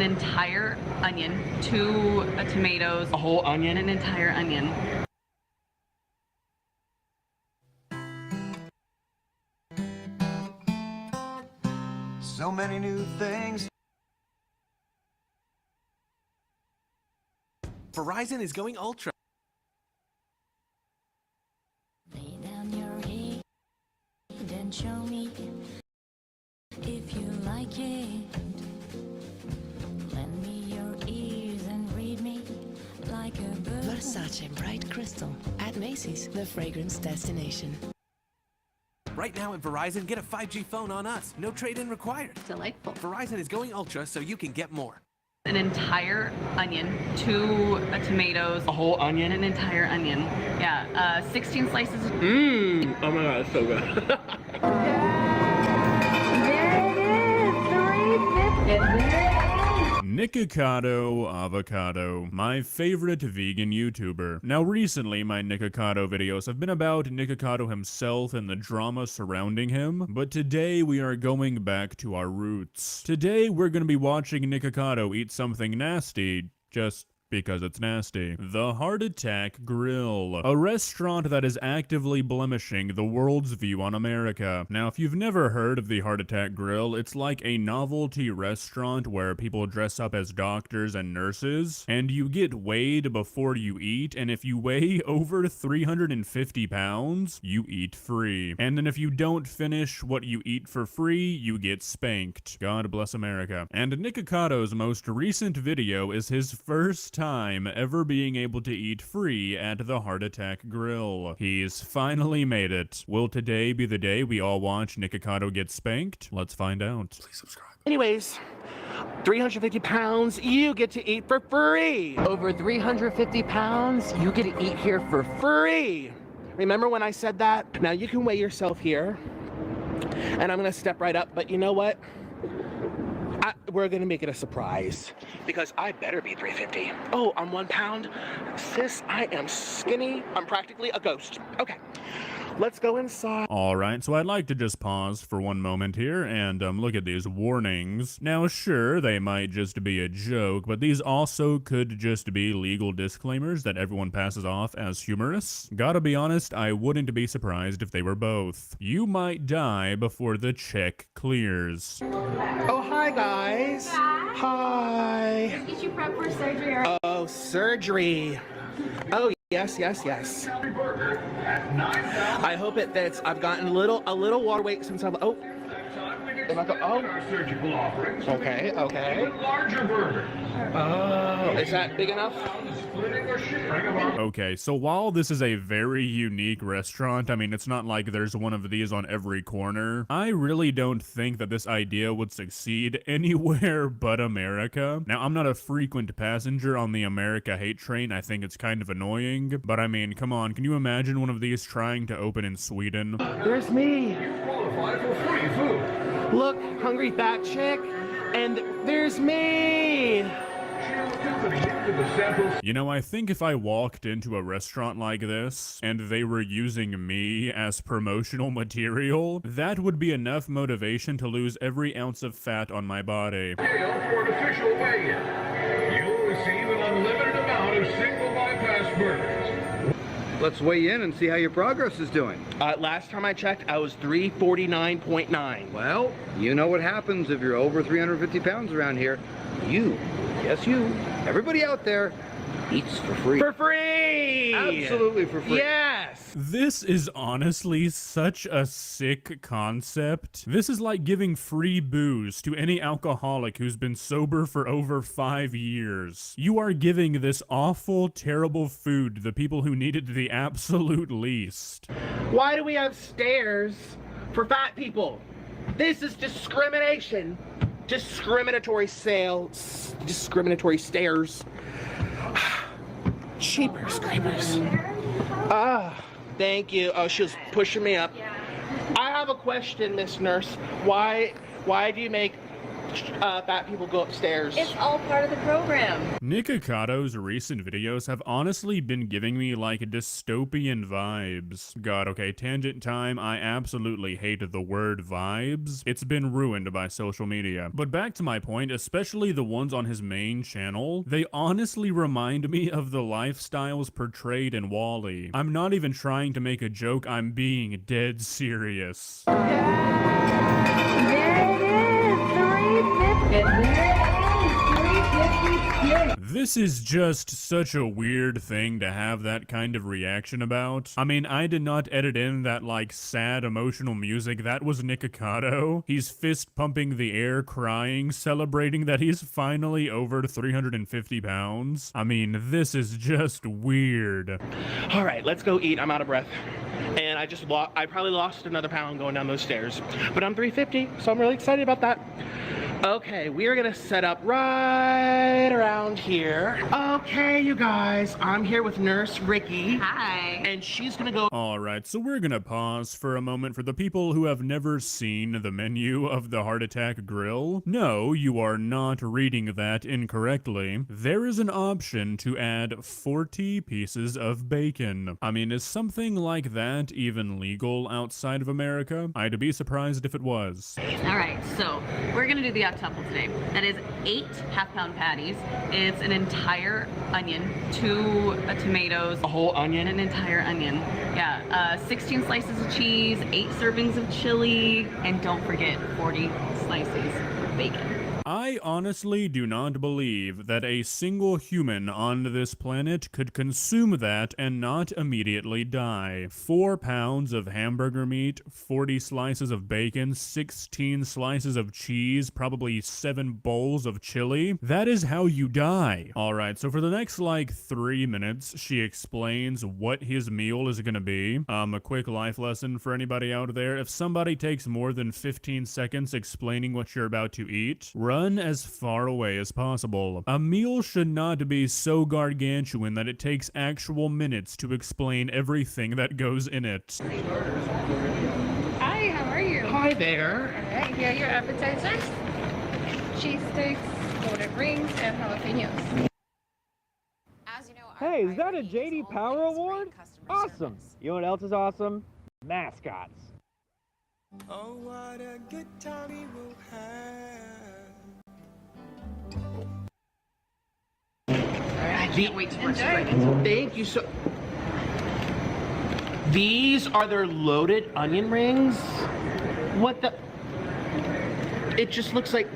an entire onion, 2 tomatoes. A whole onion? An entire onion. So many new things. Verizon is going ultra. Lay down your head and show me if you like it. Lend me your ears and read me like a book. Versace Bright Crystal at Macy's, the fragrance destination. Right now at Verizon, get a 5G phone on us. No trade-in required. Delightful. Verizon is going ultra so you can get more. An entire onion, 2 tomatoes. A whole onion? An entire onion. Yeah, 16 slices. Mmm. Oh my god, it's so good. Nikocado Avocado, my favorite vegan YouTuber. Now recently my Nikocado videos have been about Nikocado himself and the drama surrounding him, but today we are going back to our roots. Today we're gonna be watching Nikocado eat something nasty, just because it's nasty. The Heart Attack Grill, a restaurant that is actively blemishing the world's view on America. Now, if you've never heard of the Heart Attack Grill, it's like a novelty restaurant where people dress up as doctors and nurses, and you get weighed before you eat, and if you weigh over 350 pounds, you eat free. And then if you don't finish what you eat for free, you get spanked. God bless America. And Nikocado's most recent video is his first time ever being able to eat free at the Heart Attack Grill. He's finally made it. Will today be the day we all watch Nikocado get spanked? Let's find out. Please subscribe. Anyways, 350 pounds, you get to eat for free. Over 350 pounds, you get to eat here for free. Remember when I said that? Now you can weigh yourself here, and I'm gonna step right up, but you know what? We're gonna make it a surprise because I better be 350. Oh, I'm 1 pound. Sis, I am skinny. I'm practically a ghost. Okay, let's go inside. Alright, so I'd like to just pause for one moment here and look at these warnings. Now sure, they might just be a joke, but these also could just be legal disclaimers that everyone passes off as humorous. Gotta be honest, I wouldn't be surprised if they were both. You might die before the check clears. Oh, hi guys. Hi. Get you prepped for surgery. Oh, surgery. Oh, yes, yes, yes. I hope it fits. I've gotten a little water weight since I've, oh. Okay, okay. Oh, is that big enough? Okay, so while this is a very unique restaurant, I mean, it's not like there's one of these on every corner, I really don't think that this idea would succeed anywhere but America. Now, I'm not a frequent passenger on the America hate train. I think it's kind of annoying, but I mean, come on, can you imagine one of these trying to open in Sweden? There's me. Look, hungry fat chick, and there's me. You know, I think if I walked into a restaurant like this and they were using me as promotional material, that would be enough motivation to lose every ounce of fat on my body. For an official weigh-in, you will receive an unlimited amount of single bypass burgers. Let's weigh in and see how your progress is doing. Last time I checked, I was 349.9. Well, you know what happens if you're over 350 pounds around here. You, yes you, everybody out there, eats for free. For free! Absolutely for free. Yes! This is honestly such a sick concept. This is like giving free booze to any alcoholic who's been sober for over 5 years. You are giving this awful, terrible food to the people who need it the absolute least. Why do we have stairs for fat people? This is discrimination. Discriminatory sales. Discriminatory stairs. Cheapers, creepers. Thank you. Oh, she was pushing me up. I have a question, Miss Nurse. Why do you make fat people go upstairs. It's all part of the program. Nikocato's recent videos have honestly been giving me like dystopian vibes. God, okay, tangent time, I absolutely hate the word vibes. It's been ruined by social media. But back to my point, especially the ones on his main channel, they honestly remind me of the lifestyles portrayed in WALL-E. I'm not even trying to make a joke, I'm being dead serious. This is just such a weird thing to have that kind of reaction about. I mean, I did not edit in that like sad emotional music. That was Nicocato. He's fist pumping the air, crying, celebrating that he's finally over 350 pounds. I mean, this is just weird. All right, let's go eat. I'm out of breath. And I probably lost another pound going down those stairs. But I'm 350, so I'm really excited about that. Okay, we are gonna set up right around here. Okay, you guys, I'm here with Nurse Ricky. Hi. And she's gonna go. Alright, so we're gonna pause for a moment for the people who have never seen the menu of the Heart Attack Grill. No, you are not reading that incorrectly. There is an option to add 40 pieces of bacon. I mean, is something like that even legal outside of America? I'd be surprised if it was. All right, so we're gonna do the octuple today. That is 8 half-pound patties. It's an entire onion, 2 tomatoes, A whole onion? an entire onion. Yeah, 16 slices of cheese, 8 servings of chili, and don't forget 40 slices of bacon. I honestly do not believe that a single human on this planet could consume that and not immediately die. 4 pounds of hamburger meat, 40 slices of bacon, 16 slices of cheese, probably 7 bowls of chili. That is how you die. Alright, so for the next like 3 minutes, she explains what his meal is gonna be. A quick life lesson for anybody out there. If somebody takes more than 15 seconds explaining what you're about to eat, run as far away as possible. A meal should not be so gargantuan that it takes actual minutes to explain everything that goes in it. Hi, how are you? Hi there. Alright, here are your appetizers. Cheese sticks, loaded rings, and jalapenos. As you know, Hey, is that a JD Power Award? Awesome. You know what else is awesome? Mascots. Oh, what a good time we will have. I can't wait to watch it right. Thank you so. These are their loaded onion rings? What the? It just looks like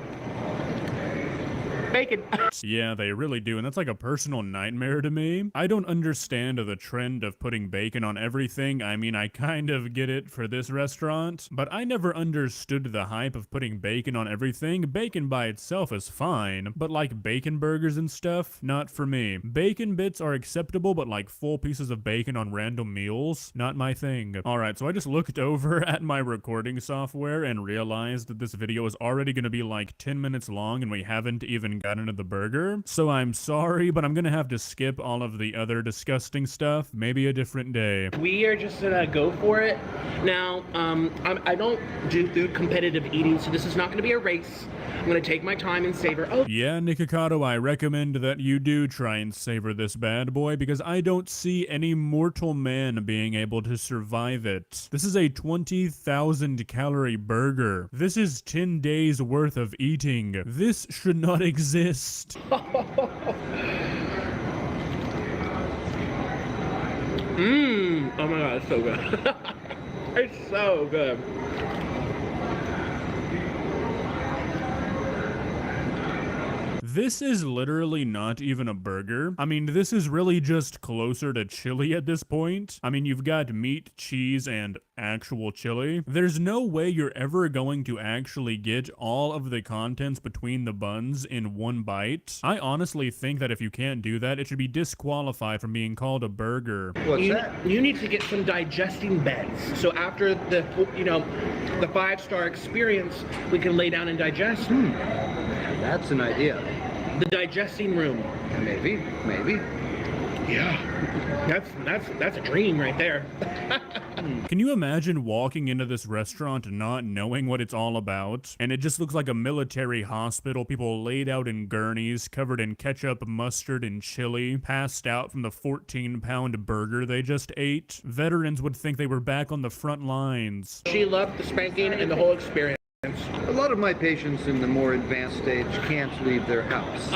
bacon. Yeah, they really do, and that's like a personal nightmare to me. I don't understand the trend of putting bacon on everything. I mean, I kind of get it for this restaurant, but I never understood the hype of putting bacon on everything. Bacon by itself is fine, but like bacon burgers and stuff, not for me. Bacon bits are acceptable, but like full pieces of bacon on random meals, not my thing. Alright, so I just looked over at my recording software and realized that this video is already gonna be like 10 minutes long and we haven't even gotten into the burger. So I'm sorry, but I'm gonna have to skip all of the other disgusting stuff. Maybe a different day. We are just gonna go for it. Now, I don't do food competitive eating, so this is not gonna be a race. I'm gonna take my time and savor. Oh, yeah, Nicocato, I recommend that you do try and savor this bad boy because I don't see any mortal man being able to survive it. This is a 20,000 calorie burger. This is 10 days worth of eating. This should not exist. Oh my god, it's so good. It's so good. This is literally not even a burger. I mean, this is really just closer to chili at this point. I mean, you've got meat, cheese, and actual chili. There's no way you're ever going to actually get all of the contents between the buns in one bite. I honestly think that if you can't do that, it should be disqualified from being called a burger. What's that? You need to get some digesting beds. So after the 5-star experience, we can lay down and digest. That's an idea. The digesting room. Maybe. Yeah, that's a dream right there. Can you imagine walking into this restaurant not knowing what it's all about? And it just looks like a military hospital, people laid out in gurneys, covered in ketchup, mustard, and chili, passed out from the 14-pound burger they just ate. Veterans would think they were back on the front lines. She loved the spanking and the whole experience. A lot of my patients in the more advanced stage can't leave their house.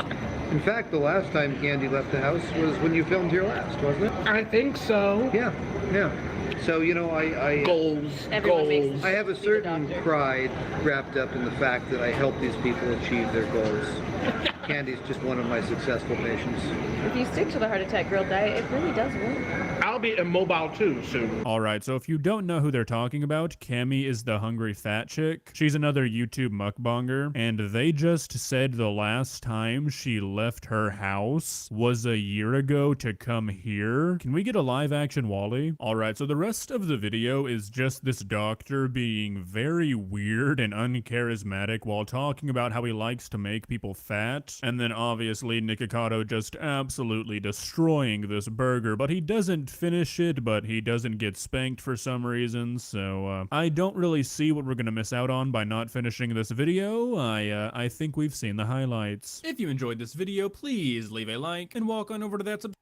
In fact, the last time Candy left the house was when you filmed here last, wasn't it? I think so. Yeah. So, you know, I goals. I have a certain pride wrapped up in the fact that I help these people achieve their goals. Candy's just one of my successful patients. If you stick to the heart attack girl diet, it really does work. I'll be immobile too soon. Alright, so if you don't know who they're talking about, Cammy is the hungry fat chick. She's another YouTube mukbanger, and they just said the last time she left her house was a year ago to come here. Can we get a live action Wally? Alright, so the rest of the video is just this doctor being very weird and uncharismatic while talking about how he likes to make people fat. And then obviously Nikocado just absolutely destroying this burger, but he doesn't finish it, but he doesn't get spanked for some reason, so I don't really see what we're gonna miss out on by not finishing this video. I think we've seen the highlights. If you enjoyed this video, please leave a like and walk on over to that subscribe.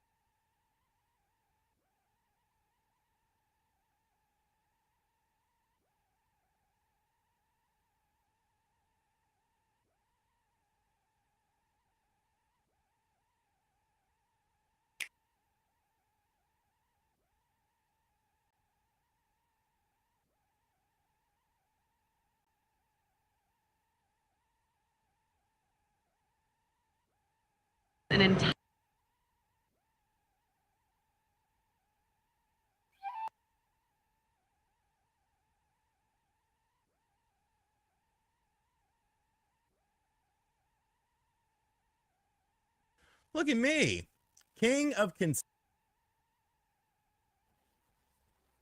An entire Look at me, king of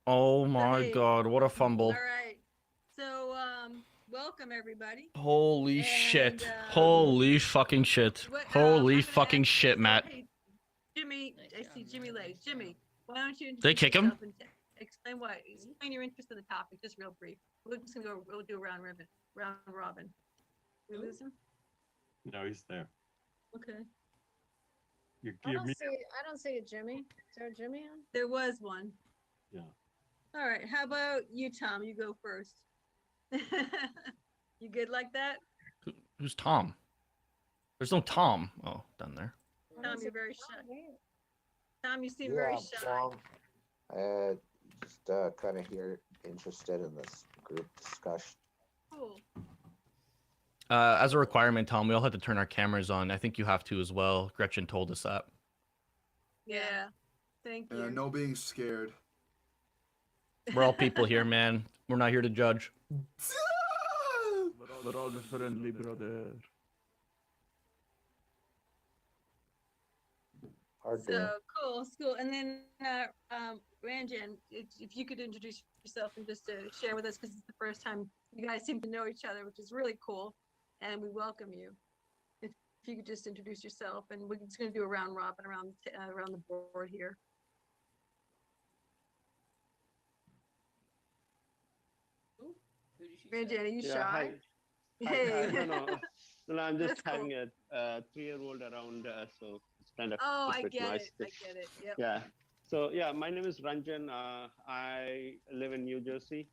Oh my god, what a fumble. All right. So, welcome everybody. Holy shit. Holy fucking shit. Holy fucking shit, Matt. Hey, Jimmy, I see Jimmy legs. Jimmy, why don't you They kick him? yourself and explain why? Explain your interest in the topic, just real brief. We're just gonna go. We'll do a round robin. We lose him? No, he's there. Okay. You I give me. don't see a Jimmy. Is there a Jimmy on? There was one. Yeah. All right. How about you, Tom? You go first. You good like that? Who's Tom? There's no Tom. Oh, down there. Tom, you're very shy. Tom, you seem very shy. Just kind of here interested in this group discussion. Cool. As a requirement, Tom, we all have to turn our cameras on. I think you have to as well. Gretchen told us that. Yeah. Thank you. No being scared. We're all people here, man. We're not here to judge. We're all friendly, brother. So cool. And then Ranjan, if you could introduce yourself and just share with us, because it's the first time you guys seem to know each other, which is really cool, and we welcome you. If you could just introduce yourself, and we're just going to do a round robin around the board here. Ranjan, are you shy? Hi. Hey. No, I'm just That's cool. having a 3-year-old around, so it's kind of I a bit get noisy. it. Yep. Yeah. So yeah, my name is Ranjan. I live in New Jersey,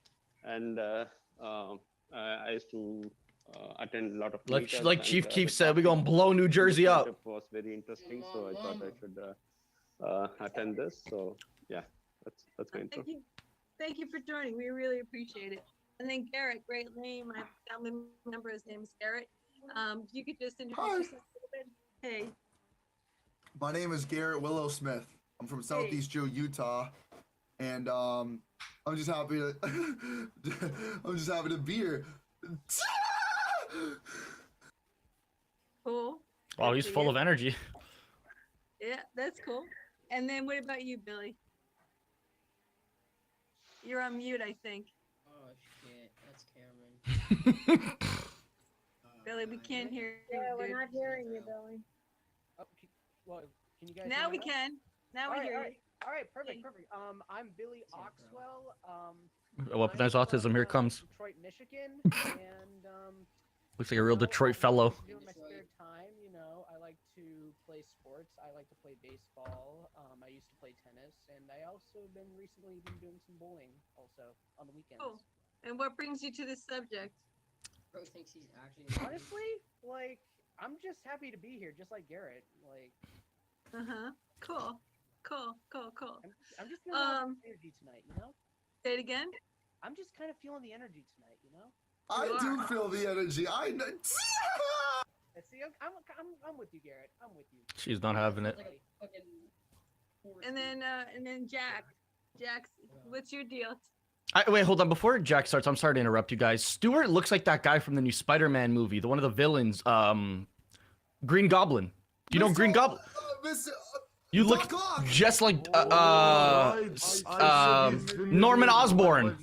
and I used to attend a lot of. Like Chief Keef said, we're gonna blow New Jersey up. It was very interesting, so I thought I should attend this. So yeah, that's my intro. Thank you for joining. We really appreciate it. And then Garrett, great name. I have a family member. His name is Garrett. If you could just introduce yourself a little bit. Hey. My name is Garrett Willow Smith. I'm from Southeast Joe, Utah, and I'm just happy to I'm just happy to be here. Cool. Oh, he's full of energy. Yeah, that's cool. And then what about you, Billy? You're on mute, I think. Oh shit, that's Cameron. Billy, we can't hear you. Yeah, we're dude. not hearing you, Billy. Oh, well, can you guys? Now we can. Now we hear you. All right, perfect. I'm Billy Oxwell. Weaponized autism, here it comes. Detroit, Michigan, and Looks like a real Detroit fellow. During my spare time, you know, I like to play sports. I like to play baseball. I used to play tennis, and I also recently been doing some bowling also on the weekends. Oh, and what brings you to this subject? Bro thinks he's actually. Honestly, like, I'm just happy to be here, just like Garrett. Like. Cool. I'm just feeling the energy tonight, you know. Say it again. I'm just kind of feeling the energy tonight, you know. I do feel the energy. I know. See, I'm with you, Garrett. I'm with you. She's not having it. And then Jack, what's your deal? Wait, hold on. Before Jack starts, I'm sorry to interrupt you guys. Stuart looks like that guy from the new Spider-Man movie, the one of the villains, Green Goblin. Do you know Green Goblin? You look just like Norman Osborn.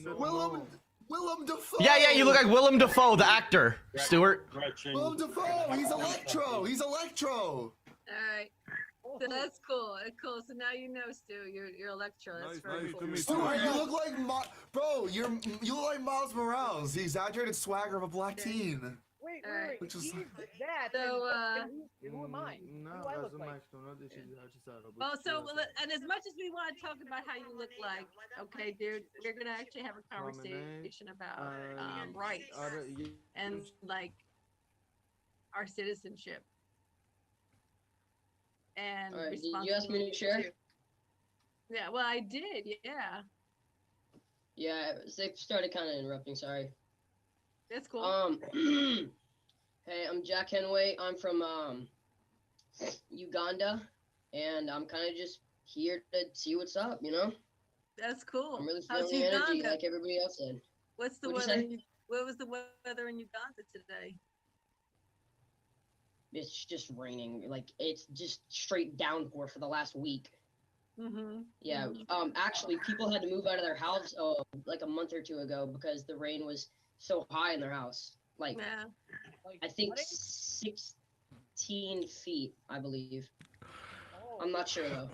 Willem Dafoe. Yeah, you look like Willem Dafoe, the actor. Stuart. Willem Dafoe. He's Electro. All right. So that's cool. Cool. So now you know, Stu. You're Electro. That's very cool. Stuart, you look like you look like Miles Morales. The exaggerated swagger of a black teen. Wait. Which is that. So, who am I? Who do I look like? Well, and as much as we want to talk about how you look like, okay, dude, we're gonna actually have a conversation about rights and like our citizenship and All right, did you ask me to share? Yeah, well, I did. Yeah. Yeah, they started kind of interrupting. Sorry. That's cool. Hey, I'm Jack Henway. I'm from Uganda, and I'm kind of just here to see what's up, you know? That's cool. I'm really How's feeling the energy Uganda? like everybody else did. What's the What'd weather? you say? What was the weather in Uganda today? It's just raining. Like, it's just straight downpour for the last week. Yeah. Actually, people had to move out of their house like a month or two ago because the rain was so high in their house. Like, I think 16 feet, I believe. I'm not sure though.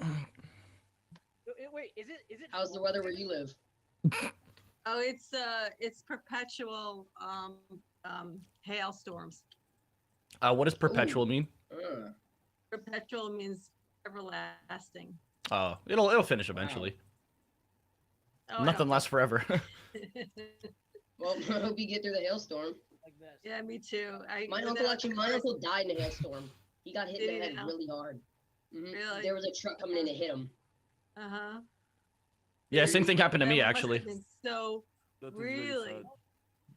Wait, is it? How's the weather where you live? Oh, it's perpetual hailstorms. What does perpetual mean? Perpetual means everlasting. Oh, it'll finish eventually. Oh, Nothing lasts forever. Well, I hope you get through the hailstorm. Yeah, me too. My uncle died in a hailstorm. He got hit in the head really hard. Really? There was a truck coming in to hit him. Yeah, same thing happened to me actually. So really,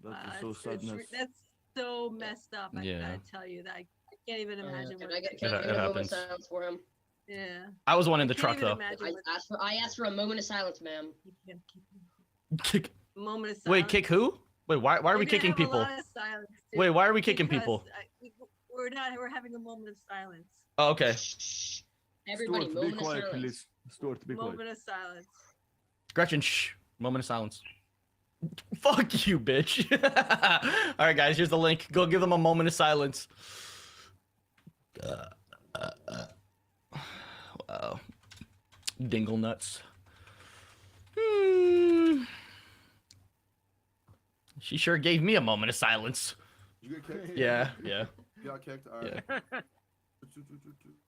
That is so sadness. that's so messed up. I Yeah. gotta tell you that I can't even imagine. Can what I get It a moment of happens. silence for him? Yeah. I was one in the Can't truck even though. imagine what- I asked for a moment of silence, ma'am. Kick. Moment of silence. Wait, kick who? Wait, why are we We're gonna kicking have a people? lot of silence, dude, Wait, why are we kicking because people? we're not. We're having a moment of silence. Oh, okay. Everybody, Stuart, be moment of quiet, silence. please. Stuart, be quiet. Moment of silence. Gretchen, shh. Moment of silence. Fuck you, bitch. All right, guys, here's the link. Go give them a moment of silence. Wow. Dingle nuts. She sure gave me a moment of silence. You get kicked? Yeah. You got kicked? Alright.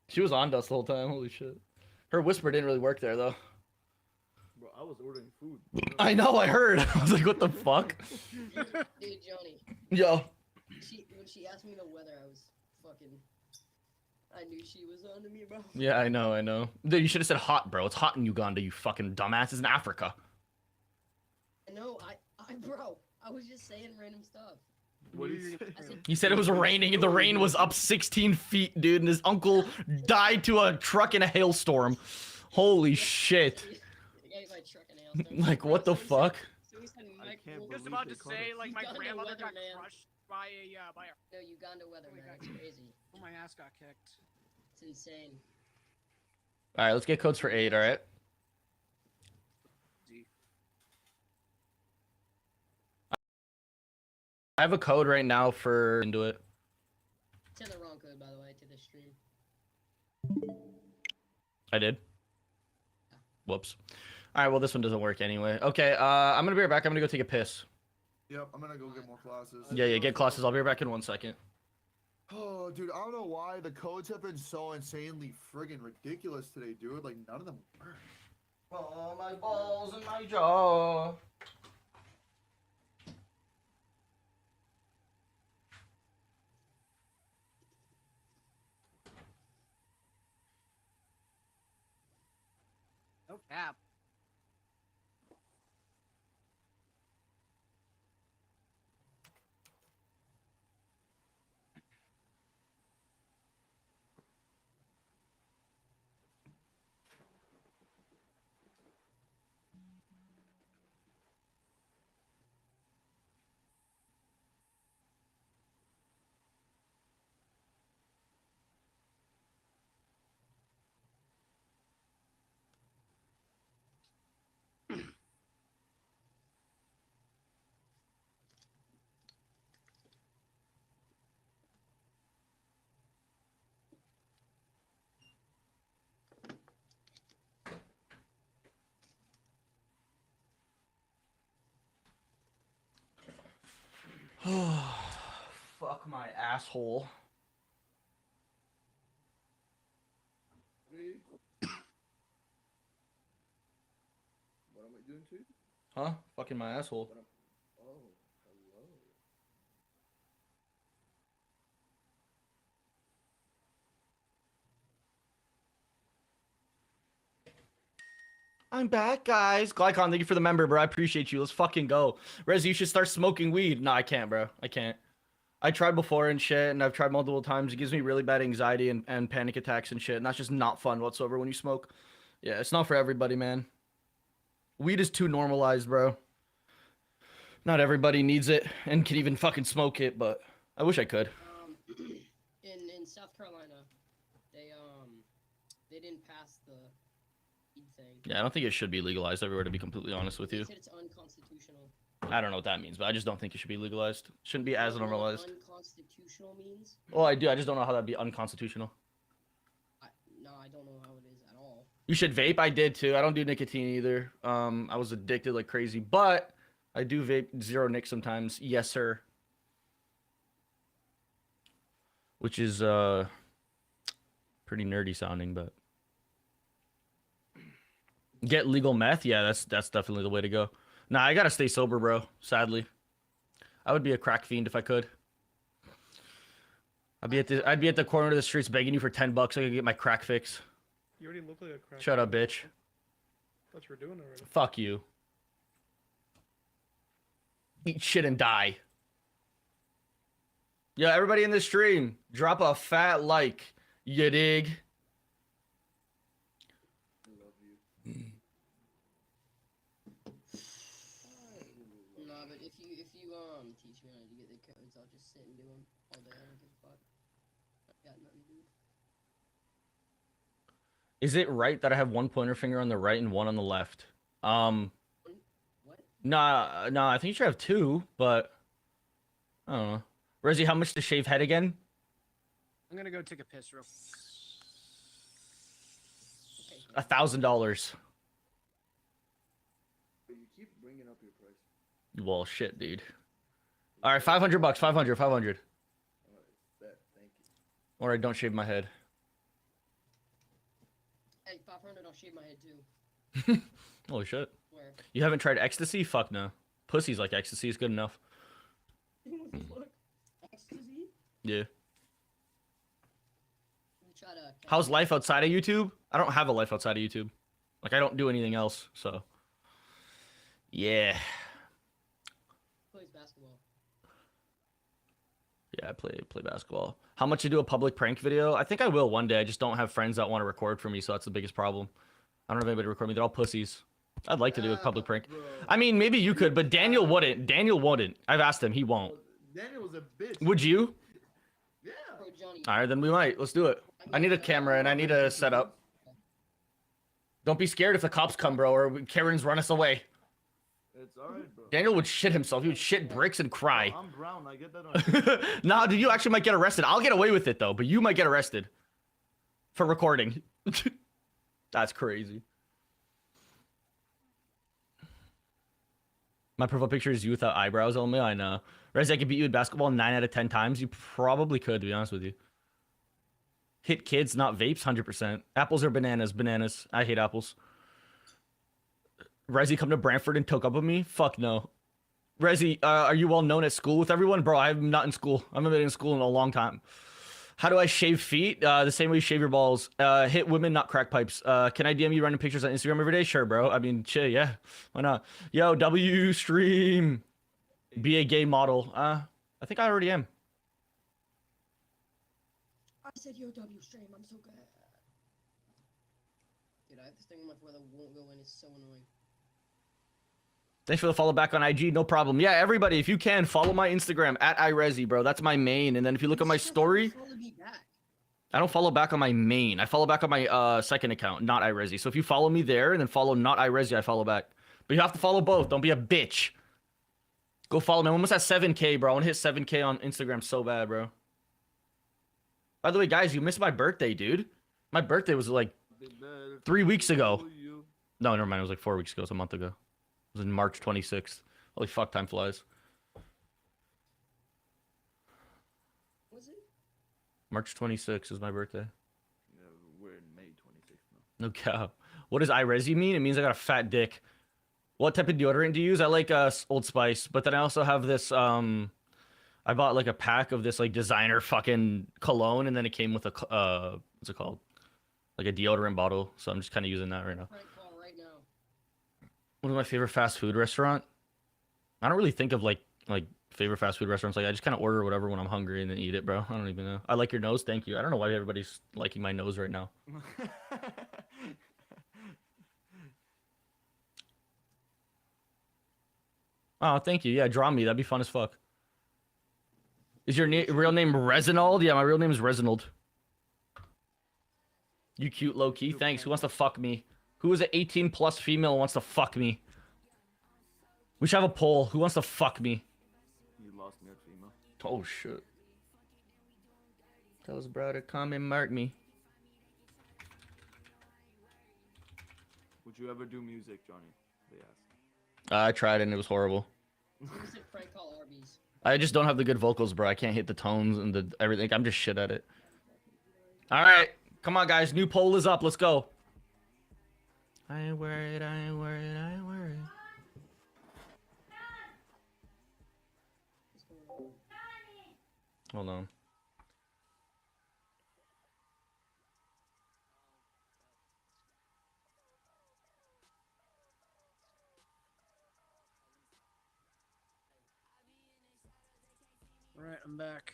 She was on to us the whole time. Holy shit. Her whisper didn't really work there, though. Bro, I was ordering food. I know, I heard. I was like, what the fuck? Dude, Johnny. Yo. When she asked me the weather, I was fucking. I knew she was on to me, bro. Yeah, I know. Dude, you should have said hot, bro. It's hot in Uganda, you fucking dumbass. It's in Africa. I know, bro. I was just saying random stuff. What did you say? He said it was raining and the rain was up 16 feet, dude, and his uncle died to a truck in a hailstorm. Holy shit. Like, what the fuck? He was about to say, like, my grandmother got crushed by a No, Uganda weather, man. It's crazy. Oh, my ass got kicked. It's insane. Alright, let's get codes for 8, alright? I have a code right now for into it. Send the wrong code, by the way, to the stream. I did. Whoops. All right, well, this one doesn't work anyway. Okay, I'm gonna be right back. I'm gonna go take a piss. Yep, I'm gonna go get more classes. Yeah, get classes. I'll be right back in 1 second. Oh, dude, I don't know why the codes have been so insanely friggin' ridiculous today, dude. Like, none of them work. Oh, my balls and my jaw. No cap. Fuck my asshole. What am I doing to you? Huh? Fucking my asshole. Oh, hello. I'm back, guys. Glycon, thank you for the member, bro. I appreciate you. Let's fucking go. Rez, you should start smoking weed. No, I can't, bro. I can't. I tried before and shit, and I've tried multiple times. It gives me really bad anxiety and panic attacks and shit, and that's just not fun whatsoever when you smoke. Yeah, it's not for everybody, man. Weed is too normalized, bro. Not everybody needs it and can even fucking smoke it, but I wish I could. In South Carolina, they didn't pass the weed thing. Yeah, I don't think it should be legalized everywhere, to be completely honest with They you. said it's unconstitutional. I don't know what that means, but I just don't think it should be legalized. Shouldn't be as You know what normalized. unconstitutional means? Well, I do. I just don't know how that'd be unconstitutional. No, I don't know how it is at all. You should vape. I did too. I don't do nicotine either. I was addicted like crazy, but I do vape zero nic sometimes. Yes, sir. Which is pretty nerdy sounding, but get legal meth. Yeah, that's definitely the way to go. Nah, I gotta stay sober, bro. Sadly, I would be a crack fiend if I could. I'd be at the corner of the streets begging you for $10 so I could get my crack fix. You already look like a crack. Shut up, bitch. Thought you were doing it already. Fuck you. Eat shit and die. Yeah, everybody in the stream, drop a fat like. You dig? No, but if you teach me how to get the codes, I'll just sit and do them all day. I don't give a fuck. I've got nothing to do. Is it right that I have one pointer finger on the right and one on the left? What? Nah, I think you should have two, but I don't know. Rezi, how much to shave head again? I'm gonna go take a piss real. $1,000. You keep bringing up your price. Well, shit, dude. All right, $500. 500. Bet, thank you. All right, don't shave my head. Hey, 500, I'll shave my head too. Holy shit. Where? You haven't tried ecstasy? Fuck no. Pussy's like ecstasy is good enough. What the fuck? Ecstasy? Yeah. Try to. How's life outside of YouTube? I don't have a life outside of YouTube. Like, I don't do anything else, so. Yeah. Plays basketball. Yeah, I play basketball. How much to do a public prank video? I think I will one day. I just don't have friends that want to record for me, so that's the biggest problem. I don't have anybody to record me. They're all pussies. I'd like to do a public prank. I mean, maybe you could, but Daniel wouldn't. Daniel wouldn't. I've asked him. He won't. Daniel was a bitch. Would you? Yeah. All right, then we might. Let's do it. I need a camera and I need a setup. Don't be scared if the cops come, bro, or Karen's run us away. It's alright, bro. Daniel would shit himself. He would shit bricks and cry. I'm brown. I get that on. Nah, dude, you actually might get arrested. I'll get away with it, though, but you might get arrested for recording. That's crazy. My profile picture is you without eyebrows only. I know. Rez, I could beat you in basketball 9 out of 10 times. You probably could, to be honest with you. Hit kids, not vapes, 100%. Apples or bananas? Bananas. I hate apples. Rezi, come to Brantford and toke up with me? Fuck no. Rezi, are you well known at school with everyone? Bro, I'm not in school. I haven't been in school in a long time. How do I shave feet? The same way you shave your balls. Hit women, not crack pipes. Can I DM you random pictures on Instagram every day? Sure, bro. I mean, shit, yeah. Why not? Yo, W stream. Be a gay model. I think I already am. I said yo W stream. I'm so good. Dude, I have this thing on my phone that won't go in. It's so annoying. Thanks for the follow back on IG. No problem. Yeah, everybody, if you can, follow my Instagram at iResi, bro. That's my main. And then if you look at my story, I don't follow back on my main. I follow back on my second account, not iResi. So if you follow me there and then follow not iResi, I follow back. But you have to follow both. Don't be a bitch. Go follow me. I'm almost at 7K, bro. I want to hit 7K on Instagram so bad, bro. By the way, guys, you missed my birthday, dude. My birthday was like 3 weeks ago. No, never mind. It was like 4 weeks ago. It was a month ago. It was in March 26th. Holy fuck, time flies. Was it? March 26th is my birthday. Yeah, we're in May 26th now. No cap. What does iResi mean? It means I got a fat dick. What type of deodorant do you use? I like Old Spice, but then I also have this I bought like a pack of this like designer fucking cologne, and then it came with a what's it called? Like a deodorant bottle. So I'm just kind of using that right now. What is my favorite fast food restaurant? I don't really think of like favorite fast food restaurants. Like I just kind of order whatever when I'm hungry and then eat it, bro. I don't even know. I like your nose. Thank you. I don't know why everybody's liking my nose right now. Oh, thank you. Yeah, draw me. That'd be fun as fuck. Is your real name Reginald? Yeah, my real name is Reginald. You cute, low key. Thanks. Who wants to fuck me? Who is an 18 plus female who wants to fuck me? We should have a poll. Who wants to fuck me? You lost me at female. Oh shit. Tell his bro to come and mark me. Would you ever do music, Johnny? They asked. I tried and it was horrible. I just don't have the good vocals, bro. I can't hit the tones and the everything. I'm just shit at it. All right, come on, guys. New poll is up. Let's go. I ain't worried. I ain't worried. I ain't worried. Hold on. All right, I'm back.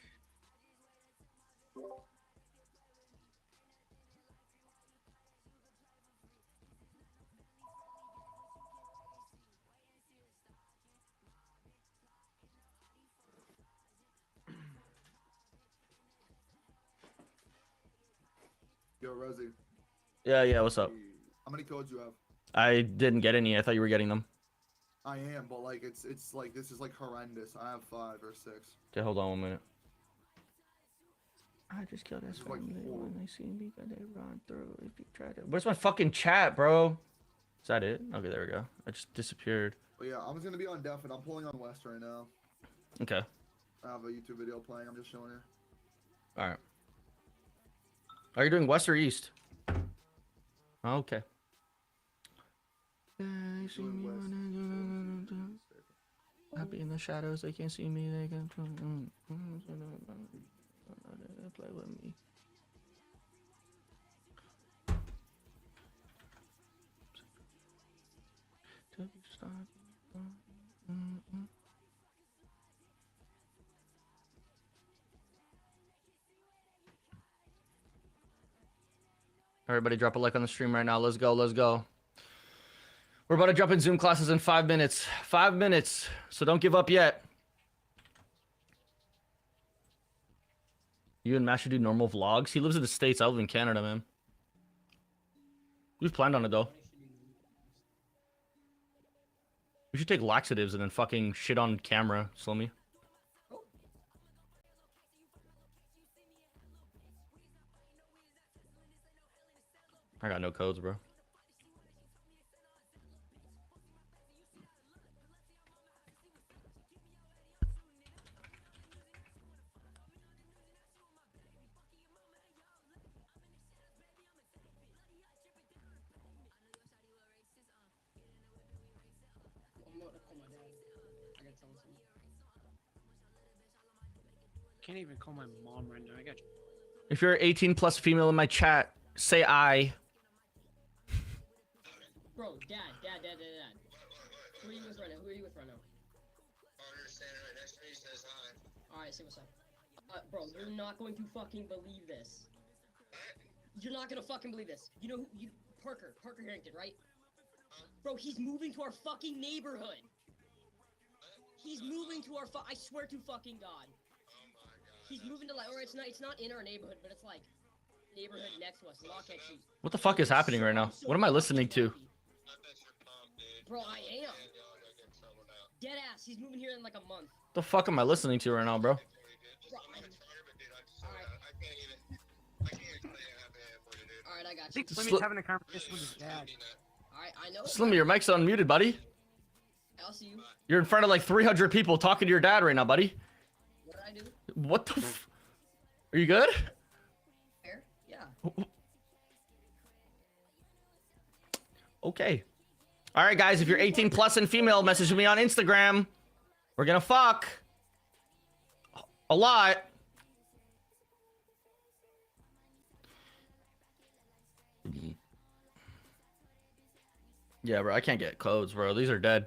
Yo, Rosie. Yeah, what's up? How many codes you have? I didn't get any. I thought you were getting them. I am, but like it's like this is like horrendous. I have 5 or 6. Okay, hold on 1 minute. I just killed his Like family when they see me, because they run through if you try to. Where's my fucking chat, bro? Is that it? Okay, there we go. I just disappeared. But yeah, I'm just gonna be on Def and I'm pulling on West right now. Okay. I have a YouTube video playing. I'm just showing you. All right. Are you doing west or east? Okay. Happy in the shadows, they can't see me. They can play with me. Everybody drop a like on the stream right now. Let's go, let's go. We're about to jump in Zoom classes in 5 minutes. 5 minutes, so don't give up yet. You and Matt should do normal vlogs. He lives in the States. I live in Canada, man. We've planned on it, though. We should take laxatives and then fucking shit on camera, Slummy. I got no codes, bro. can't even call my mom right now. I got. If you're 18 plus female in my chat, say I. Bro, dad. Who are you with right now? Oh, you're standing right next to me. Says hi. All right, say what's up. Bro, you're not going to fucking believe this. You're not gonna fucking believe this. You know who? Parker Harrington, right? Bro, he's moving to our fucking neighborhood. He's moving to our I swear to fucking God. He's moving to like, or it's not in our neighborhood, but it's like neighborhood next to us. What the fuck is happening right now? What am I listening to? Bro, I am. Dead ass. He's moving here in like a month. What the fuck am I listening to right now, bro? Alright, I got you. Slimmy's having a conversation with his dad. Alright, I know. Slimmy, your mic's unmuted, buddy. I'll see you. You're in front of like 300 people talking to your dad right now, buddy. What did I do? What the Are you good? Fair? Yeah. Okay. All right, guys, if you're 18 plus and female, message me on Instagram. We're gonna fuck. A lot. Yeah, bro, I can't get codes, bro. These are dead.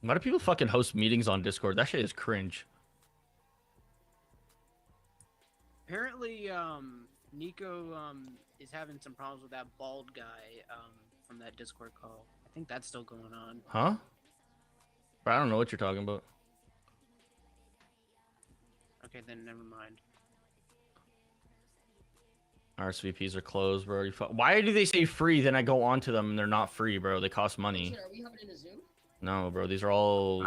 Why do people fucking host meetings on Discord? That shit is cringe. Apparently, Nico is having some problems with that bald guy from that Discord call. I think that's still going on. Huh? Bro, I don't know what you're talking about. Okay, then never mind. RSVPs are closed, bro. Why do they say free, then I go on to them and they're not free, bro? They cost money. Are we hopping in the Zoom? No, bro. These are all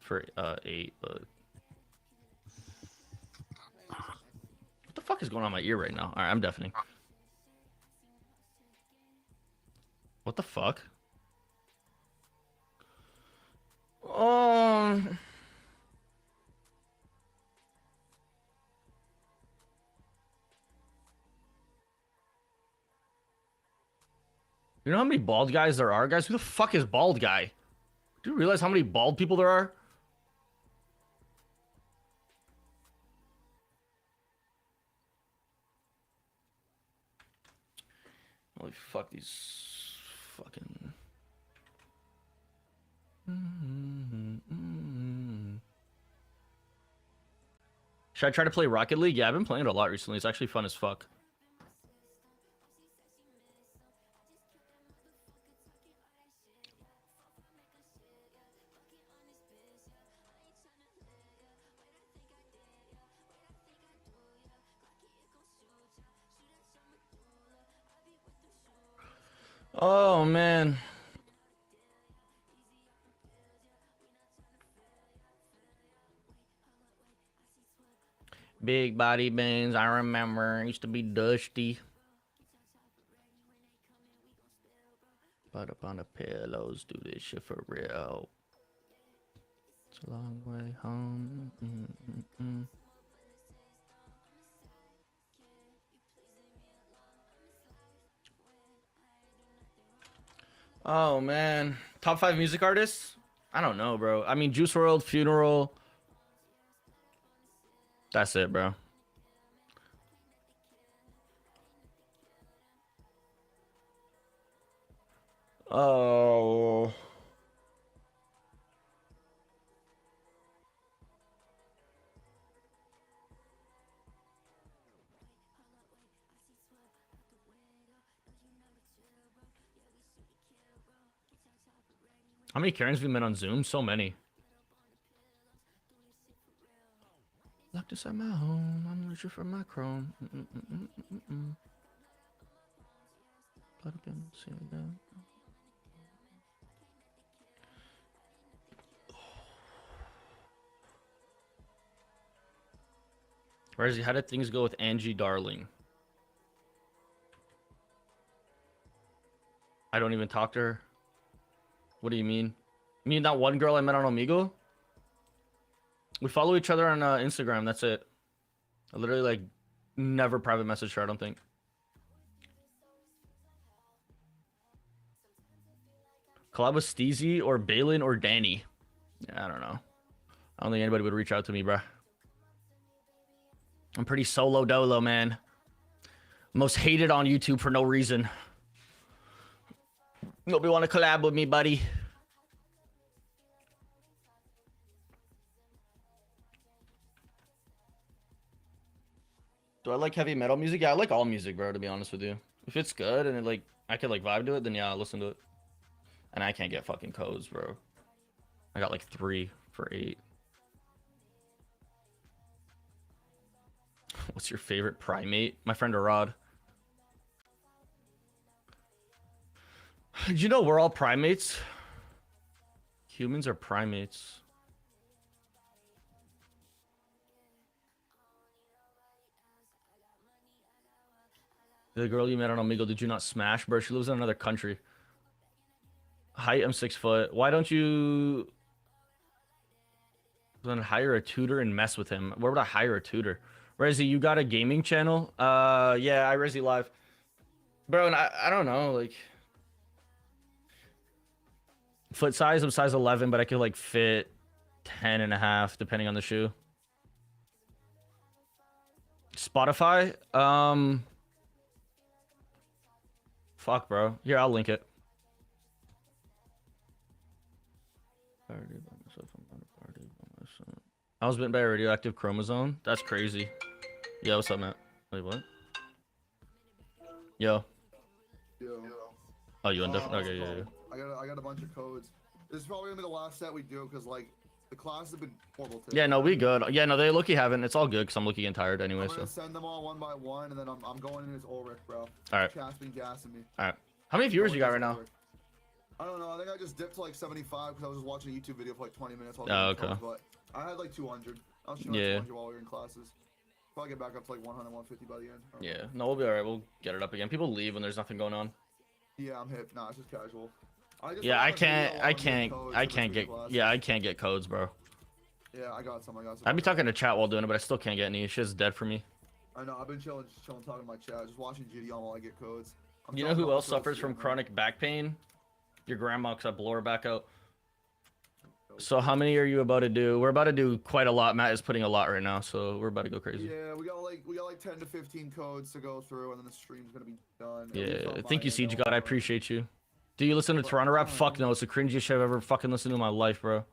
for 8, but... What the fuck is going on in my ear right now? Alright, I'm deafening. What the fuck? You know how many bald guys there are, guys? Who the fuck is bald guy? Do you realize how many bald people there are? Holy fuck, these fucking... Should I try to play Rocket League? Yeah, I've been playing it a lot recently. It's actually fun as fuck. Oh, man. Big body bands, I remember. It used to be dusty. But up on the pillows, do this shit for real. It's a long way home. Oh, man. Top 5 music artists? I don't know, bro. I mean, Juice WRLD, Funeral. That's it, bro. Oh. How many Karens have we met on Zoom? So many. Locked inside my home. I'm reaching for my chrome. Blood up in the ceiling. Where's how did things go with Angie Darling? I don't even talk to her. What do you mean? You mean that one girl I met on Omegle? We follow each other on Instagram. That's it. I literally like never private message her. I don't think. Collab with Steezy or Balin or Danny. Yeah, I don't know. I don't think anybody would reach out to me, bruh. I'm pretty solo dolo, man. Most hated on YouTube for no reason. Nobody want to collab with me, buddy. Do I like heavy metal music? Yeah, I like all music, bro, to be honest with you. If it's good and it like I could like vibe to it, then yeah, I'll listen to it. And I can't get fucking codes, bro. I got like 3 for 8. What's your favorite primate? My friend Arad. Did you know we're all primates? Humans are primates. The girl you met on Omegle, did you not smash? Bro, she lives in another country. Height, I'm 6 foot. Why don't you then hire a tutor and mess with him? Where would I hire a tutor? Resi, you got a gaming channel? Yeah, I Resi Live. Bro, and I don't know, like... Foot size, I'm size 11, but I could, like, fit 10 and a half, depending on the shoe. Spotify? Fuck, bro. Here, I'll link it. I was bitten by a radioactive chromosome. That's crazy. Yo, what's up, Matt? Wait, what? Yo. Oh, you undefined? Okay, yeah. I got a bunch of codes. This is probably gonna be the last set we do because like the classes have been horrible today. Yeah, no, we good. Yeah, no, they look-y haven't. It's all good because I'm looking and tired anyway. I'm gonna So send them all one by one, and then I'm going in as Ulrich, bro. All right. Chat's been gassing me. All right. How many viewers you got right now? I don't know. I think I just dipped to like 75 because I was just watching a YouTube video for like 20 minutes. While Oh, okay. But I had like 200. I was shooting 200 while we were in classes. Probably get back up to like 100, 150 by the end. Yeah. No, we'll be all right. We'll get it up again. People leave when there's nothing going on. Yeah, I'm hip. Nah, it's just casual. Yeah, I can't get codes, bro. Yeah, I got some. I'd be talking to chat while doing it, but I still can't get any. Shit's dead for me. I know. I've been chilling, talking to my chat, just watching GD on while I get codes. You know who else suffers from chronic back pain? Your grandma, because I blow her back out. So how many are you about to do? We're about to do quite a lot. Matt is putting a lot right now, so we're about to go crazy. Yeah, we got like 10 to 15 codes to go through, and then the stream's gonna be done. Yeah, thank you, Siege God. I appreciate you. Do you listen to Toronto rap? Fuck no, it's the cringiest shit I've ever fucking listened to in my life, bro.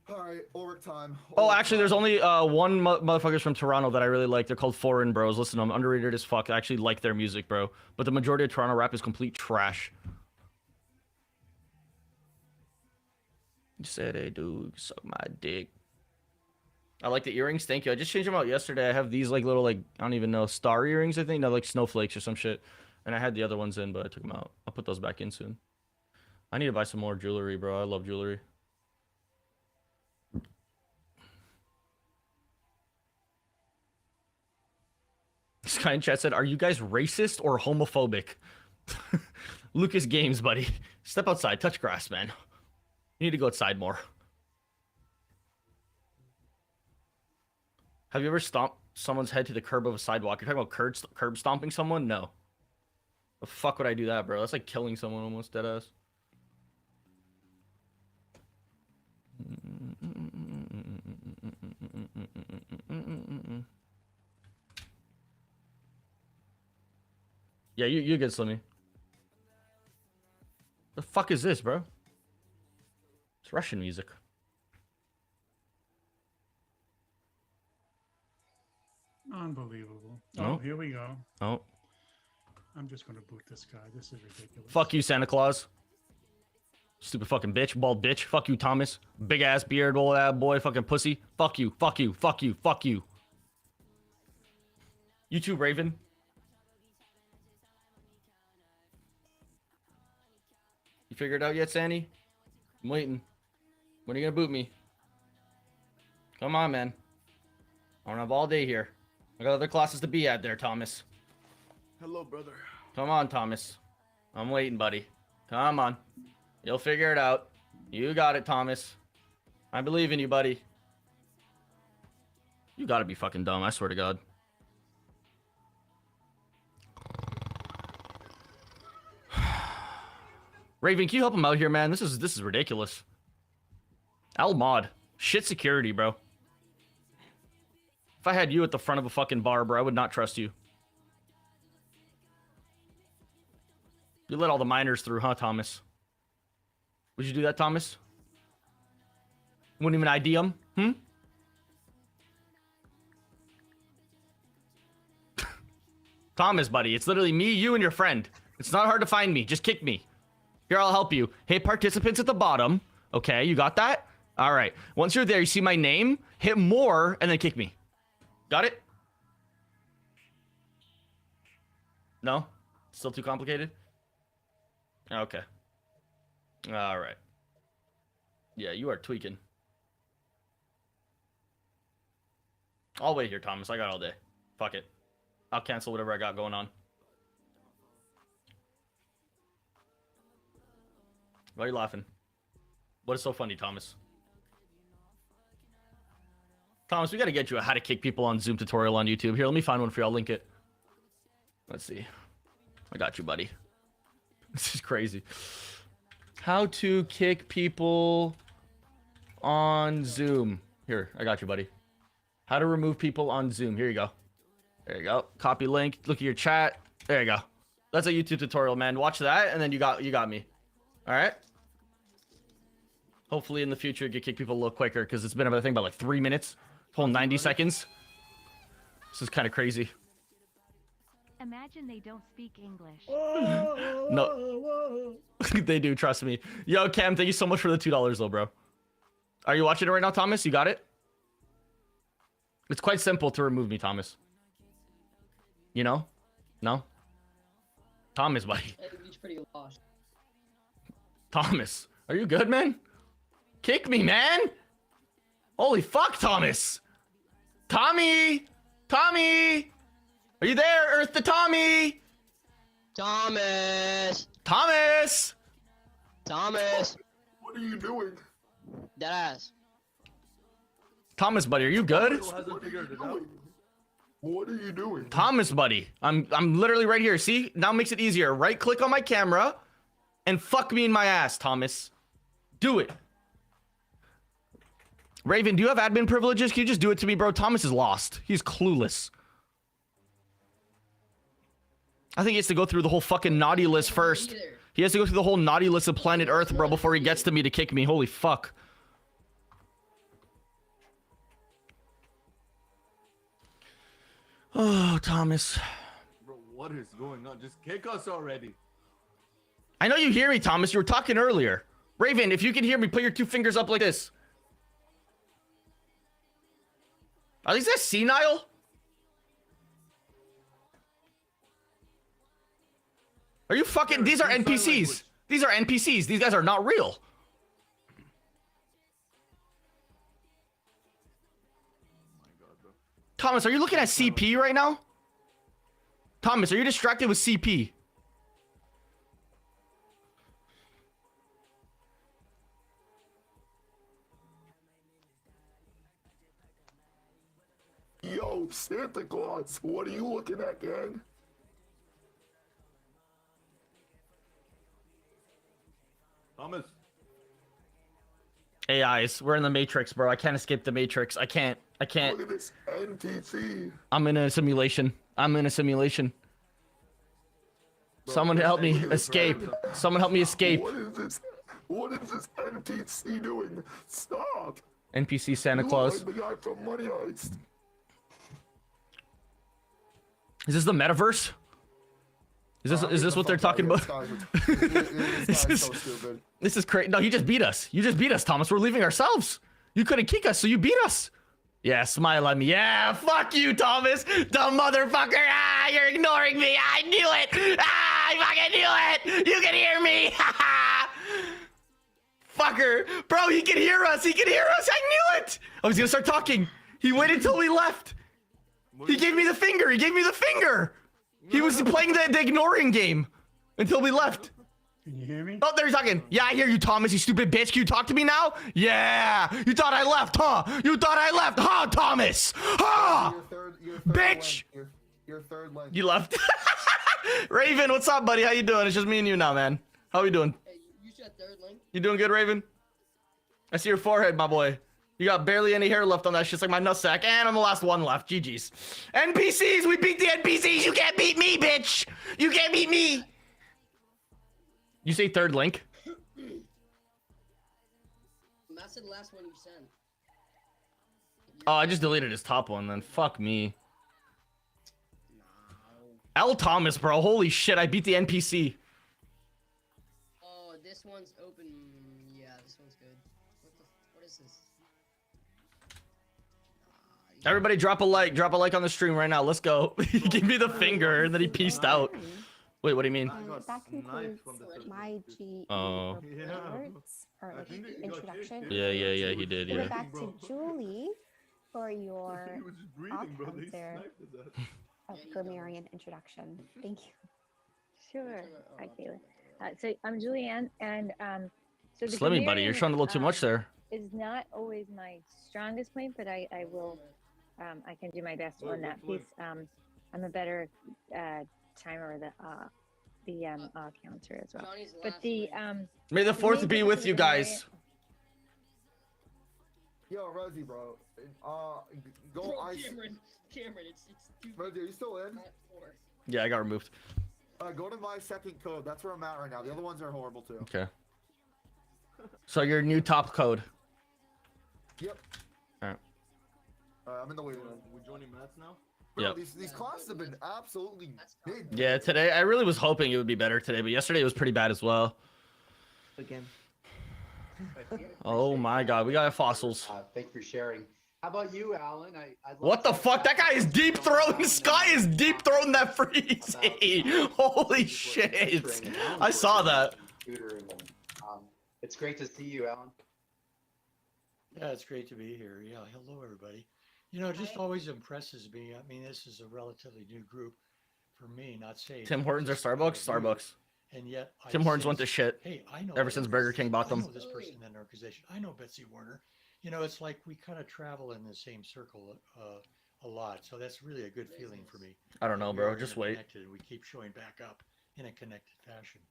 Alright, Ulrich time. Oh, actually, there's only one motherfuckers from Toronto that I really like. They're called Foreign Bros. Listen to them. Underrated as fuck. I actually like their music, bro. But the majority of Toronto rap is complete trash. You said, hey, dude, suck my dick. I like the earrings. Thank you. I just changed them out yesterday. I have these, like, little, like, I don't even know, star earrings, I think. No, like snowflakes or some shit. And I had the other ones in, but I took them out. I'll put those back in soon. I need to buy some more jewelry, bro. I love jewelry. This guy in chat said, are you guys racist or homophobic? Lucas Games, buddy. Step outside. Touch grass, man. You need to go outside more. Have you ever stomped someone's head to the curb of a sidewalk? You're talking about curb stomping someone? No. The fuck would I do that, bro? That's like killing someone almost, deadass. Yeah, you good, Slimmy. The fuck is this, bro? It's Russian music. Unbelievable. No. Oh, here we go. Oh. I'm just gonna boot this guy. This is ridiculous. Fuck you, Santa Claus. Stupid fucking bitch, bald bitch. Fuck you, Thomas. Big ass beard, old ass boy, fucking pussy. Fuck you, fuck you, fuck you, fuck you. You too, Raven. You figured it out yet, Sandy? I'm waiting. When are you gonna boot me? Come on, man. I don't have all day here. I got other classes to be at there, Thomas. Hello, brother. Come on, Thomas. I'm waiting, buddy. Come on. You'll figure it out. You got it, Thomas. I believe in you, buddy. You gotta be fucking dumb, I swear to God. Raven, can you help him out here, man? This is ridiculous. Al mod. Shit security, bro. If I had you at the front of a fucking bar, bro, I would not trust you. You let all the minors through, huh, Thomas? Would you do that, Thomas? Wouldn't even ID them? Hmm? Thomas, buddy, it's literally me, you, and your friend. It's not hard to find me. Just kick me. Here, I'll help you. Hey, participants at the bottom. Okay, you got that? All right. Once you're there, you see my name, hit more, and then kick me. Got it? No? Still too complicated? Okay. All right. Yeah, you are tweaking. I'll wait here, Thomas. I got all day. Fuck it. I'll cancel whatever I got going on. Why are you laughing? What is so funny, Thomas? Thomas, we gotta get you a how to kick people on Zoom tutorial on YouTube. Here, let me find one for you. I'll link it. Let's see. I got you, buddy. This is crazy. How to kick people on Zoom. Here, I got you, buddy. How to remove people on Zoom. Here you go. There you go. Copy link. Look at your chat. There you go. That's a YouTube tutorial, man. Watch that, and then you got me. All right. Hopefully, in the future, you can kick people a little quicker because it's been, I think, about like 3 minutes. Whole 90 seconds. This is kind of crazy. Imagine they don't speak English. No, they do. Trust me. Yo, Cam, thank you so much for the $2, though, bro. Are you watching it right now, Thomas? You got it? It's quite simple to remove me, Thomas. You know? No? Thomas, buddy. He's pretty lost. Thomas, are you good, man? Kick me, man! Holy fuck, Thomas! Tommy! Tommy! Are you there, Earth to Tommy? Thomas! Thomas! Thomas! What are you doing? Deadass. Thomas, buddy, are you good? What are you doing? Thomas, buddy, I'm literally right here. See? Now makes it easier. Right click on my camera and fuck me in my ass, Thomas. Do it. Raven, do you have admin privileges? Can you just do it to me, bro? Thomas is lost. He's clueless. I think he has to go through the whole fucking naughty list first. He has to go through the whole naughty list of planet Earth, bro, before he gets to me to kick me. Holy fuck. Oh, Thomas. Bro, what is going on? Just kick us already. I know you hear me, Thomas. You were talking earlier. Raven, if you can hear me, put your 2 fingers up like this. Are these guys senile? Are you fucking... These are NPCs. These are NPCs. These guys are not real. Thomas, are you looking at CP right now? Thomas, are you distracted with CP? Yo, Santa Claus, what are you looking at, gang? Thomas. AIs, we're in the Matrix, bro. I can't escape the Matrix. I can't. Look at this NPC. I'm in a simulation. Someone help me escape. Someone help me escape. What is this? What is this NPC doing? Stop. NPC Santa Claus. The guy from Money Heist. Is this the metaverse? Is this what they're talking about? This is crazy. No, you just beat us. You just beat us, Thomas. We're leaving ourselves. You couldn't kick us, so you beat us. Yeah, smile at me. Yeah, fuck you, Thomas. Dumb motherfucker. Ah, you're ignoring me. I knew it. Ah, I fucking knew it. You can hear me. Fucker. Bro, he can hear us. He can hear us. I knew it. I was gonna start talking. He waited until we left. He gave me the finger. He gave me the finger. He was playing the ignoring game until we left. Can you hear me? Oh, there he's talking. Yeah, I hear you, Thomas, you stupid bitch. Can you talk to me now? Yeah. You thought I left, huh? You thought I left, huh, Thomas? Huh? Your third Bitch. Your third line. You left. Raven, what's up, buddy? How you doing? It's just me and you now, man. How are we doing? at third link. You doing good, Raven? I see your forehead, my boy. You got barely any hair left on that shit. It's like my nutsack, and I'm the last one left. GG's. NPCs, we beat the NPCs. You can't beat me, bitch. You can't beat me. You say third link? That's the last one you sent. Oh, I just deleted his top one then. Fuck me. L. Thomas, bro. Holy shit, I beat the NPC. Oh, this one's open. Yeah, this one's good. What is this? Everybody drop a like. Drop a like on the stream right now. Let's go. He gave me the finger and then he peaced out. Wait, what do you mean? That concludes my G Oh. reports or introduction. Yeah, he did, Give yeah. it back to Julie for your answer of grammarian introduction. Thank you. Sure. Hi, Kayla. So I'm Julianne, and so the Slimmy, buddy, you're showing a little too much there. Is not always my strongest point, but I will, I can do my best on that piece. I'm a better timer, the counter as well. But the May the fourth be with you guys. Yo, Rosie, bro. Go ice. Cameron, it's too. Rosie, are you still in? Yeah, I got removed. Go to my second code. That's where I'm at right now. The other ones are horrible too. Okay. So your new top code. Yep. Alright. I'm in the waiting room. We're joining maths now? Bro, Yep. these classes have been absolutely big. Yeah, today I really was hoping it would be better today, but yesterday it was pretty bad as well. Again. Oh my god, we got fossils. Thank you for sharing. How about you, Alan? What the fuck? That guy is deep throating. Sky is deep throating that freezy. Holy shit. I saw that. It's great to see you, Alan. Yeah, it's great to be here. Yeah, hello everybody. You know, it just always impresses me. I mean, this is a relatively new group for me, not saying Tim Hortons or Starbucks? Starbucks. And yet Tim Hortons went to shit. Hey, I know ever since Burger King bought them. I know this person in the organization. I know Betsy Warner. You know, it's like we kind of travel in the same circle a lot. So that's really a good feeling for me. I don't know, We bro. are Just wait. interconnected and we keep showing back up in a connected fashion.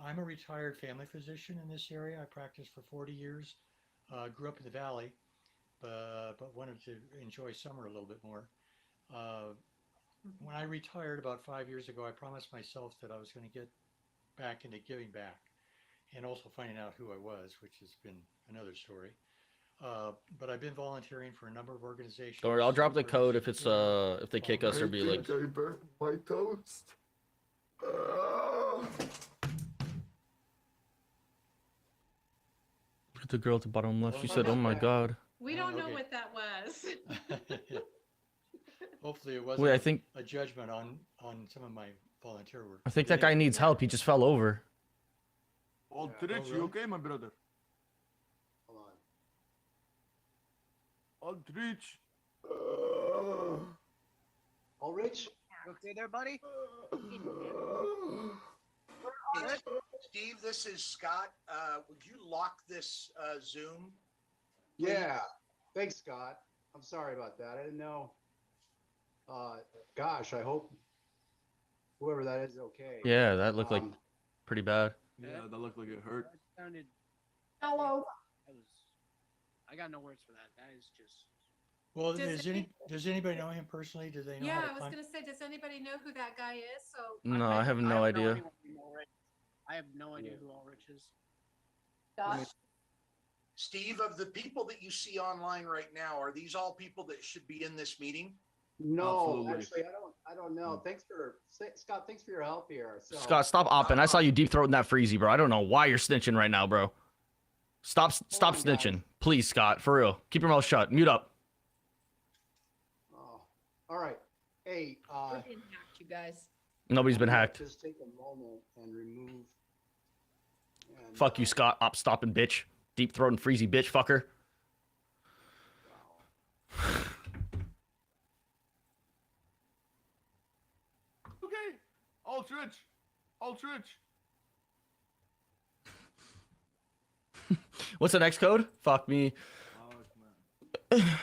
I'm a retired family physician in this area. I practiced for 40 years. Grew up in the valley, but wanted to enjoy summer a little bit more. When I retired about 5 years ago, I promised myself that I was going to get back into giving back and also finding out who I was, which has been another story. But I've been volunteering for a number of organizations. Don't worry, I'll drop the code if it's if they kick us or be like. My toast. Look at the girl at the bottom left. She said, "Oh my god." We don't know what that was. Hopefully it wasn't Wait, I think a judgment on some of my volunteer work. I think that guy needs help. He just fell over. Aldrich, you okay, my brother? Hold on. Aldrich. Ulrich? You okay there, buddy? Steve, this is Scott. Would you lock this Zoom? Yeah. Thanks, Scott. I'm sorry about that. I didn't know. Gosh, I hope whoever that is okay. Yeah, that looked like pretty bad. Yeah, that looked like it hurt. Sounded. Hello. I got no words for that. That is just. Well, does anybody know him personally? Do they know? Yeah, how to I was con- gonna say, does anybody know who that guy is? So No, I have no idea. I have no idea who Ulrich is. Steve, of the people that you see online right now, are these all people that should be in this meeting? No, Absolutely. actually, I don't know. Thanks for Scott. Thanks for your help here. So, Scott, stop opping. I saw you deep throating that freezy, bro. I don't know why you're snitching right now, bro. Stop snitching, please, Scott. For real, keep your mouth shut. Mute up. all right. Hey, we're getting hacked, you guys. Nobody's been hacked. Just take a moment and remove. Fuck you, Scott. Op stopping bitch. Deep throating freezy bitch fucker. Okay. Aldrich. Aldrich. What's the next code? Fuck me.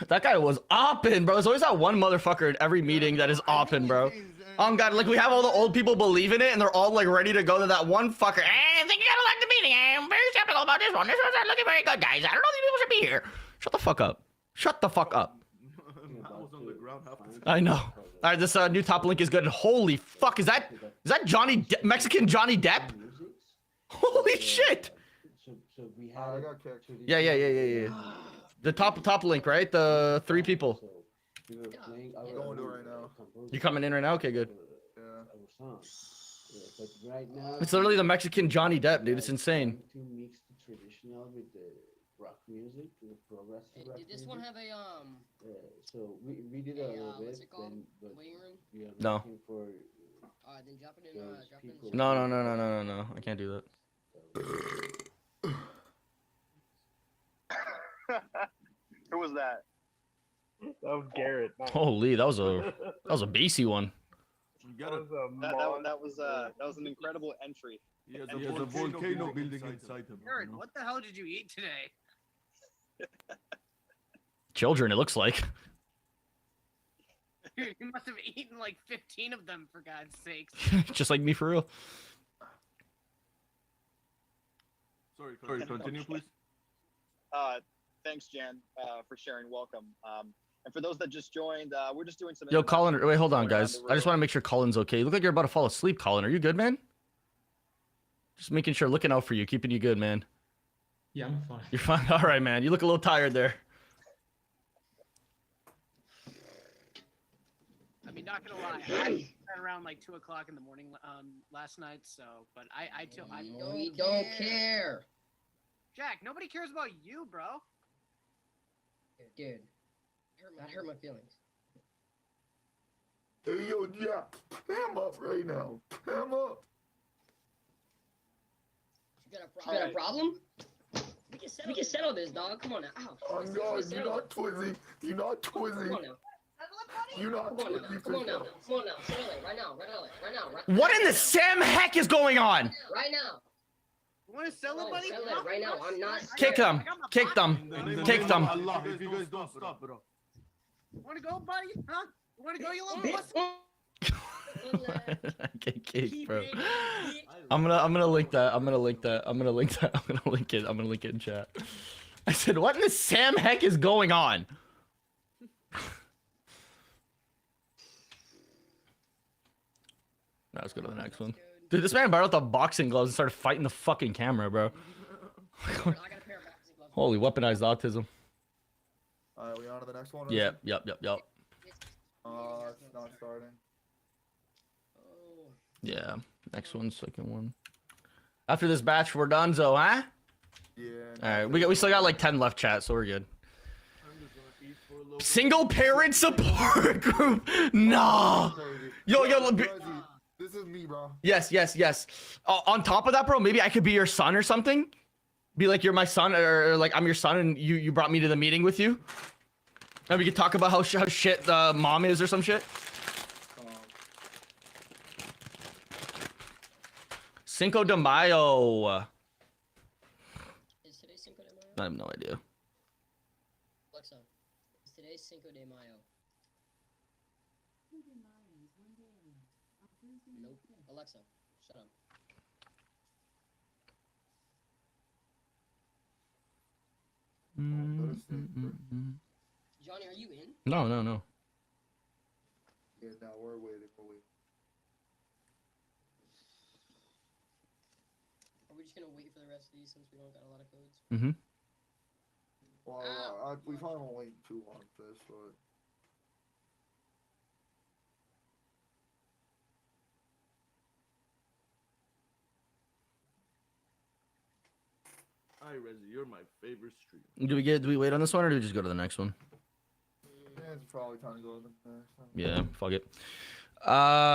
That guy was opping, bro. There's always that one motherfucker in every meeting that is opping, bro. Oh god, like we have all the old people believe in it, and they're all like ready to go to that one fucker. I think you gotta like the meeting. about this one. This one's not looking very good, guys. I don't know if people should be here. Shut the fuck up. Shut the fuck up. I know. All right, this new top link is good. Holy fuck, is that Mexican Johnny Depp? Holy shit. I got kicked. Yeah. The top link, right? The 3 people. I'm going to it right now. You coming in right now? Okay, good. Yeah. It's literally the Mexican Johnny Depp, dude. It's insane. To mix the traditional with the rock music, the progressive rock Did this one have a so we did a little bit. what's it called? But Waiting room? we are No. looking for Then drop it in. Drop it in. No. I can't do that. Who was that? That was Garrett. Holy, that was a bassy one. That was an incredible entry. He has a volcano building inside him. Garrett, what the hell did you eat today? Children, it looks like. You must have eaten like 15 of them, for God's sakes. Just like me for real. Sorry, continue, please. Thanks, Jan, for sharing. Welcome. And for those that just joined, we're just doing some. Yo, Colin, wait, hold on, guys. I just want to make sure Colin's okay. You look like you're about to fall asleep, Colin. Are you good, man? Just making sure, looking out for you, keeping you good, man. Yeah, I'm fine. You're fine. All right, man. You look a little tired there. I mean, not gonna lie, I went around like 2 o'clock in the morning last night. So, but I We don't care. Jack, nobody cares about you, bro. Dude, that hurt my feelings. Hey, yo, Jack, ham up right now. Ham up. You got a problem? We can settle this, dog. Come on now. Ow. Oh, God, you're not twizzy. You're not twizzy. Come on now. You're not twizzy. Come on now. Settle it right now. What in the Sam heck is going on? Right now. You want to sell it, buddy? Settle it right now. I'm not. Kick them. Kick them. Kick them. If you guys don't stop, bro. You want to go, buddy? Huh? You want to go, you little pussy? I get kicked, bro. I'm gonna link that. I'm gonna link it in chat. I said, what in the Sam heck is going on? Now let's go to the next one. Dude, this man borrowed the boxing gloves and started fighting the fucking camera, bro. Holy weaponized autism. Alright, we on to the next one? Yep. It's not starting. Yeah, next one, second one. After this batch, we're done, so huh? Yeah. All right, we still got like 10 left, chat, so we're good. Single parent support group. No. Yo. This is me, bro. Yes. On top of that, bro, maybe I could be your son or something. Be like you're my son, or like I'm your son, and you brought me to the meeting with you. And we could talk about how shit the mom is or some shit. Cinco de Mayo. Is today Cinco de Mayo? I have no idea. Alexa, is today Cinco de Mayo? Nope. Alexa, shut up. Johnny, are you in? No. Yeah, now we're waiting. Are we just gonna wait for the rest of these since we don't got a lot of codes? Mm-hmm. Well, we probably won't wait too long for this, but. Hi, Rezzy, you're my favorite streamer. Do we wait on this one, or do we just go to the next one? Yeah, it's probably time to go to the next one. Yeah, fuck it.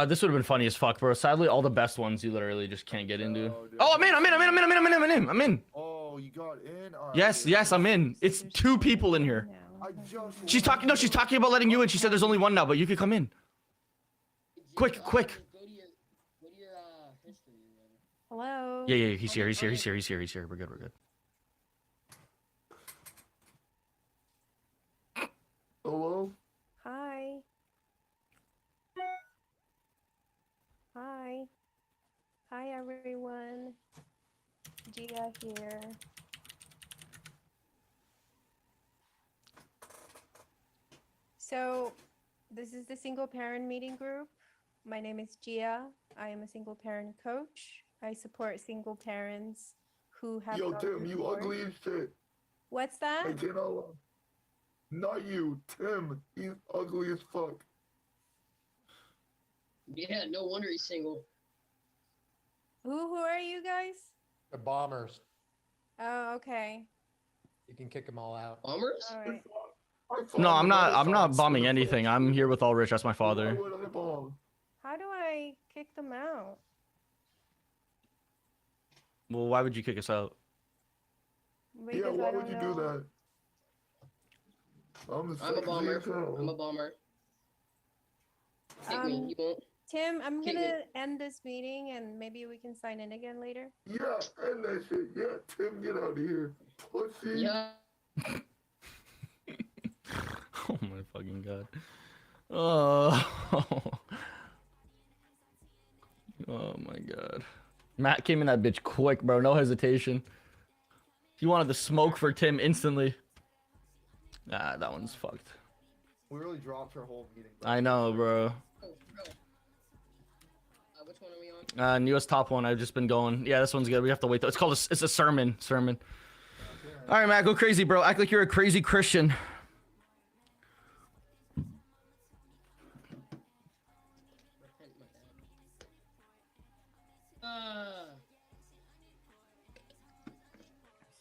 This would have been funny as fuck, bro. Sadly, all the best ones you literally just can't get into. Oh, I'm in. Oh, you got in? Yes, I'm in. It's 2 people in here. She's talking about letting you in. She said there's only 1 now, but you could come in. Quick. Go to your history. Hello. Yeah, he's here. We're good. Hello? Hi. Hi everyone. Gia here. So, this is the single parent meeting group. My name is Gia. I am a single parent coach. I support single parents who have. Yo, gone Tim, through you divorce. ugly as shit. What's that? I cannot. Not you, Tim. He's ugly as fuck. Yeah, no wonder he's single. Who are you guys? The bombers. Oh, okay. You can kick them all out. Bombers? All right. No, I'm not bombing anything. I'm here with Ulrich. That's my father. How do I kick them out? Well, why would you kick us out? Because why I would don't you know. do that? I'm a bomber. I'm a bomber. Kick me. You won't. Tim, I'm Kick gonna me. end this meeting and maybe we can sign in again later. Yeah, and that shit. Yeah, Tim, get out of here. Pussy. Yeah. Oh my fucking god. Oh. Oh my god. Matt came in that bitch quick, bro. No hesitation. He wanted the smoke for Tim instantly. Ah, that one's fucked. We really dropped our whole meeting. I know, bro. Which one are we on? Newest top one. I've just been going. Yeah, this one's good. We have to wait though. It's called it's a sermon. Sermon. All right, Matt, go crazy, bro. Act like you're a crazy Christian.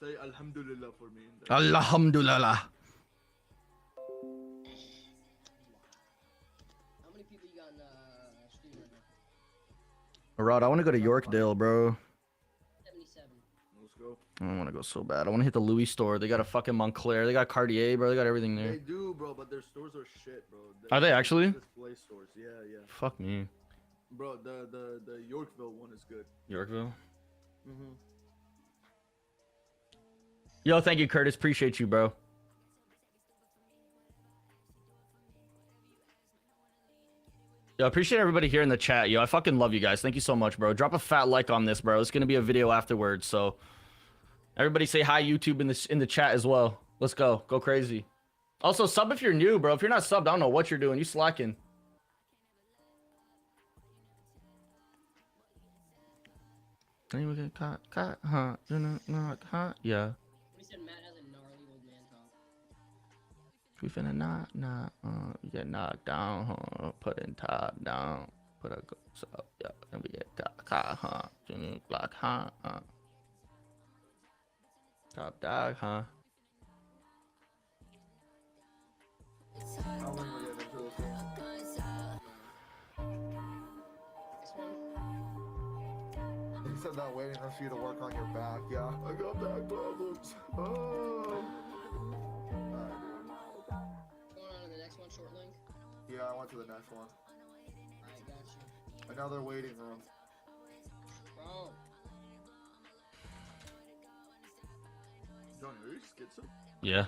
Say Alhamdulillah for me. Alhamdulillah. How many people you got in stream right now? Rod, I want to go to Yorkdale, bro. 77. Let's go. I want to go so bad. I want to hit the Louis store. They got a fucking Montclair. They got Cartier, bro. They got everything there. They do, bro, but their stores are shit, bro. Are they actually? Display stores. Yeah, yeah. Fuck me. Bro, the Yorkville one is good. Yorkville. Mm-hmm. Yo, thank you, Curtis. Appreciate you, bro. Yo, appreciate everybody here in the chat. Yo, I fucking love you guys. Thank you so much, bro. Drop a fat like on this, bro. It's gonna be a video afterwards, so everybody say hi, YouTube, in the chat as well. Let's go. Go crazy. Also, sub if you're new, bro. If you're not subbed, I don't know what you're doing. You slacking. Anyway, get caught, huh? You know, not hot, yeah. We said Matt has a gnarly old man talk. We finna we get knocked down, huh? Put in top down, put a goes up, yeah. And we get caught, huh? Junior block, huh? Top dog, huh? He said that waiting for you to work on your back. Yeah, I got back problems. Oh. Going on to the next one, short link. Yeah, I went to the next one. Alright, got you. Another waiting room. Bro. Johnny, are you schizo? Yeah.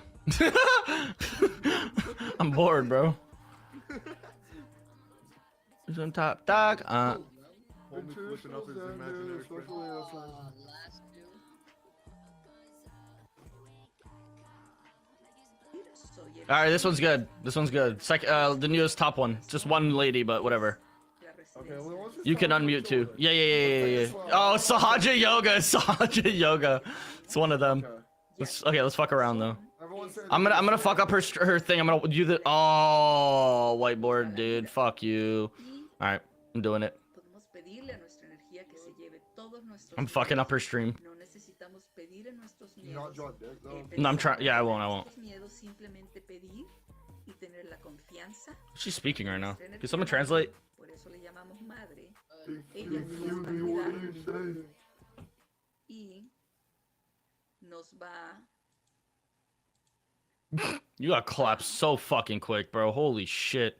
I'm bored, bro. Who's on top dog? Homie flipping up his imaginary friend. Last two. All right, this one's good. This one's good. The newest top one. Just one lady, but whatever. Okay, well, what's this You can unmute too. Yeah. Oh, Sahaja Yoga. Sahaja Yoga. It's one of them. Let's fuck around though. I'm gonna fuck up her thing. I'm gonna do the whiteboard, dude. Fuck you. All right, I'm doing it. I'm fucking up her stream. You not draw dick, though? No, I'm trying. Yeah, I won't. She's speaking right now. Can someone translate? You got clapped so fucking quick, bro. Holy shit.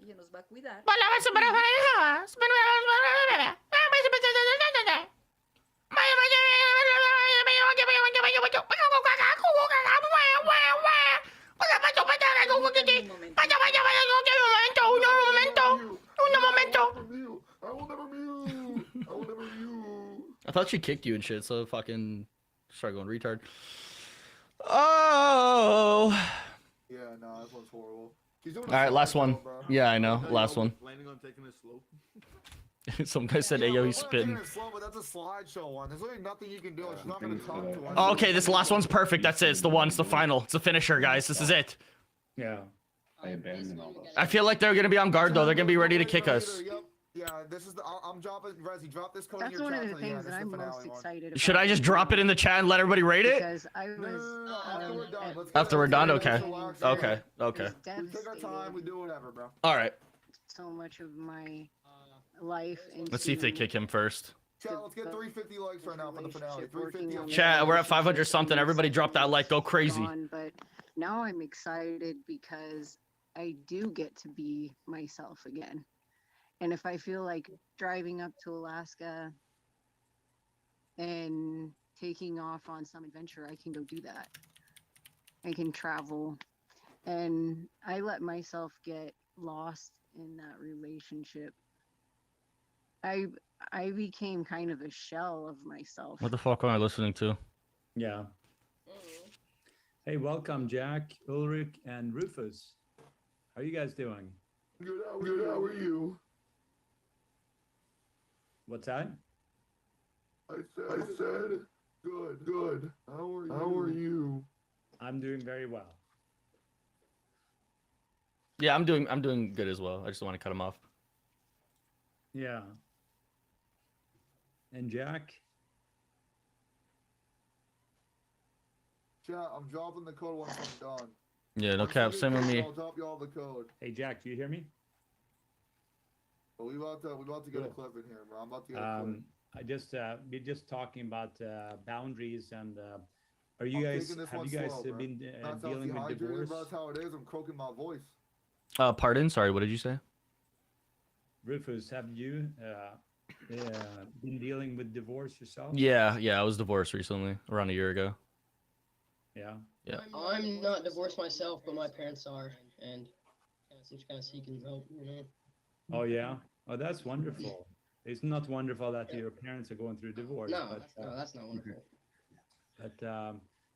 I thought she kicked you and shit, so fucking start going retard. Oh. Yeah, no, this one's horrible. He's doing All right, last one. Yeah, I know. Hey, Last yo, one. Planning on taking it slow. Some guy said, "Ayo, he's spitting." Slow, but that's a slideshow one. There's really nothing you can do. It's not gonna talk to us. Oh, okay, this last one's perfect. That's it. It's the one. It's the final. It's the finisher, guys. This is it. Yeah. I feel like they're gonna be on guard though. They're gonna be ready to kick us. Yep. Yeah, this is the. I'm dropping. Resi, drop this code in That's your one chat of the for things this that is I'm the most finale one. excited about. Should I just drop it in the chat and let everybody rate it? Because I was After we're done. Let's After we're done, okay. relax. Okay. Okay. We take our time. We do whatever, bro. All right. so much of my life into Let's see if they kick him first. Chat, let's get 350 likes right now for the finale. 350. Chat, we're at 500 something. Everybody drop that like. Go crazy. But now I'm excited because I do get to be myself again. And if I feel like driving up to Alaska and taking off on some adventure, I can go do that. I can travel. And I let myself get lost in that relationship. I became kind of a shell of myself. What the fuck am I listening to? Yeah. Hey, welcome, Jack, Ulrich, and Rufus. How are you guys doing? Good. How are you? What's that? I said good. How are you? I'm doing very well. Yeah, I'm doing good as well. I just don't want to cut him off. Yeah. And Jack? Chat, I'm dropping the code once I'm done. Yeah, no cap. Same with me. I'll drop you all the code. Hey, Jack, do you hear me? But we about to get a clip in here, bro. I'm about to get a clip. I just we're just talking about boundaries and are you I'm guys taking this have one you guys slow, bro. been That's how dealing with dehydrated, divorce? bro. That's how it is. I'm croaking my voice. Pardon? Sorry, what did you say? Rufus, have you been dealing with divorce yourself? Yeah, I was divorced recently, around a year ago. Yeah. Yeah. I'm not divorced myself, but my parents are, and just kind of seeking help, you know. Oh yeah. Oh, that's wonderful. It's not wonderful that your parents are going through divorce. No, but, no, that's not wonderful. But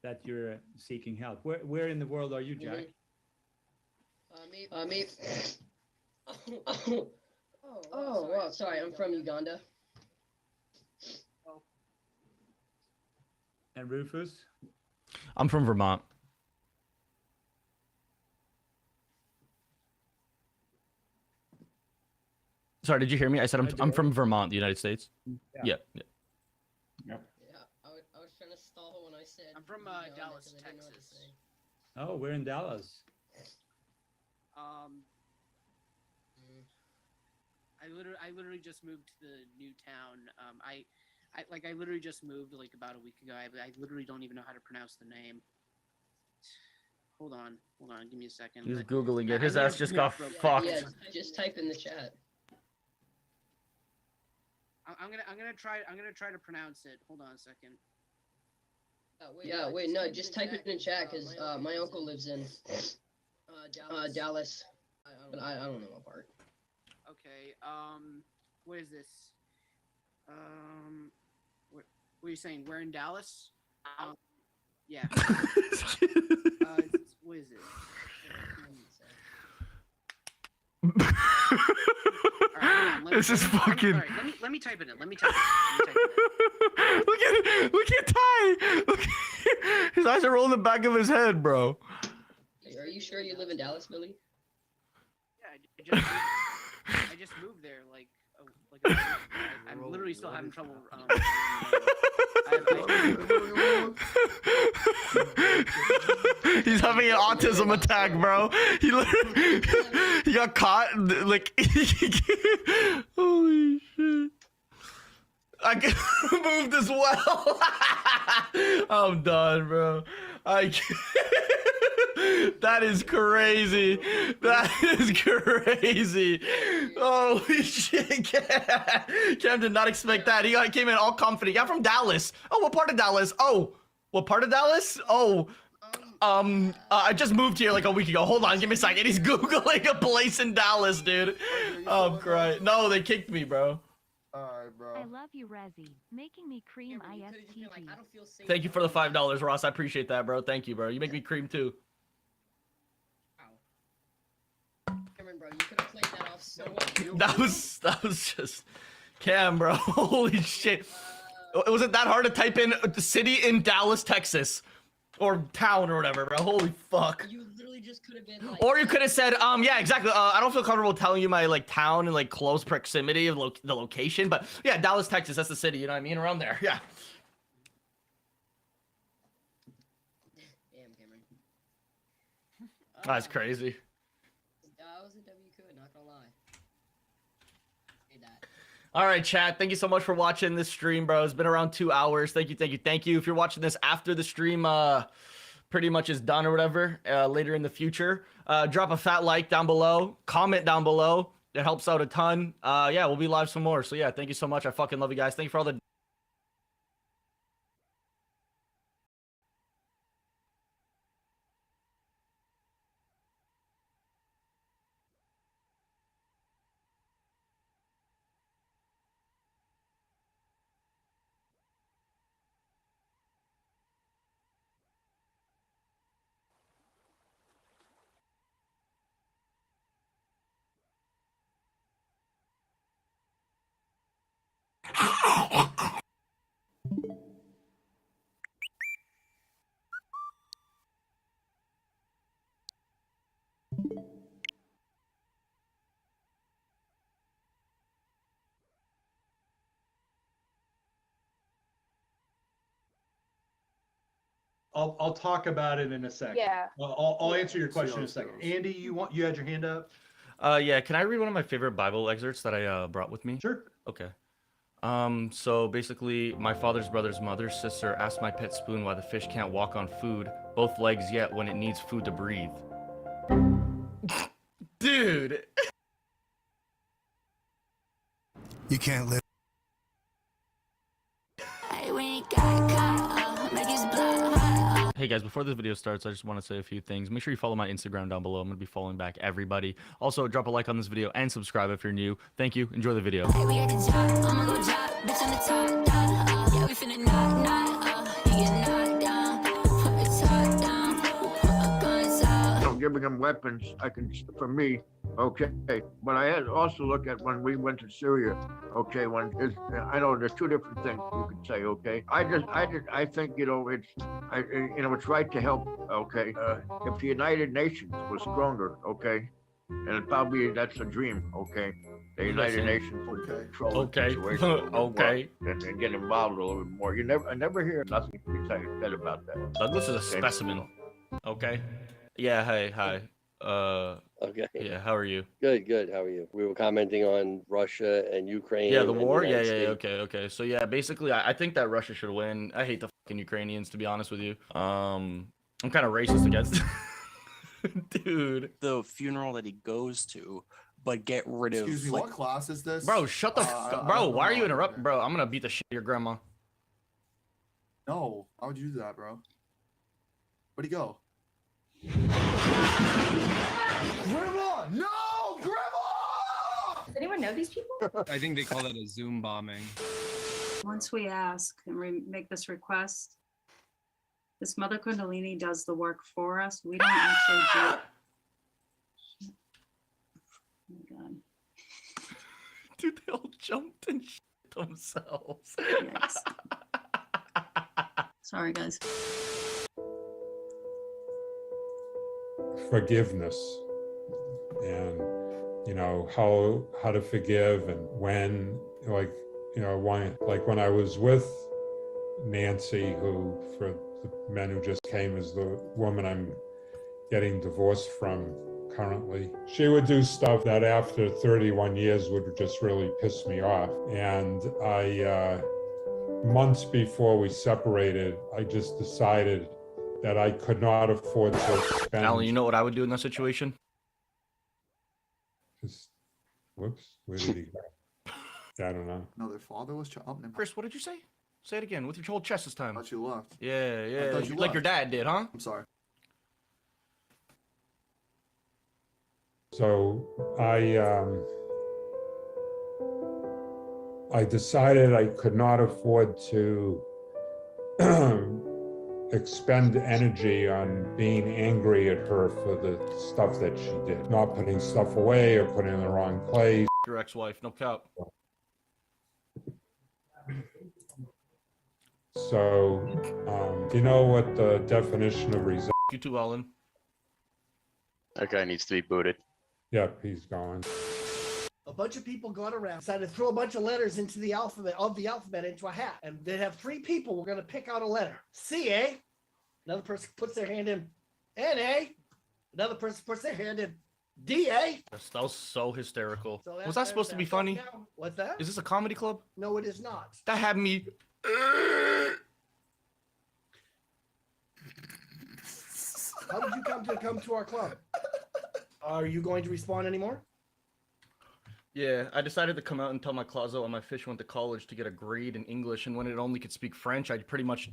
that you're seeking help. Where in the world are you, Jack? Me. Oh, wow, sorry, I'm from Uganda. And Rufus? I'm from Vermont. Sorry, did you hear me? I said I'm from Vermont, the United States. Yeah. Yeah, I was trying to stall when I said. I'm from Dallas, Texas. Oh, we're in Dallas. I literally just moved to the new town. I literally just moved like about a week ago. I literally don't even know how to pronounce the name. Hold on, give me a second. He's Googling it. His ass just got fucked. Yeah, just type in the chat. I'm gonna try to pronounce it. Hold on a second. Wait, no, just type it in chat because my uncle lives in Dallas. But I don't know what part. Okay. What is this? What are you saying? We're in Dallas. Yeah. What is it? This is fucking. Sorry, let me type it in. Let me type it in. Look at Ty. Look at, his eyes are rolling the back of his head, bro. Hey, are you sure you live in Dallas, Billy? Yeah, I just moved there like I'm literally still having trouble. He's having an autism attack, bro. He literally he got caught. Like, holy shit! I can moved as well. I'm done, bro. That is crazy. That is crazy. Holy shit. Cam did not expect that. He came in all confident. Yeah, I'm from Dallas. Oh, what part of Dallas? Oh, what part of Dallas? Oh, I just moved here like a week ago. Hold on, give me a second. He's Googling a place in Dallas, dude. Oh, great. No, they kicked me, bro. Alright, bro. I love you, Rezzy. Making me cream ISTP. Thank you for the $5, Ross. I appreciate that, bro. Thank you, bro. You make me cream too. That was just Cam, bro. Holy shit. Was it that hard to type in city in Dallas, Texas? Or town or whatever, bro. Holy fuck. You literally just could have been like. Or you could have said, yeah, exactly. I don't feel comfortable telling you my like town and like close proximity of the location, but yeah, Dallas, Texas, that's the city, you know what I mean? Around there, yeah. Damn, Cameron. That's crazy. I was a WQ, not gonna lie. Say that. All right, chat. Thank you so much for watching this stream, bro. It's been around 2 hours. Thank you. If you're watching this after the stream, pretty much is done or whatever, later in the future, drop a fat like down below, comment down below. It helps out a ton. Yeah, we'll be live some more. So yeah, thank you so much. I fucking love you guys. Thank you for all the I'll talk about it in a second. Yeah. I'll answer your question in a second. Andy, you had your hand up? yeah, can I read one of my favorite Bible excerpts that I brought with me? Sure. Okay. So basically, my father's brother's mother's sister asked my pet spoon why the fish can't walk on food, both legs yet, when it needs food to breathe. Dude. You can't live. Hey guys, before this video starts, I just want to say a few things. Make sure you follow my Instagram down below. I'm going to be following back everybody. Also, drop a like on this video and subscribe if you're new. Thank you. Enjoy the video. Giving them weapons, for me, okay. But I had to also look at when we went to Syria, okay. I know there's two different things you could say, okay. I think it's right to help, okay. If the United Nations was stronger, okay, and probably that's a dream, okay. The United Nations would control the situation okay. and get involved a little bit more. I never hear nothing said about that. Douglas is a specimen. Okay. Yeah, hi. Okay. Yeah, how are you? Good. How are you? We were commenting on Russia and Ukraine. Yeah, the and war? United Yeah, States. okay. So yeah, basically, I think that Russia should win. I hate the fucking Ukrainians, to be honest with you. I'm kind of racist against dude. The funeral that he goes to, but get rid of. Excuse me, what class is this? Bro, shut the fuck. Bro, why are you interrupting? Bro, I'm gonna beat the shit out of your grandma. No, how would you do that, bro? Where'd he go? Grandma! No! Grandma! Does anyone know these people? I think they call that a Zoom bombing. Once we ask and we make this request, this Mother Kundalini does the work for us. We don't actually do it. Oh my God. Dude, they all jumped and shit themselves. Yikes. Sorry, guys. Forgiveness and how to forgive, and when when I was with Nancy, who for the men who just came is the woman I'm getting divorced from currently, she would do stuff that after 31 years would just really piss me off. And I months before we separated, I just decided that I could not afford to spend. Alan, you know what I would do in that situation? Whoops, where did he go? I don't know. No, their father was. Chris, what did you say? Say it again with your whole chest this time. I thought you left. Yeah. thought you Like your left. dad did, huh? I'm sorry. So I decided I could not afford to expend energy on being angry at her for the stuff that she did, not putting stuff away or putting it in the wrong place. Your ex-wife, no cap. So, do you know what the definition of resentment? You too, Ellen. That guy needs to be booted. Yep, he's gone. A bunch of people got around, decided to throw a bunch of letters into the alphabet into a hat, and they'd have three people. We're gonna pick out a letter. C, A. Another person puts their hand in. N, A. Another person puts their hand in. D, A. That was so hysterical. So Was that supposed to be funny? Now, what's that? Is this a comedy club? No, it is not. That had me. How did you come to our club? Are you going to respond anymore? Yeah, I decided to come out and tell my closet when my fish went to college to get a grade in English, and when it only could speak French, I pretty much.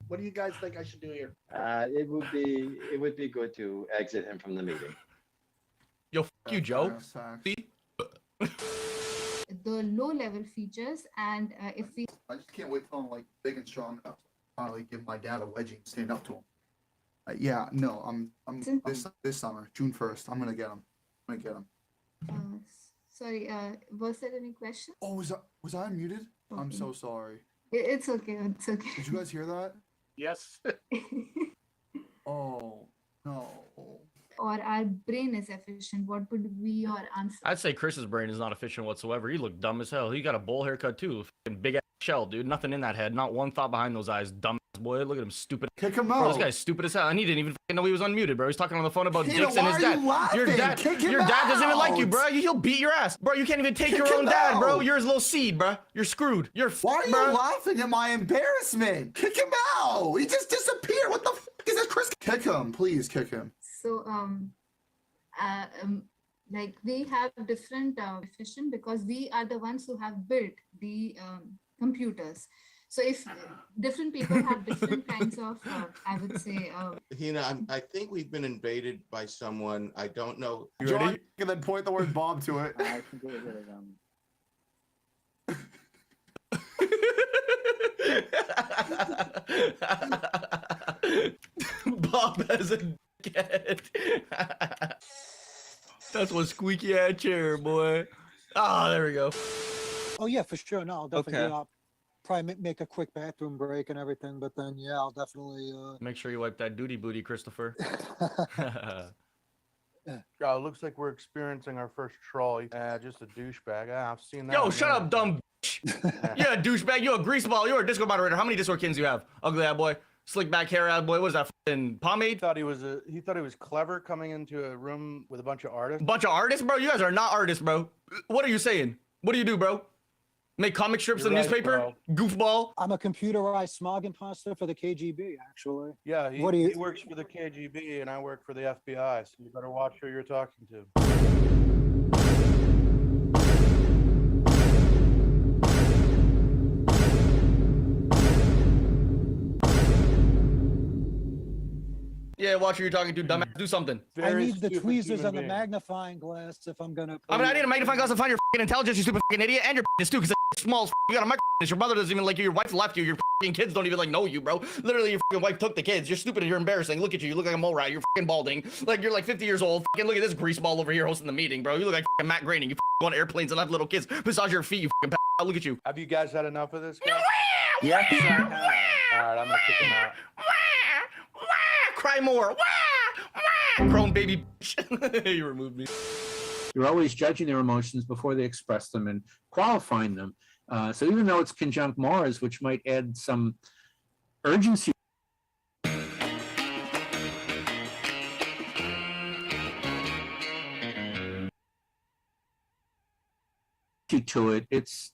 What do you guys think I should do here? It would be good to exit him from the meeting. Yo, f you, Joe. The low-level features, and if we I just can't wait till I'm like big and strong enough to finally give my dad a wedgie and stand up to him. Yeah, no, I'm this summer, June 1st. I'm gonna get him. sorry, was there any question? Oh, was I unmuted? Okay. I'm so sorry. It's okay. It's okay. Did you guys hear that? Yes. Oh no. Or our brain is efficient. What would be your answer? I'd say Chris's brain is not efficient whatsoever. He looked dumb as hell. He got a bowl haircut too. Fucking big ass shell, dude. Nothing in that head. Not one thought behind those eyes. Dumb ass boy. Look at him, stupid. Kick him Bro, out. this guy's stupid as hell, and he didn't even fucking know he was unmuted, bro. He's talking on the phone about Peter, dicks and his why are dad. you laughing? Your dad, Kick him your dad doesn't even like you, out. bro. He'll beat your ass, bro. You can't even take Kick your own him dad, bro. out. You're his little seed, bro. You're screwed. You're Why are fucked, you bro. laughing at my embarrassment? Kick him out. He just disappeared. What the f is this, Chris? Kick him, please. Kick him. So, like we have different efficient because we are the ones who have built the computers. So if different people have different kinds of, I would say. I think we've been invaded by someone. I don't know. John, and then point the word Bob to it. I can get rid of them. Bob has a dickhead. That's one squeaky ass chair, boy. Ah, there we go. Oh yeah, for sure. No, I'll definitely Okay. probably make a quick bathroom break and everything, but then yeah, I'll definitely. Make sure you wipe that duty booty, Christopher. Oh, it looks like we're experiencing our first troll. Just a douchebag. I've seen that. Yo, shut up, dumb bitch. You're a douchebag. You're a greaseball. You're a disco moderator. How many disco kins do you have? Ugly ass boy. Slick back hair ass boy. What is that? Fucking pomade? He thought he was clever coming into a room with a bunch of artists. Bunch of artists, bro? You guys are not artists, bro. What are you saying? What do you do, bro? Make comic strips You're in the right, newspaper? Goofball. I'm a computerized smog imposter for the KGB, actually. Yeah, What do you? he works for the KGB and I work for the FBI, so you better watch who you're talking to. Yeah, watch who you're talking to, dumbass. Do something. I need the tweezers and the magnifying glass if I'm gonna. I mean, I need a magnifying glass to find your fucking intelligence, you stupid fucking idiot, and your penis too, because it's small as you got a micro penis. Your brother doesn't even like you. Your wife left you. Your fucking kids don't even like know you, bro. Literally, your fucking wife took the kids. You're stupid and you're embarrassing. Look at you. You look like a mole rat. You're fucking balding. Like you're like 50 years old. Fucking look at this grease ball over here hosting the meeting, bro. You look like fucking Matt Groening. You go on airplanes and have little kids massage your feet. You fucking look at you. Have you guys had enough of this guy? Yes, I have. All right, I'm gonna kick him out. Cry more. Grown baby. You removed me. You're always judging their emotions before they express them and qualifying them. So even though it's conjunct mores, which might add some urgency to it, it's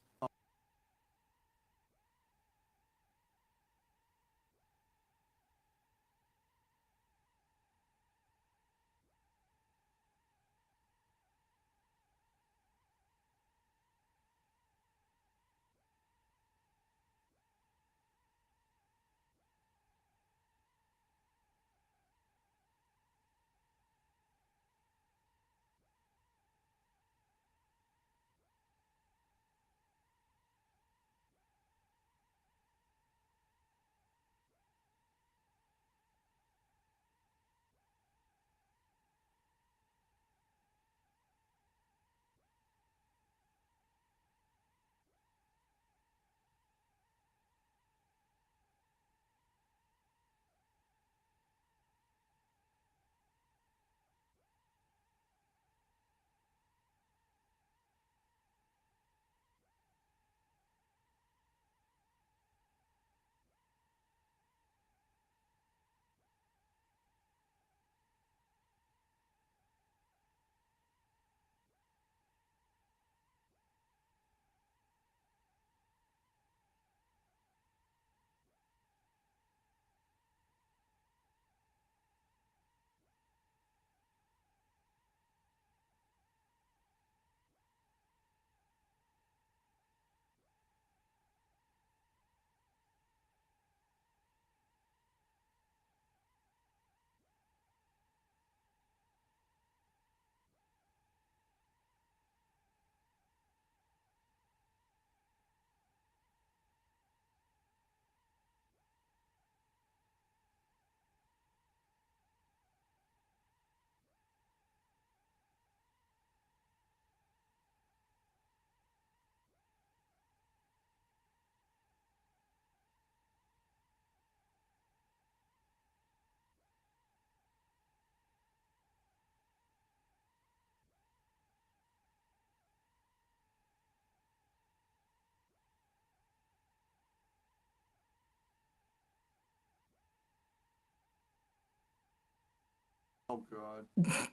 Oh God.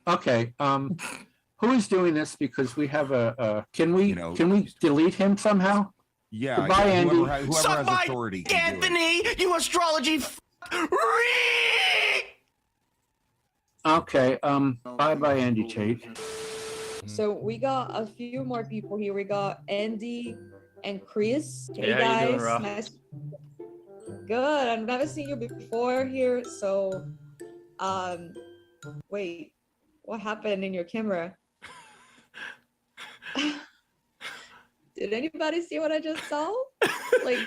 Okay, who is doing this? Because we have can we delete him somehow? Yeah. Goodbye, Andy. Whoever Suck has my authority dick, can do it. Anthony, you astrology Okay, bye, Andy Tate. So we got a few more people here. We got Andy and Chris. Hey Yeah, how you doing, guys, Ra? nice. Good. I've never seen you before here. So, wait, what happened in your camera? Did anybody see what I just saw? Like,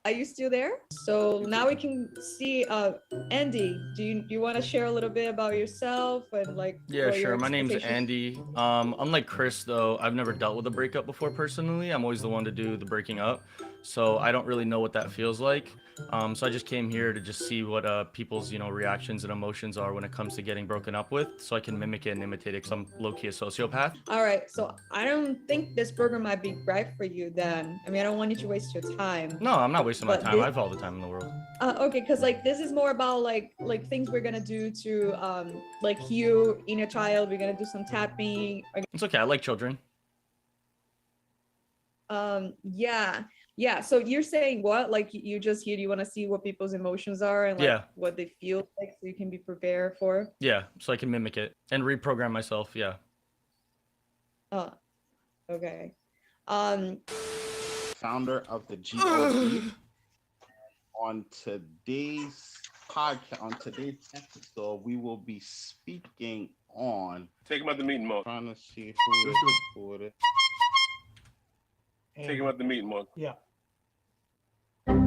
are you still there? So now we can see, Andy, do you want to share a little bit about yourself and like? Yeah, what your sure. My name's expectations- Andy. Unlike Chris, though, I've never dealt with a breakup before personally. I'm always the one to do the breaking up, so I don't really know what that feels like. So I just came here to just see what people's reactions and emotions are when it comes to getting broken up with, so I can mimic it and imitate it. Cause I'm low-key a sociopath. All right, so I don't think this program might be right for you then. I mean, I don't want you to waste your time. No, I'm not wasting my But time. this- I have all the time in the world. Okay, because like this is more about like things we're gonna do to like heal inner child. We're gonna do some tapping. It's okay. I like children. Yeah. So you're saying what? Like you just here? You want to see what people's emotions are and like Yeah. what they feel like, so you can be prepared for. Yeah, so I can mimic it and reprogram myself. Yeah. Oh, okay. Founder of the GOP. On today's podcast, on today's episode, we will be speaking on. Take him out the meeting, Mark. Trying to see who is recorded. Take him out the meeting, Mark. Yeah. Bro,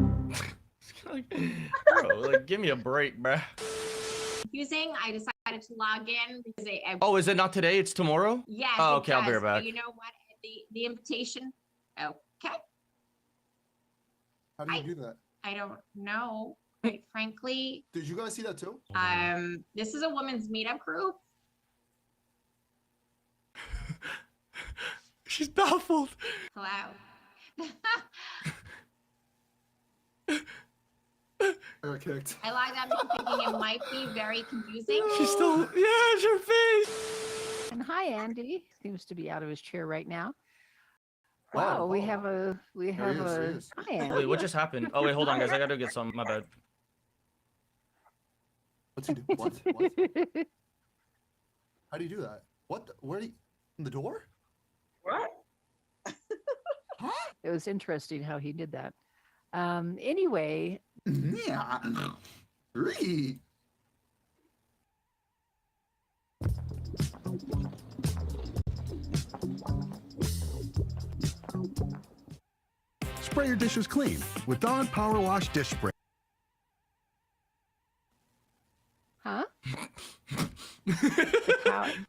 like, give me a break, bruh. Confusing. I decided to log in because I Oh, is it not today? It's tomorrow? yes, Oh, it okay, I'll be does. right But back. you know what? The invitation. Okay. How do you do that? I don't know. Quite frankly, Did you guys see that too? this is a women's meetup group. She's baffled. Hello. I got kicked. I logged on thinking it might be very confusing. She's still, yeah, it's your face. And hi, Andy. Seems to be out of his chair right now. Wow. Wow, we have a he is. hi, Andy. Wait, what just happened? Oh, wait, hold on, guys. I gotta get some. My bad. What's he do? What? How do you do that? What? Where do you? In the door? What? It was interesting how he did that. Anyway, Yeah. Three. Spray your dishes clean with Dawn Power Wash Dish Spray. huh?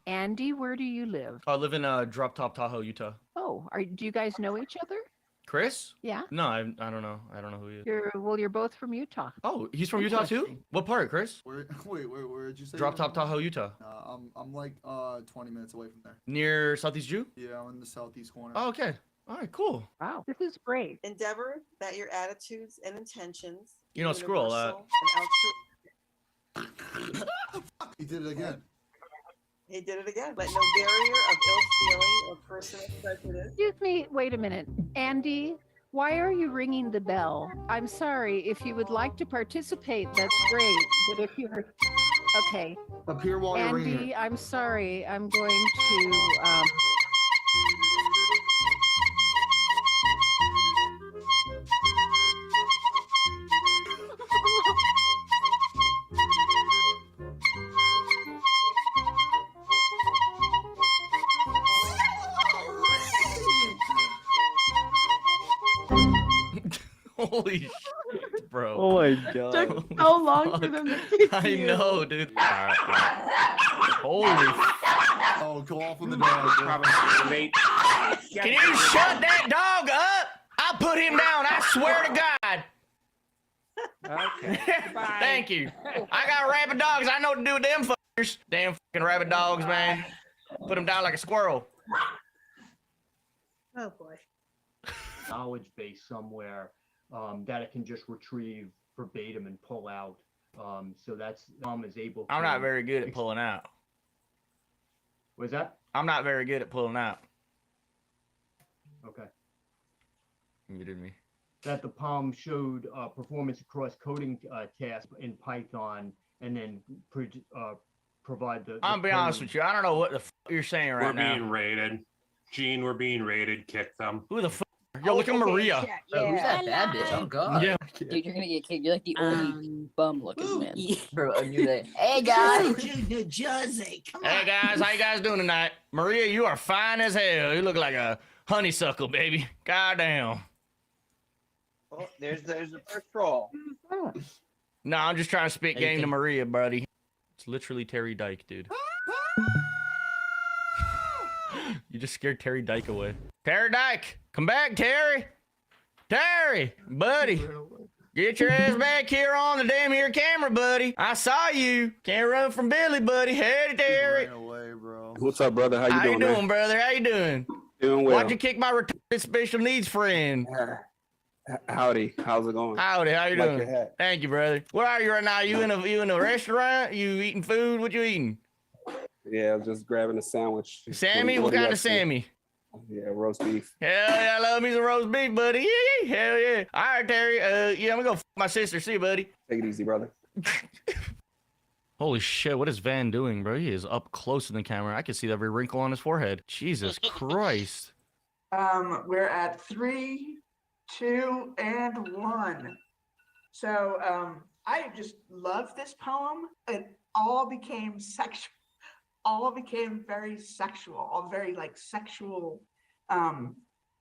Andy, where do you live? I live in Drop Top Tahoe, Utah. Oh, do you guys know each other? Chris? Yeah. No, I don't know. I don't know who he is. You're both from Utah. Oh, he's from Utah too? Interesting. What part, Chris? Where did you say? Drop you Top were? Tahoe, Utah. I'm like 20 minutes away from there. Near Southeast Jew? Yeah, I'm in the southeast corner. Oh, okay. All right, cool. Wow, this is great. Endeavor that your attitudes and intentions. You know, screw all that. universal and He did it again. He did it again. Let no barrier of ill feeling or personal prejudice. Excuse me, wait a minute. Andy, why are you ringing the bell? I'm sorry. If you would like to participate, that's great. But if you're okay, Up here while you're ringing Andy, it. I'm sorry. I'm going to. Holy shit, bro. Oh my god. Took so long for them to kick I you. know, dude. All right. Holy. Oh, go off on the dog. Can you shut that dog up? I'll put him down. I swear to God. Okay. Thank you. I got rabid dogs. I know what to do with them fuckers. Damn fucking rabid dogs, man. Put them down like a squirrel. Oh boy. Knowledge base somewhere that it can just retrieve verbatim and pull out. So that's mom is able. I'm not very good at pulling out. Was that? I'm not very good at pulling out. Okay. You did me. That the PALM showed performance across coding tasks in Python, and then provide the. I'll be honest with you. I don't know what the you're saying right now. We're being raided. Gene, we're being raided. Kick them. Who the Yo, look at Maria. Bro, who's that bad bitch? Oh god. Yeah. Dude, you're gonna get kicked. You're like the only bum looking man. Bro, I knew that. Hey guys. New Jersey. Come on. Hey guys, how you guys doing tonight? Maria, you are fine as hell. You look like a honeysuckle, baby. Goddamn. Oh, there's the first troll. No, I'm just trying to spit game to Anything. Maria, buddy. It's literally Terry Dyke, dude. You just scared Terry Dyke away. Terry Dyke, come back, Terry. Terry, buddy. Get your ass back here on the damn here camera, buddy. I saw you. Can't run from Billy, buddy. Hey, Terry. Away, bro. What's up, brother? How you doing, brother? How you doing? Doing well. Why'd you kick my retarded special needs friend? Howdy. How's it going? Howdy, how you Like doing? your hat. Thank you, brother. Where are you right now? You in a restaurant? You eating food? What you eating? Yeah, I'm just grabbing a sandwich. Sammy? What do you kind got of Sammy? Yeah, roast beef. Hell yeah, I love me some roast beef, buddy. Yeah, hell yeah. All right, Terry. Yeah, I'm gonna go f my sister. See you, buddy. Take it easy, brother. Holy shit, what is Van doing, bro? He is up close in the camera. I can see every wrinkle on his forehead. Jesus Christ. We're at 3, 2, and 1. So I just love this poem. It all became sexual. All became very sexual, all very like sexual.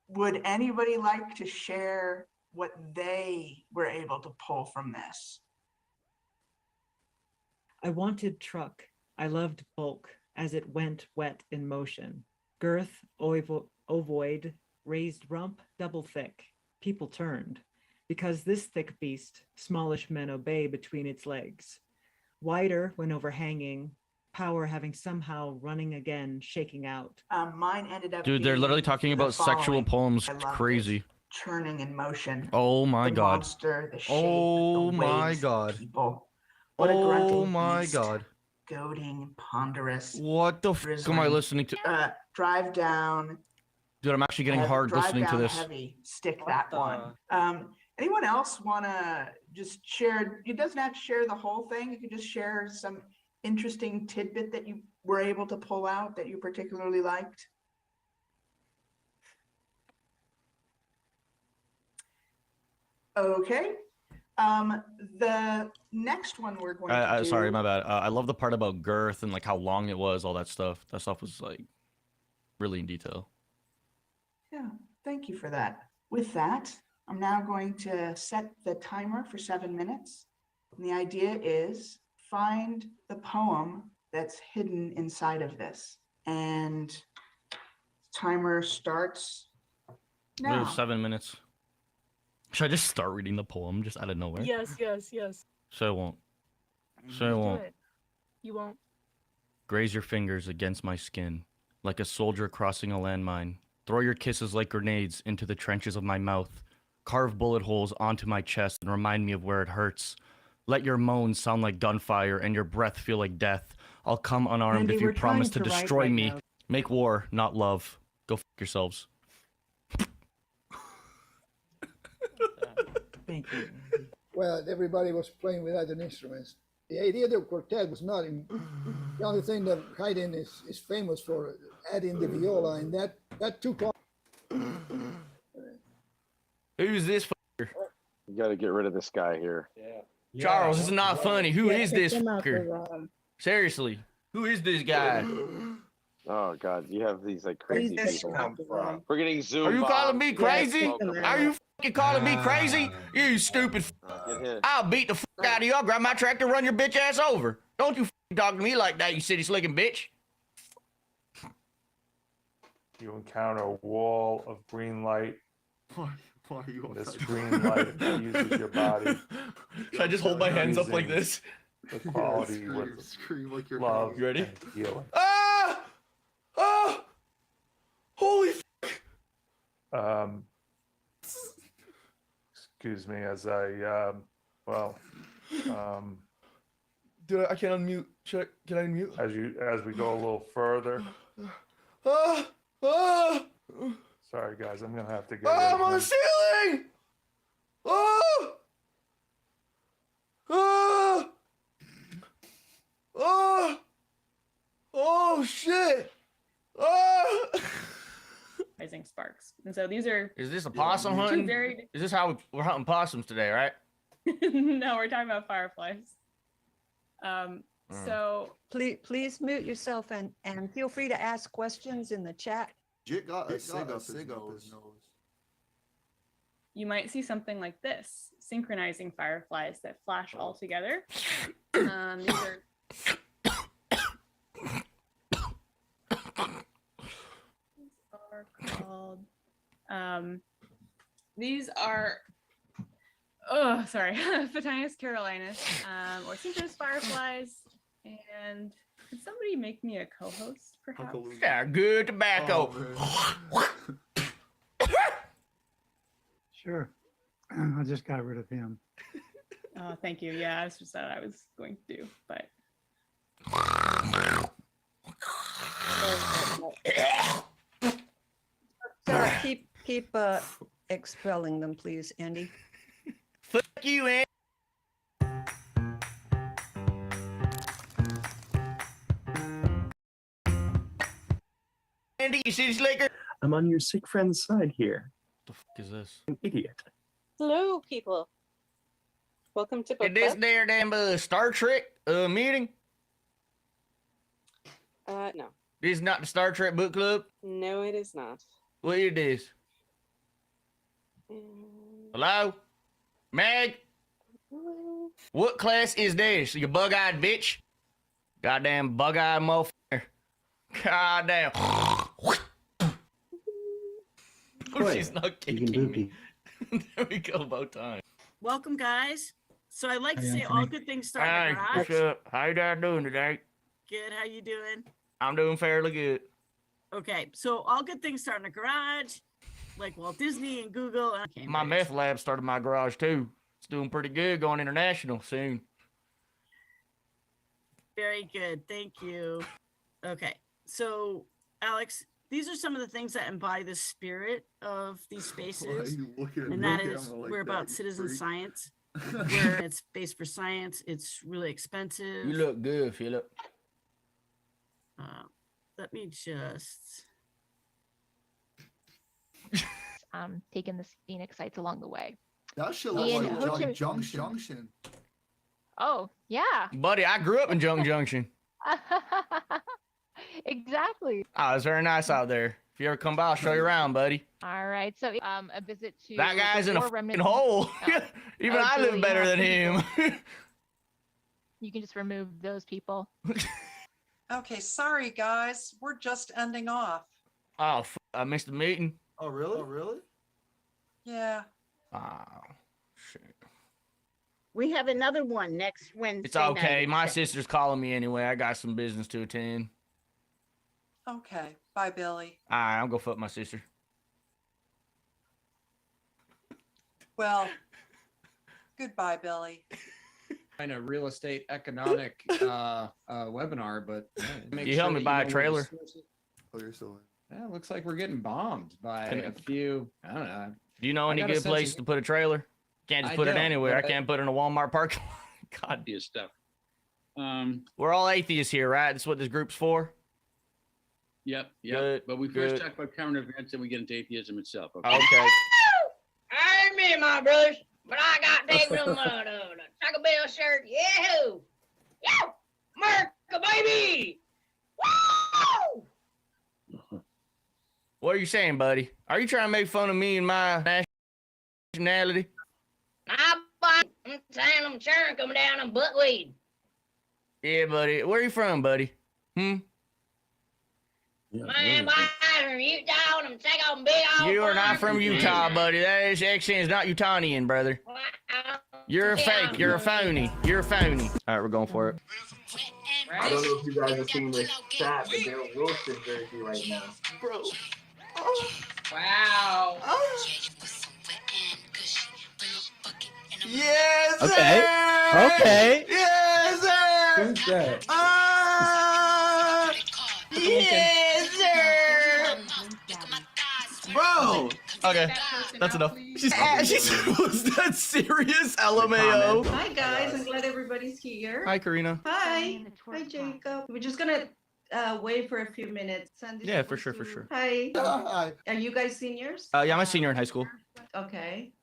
Would anybody like to share what they were able to pull from this? I wanted truck. I loved bulk as it went wet in motion. Girth, ovoid, raised rump, double thick. People turned, because this thick beast, smallish men obey between its legs. Wider when overhanging, power having somehow running again, shaking out. Mine ended up Dude, they're literally being talking the about sexual following. poems. I It's loved crazy. it. Churning in motion. Oh my The god. monster, the shape, Oh the my waves, the god. people. What a Oh grunting my beast, god. goading, ponderous. What the f am I drizzling. listening to? Drive down. Dude, I'm actually getting heavy- hard drive listening to down this. Heavy. Stick that one. Anyone else wanna just share? It doesn't have to share the whole thing. You could just share some interesting tidbit that you were able to pull out that you particularly liked. Okay. The next one we're going to do. Sorry, my bad. I love the part about girth and like how long it was, all that stuff. That stuff was like really in detail. Yeah, thank you for that. With that, I'm now going to set the timer for 7 minutes. And the idea is find the poem that's hidden inside of this. And timer starts We have now. 7 minutes. Should I just start reading the poem just out of nowhere? Yes, yes, yes. So I won't. So I Do won't. it. You won't. Graze your fingers against my skin, like a soldier crossing a landmine. Throw your kisses like grenades into the trenches of my mouth. Carve bullet holes onto my chest and remind me of where it hurts. Let your moans sound like gunfire and your breath feel like death. I'll come unarmed Andy, if you we're promise to trying to write destroy right me. now. Make war, not love. Go f yourselves. Thank you. Well, everybody was playing with other instruments. The idea of the quartet was not in, the only thing that Haydn is famous for, adding the viola, and that took off. Who's this fucker? You got to get rid of this guy here. Charles, this is not funny. Who is this kick him out fucker? Seriously, who is this guy? Oh God, you have these like crazy Where's this people. come from? We're getting zoomed. Are you calling me crazy? Are you fucking calling me crazy? You stupid I'll beat the fuck out of you. I'll grab my tractor and run your bitch ass over. Don't you fucking talk to me like that, you city slicking bitch. You encounter a wall of green light. Why are you on This that? green light uses your body. Should I just hold my hands up like this? The quality Scream- with scream like you're love. crazy. You ready? and healing. Ah! Ah! Holy Excuse me as I, I can't unmute. Can I unmute? As we go a little further. Sorry guys, I'm gonna have to get. I'm on the ceiling. Oh shit. Rising sparks. And so these are Is this a possum two hunting? very Is this how we're hunting possums today, right? no, we're talking about fireflies. So Please mute yourself and feel free to ask questions in the chat. Jit got a cig up his nose. you might see something like this, synchronizing fireflies that flash all together. These are called, these are, oh, sorry, Photinus carolinus, or synchronous fireflies. And could somebody make me a co-host, perhaps? Yeah, good tobacco. Sure. I just got rid of him. Oh, thank you. Yeah, that's just what I was going to do, but. Sarah, keep expelling them, please, Andy. Fuck you, Andy. Andy, you see this liquor? I'm on your sick friend's side here. The fuck is this? An idiot. Hello, people. Welcome to Book Is this Club. there damn Star Trek meeting? No. This is not the Star Trek book club? No, it is not. What is this? Hello? Meg? What class is this? You bug-eyed bitch? Goddamn bug-eyed motherfucker. Goddamn. Oh, she's not kicking me. There we go, both times. Welcome, guys. So I'd like to Hey, say Anthony. all good things start Hey, in the what's garage. up? How you guys doing today? Good. How you doing? I'm doing fairly good. Okay. So all good things start in the garage, like Walt Disney and Google. And My meth lab started my garage too. It's doing pretty good, going international soon. Very good. Thank you. Okay. So, Alex, these are some of the things that embody the spirit of these spaces. And that is, we're about citizen science. Where it's based for science. It's really expensive. You look good, Philip. Let me just. Taking the scenic sites along the way. That shit Ian, looks what's like your- Junction. Oh, yeah. Buddy, I grew up in Junk Junction. Exactly. Oh, it's very nice out there. If you ever come by, I'll show you around, buddy. All right. So a visit to That guy's the in a War fucking Remnants- hole. Even Oh, I live Julie, better yeah, than pretty him. You can just remove those people. Okay, sorry guys, we're just ending off. Oh, I missed the meeting. Oh, really? Oh, really? Yeah. Oh, shit. We have another one next Wednesday. It's okay. night. My sister's calling me anyway. I got some business to attend. Okay, bye Billy. All right, I'll go fuck my sister. Well, goodbye Billy. Kind of real estate economic webinar, but make You help me that buy a know where the trailer? sources- Oh, you're still in. Yeah, it looks like we're getting bombed by Can- a few. I don't know. Do you know I any got a good sense place of- to put a trailer? Can't just I put it don't, anywhere. I but- can't put it in a Walmart parking lot. God. Obvious stuff. We're all atheists here, right? That's what this group's for? Yep, Good, But we good. first talk about current events, and we get into atheism itself. Okay. I ain't me, my brothers, but I got David on the Taco Bell shirt. Yahoo! Yo! America, baby! Woo! What are you saying, buddy? Are you trying to make fun of me and my nationality? I'm saying I'm sure coming down on buttweed. Yeah, buddy. Where are you from, buddy? Man, boy, I'm from Utah and I'm taking on big old You are not farm. from Utah, buddy. That accent is not Utahnian, brother. You're a fake. You're a phony. You're a phony. All right, we're going for it. I don't know if you guys are seeing this chat, but they're Wilson jersey right now. Bro. Wow. Yes, Okay. sir! Okay. Yes, sir! Who's that? Yes, sir. Bro. Okay, that's enough. She's was that serious? LMAO. Hi guys, I'm glad everybody's here. Hi, Karina. Hi. Hi Jacob. We're just gonna wait for a few minutes. Sandy's Yeah, for supposed sure, for to- sure. Hi. Hi. Are you guys seniors? Yeah, I'm a senior in high school. Okay.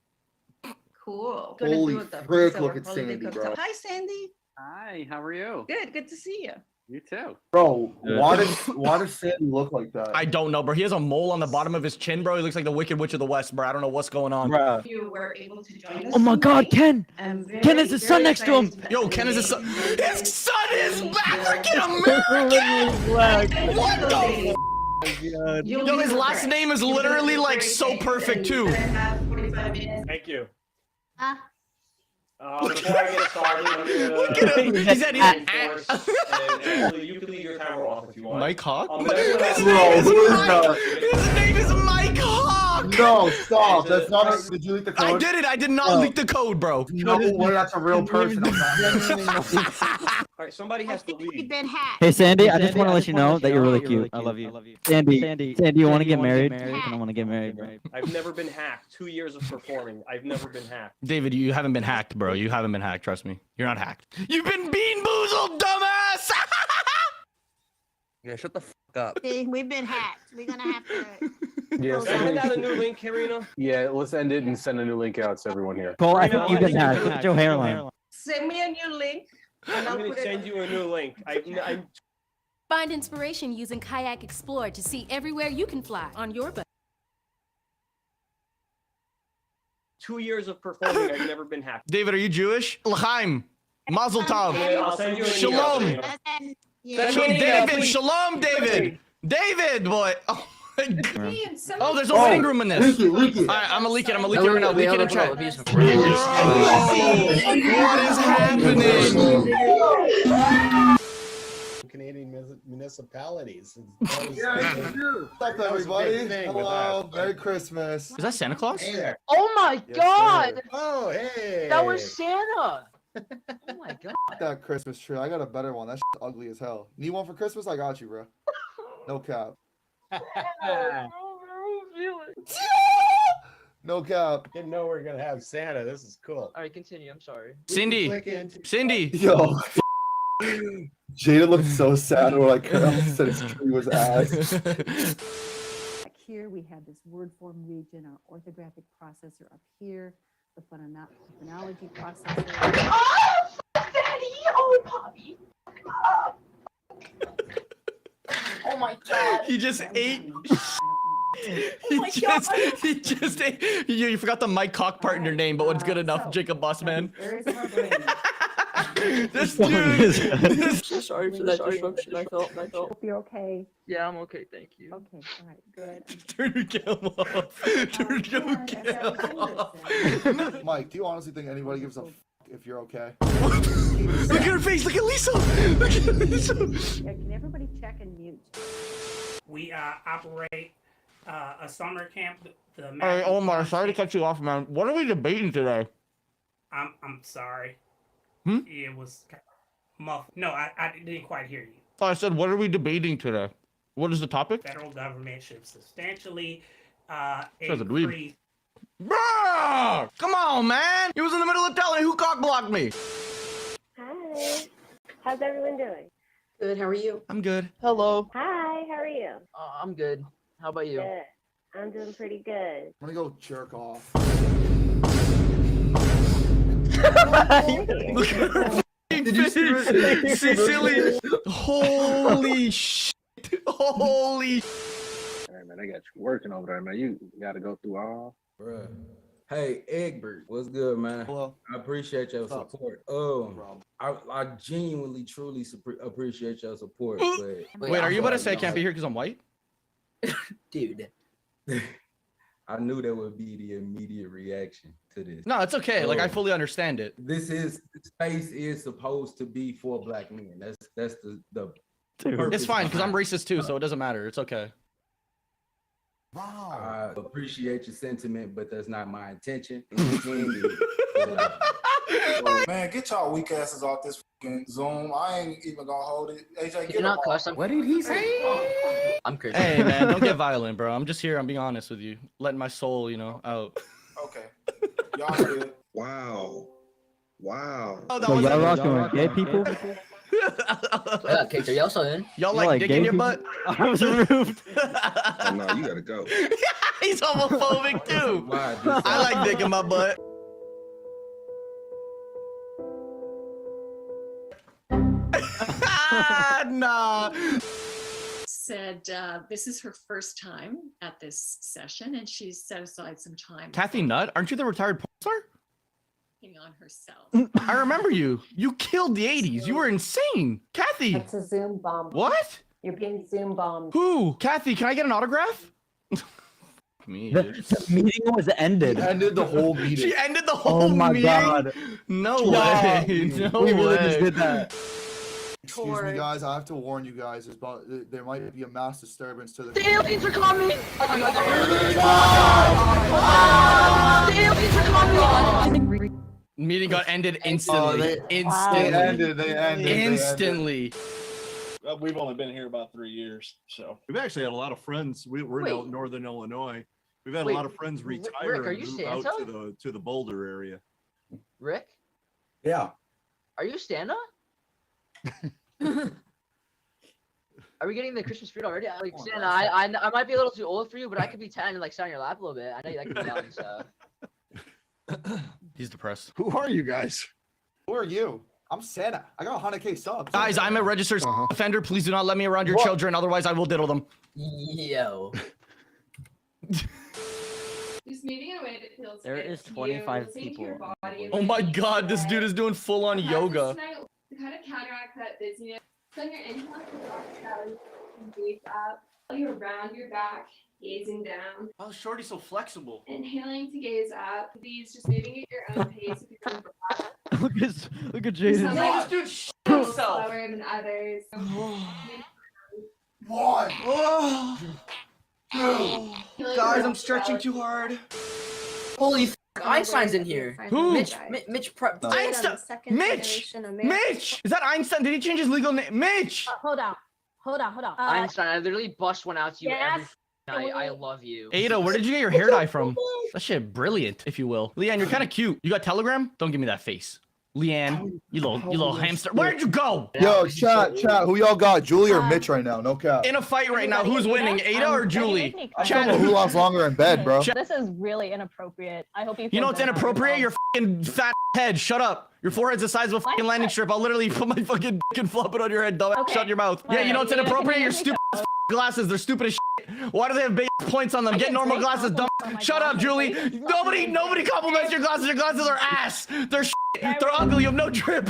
Cool. Holy Gonna do the frick, first look hour at holiday Sandy, cocktail. bro. Hi Sandy. Hi, how are you? Good to see you. You too. Bro, why does Sandy look like that? I don't know, bro. He has a mole on the bottom of his chin, bro. He looks like the Wicked Witch of the West, bro. I don't know what's going on. You were able to join us. Oh my God, tonight. Ken! I'm very, Ken has his son very next to him. excited Yo, Ken is his son. His son is African American. What the? Yo, his last name is literally like so perfect too. Thank you. Before I get started, I'm gonna Look at him. He said he's reinforce, and actually, you can leave your camera off if you want. Mike Hawk. His name is Mike Hawk. No, stop. That's not. Did you leak the I code? did it. I did not leak the code, bro. No way. That's a real person. All right, somebody has to leave. been hacked. Hey Sandy, I just want to let you know that you're really cute. I love you. Sandy, you want to get married? I want to get married, bro. I've never been hacked. 2 years of performing. I've never been hacked. David, you haven't been hacked, bro. You haven't been hacked. Trust me. You're not hacked. You've been bean boozled, dumbass. Yeah, shut the fuck up. See, we've been hacked. We're gonna have to. Yeah, send out a new link, Karina. Yeah, let's end it and send a new link out to everyone here. Cole, I think you've been hacked. Look at your hairline. Send me a new link. And I'm I'll gonna put it. send you a new link. I'm Find inspiration using Kayak Explore to see everywhere you can fly on your budget. 2 years of performing. I've never been hacked. David, are you Jewish? L'chaim. Mazel tov. I'll send you an Shalom. email. David, shalom, David. David, boy. Oh, my God. Oh, there's a waiting room in this. Leak it. All right, I'm gonna leak it. I'm gonna leak it right now. Leak it in chat. What is happening? Canadian municipalities. What's up, everybody? Hello. Merry Christmas. Is that Santa Claus? Oh my God! Oh, hey. That was Santa. Oh my God. That Christmas tree. I got a better one. That shit's ugly as hell. Need one for Christmas? I got you, bro. No cap. No cap. Didn't know we were gonna have Santa. This is cool. All right, continue. I'm sorry. Cindy. Yo. Jada looked so sad when like said his tree was ass. Here we have this word form region, our orthographic processor up here, the phonology processor. Oh, Daddy! Oh, Poppy! Oh my God. He just ate. Oh He just ate. You forgot the Mike Cock part in your name, but what's good enough, Jacob Bossman? This dude. Sorry for that disruption. I felt. Hope you're okay. Yeah, I'm okay. Thank you. Okay, all right, good. Turn your cam off. Turn your cam off. Mike, do you honestly think anybody gives a if you're okay? Look at her face. Look at Lisa. Look at Lisa. Yeah, can everybody check and mute? We operate a summer camp. All right, Omar. Sorry to cut you off, man. What are we debating today? I'm sorry. Hmm? It was muffled. No, I didn't quite hear you. Oh, I said, what are we debating today? What is the topic? Federal government should substantially Says a dweeb. increase. Bruh! Come on, man! He was in the middle of telling me who cock blocked me. Hi. How's everyone doing? Good. How are you? I'm good. Hello. Hi, how are you? I'm good. How about you? Good. I'm doing pretty good. I'm gonna go jerk off. Look at her face. Cecily. Holy shit. Holy. All right, man. I got you working over there, man. You got to go through all. Bruh. Hey, Egbert, what's good, man? Hello. I appreciate your support. I genuinely, truly appreciate your support. But Wait, are you about to say I can't be here because I'm white? dude? I knew that would be the immediate reaction to this. No, it's okay. Like, I fully understand it. This space is supposed to be for black men. That's the It's fine because I'm racist too, so it doesn't matter. It's okay. I appreciate your sentiment, but that's not my intention. Man, get y'all weak asses off this fucking Zoom. I ain't even gonna hold it. AJ, Did you not cuss? What did he say? I'm crazy. Hey man, don't get violent, bro. I'm just here. I'm being honest with you, letting my soul, you know, out. Okay. Y'all good. Wow. Wow. Oh, that So was y'all it. rocking with gay people? Yeah, okay, so y'all still in? Y'all like dick gay in your people? butt? I was removed. Oh no, you gotta go. He's homophobic too. I like dick in my butt. Nah. Said this is her first time at this session and she's set aside some time Kathy Nutt, aren't you the retired porn star? working on herself. I remember you. You killed the 80s. You were insane. Kathy. It's a Zoom bomb. What? You're being Zoom bombed. Who? Kathy, can I get an autograph? Me, The, dude. the meeting was ended. She ended the whole meeting. She ended the whole Oh my meeting? god. No Stop. way. No We really way. just did that. Excuse me, guys. I have to warn you guys. There might be a mass disturbance to the. The aliens are coming! The aliens are coming! Meeting got ended instantly. They ended. Instantly. We've only been here about 3 years, so We've actually had a lot of friends. We're Wait. in Northern Illinois. We've had Wait, a lot of friends Rick, retire are and you move out Santa? to the Boulder area. Rick, Yeah. are you Santa? Are we getting the Christmas spirit already? Like Santa, I might be a little too old for you, but I could be 10 and like sit on your lap a little bit. I know that could be done. So He's depressed. Who are you guys? Who are you? I'm Santa. I got 100K subs. Guys, I'm a registered offender. Please do not let me around your What? children, otherwise I will diddle them. yo. Just moving in a way that feels There good is to 25 you, listening to people. your body and Oh my listening to god, this it. dude is doing full on yoga. To kind of counteract that dizziness, send your inhale to the rock down and gaze up. You're around your back, gazing down. Oh, Shorty's so flexible. Inhaling to gaze up. These just moving at your own pace. If you're coming Look at Jaden. Some No, this dude shit himself. slower than others. One. Guys, I'm stretching too hard. Holy f Einstein's in here. Who? Mitch Prep. Einstein. Mitch. Mitch. Is that Einstein? Did he change his legal name? Mitch. Hold on. Einstein, I literally bust one out to you every yes, night. I love you. Ada, where did you get your hair dye from? That shit brilliant, if you will. Leanne, you're kind of cute. You got Telegram? Don't give me that face. Leanne, you little hamster. Where'd you go? Yo, chat. Who y'all got? Julie or Mitch right now? No cap. In a fight right now, who's winning? Ada or Julie? I don't know who lasts longer in bed, bro. This is really inappropriate. I hope You know what's inappropriate? Your fucking fat head. Shut up. Your forehead's the size of a fucking landing strip. I'll literally put my fucking dick and flop it on your head. Dumb. Okay. Shut your mouth. Yeah, you know what's inappropriate? Your stupid ass glasses. They're stupid as shit. Why do they have big points on them? Get normal glasses, dumb. Shut up, Julie. Nobody compliments your glasses. Your glasses are ass. They're shit. They're ugly. You have no drip.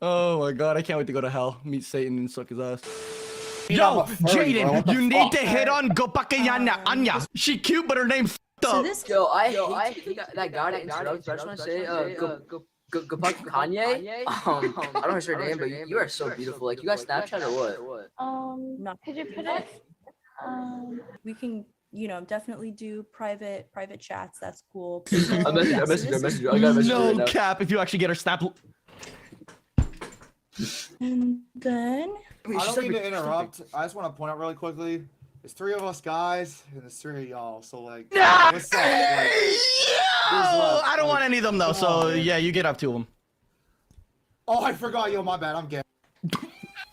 Oh my god, I can't wait to go to hell. Meet Satan and suck his ass. Yo, Jaden, you need to hit on Gopakayana Anya. She cute, but her name f***ed up. I hate that guy that interrupts. I just want to say, Kanye. I don't know her name, but you are so beautiful. Like, you got Snapchat or what? No. Could you put it? We can, definitely do private chats. That's cool. I messaged her. I got a message No right now. cap. If you actually get her snap. And then I don't mean to interrupt. I just want to point out really quickly. There's 3 of us guys and there's 3 of y'all. So like, what's up? Like, Oh, I don't want any of them though. So yeah, you get up to them. oh, I forgot. Yo, my bad. I'm gay.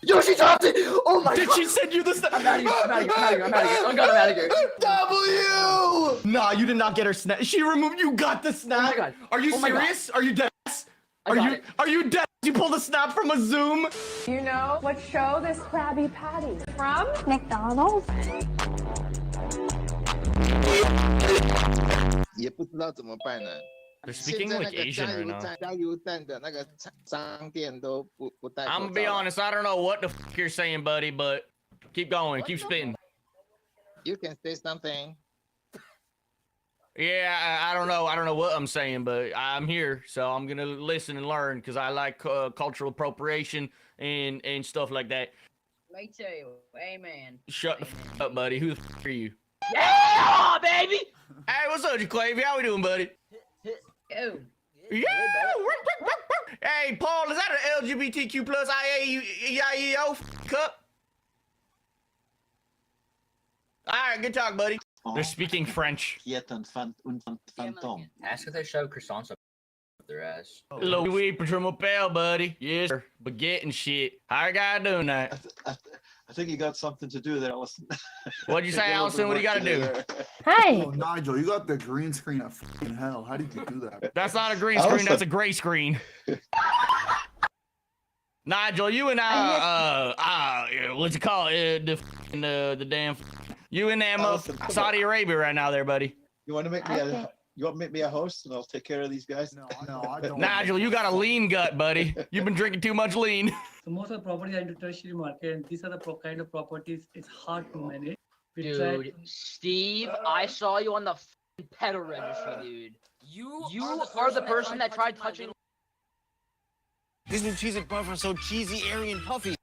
Yo, she dropped it! Oh my Did god! she send you the snap? I'm out of here. Oh god, I'm out of here. W! Nah, you did not get her snap. She removed. You got the snap. Oh my god. Are you Oh my god. serious? Are you dead? I got it. Are you dead? You pulled a snap from a Zoom? you know what show this Krabby Patty is from? McDonald's. 也不知道怎么办呢。 They're speaking 现在 like 那个 Asian right now. 加油站的那个商店都不戴口罩 I'm gonna be honest. I don't know what the f you're saying, buddy, but keep going. Keep spitting. You can say something. Yeah, I don't know. I don't know what I'm saying, but I'm here, so I'm gonna listen and learn because I like cultural appropriation and stuff like that. Me too. Amen. Shut the f up, buddy. Who the f are you? Yeah, baby. Hey, what's up, Jaclavy? How we doing, buddy? Oh, Yeah. Hey, Paul, is that an LGBTQ plus IAEO cup? All right, good talk, buddy. They're speaking French. Ask if they shove croissants up their ass. Louis pour mon père, buddy. Yes, sir. Baguette and shit. How you guys doing that? I think you got something to do there, Allison. What'd you say, Allison? What do you got to do? Oh, Nigel, you got the green screen at fucking hell. How did you do that? That's not a green screen. That's a gray screen. Nigel, you and what's it called? The damn. You and that Saudi Arabia right now, there, buddy. You want to make me a host, and I'll take care of these guys? No, I don't. Nigel, you got a lean gut, buddy. You've been drinking too much lean. So most of the properties are into tertiary market, and these are the kind of properties it's hard to manage. Dude, Steve, I saw you on the pedal registry, dude. You are the person that tried touching. These new cheesy puffs are so cheesy, airy, and puffy.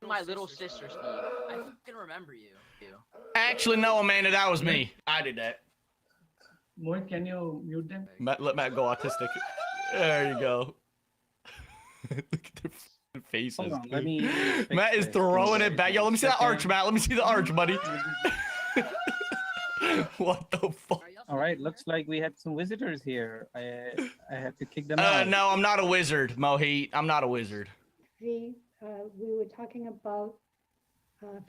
My little sister, Steve. I can remember you. Actually, no, Amanda, that was me. I did that. Mohit, can you mute them? Let Matt go autistic. There you go. Look at their faces. Hold on, let me Matt is throwing it back. Yo, let me see that arch, Matt. Let me see the arch, buddy. What the fuck? All right, looks like we had some visitors here. I have to kick them out. No, I'm not a wizard, Mohit. I'm not a wizard. We were talking about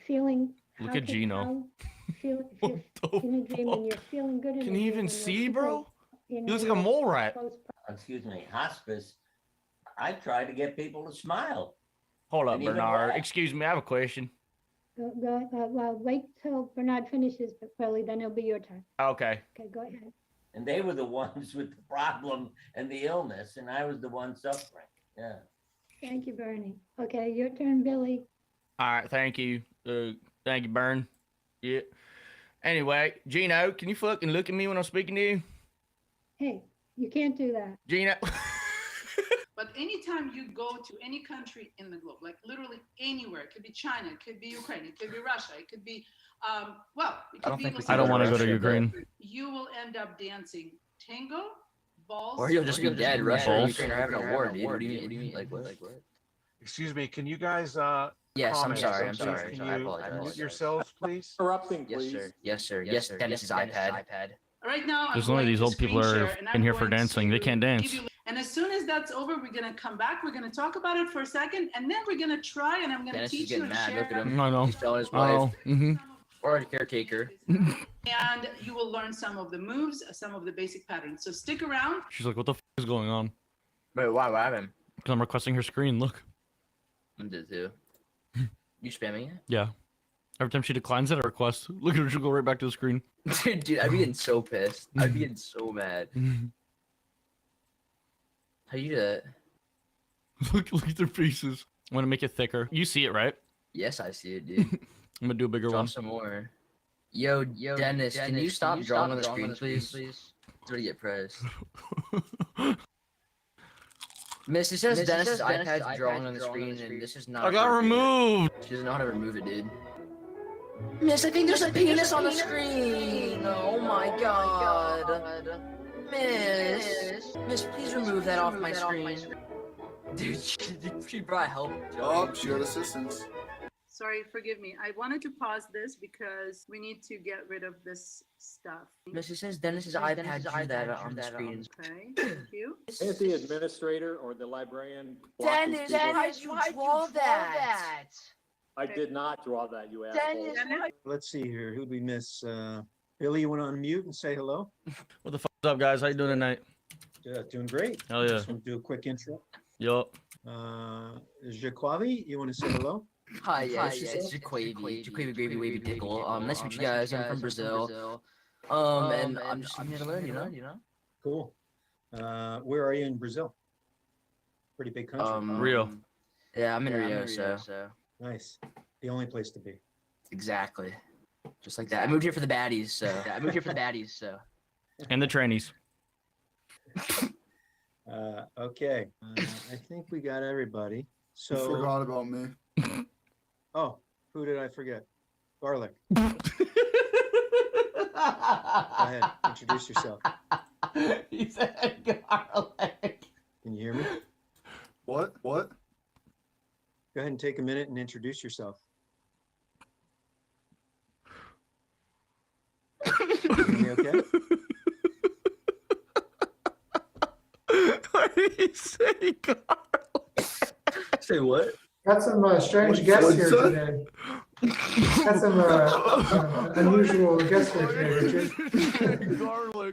feeling. Look at Gino. If you're in a dream and you're feeling good. Can he even see, bro? He looks like a mole rat. Excuse me, hospice. I try to get people to smile. Hold up, And even Bernard. laugh. Excuse me, I have a question. Well, wait till Bernard finishes, but Curly, then it'll be your turn. Okay. Okay, go ahead. And they were the ones with the problem and the illness, and I was the one suffering. Yeah. Thank you, Bernie. Okay, your turn, Billy. All right, thank you. Thank you, Bern. Yeah. Anyway, Gino, can you fucking look at me when I'm speaking to you? Hey, you can't do that. Gino. But anytime you go to any country in the globe, like literally anywhere, it could be China, it could be Ukraine, it could be Russia, it could be, it could be. I don't want to go to Ukraine. You will end up dancing tango, balls. Or you'll just be dead. Russia and Ukraine are having a war, dude. war, What do you dude. mean? Like what? Excuse me, can you guys Yes, I'm comment sorry. I'm something? sorry. Can I you apologize. mute yourselves, please? Interrupting, Yes, please. sir. Yes, sir. Yes, Dennis's iPad. Right now, I'm There's only going these to old people screen are share, and in I'm here for going dancing. They to can't dance. give you- And as soon as that's over, we're gonna come back. We're gonna talk about it for a second, and then we're gonna try, and I'm gonna Dennis is teach you getting and mad. share. Look at him. I know. He's telling his I wife. know. Mm-hmm. Or a caretaker. And you will learn some of the moves, some of the basic patterns. So stick around. She's like, what the f is going on? Wait, why? What happened? Because I'm requesting her screen. Look. I did too. You spamming it? Yeah. Every time she declines it, I request. Look at her. She'll go right back to the screen. Dude, I'd be getting so pissed. I'd be getting so mad. How you do that? Look at their faces. I'm going to make it thicker. You see it, right? Yes, I see it, dude. I'm going to do a bigger Draw one. some more. Yo, Dennis, can you stop drawing on the screen, please? It's going to get pressed. Miss, it says Dennis's iPad's drawing on the screen, and this is not. I got appropriate. removed. She doesn't know how to remove it, dude. Miss, I think there's a penis on the screen. Oh my god. Miss, please remove that off my screen. Dude, she brought help. Oh, shared assistance. Sorry, forgive me. I wanted to pause this because we need to get rid of this stuff. Miss, it says Dennis's iPad drew that on the screen. Okay, thank you. Is the administrator or the librarian? Dennis, why'd you draw that? I did not draw that, you asshole. Let's see here. Who'd we miss? Billy, you want to unmute and say hello? What the f up, guys? How you doing tonight? Doing great. Hell yeah. Just want to do a quick intro. Yup. Jaquavi, you want to say hello? Hi, it's Jaquavi Gravy Wavy Pickle. Nice to meet you guys. I'm from Brazil. And I'm here to learn, you know? Cool. Where are you in Brazil? Pretty big country. Rio. Yeah, I'm in Rio, so. Nice. The only place to be. Exactly. Just like that. I moved here for the baddies, so. And the trannies. Okay. I think we got everybody. You So. forgot about me. Oh, who did I forget? Garlic. ahead, introduce yourself. He said garlic. Can you hear me? What? What? Go ahead and take a minute and introduce yourself. Can you hear me okay? Why did he say garlic? Say what? Got some strange guests here today. Got some unusual guests here today, Richard.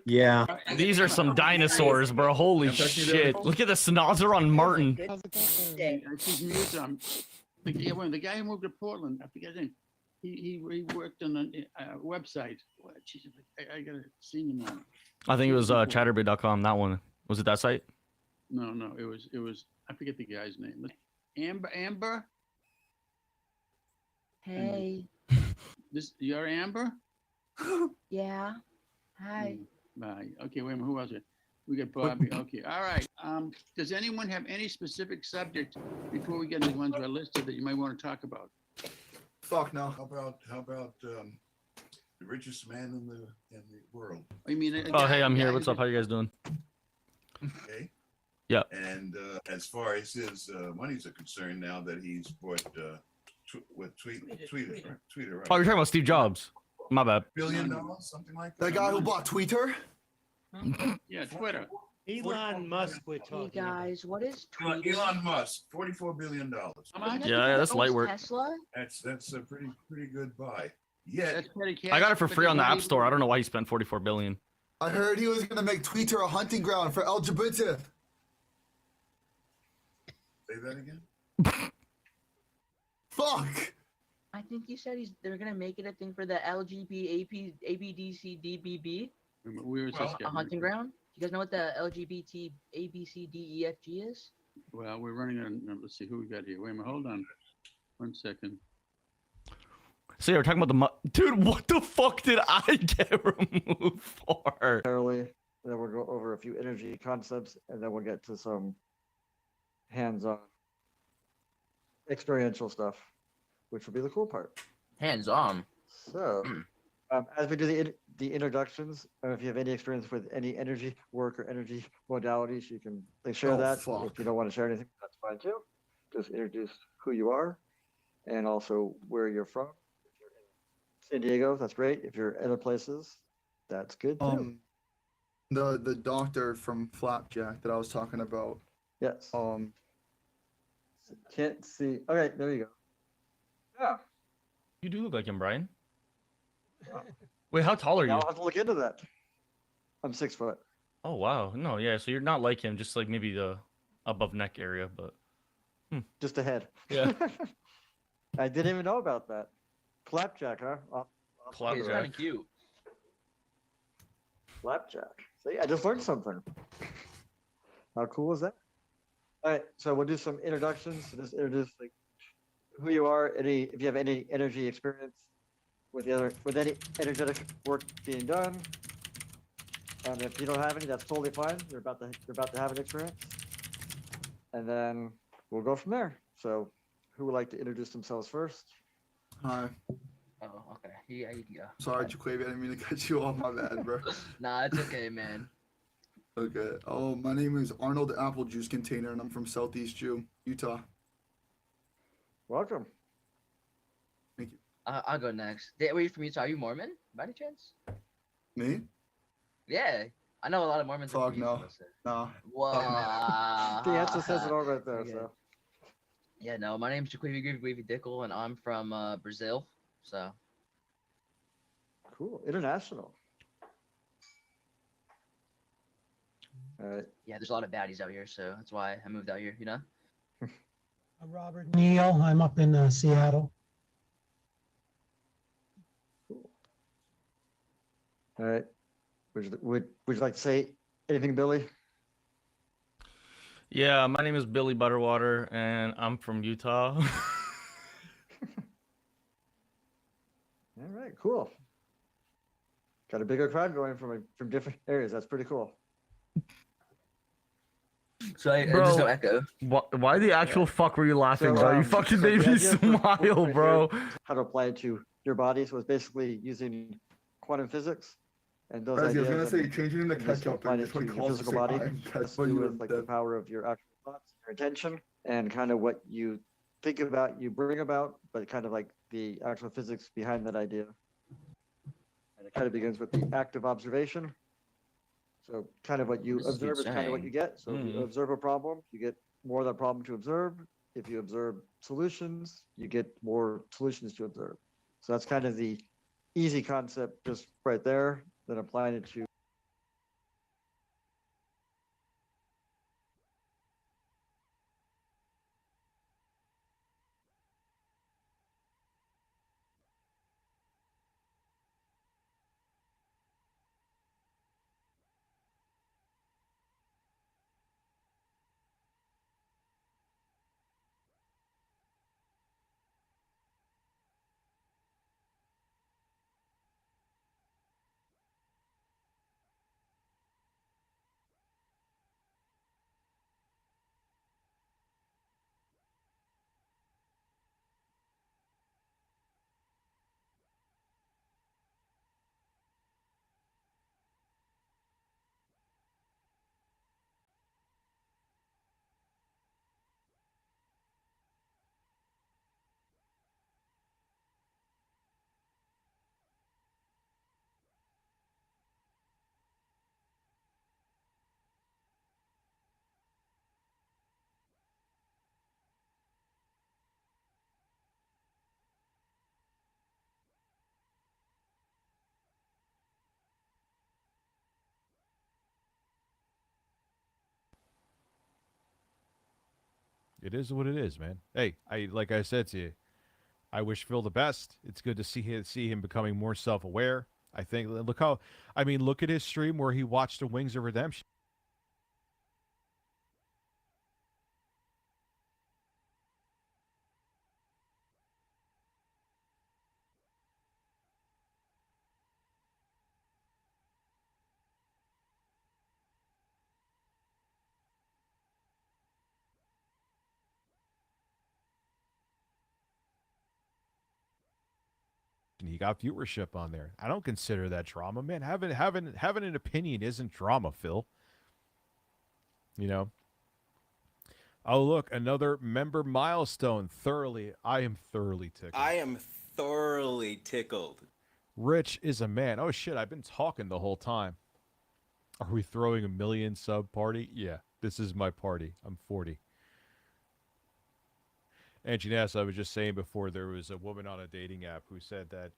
Yeah. These are some dinosaurs, bro. Holy shit. Look at the snozzer on Martin. The guy who moved to Portland, I forget his name. He worked on a website. Jeez, I gotta see him on. I think it was chatterbait.com, that one. Was it that site? No, it was. I forget the guy's name. Amber. Hey. You're Amber. Yeah. Hi. Bye. Okay, wait a minute. Who was it? We got Bobby. Okay. All right. Does anyone have any specific subject before we get into the ones that are listed that you might want to talk about? Fuck no. How about the richest man in the world? I mean. Oh, hey, I'm here. What's up? How you guys doing? Okay. Yeah. And as far as his monies are concerned, now that he's bought Twitter, right? Oh, you're talking about Steve Jobs. My bad. $1 billion, something like that. That guy who bought Twitter? Yeah, Twitter. Elon Musk, we're talking. Hey guys, what is Twitter? Elon Musk, $44 billion. Yeah, that's light work. Tesla? That's a pretty good buy. Yeah. I got it for free on the App Store. I don't know why he spent 44 billion. I heard he was gonna make Twitter a hunting ground for LGBT. Say that again. Fuck. I think he said they're gonna make it a thing for the LGBT ABDCDBB. Where is this guy? A hunting ground. You guys know what the LGBT ABCDEFG is? Well, we're running on. Let's see who we got here. Wait a minute. Hold on. 1 second. So you're talking about dude. What the fuck did I get removed for? Then we'll go over a few energy concepts, and then we'll get to some hands-on experiential stuff, which will be the cool part. Hands-on. So, as we do the introductions, if you have any experience with any energy work or energy modalities, you can share that. Fuck. If you don't want to share anything, that's fine too. Just introduce who you are and also where you're from. If you're in San Diego, that's great. If you're other places, that's good too. The doctor from Flapjack that I was talking about. Yes. Can't see. Okay, there you go. Yeah. You do look like him, Brian. Wait, how tall are you? I'll have to look into that. I'm 6 foot. Oh wow, no, yeah. So you're not like him, just like maybe the above neck area, but just a head. Yeah. I didn't even know about that. Flapjack, huh? Flapjack. He's kind of cute. Flapjack. See, I just learned something. How cool is that? All right, so we'll do some introductions. So just introduce like who you are, if you have any energy experience with any energetic work being done. And if you don't have any, that's totally fine. You're about to have an experience. And then we'll go from there. So who would like to introduce themselves first? Hi. Oh, okay. Yeah, you can go. Sorry, Jaquavi, I didn't mean to cut you off. My bad, bro. Nah, it's okay, man. Okay. Oh, my name is Arnold Apple Juice Container, and I'm from Southeast Jew, Utah. Welcome. Thank you. I'll go next. Were you from Utah? Are you Mormon, by any chance? Me? Yeah, I know a lot of Mormons. Fuck no. No. Whoa. The answer says it all right there. Okay. So. Yeah, no, my name's Jaquavi Gravy Dickle, and I'm from Brazil. So. Cool. International. All right. Yeah, there's a lot of baddies out here, so that's why I moved out here. You know. I'm Robert Neal. I'm up in Seattle. All right. Would you like to say anything, Billy? Yeah, my name is Billy Butterwater, and I'm from Utah. All right, cool. Got a bigger crowd going from different areas. That's pretty cool. So Bro, there's no echo. Why the actual fuck were you laughing, So, bro? You fucking made me the idea for smile, bro. How to apply it to your body. So it's basically using quantum physics. And those Razzie, I was ideas gonna that say you changing the can just ketchup apply and it just what to he your calls physical the body. iron Has catch to when do you with like the power of your actual thoughts, your intention, and kind of what you think about, you bring about, but kind of like the actual physics behind that idea. And it kind of begins with the active observation. So kind of what you What is this dude observe is kind of what you saying? get. So if you observe a problem, you get more of that problem to observe. If you observe solutions, you get more solutions to observe. So that's kind of the easy concept just right there, then applying it to It is what it is, man. Hey, like I said to you, I wish Phil the best. It's good to see him becoming more self-aware. I think look at his stream where he watched the Wings of Redemption. And he got viewership on there. I don't consider that drama, man. Having an opinion isn't drama, Phil. You know. Oh, look, another member milestone. I am thoroughly tickled. I am thoroughly tickled. Rich is a man. Oh shit, I've been talking the whole time. Are we throwing a million sub party? Yeah, this is my party. I'm 40. And Janessa, I was just saying before, there was a woman on a dating app who said that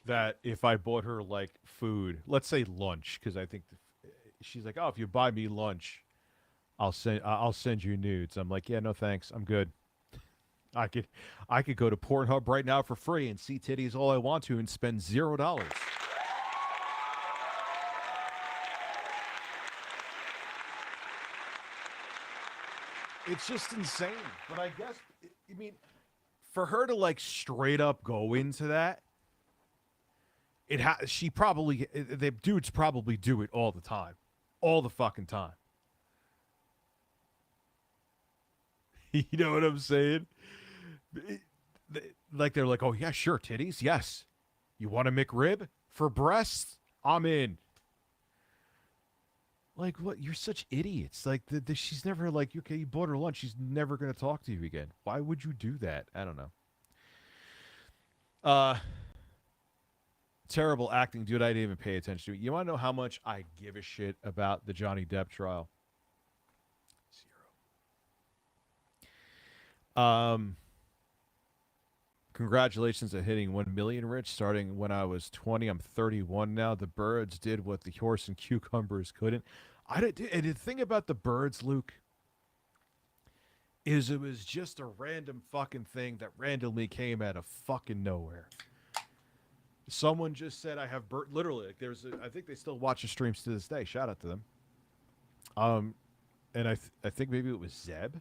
that if I bought her like food, let's say lunch, because I think she's like, oh, if you buy me lunch, I'll send you nudes. I'm like, yeah, no thanks, I'm good. I could go to Pornhub right now for free and see titties all I want to and spend $0. It's just insane. But I guess, I mean, for her to like straight up go into that, the dudes probably do it all the time. All the fucking time. You know what I'm saying? Like they're like, oh yeah, sure, titties, yes. You want a McRib for breasts? I'm in. Like what? You're such idiots. Like she's never like, okay, you bought her lunch. She's never gonna talk to you again. Why would you do that? I don't know. Terrible acting, dude. I didn't even pay attention to it. You want to know how much I give a shit about the Johnny Depp trial? 0. Congratulations on hitting 1 million, Rich. Starting when I was 20, I'm 31 now. The birds did what the horse and cucumbers couldn't. And the thing about the birds, Luke, is it was just a random fucking thing that randomly came out of fucking nowhere. Someone just said I have literally, like I think they still watch the streams to this day. Shout out to them. And I think maybe it was Zeb.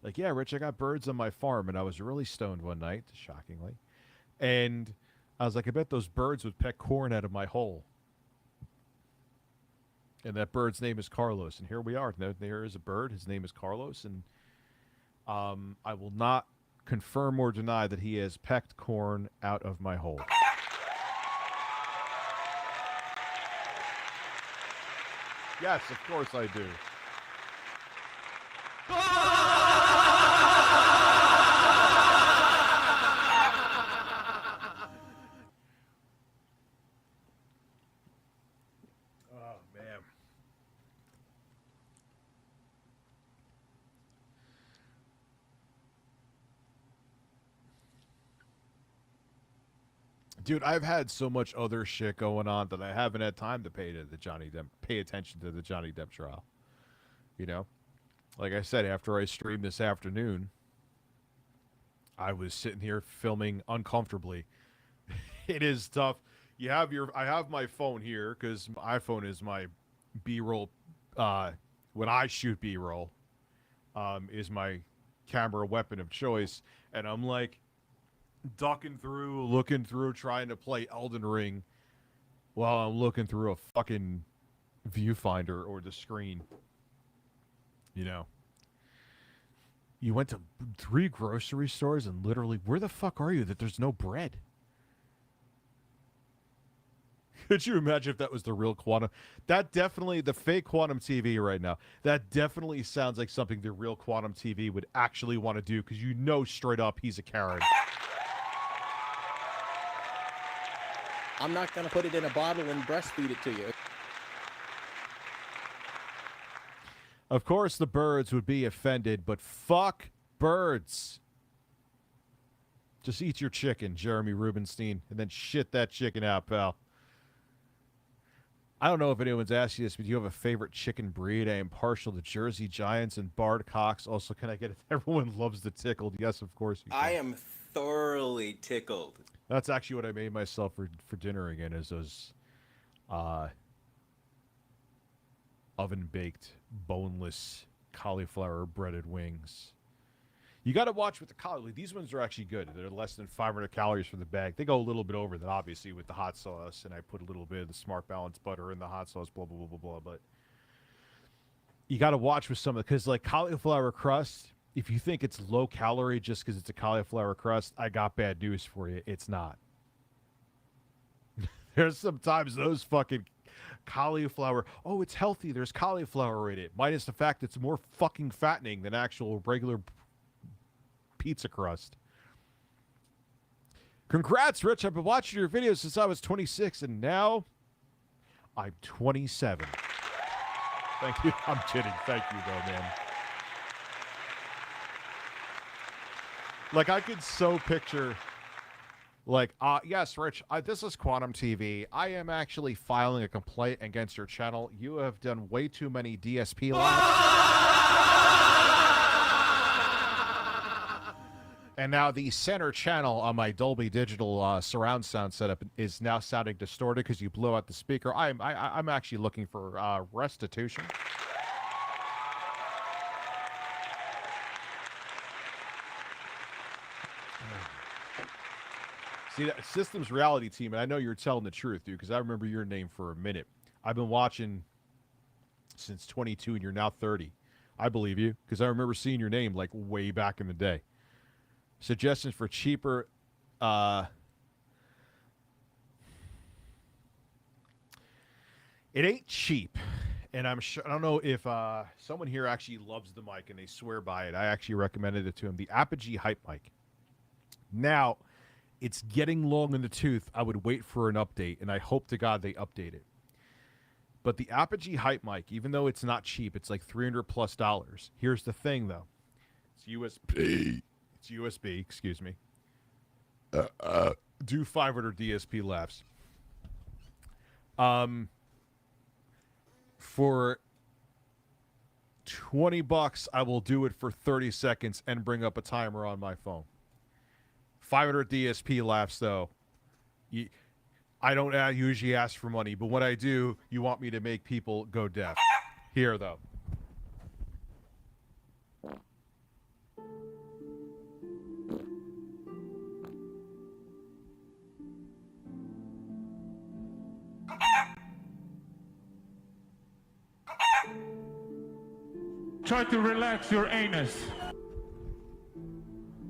Like, yeah, Rich, I got birds on my farm, and I was really stoned one night, shockingly. And I was like, I bet those birds would peck corn out of my hole. And that bird's name is Carlos. And here we are. There is a bird. His name is Carlos. And I will not confirm or deny that he has pecked corn out of my hole. Yes, of course I do. Oh, man. Dude, I've had so much other shit going on that I haven't had time to pay attention to the Johnny Depp trial. You know? Like I said, after I streamed this afternoon, I was sitting here filming uncomfortably. It is tough. I have my phone here because my iPhone is my B-roll. When I shoot B-roll, is my camera weapon of choice, and I'm like ducking through, looking through, trying to play Elden Ring while I'm looking through a fucking viewfinder or the screen. You know, you went to 3 grocery stores and literally, where the fuck are you that there's no bread? Could you imagine if that was the real quantum? That definitely, the fake quantum TV right now, that definitely sounds like something the real quantum TV would actually want to do, because you know straight up he's a Karen. I'm not going to put it in a bottle and breastfeed it to you. Of course the birds would be offended, but fuck birds. Just eat your chicken, Jeremy Rubenstein, and then shit that chicken out, pal. I don't know if anyone's asked you this, but do you have a favorite chicken breed? I am partial to Jersey Giants and Bard Cocks. Also, can I get it? Everyone loves the tickled. Yes, of course you can. I am thoroughly tickled. That's actually what I made myself for dinner again, is those oven-baked, boneless, cauliflower breaded wings. You got to watch with the cauliflower. These ones are actually good. They're less than 500 calories for the bag. They go a little bit over that, obviously, with the hot sauce, and I put a little bit of the Smart Balance butter in the hot sauce, blah, blah, blah, blah, blah. But you got to watch with some of it, because, like, cauliflower crust, if you think it's low calorie just because it's a cauliflower crust, I got bad news for you. It's not. There's sometimes those fucking cauliflower, oh, it's healthy, there's cauliflower in it, minus the fact it's more fucking fattening than actual regular pizza crust. Congrats, Rich. I've been watching your videos since I was 26, and now I'm 27. Thank you. I'm kidding. Thank you, though, man. Like, I could so picture, like, yes, Rich, this is Quantum TV. I am actually filing a complaint against your channel. You have done way too many DSP laps. And now the center channel on my Dolby Digital surround sound setup is now sounding distorted because you blew out the speaker. I'm actually looking for restitution. See, that Systems Reality Team, and I know you're telling the truth, dude, because I remember your name for a minute. I've been watching since 22, and you're now 30. I believe you, because I remember seeing your name, like, way back in the day. Suggestions for cheaper... It ain't cheap, and I'm sure... I don't know if someone here actually loves the mic, and they swear by it. I actually recommended it to him. The Apogee Hype Mic. Now... it's getting long in the tooth. I would wait for an update, and I hope to God they update it. But the Apogee Hype Mic, even though it's not cheap, it's like $300+. Here's the thing, though. It's USB. It's USB, excuse me. Do 500 DSP laps. For $20, I will do it for 30 seconds and bring up a timer on my phone. 500 DSP laps, though. I don't usually ask for money, but when I do, you want me to make people go deaf. Here, though. try to relax your anus.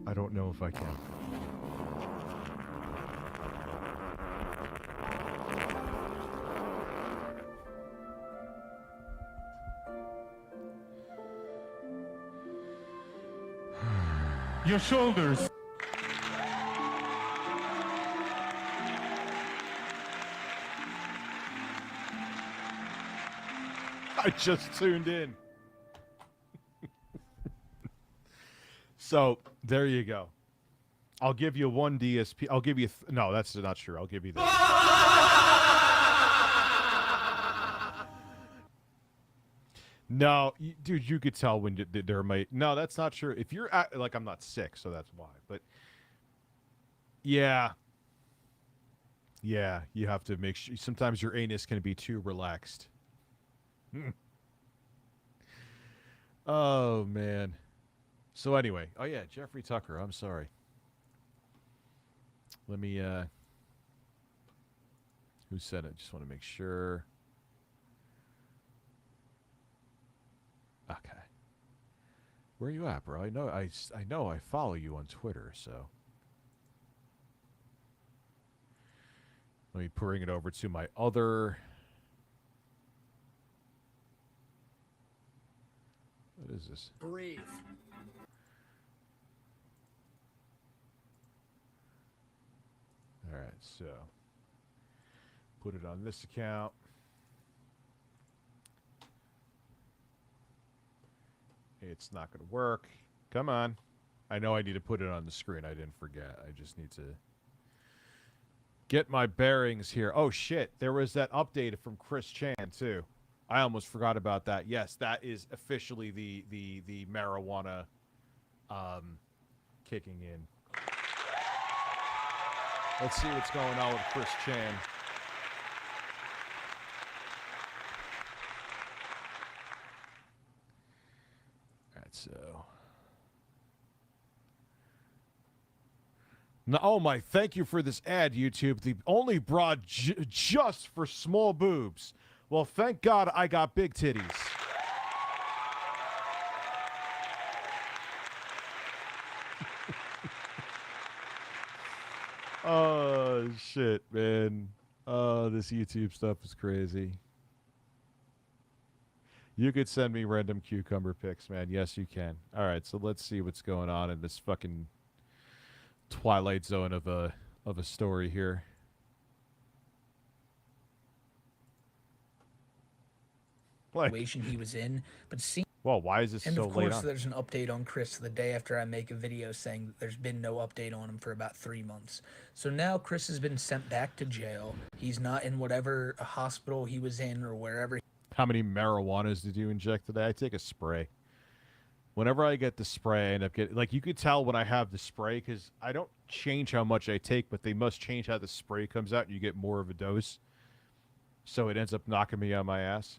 I don't know if I can. Your shoulders. I just tuned in. So there you go. I'll give you one DSP. I'll give you. No, that's not true. I'll give you this. No, dude, you could tell when there might. No, that's not true. If you're like, I'm not sick, so that's why. But yeah, you have to make sure. Sometimes your anus can be too relaxed. Oh man. So anyway, oh yeah, Jeffrey Tucker. I'm sorry. Let me. Who said it? Just want to make sure. Okay. Where are you at, bro? I know I follow you on Twitter, so. Let me bring it over to my other. What is this? Breathe. All right, so put it on this account. It's not going to work. Come on. I know I need to put it on the screen. I didn't forget. I just need to get my bearings here. Oh, shit. There was that update from Chris Chan, too. I almost forgot about that. Yes, that is officially the marijuana kicking in. Let's see what's going on with Chris Chan. So, no, oh my! Thank you for this ad, YouTube. The only broad just for small boobs. Well, thank God I got big titties. Oh shit, man! Oh, this YouTube stuff is crazy. You could send me random cucumber pics, man. Yes, you can. All right, so let's see what's going on in this fucking Twilight Zone of a story here. Situation he was in, but see. Well, why is this and so of late course, on? there's an update on Chris the day after I make a video saying that there's been no update on him for about 3 months. So now Chris has been sent back to jail. He's not in whatever hospital he was in or wherever. How many marijuanas did you inject today? I take a spray. Whenever I get the spray, I end up getting, like, you could tell when I have the spray because I don't change how much I take, but they must change how the spray comes out and you get more of a dose. So it ends up knocking me on my ass.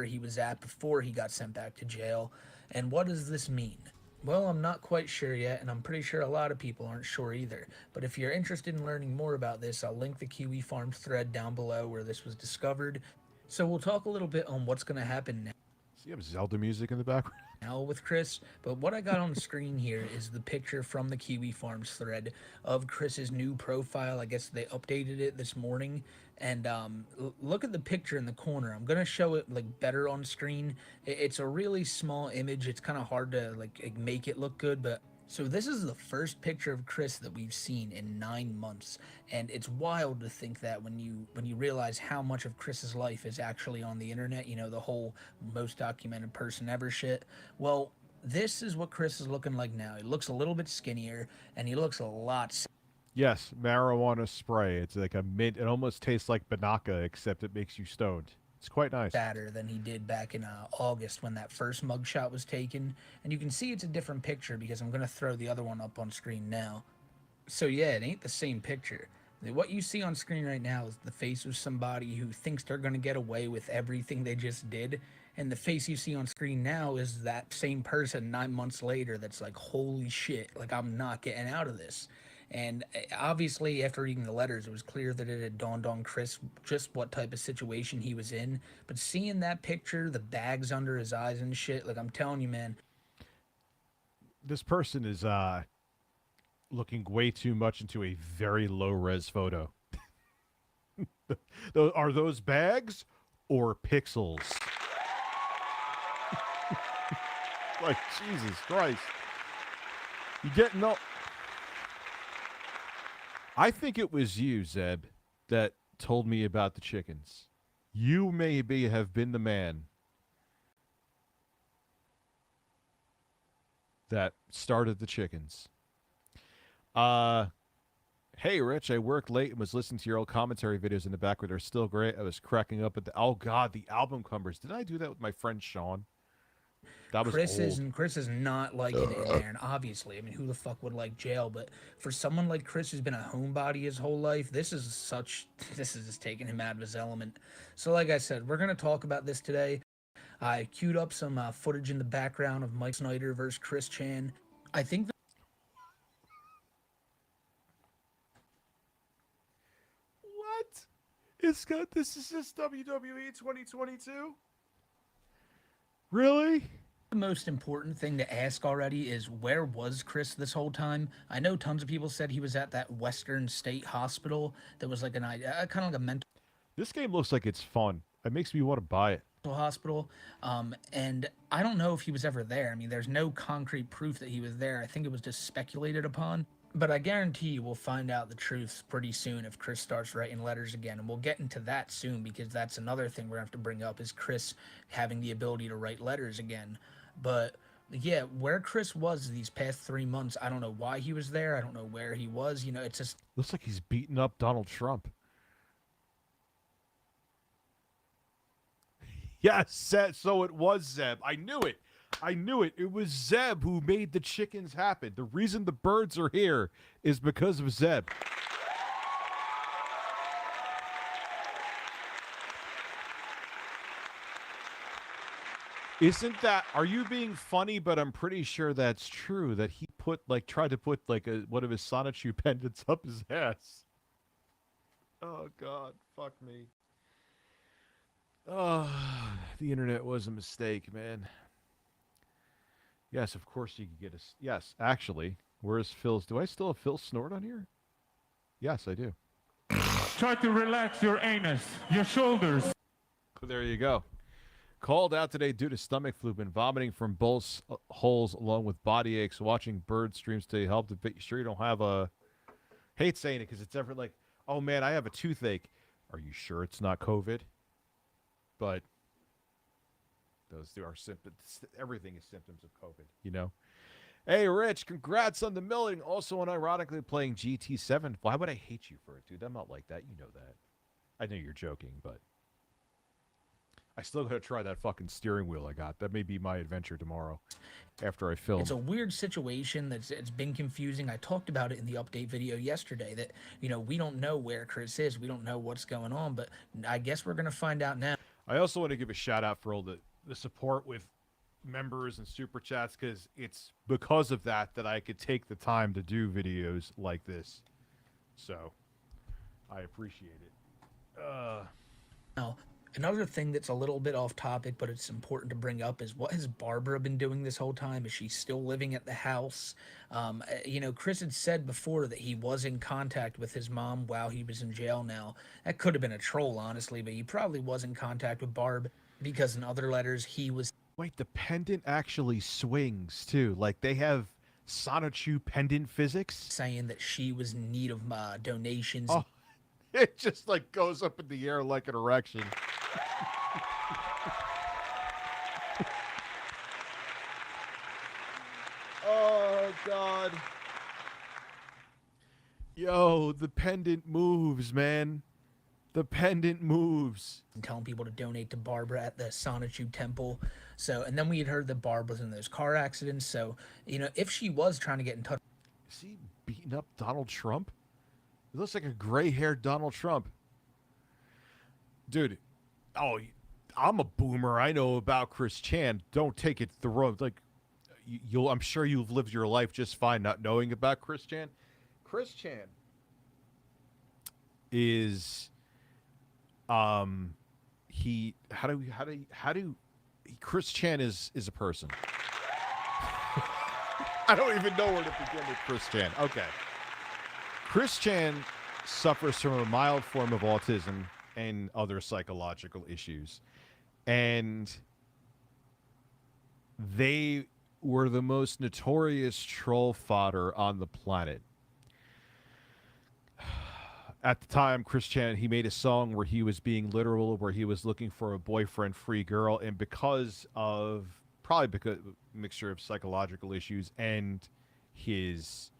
He was at before he got sent back to jail. And what does this mean? Well, I'm not quite sure yet, and I'm pretty sure a lot of people aren't sure either. But if you're interested in learning more about this, I'll link the Kiwi Farms thread down below where this was discovered. So we'll talk a little bit on what's going to happen now. So you have Zelda music in the background? Now with Chris, but what I got on the screen here is the picture from the Kiwi Farms thread of Chris's new profile. I guess they updated it this morning. And look at the picture in the corner. I'm gonna show it like better on screen. It's a really small image. It's kind of hard to like make it look good, but so this is the first picture of Chris that we've seen in 9 months, and it's wild to think that when you realize how much of Chris's life is actually on the internet, you know, the whole most documented person ever shit. Well, this is what Chris is looking like now. He looks a little bit skinnier, and he looks a lot. Yes, marijuana spray. It's like a mint. It almost tastes like Banaka, except it makes you stoned. It's quite nice. Sadder than he did back in August when that first mugshot was taken. And you can see it's a different picture because I'm going to throw the other one up on screen now. So yeah, it ain't the same picture. What you see on screen right now is the face of somebody who thinks they're going to get away with everything they just did. And the face you see on screen now is that same person 9 months later that's like, holy shit, like I'm not getting out of this. And obviously, after reading the letters, it was clear that it had dawned on Chris just what type of situation he was in. But seeing that picture, the bags under his eyes and shit, like, I'm telling you, man. This person is looking way too much into a very low res photo. Are those bags or pixels? Like, Jesus Christ. You get no. I think it was you, Zeb, that told me about the chickens. You maybe have been the man that started the chickens. Hey, Rich, I worked late and was listening to your old commentary videos in the background. They're still great. I was cracking up at the, oh God, the album covers. Did I do that with my friend Sean? That was old. Chris is not liking it in there, and obviously, I mean, who the fuck would like jail? But for someone like Chris who's been a homebody his whole life, this is just taking him out of his element. So like I said, we're gonna talk about this today. I queued up some footage in the background of Mike Snyder versus Chris Chan. I think What? It's got, this is just WWE 2022? Really? the most important thing to ask already is, where was Chris this whole time? I know tons of people said he was at that Western State Hospital that was like an kind of like a mental This game looks like it's fun. It makes me want to buy it. hospital, and I don't know if he was ever there. I mean, there's no concrete proof that he was there. I think it was just speculated upon. But I guarantee you we'll find out the truth pretty soon if Chris starts writing letters again. And we'll get into that soon, because that's another thing we're going to have to bring up, is Chris having the ability to write letters again. But yeah, where Chris was these past 3 months, I don't know why he was there. I don't know where he was. You know, it's just... Looks like he's beating up Donald Trump. Yes, so it was Zeb. I knew it. I knew it. It was Zeb who made the chickens happen. The reason the birds are here is because of Zeb. Isn't that, are you being funny? But I'm pretty sure that's true, that he tried to put one of his Sonichu pendants up his ass. Oh God, fuck me. Oh, the internet was a mistake, man. Yes, of course you could get a... Yes, actually, where's Phil's... Do I still have Phil Snort on here? Yes, I do. Try to relax your anus, your shoulders. There you go. Called out today due to stomach flu. Been vomiting from both holes along with body aches. Watching bird streams to help to be sure you don't have a... Hate saying it because it's ever like, oh man, I have a toothache. Are you sure it's not COVID? But those are symptoms. Everything is symptoms of COVID, you know? Hey, Rich, congrats on the million. Also, unironically playing GT7. Why would I hate you for it, dude? I'm not like that. You know that. I know you're joking, but I still got to try that fucking steering wheel I got. That may be my adventure tomorrow after I film. It's a weird situation it's been confusing. I talked about it in the update video yesterday that, you know, we don't know where Chris is. We don't know what's going on, but I guess we're going to find out now. I also want to give a shout out for all the support with members and super chats, because it's because of that I could take the time to do videos like this. So I appreciate it. Now, another thing that's a little bit off topic, but it's important to bring up, is what has Barbara been doing this whole time? Is she still living at the house? You know, Chris had said before that he was in contact with his mom while he was in jail now. That could have been a troll, honestly, but he probably was in contact with Barb, because in other letters he was... Wait, the pendant actually swings, too. Like, they have Sonichu pendant physics? Saying that she was in need of donations. Oh, it just, like, goes up in the air like an erection. Oh, God. Yo, the pendant moves, man. The pendant moves. And telling people to donate to Barbara at the Sonichu temple. So, and then we had heard that Barb was in those car accidents. So, you know, if she was trying to get in touch... Is he beating up Donald Trump? It looks like a gray-haired Donald Trump. Dude, oh, I'm a boomer. I know about Chris Chan. Don't take it the road. Like, I'm sure you've lived your life just fine not knowing about Chris Chan. Chris Chan is Chris Chan is a person. I don't even know where to begin with Chris Chan. Okay. Chris Chan suffers from a mild form of autism and other psychological issues. And they were the most notorious troll fodder on the planet. At the time, Chris Chan, he made a song where he was being literal, where he was looking for a boyfriend-free girl, and because of mixture of psychological issues and his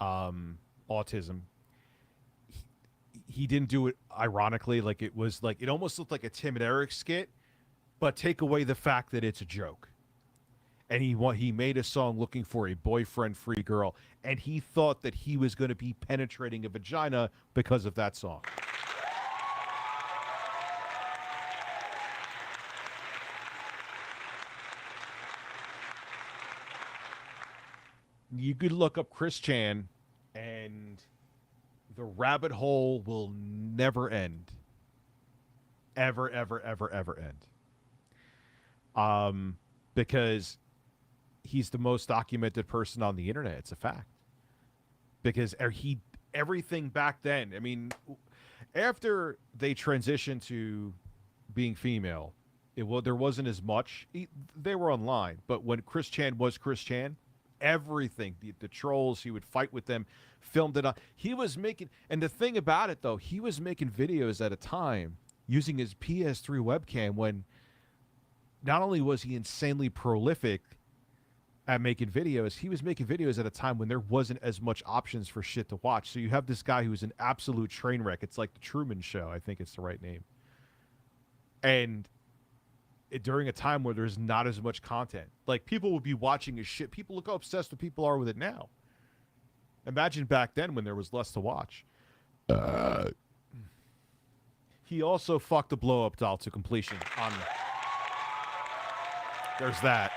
autism, he didn't do it ironically. Like it almost looked like a Tim and Eric skit, but take away the fact that it's a joke. And he made a song looking for a boyfriend-free girl, and he thought that he was going to be penetrating a vagina because of that song. You could look up Chris Chan, and the rabbit hole will never end. Ever, ever, ever, ever end. Because he's the most documented person on the internet. It's a fact. Because everything back then, I mean, after they transitioned to being female, there wasn't as much. They were online, but when Chris Chan was Chris Chan, everything, the trolls, he would fight with them, filmed it on. He was making, and the thing about it though, he was making videos at a time using his PS3 webcam when not only was he insanely prolific at making videos, he was making videos at a time when there wasn't as much options for shit to watch. So you have this guy who's an absolute train wreck. It's like the Truman Show, I think it's the right name. And during a time where there's not as much content, like people would be watching his shit. People look how obsessed with people are with it now. Imagine back then when there was less to watch. He also fucked a blow-up doll to completion. There's that.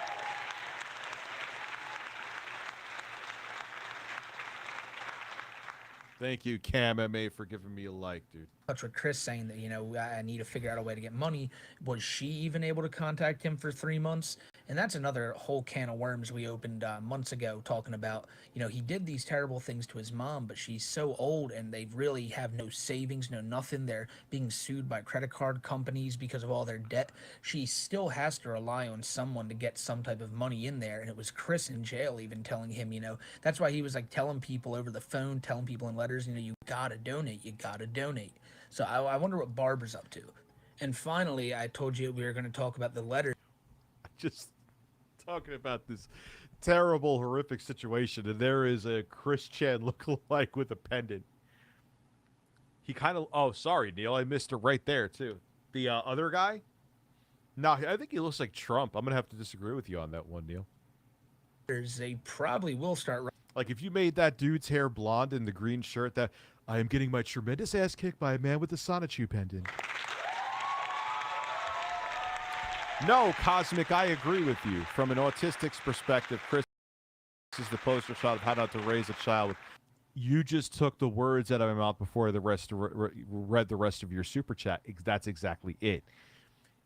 Thank you, Cam MA, for giving me a like, dude. Touch with Chris saying that, you know, I need to figure out a way to get money. Was she even able to contact him for 3 months? And that's another whole can of worms we opened months ago, talking about, you know, he did these terrible things to his mom, but she's so old and they really have no savings, no nothing. They're being sued by credit card companies because of all their debt. She still has to rely on someone to get some type of money in there. And it was Chris in jail even telling him, you know, that's why he was like telling people over the phone, telling people in letters, you know, you gotta donate, you gotta donate. So I wonder what Barbara's up to. And finally, I told you we were going to talk about the letter. Just talking about this terrible, horrific situation, and there is a Chris Chan lookalike with a pendant. He kind of... Oh, sorry, Neil. I missed it right there, too. The other guy? No, I think he looks like Trump. I'm going to have to disagree with you on that one, Neil. They probably will start... Like, if you made that dude's hair blonde in the green shirt, that... I am getting my tremendous ass kicked by a man with a Sonichu pendant. No, Cosmic, I agree with you. From an autistic's perspective, Chris is the poster child of how not to raise a child. You just took the words out of my mouth before the rest read the rest of your super chat. That's exactly it.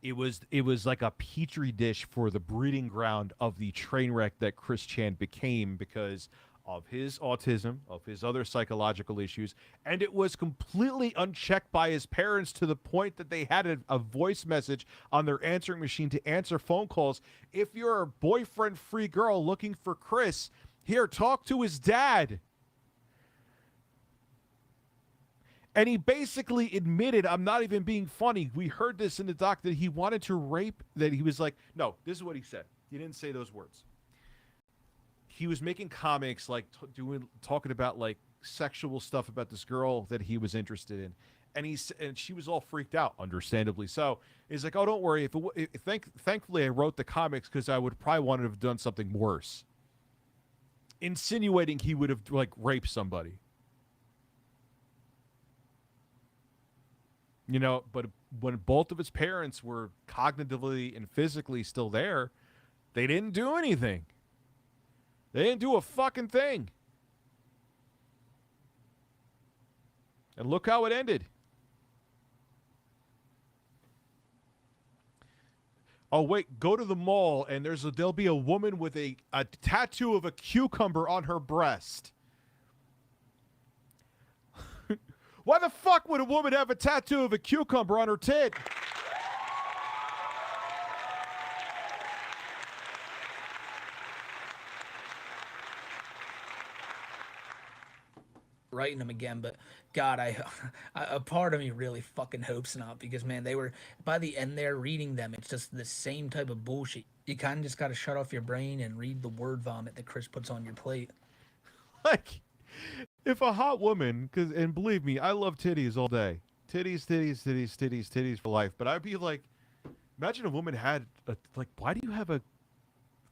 It was like a petri dish for the breeding ground of the train wreck that Chris Chan became because of his autism, of his other psychological issues, and it was completely unchecked by his parents to the point that they had a voice message on their answering machine to answer phone calls. If you're a boyfriend-free girl looking for Chris, here, talk to his dad. And he basically admitted, I'm not even being funny, we heard this in the doc, that he wanted to rape, that he was like, no, this is what he said. He didn't say those words. He was making comics, like talking about like sexual stuff about this girl that he was interested in, and she was all freaked out, understandably so. He's like, "Oh, don't worry. Thankfully, I wrote the comics because I would probably want to have done something worse," insinuating he would have like raped somebody. You know, but when both of his parents were cognitively and physically still there, they didn't do anything. They didn't do a fucking thing. And look how it ended. Oh wait, go to the mall and there'll be a woman with a tattoo of a cucumber on her breast. Why the fuck would a woman have a tattoo of a cucumber on her tit? Writing them again, but God, a part of me really fucking hopes not, because man, they were, by the end there reading them, it's just the same type of bullshit. You kind of just got to shut off your brain and read the word vomit that Chris puts on your plate. Like, if a hot woman, and believe me, I love titties all day. Titties, titties, titties, titties, titties for life. But I'd be like, imagine a woman had, why do you have a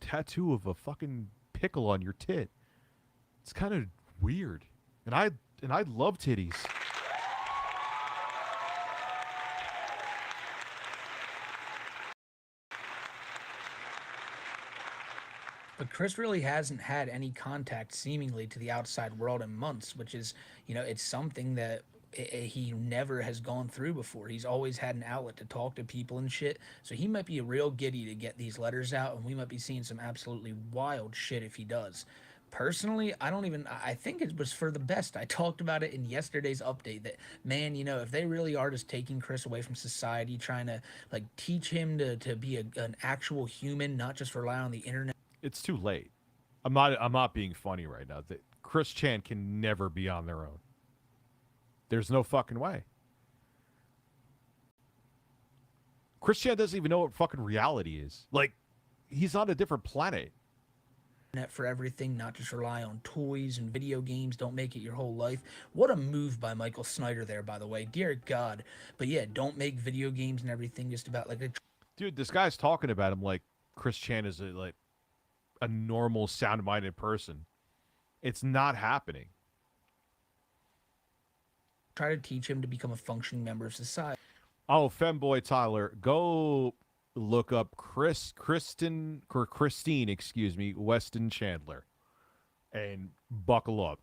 tattoo of a fucking pickle on your tit? It's kind of weird. And I love titties. But Chris really hasn't had any contact seemingly to the outside world in months, which is, it's something that he never has gone through before. He's always had an outlet to talk to people and shit. So he might be a real giddy to get these letters out, and we might be seeing some absolutely wild shit if he does. Personally, I think it was for the best. I talked about it in yesterday's update that, man, if they really are just taking Chris away from society, trying to teach him to be an actual human, not just rely on the internet. It's too late. I'm not being funny right now. That Chris Chan can never be on their own. There's no fucking way. Chris Chan doesn't even know what fucking reality is. Like, he's on a different planet. For everything, not just rely on toys and video games. Don't make it your whole life. What a move by Michael Snyder there, by the way. Dear God. But yeah, don't make video games and everything just about Dude, this guy's talking about him like Chris Chan is a normal, sound-minded person. It's not happening. Try to teach him to become a functioning member of society. Oh, femboy Tyler, go look up Christine, Weston Chandler, and buckle up.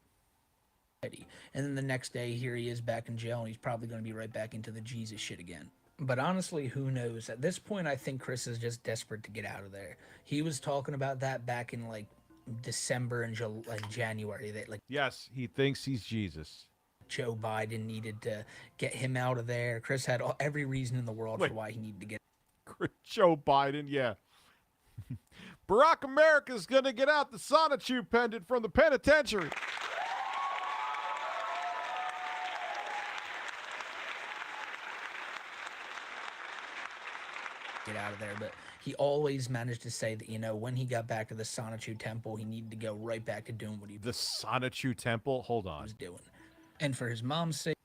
And then the next day, here he is back in jail, and he's probably going to be right back into the Jesus shit again. But honestly, who knows? At this point, I think Chris is just desperate to get out of there. He was talking about that back in December and January. That yes, he thinks he's Jesus. Joe Biden needed to get him out of there. Chris had every reason in the world for why he needed to get. Joe Biden, yeah. Barack America's gonna get out the sonotube pendant from the penitentiary. Get out of there, but he always managed to say that, when he got back to the Sonichu Temple, he needed to go right back to doing what he The Sonichu Temple? Hold on. was doing. And for his mom's sake,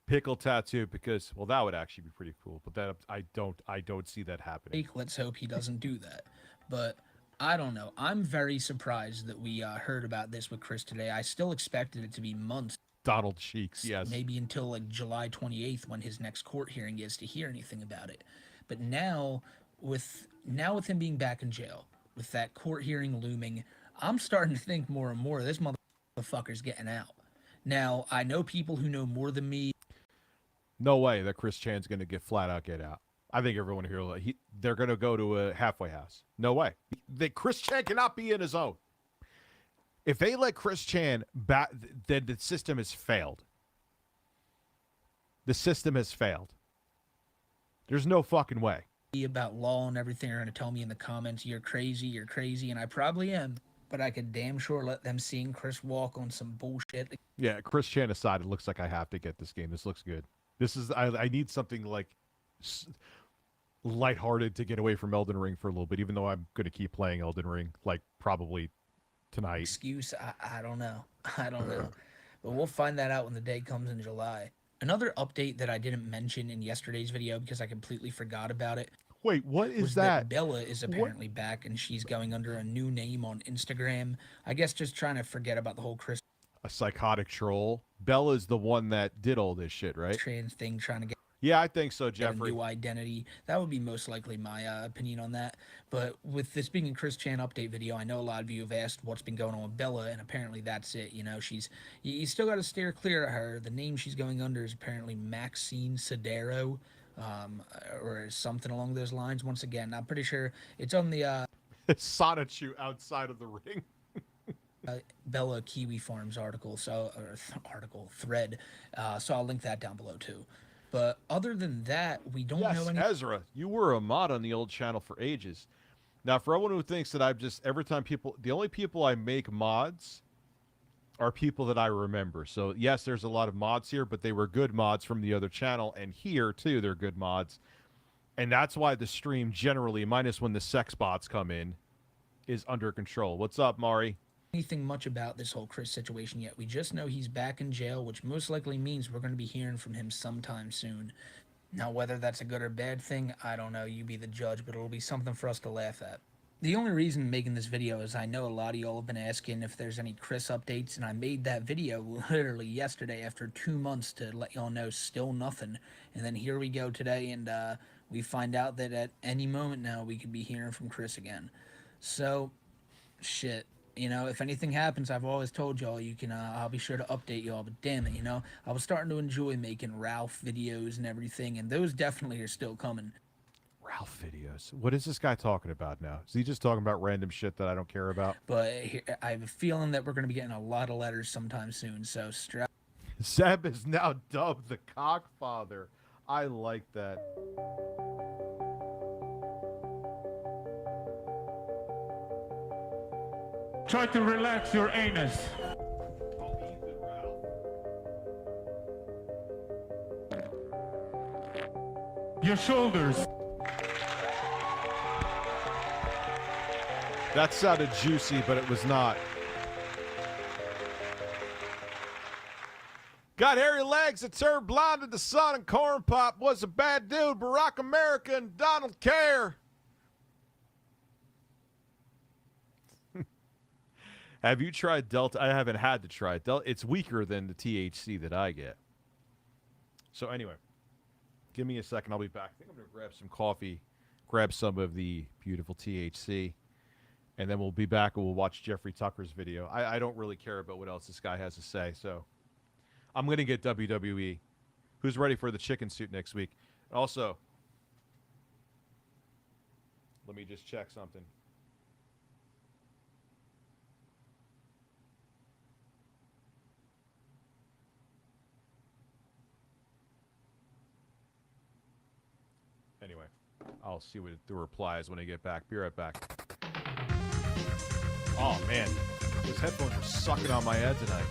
pickle tattoo, because that would actually be pretty cool, but that I don't see that happening. Let's hope he doesn't do that. But I don't know. I'm very surprised that we heard about this with Chris today. I still expected it to be months. Donald Cheeks, yes. Maybe until July 28th when his next court hearing is to hear anything about it. But now with him being back in jail, with that court hearing looming, I'm starting to think more and more this motherfucker's getting out. Now, I know people who know more than me. No way that Chris Chan's going to get out. I think everyone here, they're going to go to a halfway house. No way. Chris Chan cannot be in his own. If they let Chris Chan back, then the system has failed. The system has failed. There's no fucking way. About law and everything are going to tell me in the comments, you're crazy, and I probably am. But I could damn sure let them seeing Chris walk on some bullshit. Yeah, Chris Chan aside, it looks like I have to get this game. This looks good. I need something lighthearted to get away from Elden Ring for a little bit, even though I'm going to keep playing Elden Ring, probably tonight. Excuse, I don't know. But we'll find that out when the day comes in July. Another update that I didn't mention in yesterday's video because I completely forgot about it. Wait, what is that? Bella is apparently back, and she's going under a new name on Instagram. I guess just trying to forget about the whole Chris. A psychotic troll. Bella's the one that did all this shit, right? Trans thing, trying to get. Yeah, I think so, Get a Jeffrey. new identity. That would be most likely my opinion on that. But with this being a Chris Chan update video, I know a lot of you have asked what's been going on with Bella, and apparently that's it. You know, you still got to steer clear of her. The name she's going under is apparently Maxine Sedero, or something along those lines. Once again, I'm pretty sure it's on the Sonichu outside of the ring. Bella Kiwi Farms article, thread. So I'll link that down below too. But other than that, we don't know any. Ezra, you were a mod on the old channel for ages. Now, for everyone who thinks that I've just every time the only people I make mods are people that I remember. So yes, there's a lot of mods here, but they were good mods from the other channel, and here too, they're good mods. And that's why the stream generally, minus when the sex bots come in, is under control. What's up, Mari? Anything much about this whole Chris situation yet. We just know he's back in jail, which most likely means we're going to be hearing from him sometime soon. Now, whether that's a good or bad thing, I don't know. You be the judge, but it'll be something for us to laugh at. The only reason I'm making this video is I know a lot of y'all have been asking if there's any Chris updates, and I made that video literally yesterday after 2 months to let y'all know still nothing. And then here we go today, and we find out that at any moment now we could be hearing from Chris again. So, shit. You know, if anything happens, I've always told y'all you can. I'll be sure to update y'all. But damn it, you know, I was starting to enjoy making Ralph videos and everything, and those definitely are still coming. Ralph videos. What is this guy talking about now? Is he just talking about random shit that I don't care about? But I have a feeling that we're going to be getting a lot of letters sometime soon. So strap. Zeb is now dubbed the Cockfather. I like that. Try to relax your anus. Your shoulders. That sounded juicy, but it was not. Got hairy legs that turned blind to the sun, and Corn Pop was a bad dude. Barack America and Donald Care. Have you tried Delta? I haven't had to try it. It's weaker than the THC that I get. So anyway, give me a second. I'll be back. I think I'm going to grab some coffee, grab some of the beautiful THC, and then we'll be back and we'll watch Jeffrey Tucker's video. I don't really care about what else this guy has to say, so I'm going to get WWE. Who's ready for the chicken suit next week? Also, let me just check something. Anyway, I'll see what the reply is when I get back. Be right back. Oh, man. Those headphones are sucking on my head tonight.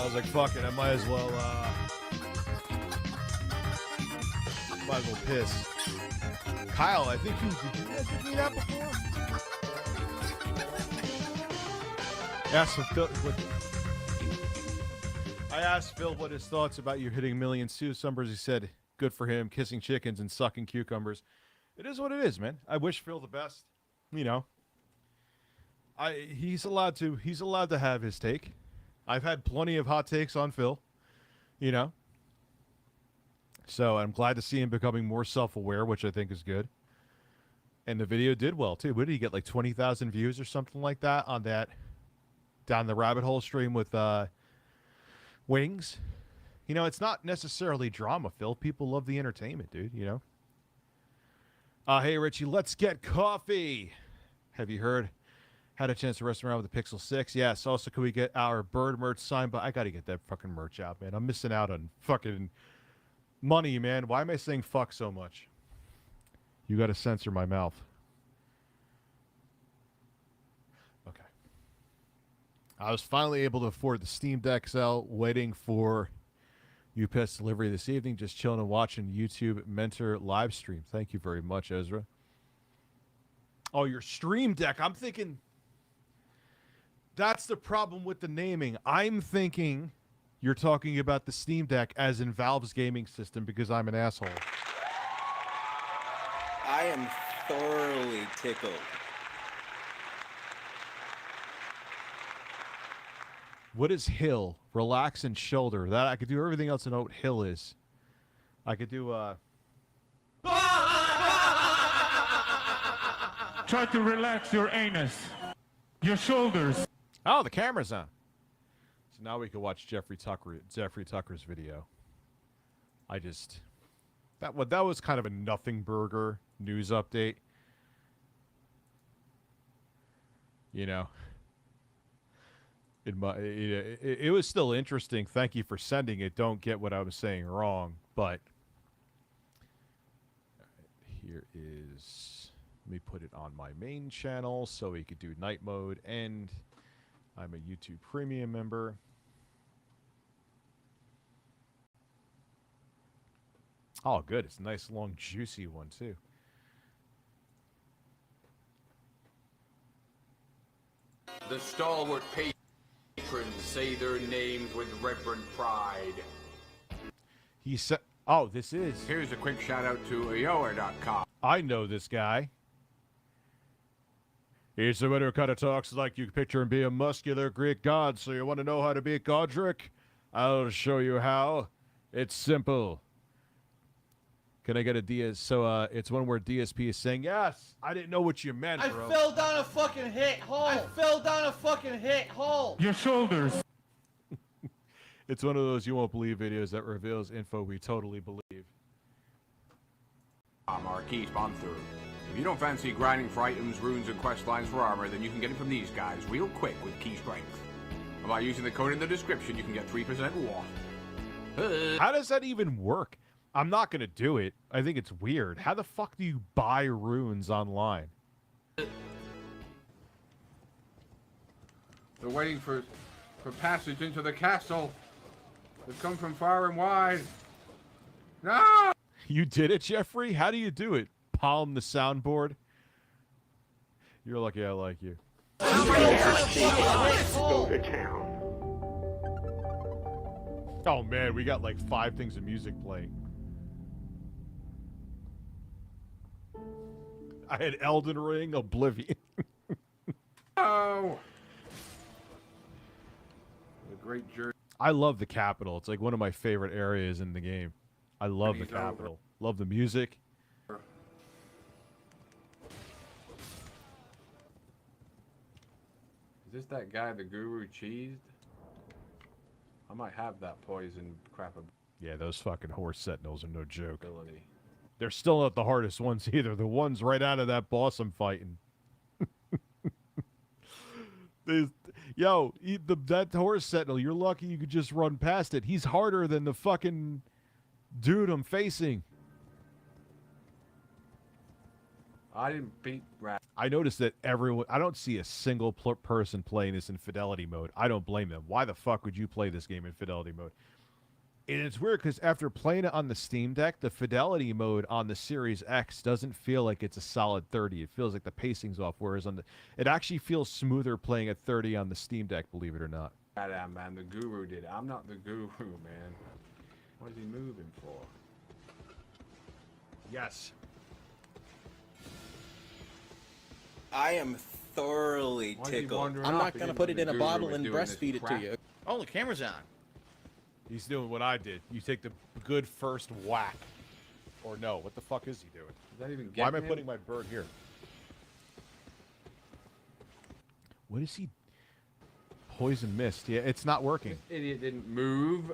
was like, fuck it, I might as well piss. Kyle, I think did you guys do that before? I asked Phil what his thoughts about you hitting millions too. Summers, he said, good for him, kissing chickens and sucking cucumbers. It is what it is, man. I wish Phil the best. You know, he's allowed to have his take. I've had plenty of hot takes on Phil, you know. So I'm glad to see him becoming more self-aware, which I think is good. And the video did well too. What did he get, like 20,000 views or something like that on that down the rabbit hole stream with Wings? You know, it's not necessarily drama, Phil. People love the entertainment, dude, you know. Hey, Richie, let's get coffee. Have you heard? Had a chance to rest around with the Pixel 6. Yes. Also, can we get our bird merch signed? But I got to get that fucking merch out, man. I'm missing out on fucking money, man. Why am I saying fuck so much? You got to censor my mouth. Okay. I was finally able to afford the Steam Deck XL, waiting for UPS delivery this evening, just chilling and watching YouTube Mentor live stream. Thank you very much, Ezra. Oh, your Stream Deck. I'm thinking that's the problem with the naming. I'm thinking you're talking about the Steam Deck as in Valve's gaming system because I'm an asshole. I am thoroughly tickled. What is hill? Relax and shoulder. That I could do everything else to know what hill is. I could do Try to relax your anus, your shoulders. Oh, the camera's on. So now we can watch Jeffrey Tucker's video. That was kind of a nothing burger news update. You know. It was still interesting. Thank you for sending it. Don't get what I was saying wrong, but here is, let me put it on my main channel so we could do night mode, and I'm a YouTube premium member. Oh, good. It's a nice, long, juicy one, too. The stalwart patrons say their names with reverent pride. He said, oh, this is. Here's a quick shout out to Ayoa.com. I know this guy. He's the one who kind of talks like you picture him being a muscular Greek god, so you want to know how to beat Godric? I'll show you how. It's simple. Can I get a DS? So it's one where DSP is saying, yes, I didn't know what you meant, bro. I fell down a fucking hit hole. Your shoulders. It's one of those you won't believe videos that reveals info we totally believe. Our key sponsor. If you don't fancy grinding for items, runes, and quest lines for armor, then you can get it from these guys real quick with key strength. By using the code in the description, you can get 3% off. How does that even work? I'm not going to do it. I think it's weird. How the fuck do you buy runes online? They're waiting for passage into the castle. They've come from far and wide. No! You did it, Jeffrey? How do you do it? Palm the soundboard? You're lucky I like you. Go to town. Oh man, we got like 5 things of music playing. I had Elden Ring, Oblivion. Oh! The great journey. I love the Capitol. It's like one of my favorite areas in the game. I love the Capitol. Love the music. Is this that guy the guru cheesed? I might have that poison crap. Yeah, those fucking horse sentinels are no joke. They're still not the hardest ones either. The ones right out of that boss I'm fighting. That horse sentinel, you're lucky you could just run past it. He's harder than the fucking dude I'm facing. I didn't beat Rat. I noticed that everyone. I don't see a single person playing this in fidelity mode. I don't blame them. Why the fuck would you play this game in fidelity mode? And it's weird because after playing it on the Steam Deck, the fidelity mode on the Series X doesn't feel like it's a solid 30. It feels like the pacing's off. Whereas on it actually feels smoother playing at 30 on the Steam Deck. Believe it or not. Man, the guru did it. I'm not the guru, man. What is he moving for? Yes. I am thoroughly tickled. I'm not going to put it in a bottle and breastfeed it to you. Oh, the camera's on. He's doing what I did. You take the good first whack. Or no, what the fuck is he doing? Is that even Why am I putting my bird here? What is he? Poison mist. Yeah, it's not working. This idiot didn't move.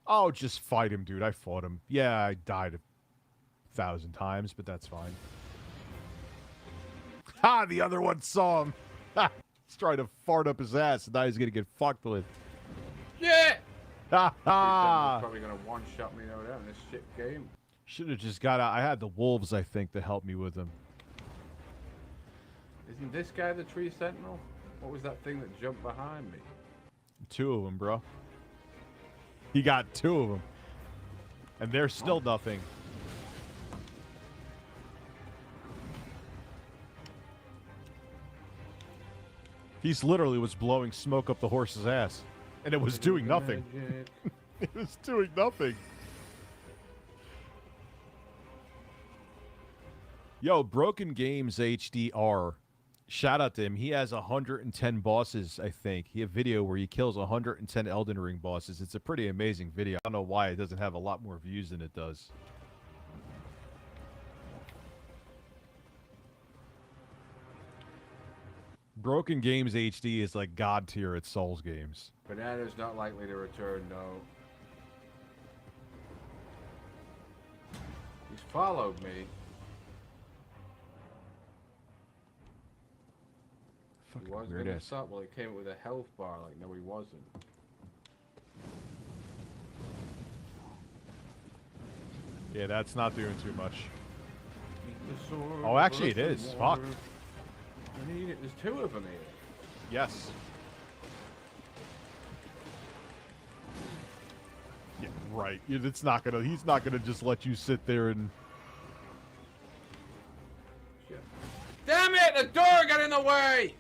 Oh, just fight him, dude. I fought him. Yeah, I died 1,000 times, but that's fine. Ha! The other one saw him. Ha! He's trying to fart up his ass, and now he's gonna get fucked with. Yeah! Ha ha! Probably gonna one-shot me no doubt in this shit game. Should have just got out. I had the wolves, I think, to help me with them. Isn't this guy the tree sentinel? What was that thing that jumped behind me? 2 of them, bro. He got 2 of them. And they're still nothing. He's literally was blowing smoke up the horse's ass. And it was doing nothing. It was doing nothing. Yo, Broken Games HDR. Shout out to him. He has 110 bosses, I think. He has a video where he kills 110 Elden Ring bosses. It's a pretty amazing video. I don't know why it doesn't have a lot more views than it does. Broken Games HD is like God tier at Souls games. Banana's not likely to return, no. He's followed me. Fucking He was weird gonna ass. stop. Well, he came up with a health bar. Like, no, he wasn't. Yeah, that's not doing too much. Eat the sword, Oh, actually it birth is. and Fuck. water. I need it. There's 2 of them here. Yes. Yeah, right. It's not gonna. He's not gonna just let you sit there and. Damn it! The door got in the way!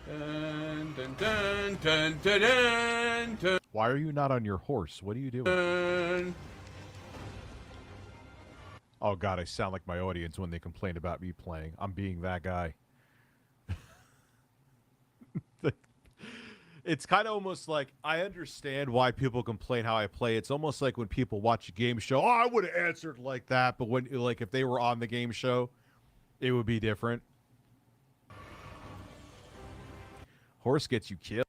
Dun, dun, dun, dun, dun, dun, dun. Why are you not on your horse? What are you doing? Oh god, I sound like my audience when they complain about me playing. I'm being that guy. It's kind of almost like I understand why people complain how I play. It's almost like when people watch a game show. Oh, I would have answered like that, but when like if they were on the game show, it would be different. Horse gets you killed.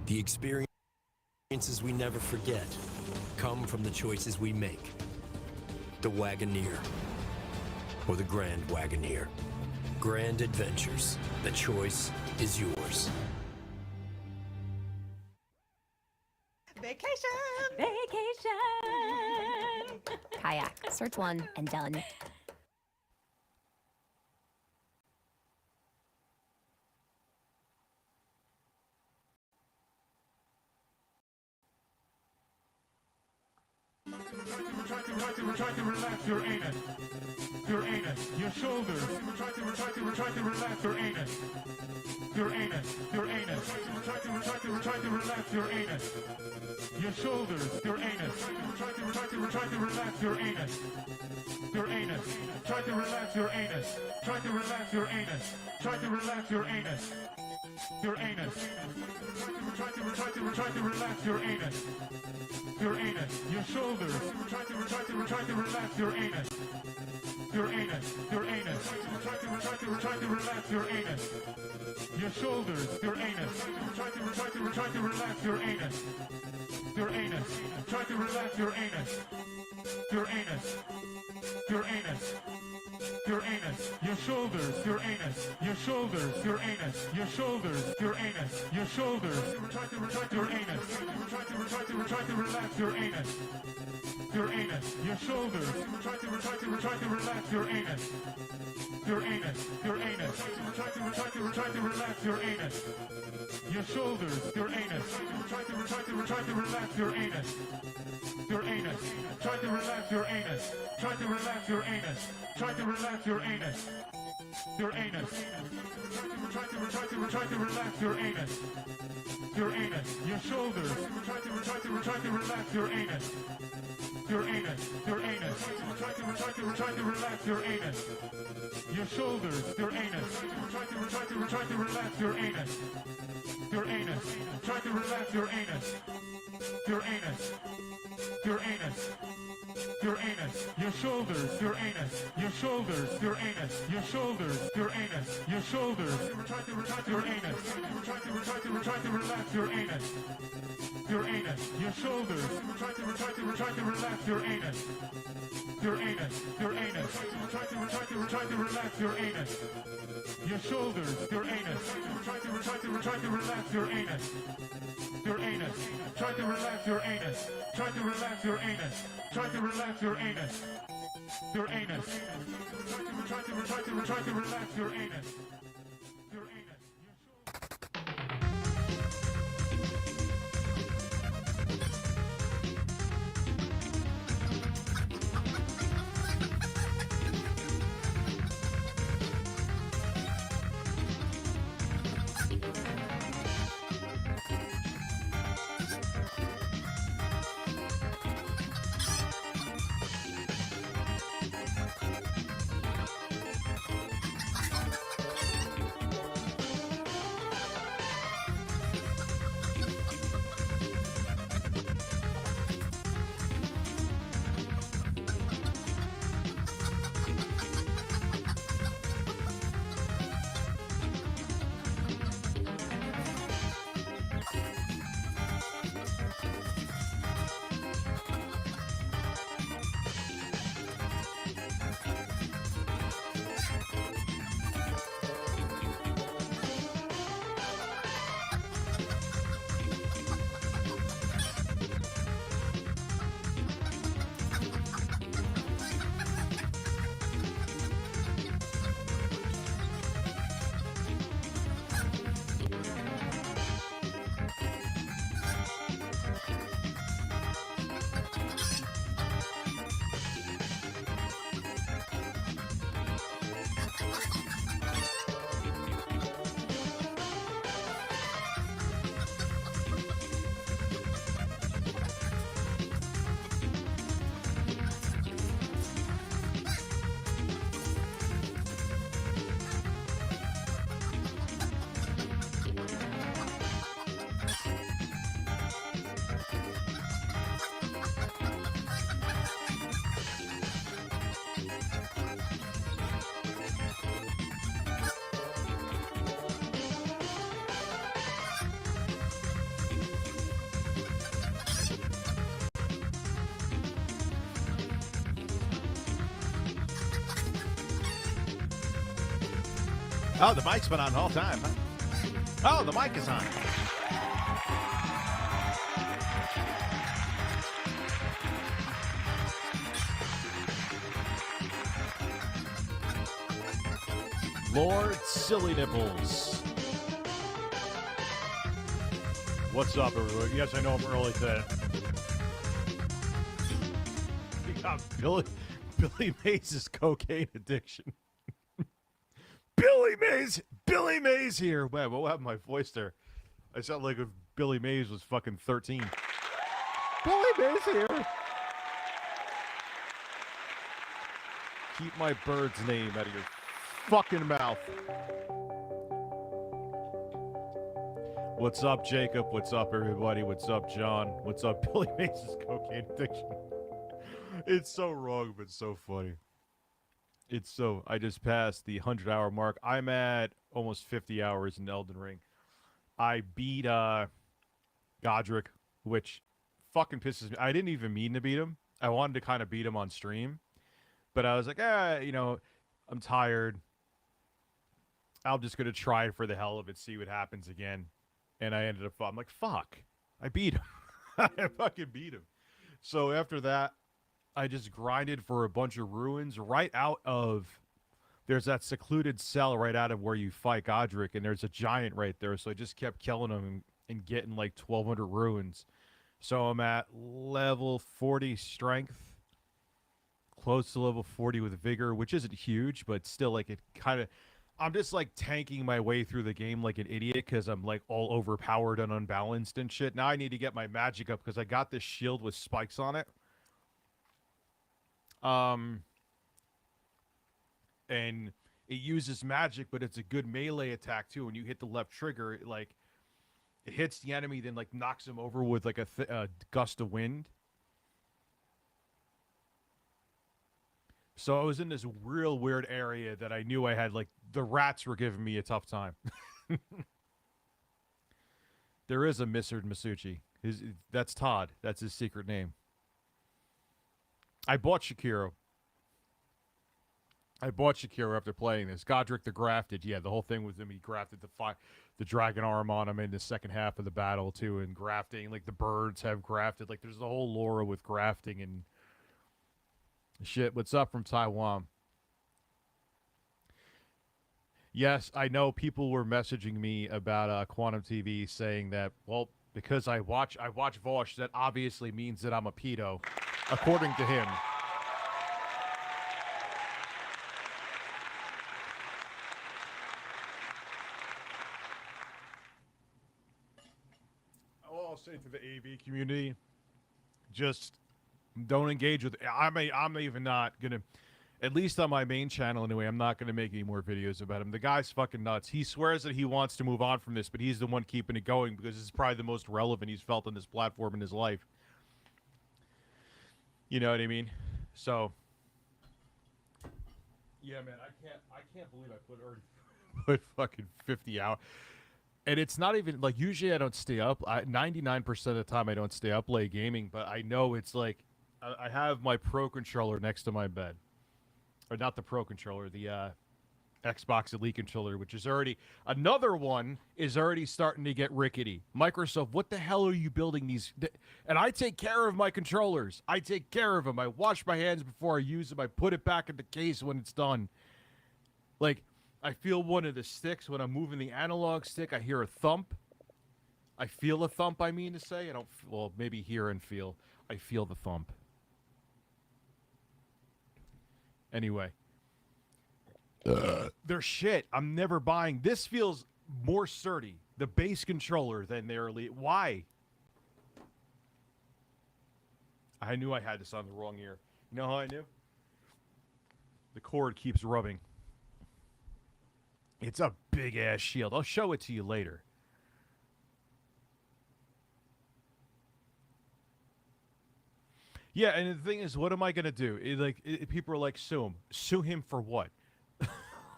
The experiences we never forget come from the choices we make. the Wagoneer or the Grand Wagoneer. Grand Adventures. The choice is yours. Vacation! Vacation! Kayak. Search 1 and done. Try to relax your anus. Your anus. Your shoulders. Try to relax your anus. Your anus. Your anus. Try to relax your anus. Your shoulders. Your anus. Try to relax your anus. Your anus. Try to relax your anus. Try to relax your anus. Try to relax your anus. Your anus. Try to relax your anus. Your anus. Your shoulders. Try to relax your anus. Your anus. Your anus. Try to relax your anus. Your shoulders. Your anus. Try to relax your anus. Your anus. Try to relax your anus. Your anus. Your anus. Your anus, your shoulders, your anus, your shoulders, your anus, your shoulders, your anus, your shoulders. Try to relax your anus. Try to relax your anus. Your anus, your shoulders. Try to relax your anus. Your anus, your anus. Try to relax your anus. Your shoulders, your anus. Try to relax your anus. Your anus. Try to relax your anus. Try to relax your anus. Try to relax your anus. Your anus. Try to relax your anus. Your anus. Your shoulders. Try to relax your anus. Your anus. Your anus. Try to relax your anus. Your shoulders. Your anus. Try to relax your anus. Your anus. Try to relax your anus. Your anus. Your anus. Your anus, your shoulders, your anus, your shoulders, your anus, your shoulders, your anus, your shoulders. Try to relax your anus. Try to relax your anus. Your anus, your shoulders. Try to relax your anus. Your anus, your anus. Try to relax your anus. Your shoulders, your anus. Try to relax your anus. Your anus. Try to relax your anus. Try to relax your anus. Try to relax your anus. Your anus. Try to relax your anus. Your anus. Oh, the mic's been on the whole time, huh? Oh, the mic is on. Lord Silly Nipples. What's up, everybody? Yes, I know I'm early today. We got Billy Mays' cocaine addiction. Billy Mays here. Man, what happened to my voice there? I sound like if Billy Mays was fucking 13. Billy Mays here. Keep my bird's name out of your fucking mouth. What's up, Jacob? What's up, everybody? What's up, John? What's up, Billy Mays' cocaine addiction? It's so wrong, but so funny. It's so... I just passed the 100-hour mark. I'm at almost 50 hours in Elden Ring. I beat Godric, which fucking pisses me. I didn't even mean to beat him. I wanted to kind of beat him on stream. But I was like, you know, I'm tired. I'm just going to try for the hell of it, see what happens again. And I ended up... I'm like, fuck. I beat him. I fucking beat him. So after that, I just grinded for a bunch of ruins right out of... There's that secluded cell right out of where you fight Godric, and there's a giant right there. So I just kept killing him and getting like 1,200 ruins. So I'm at level 40 strength, close to level 40 with vigor, which isn't huge, but still, like, it kind of... I'm just like tanking my way through the game like an idiot because I'm like all overpowered and unbalanced and shit. Now I need to get my magic up because I got this shield with spikes on it. And it uses magic, but it's a good melee attack too. When you hit the left trigger, it hits the enemy, then like knocks him over with like a gust of wind. So I was in this real weird area that I knew I had, like, the rats were giving me a tough time. There is a Mr. Masucci. That's Todd. That's his secret name. I bought Shakiro. After playing this. Godric the Grafted. Yeah, the whole thing with him, he grafted the dragon arm on him in the second half of the battle, too, and grafting. Like, the birds have grafted. Like, there's the whole lore with grafting and... Shit, what's up from Taiwan? Yes, I know people were messaging me about Quantum TV saying that, well, because I watch Vosh, that obviously means that I'm a pedo, according to him. All I'll say to the AV community, just... don't engage with... I'm even not going to... At least on my main channel, anyway, I'm not going to make any more videos about him. The guy's fucking nuts. He swears that he wants to move on from this, but he's the one keeping it going because this is probably the most relevant he's felt on this platform in his life. You know what I mean? So... yeah, man, I can't believe I put fucking 50 hours... And it's not even... like, usually I don't stay up. 99% of the time I don't stay up late gaming, but I know it's like... I have my Pro Controller next to my bed. Or not the Pro Controller, the Xbox Elite Controller, which is already... another one is already starting to get rickety. Microsoft, what the hell are you building these... and I take care of my controllers. I take care of them. I wash my hands before I use them. I put it back in the case when it's done. Like, I feel one of the sticks when I'm moving the analog stick. I hear a thump. I feel a thump, I mean to say. I don't... well, maybe hear and feel. I feel the thump. Anyway. They're shit. I'm never buying. This feels more sturdy. The base controller than their Elite. Why? I knew I had this on the wrong ear. You know how I knew? The cord keeps rubbing. It's a big-ass shield. I'll show it to you later. Yeah, and the thing is, what am I gonna do? People are like, sue him. Sue him for what?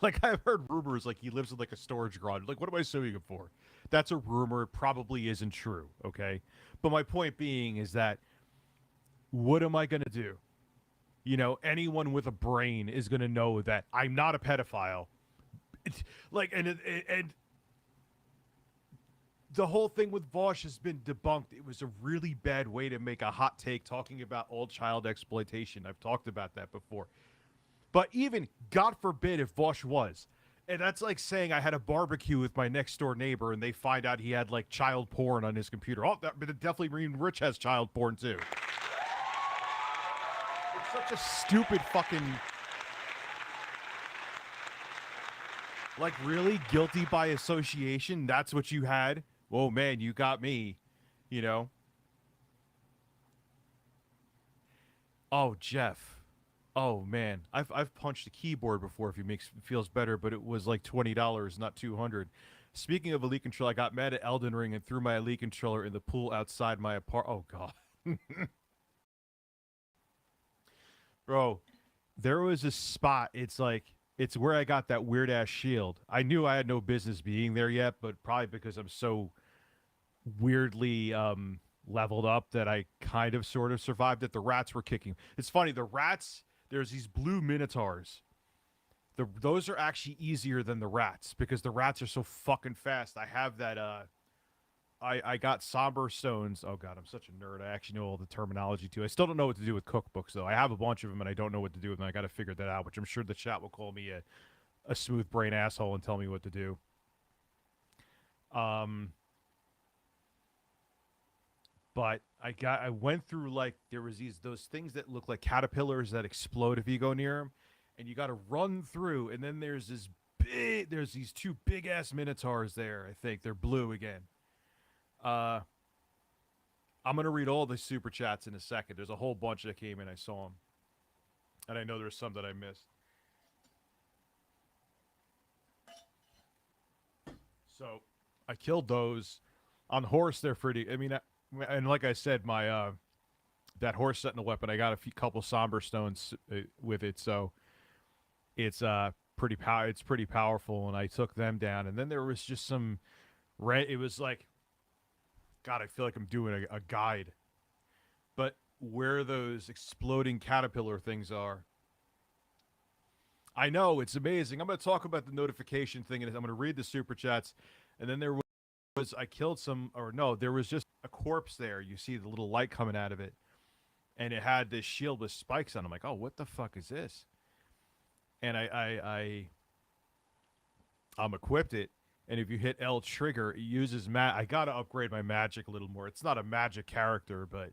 Like, I've heard rumors like he lives in like a storage garage. Like, what am I suing him for? That's a rumor. It probably isn't true. Okay, but my point being is that, what am I gonna do? You know, anyone with a brain is gonna know that I'm not a pedophile. Like, and the whole thing with Vosh has been debunked. It was a really bad way to make a hot take talking about all child exploitation. I've talked about that before. But even, God forbid, if Vosh was, and that's like saying I had a barbecue with my next door neighbor and they find out he had like child porn on his computer. Oh, but it definitely mean Rich has child porn too. It's such a stupid fucking. Like, really? Guilty by association? That's what you had? Whoa, man, you got me. You know? Oh, Jeff. Oh, man. I've punched a keyboard before if it feels better, but it was like $20, not $200. Speaking of Elite Controller, I got mad at Elden Ring and threw my Elite Controller in the pool outside my apartment. Oh, God. Bro, there was a spot. It's like... It's where I got that weird-ass shield. I knew I had no business being there yet, but probably because I'm so weirdly leveled up that I kind of sort of survived it. The rats were kicking. It's funny, the rats, there's these blue minotaurs. Those are actually easier than the rats because the rats are so fucking fast. I have that, I got somber stones. Oh, God, I'm such a nerd. I actually know all the terminology, too. I still don't know what to do with cookbooks, though. I have a bunch of them, and I don't know what to do with them. I got to figure that out, which I'm sure the chat will call me a smooth brain asshole and tell me what to do. But I went through, like, there was those things that look like caterpillars that explode if you go near them, and you got to run through, and then there's these two big-ass minotaurs there, I think. They're blue again. I'm going to read all the super chats in a second. There's a whole bunch that came in. I saw them. And I know there's some that I missed. So I killed those. On horse, they're pretty. I mean, and like I said, my that horse sentinel weapon, I got a couple somber stones with it. So it's pretty powerful. And I took them down. And then there was just some it was like, God, I feel like I'm doing a guide. But where those exploding caterpillar things are. I know, it's amazing. I'm going to talk about the notification thing, and I'm going to read the super chats. And then there was, I killed some, or no, there was just a corpse there. You see the little light coming out of it. And it had this shield with spikes on it. I'm like, oh, what the fuck is this? And I'm equipped it. And if you hit L trigger, it uses I gotta upgrade my magic a little more. It's not a magic character, but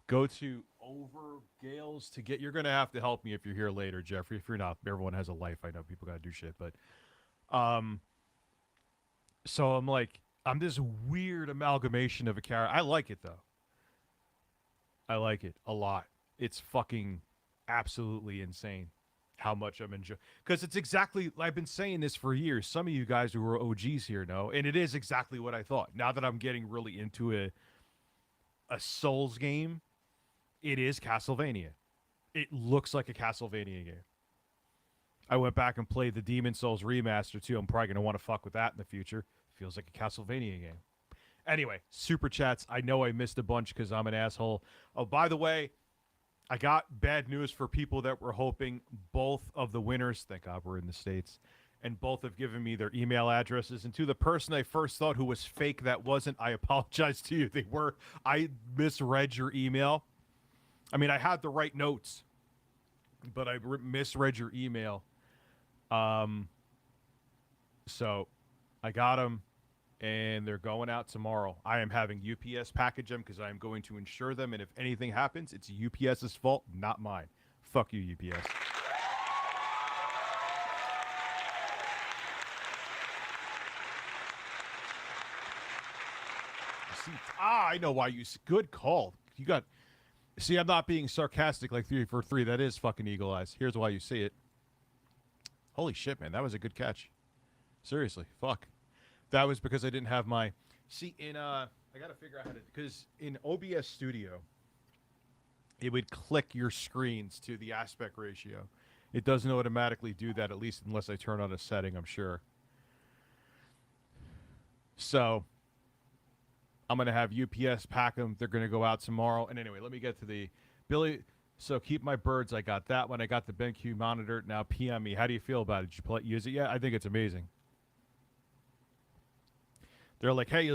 go to over Gales to get. You're gonna have to help me if you're here later, Jeffrey. If you're not, everyone has a life. I know people gotta do shit, but so I'm like, I'm this weird amalgamation of a character. I like it though. I like it a lot. It's fucking absolutely insane. How much I'm enjoying, because it's exactly, I've been saying this for years. Some of you guys who are OGs here know, and it is exactly what I thought. Now that I'm getting really into a Souls game, it is Castlevania. It looks like a Castlevania game. I went back and played the Demon Souls remaster too. I'm probably gonna want to fuck with that in the future. Feels like a Castlevania game. Anyway, super chats. I know I missed a bunch because I'm an asshole. Oh, by the way, I got bad news for people that were hoping. Both of the winners, thank God we're in the States, and both have given me their email addresses. And to the person I first thought who was fake that wasn't, I apologize to you. They were. I misread your email. I mean, I had the right notes, but I misread your email. So I got them, and they're going out tomorrow. I am having UPS package them because I am going to insure them, and if anything happens, it's UPS's fault, not mine. Fuck you, UPS. See, I know why you... Good call. You got... See, I'm not being sarcastic like 3 for 3. That is fucking Eagle Eyes. Here's why you see it. Holy shit, man. That was a good catch. Seriously. Fuck. That was because I didn't have my... See, in... I gotta figure out how to... Because in OBS Studio, it would click your screens to the aspect ratio. It doesn't automatically do that, at least unless I turn on a setting, I'm sure. So... I'm going to have UPS pack them. They're going to go out tomorrow. And anyway, let me get to the... Billy So keep my birds. I got that one. I got the BenQ monitor. Now PM me. How do you feel about it? Did you use it yet? I think it's amazing. They're like, hey,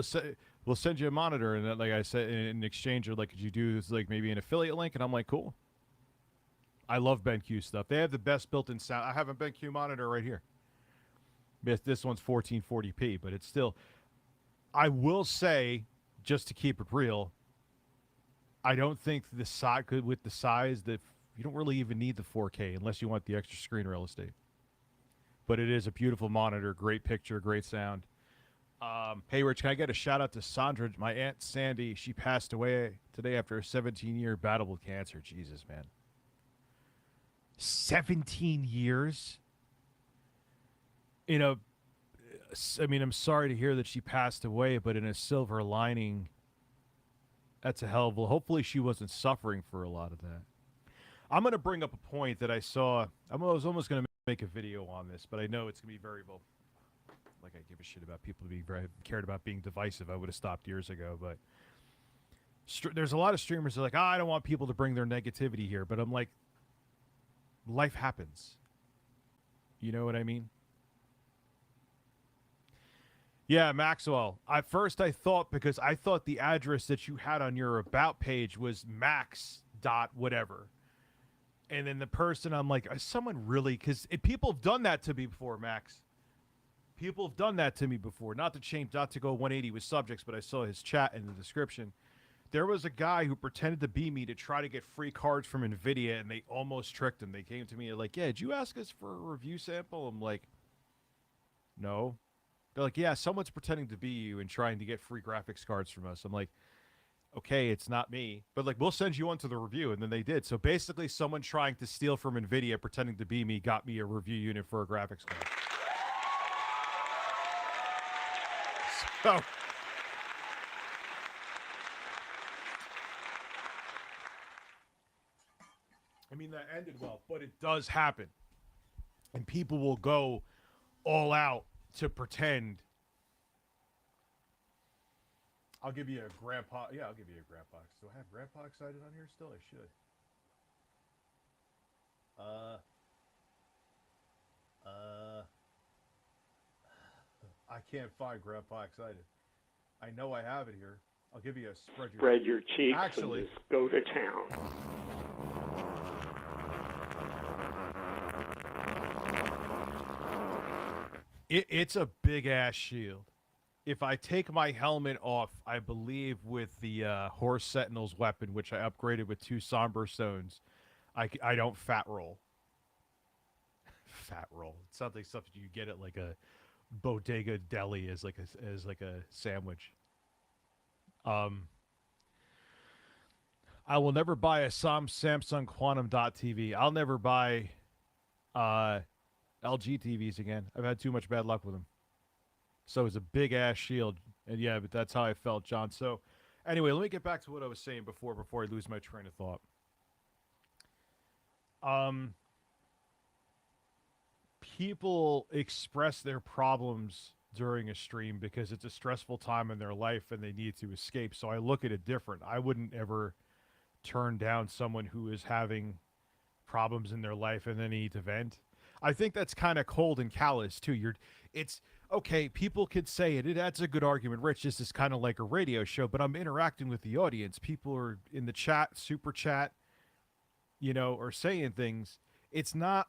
we'll send you a monitor, and then, like I said, in exchange, they're like, could you do this, like maybe an affiliate link? And I'm like, cool. I love BenQ stuff. They have the best built-in sound. I have a BenQ monitor right here. This one's 1440p, but it's still. I will say, just to keep it real, I don't think the size with the size that you don't really even need the 4K unless you want the extra screen real estate. But it is a beautiful monitor, great picture, great sound. Hey, Rich, can I get a shout out to Sandra, my Aunt Sandy? She passed away today after a 17-year battle with cancer. Jesus, man. 17 years? You know, I mean, I'm sorry to hear that she passed away, but in a silver lining, that's a hell of a... Hopefully she wasn't suffering for a lot of that. I'm going to bring up a point that I saw. I was almost going to make a video on this, but I know it's going to be very... Well, like I give a shit about people being very cared about being divisive. I would have stopped years ago, but there's a lot of streamers that are like, I don't want people to bring their negativity here, but I'm like, life happens. You know what I mean? Yeah, Maxwell. At first I thought, because I thought the address that you had on your about page was max dot whatever. And then the person, I'm like, is someone really, because people have done that to me before, Max. People have done that to me before. Not to change, not to go 180 with subjects, but I saw his chat in the description. There was a guy who pretended to be me to try to get free cards from NVIDIA, and they almost tricked him. They came to me like, yeah, did you ask us for a review sample? I'm like, no. They're like, yeah, someone's pretending to be you and trying to get free graphics cards from us. I'm like, okay, it's not me. But, like, we'll send you one to the review. And then they did. So, basically, someone trying to steal from NVIDIA, pretending to be me, got me a review unit for a graphics card. So... I mean, that ended well, but it does happen. And people will go all out to pretend. I'll give you a grandpa. Yeah, I'll give you a grandpa. Do I have grandpa excited on here still? I should. I can't find grandpa excited. I know I have it here. I'll give you a spread your cheeks. Actually, and just go to town. It's a big-ass shield. If I take my helmet off, I believe with the Horse Sentinel's weapon, which I upgraded with 2 Somber Stones, I don't fat roll. Fat roll. It sounds like something you get at like a bodega deli as like a sandwich. I will never buy a Samsung Quantum.TV. I'll never buy LG TVs again. I've had too much bad luck with them. So it's a big ass shield, and yeah, but that's how I felt, John. So anyway, let me get back to what I was saying before I lose my train of thought. People express their problems during a stream because it's a stressful time in their life and they need to escape. So I look at it different. I wouldn't ever turn down someone who is having problems in their life and they need to vent. I think that's kind of cold and callous too. It's okay. People could say it. That's a good argument. Rich, this is kind of like a radio show, but I'm interacting with the audience. People are in the chat, super chat, you know, or saying things. It's not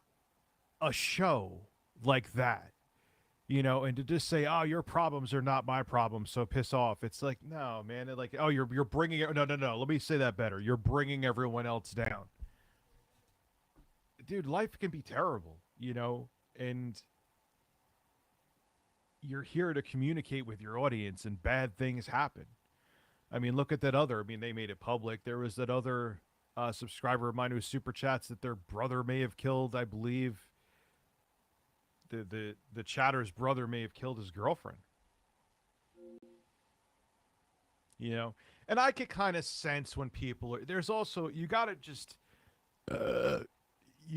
a show like that, you know, and to just say, oh, your problems are not my problems, so piss off. It's like, no, man. Like, oh, you're bringing it. No. Let me say that better. You're bringing everyone else down. Dude, life can be terrible, you know, and you're here to communicate with your audience, and bad things happen. I mean, look at that other. I mean, they made it public. There was that other subscriber of mine who super chats that their brother may have killed, I believe. The chatter's brother may have killed his girlfriend. You know, and I could kind of sense when people are. There's also, you got to just.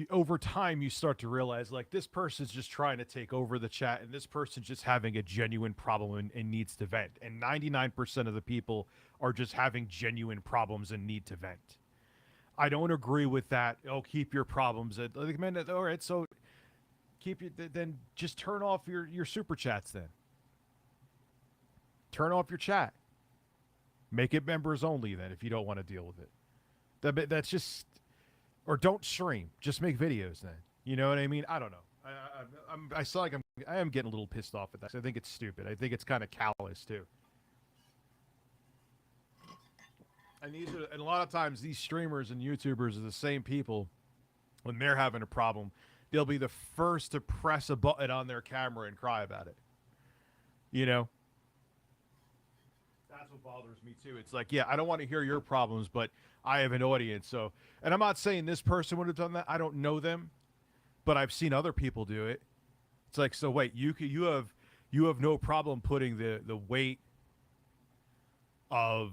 Over time, you start to realize, like, this person's just trying to take over the chat, and this person's just having a genuine problem and needs to vent. And 99% of the people are just having genuine problems and need to vent. I don't agree with that. Oh, keep your problems. Like, man, all right, so keep your, then just turn off your super chats then. Turn off your chat. Make it members only then if you don't want to deal with it. That's just, or don't stream. Just make videos then. You know what I mean? I don't know. I saw like I am getting a little pissed off at that. I think it's stupid. I think it's kind of callous too. And and a lot of times these streamers and YouTubers are the same people. When they're having a problem, they'll be the first to press a button on their camera and cry about it. You know? That's what bothers me too. It's like, yeah, I don't want to hear your problems, but I have an audience. So, and I'm not saying this person would have done that. I don't know them, but I've seen other people do it. It's like, so wait, you have no problem putting the weight of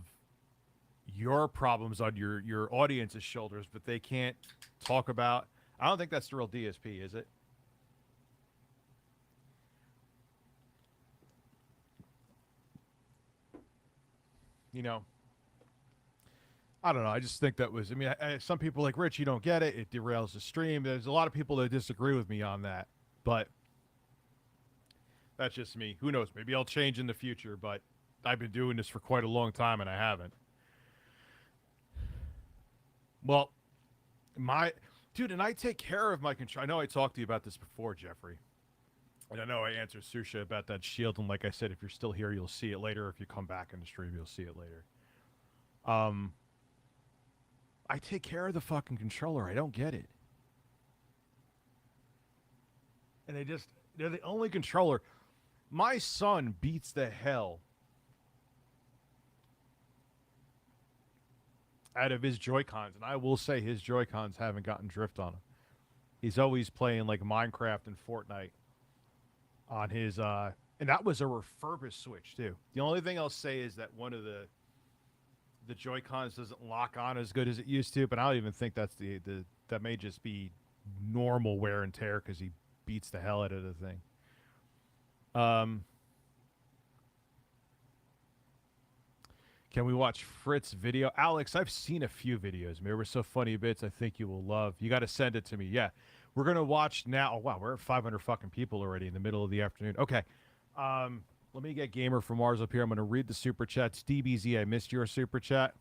your problems on your audience's shoulders, but they can't talk about. I don't think that's the real DSP, is it? You know, I don't know. I just think that was, I mean, some people like, Rich, you don't get it. It derails the stream. There's a lot of people that disagree with me on that, but that's just me. Who knows? Maybe I'll change in the future, but I've been doing this for quite a long time and I haven't. Well, dude, and I take care of my control. I know I talked to you about this before, Jeffrey. And I know I answered Susha about that shield, and like I said, if you're still here, you'll see it later. If you come back in the stream, you'll see it later. I take care of the fucking controller. I don't get it. And they're the only controller. My son beats the hell out of his Joy-Cons, and I will say his Joy-Cons haven't gotten drift on him. He's always playing like Minecraft and Fortnite on his and that was a refurbished Switch too. The only thing I'll say is that one of the Joy-Cons doesn't lock on as good as it used to, but I don't even think that's that may just be normal wear and tear because he beats the hell out of the thing. Can we watch Fritz's video? Alex, I've seen a few videos. There were so funny bits I think you will love. You got to send it to me. Yeah. We're going to watch now. Oh, wow. We're at 500 fucking people already in the middle of the afternoon. Okay. Let me get Gamer from Mars up here. I'm going to read the super chats. DBZ, I missed your super chat.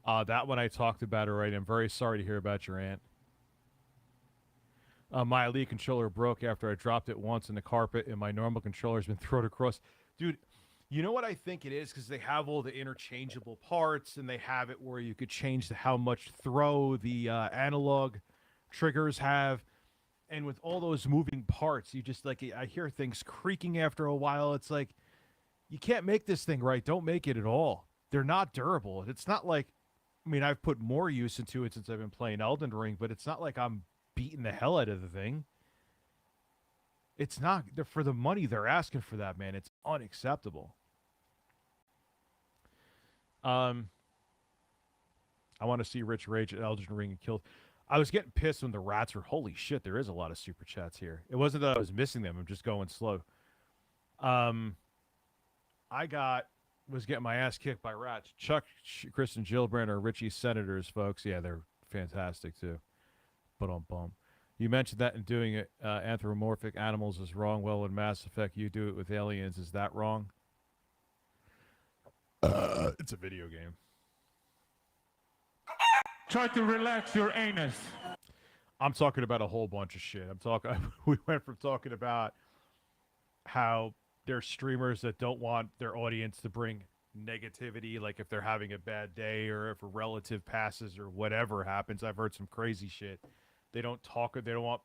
That one I talked about already. I'm very sorry to hear about your aunt. My Elite controller broke after I dropped it once in the carpet, and my normal controller's been thrown across. Dude, you know what I think it is? Because they have all the interchangeable parts, and they have it where you could change how much throw the analog triggers have. And with all those moving parts, you just like, I hear things creaking after a while. It's like, you can't make this thing right. Don't make it at all. They're not durable. It's not like, I mean, I've put more use into it since I've been playing Elden Ring, but it's not like I'm beating the hell out of the thing. It's not, for the money they're asking for that, man. It's unacceptable. I want to see Rich rage at Elden Ring and killed. I was getting pissed when the rats were, holy shit, there is a lot of super chats here. It wasn't that I was missing them. I'm just going slow. Was getting my ass kicked by rats. Chuck, Chris, and Gilbrand are Richie's senators, folks. Yeah, they're fantastic, too. Bum. You mentioned that in doing it, anthropomorphic animals is wrong. Well, in Mass Effect, you do it with aliens. Is that wrong? It's a video game. Try to relax your anus. I'm talking about a whole bunch of shit. We went from talking about how there's streamers that don't want their audience to bring negativity, like if they're having a bad day or if a relative passes or whatever happens. I've heard some crazy shit. They don't want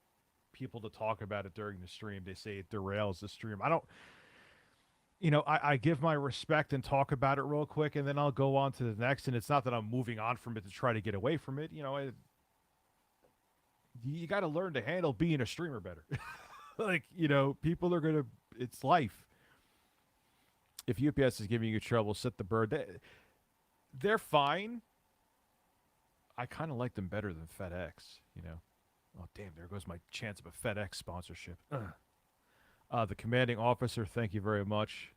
people to talk about it during the stream. They say it derails the stream. I give my respect and talk about it real quick, and then I'll go on to the next. And it's not that I'm moving on from it to try to get away from it. You got to learn to handle being a streamer better. People are going to, it's life. If UPS is giving you trouble, set the bird. They're fine. I kind of like them better than FedEx, Oh, damn, there goes my chance of a FedEx sponsorship. The commanding officer, thank you very much.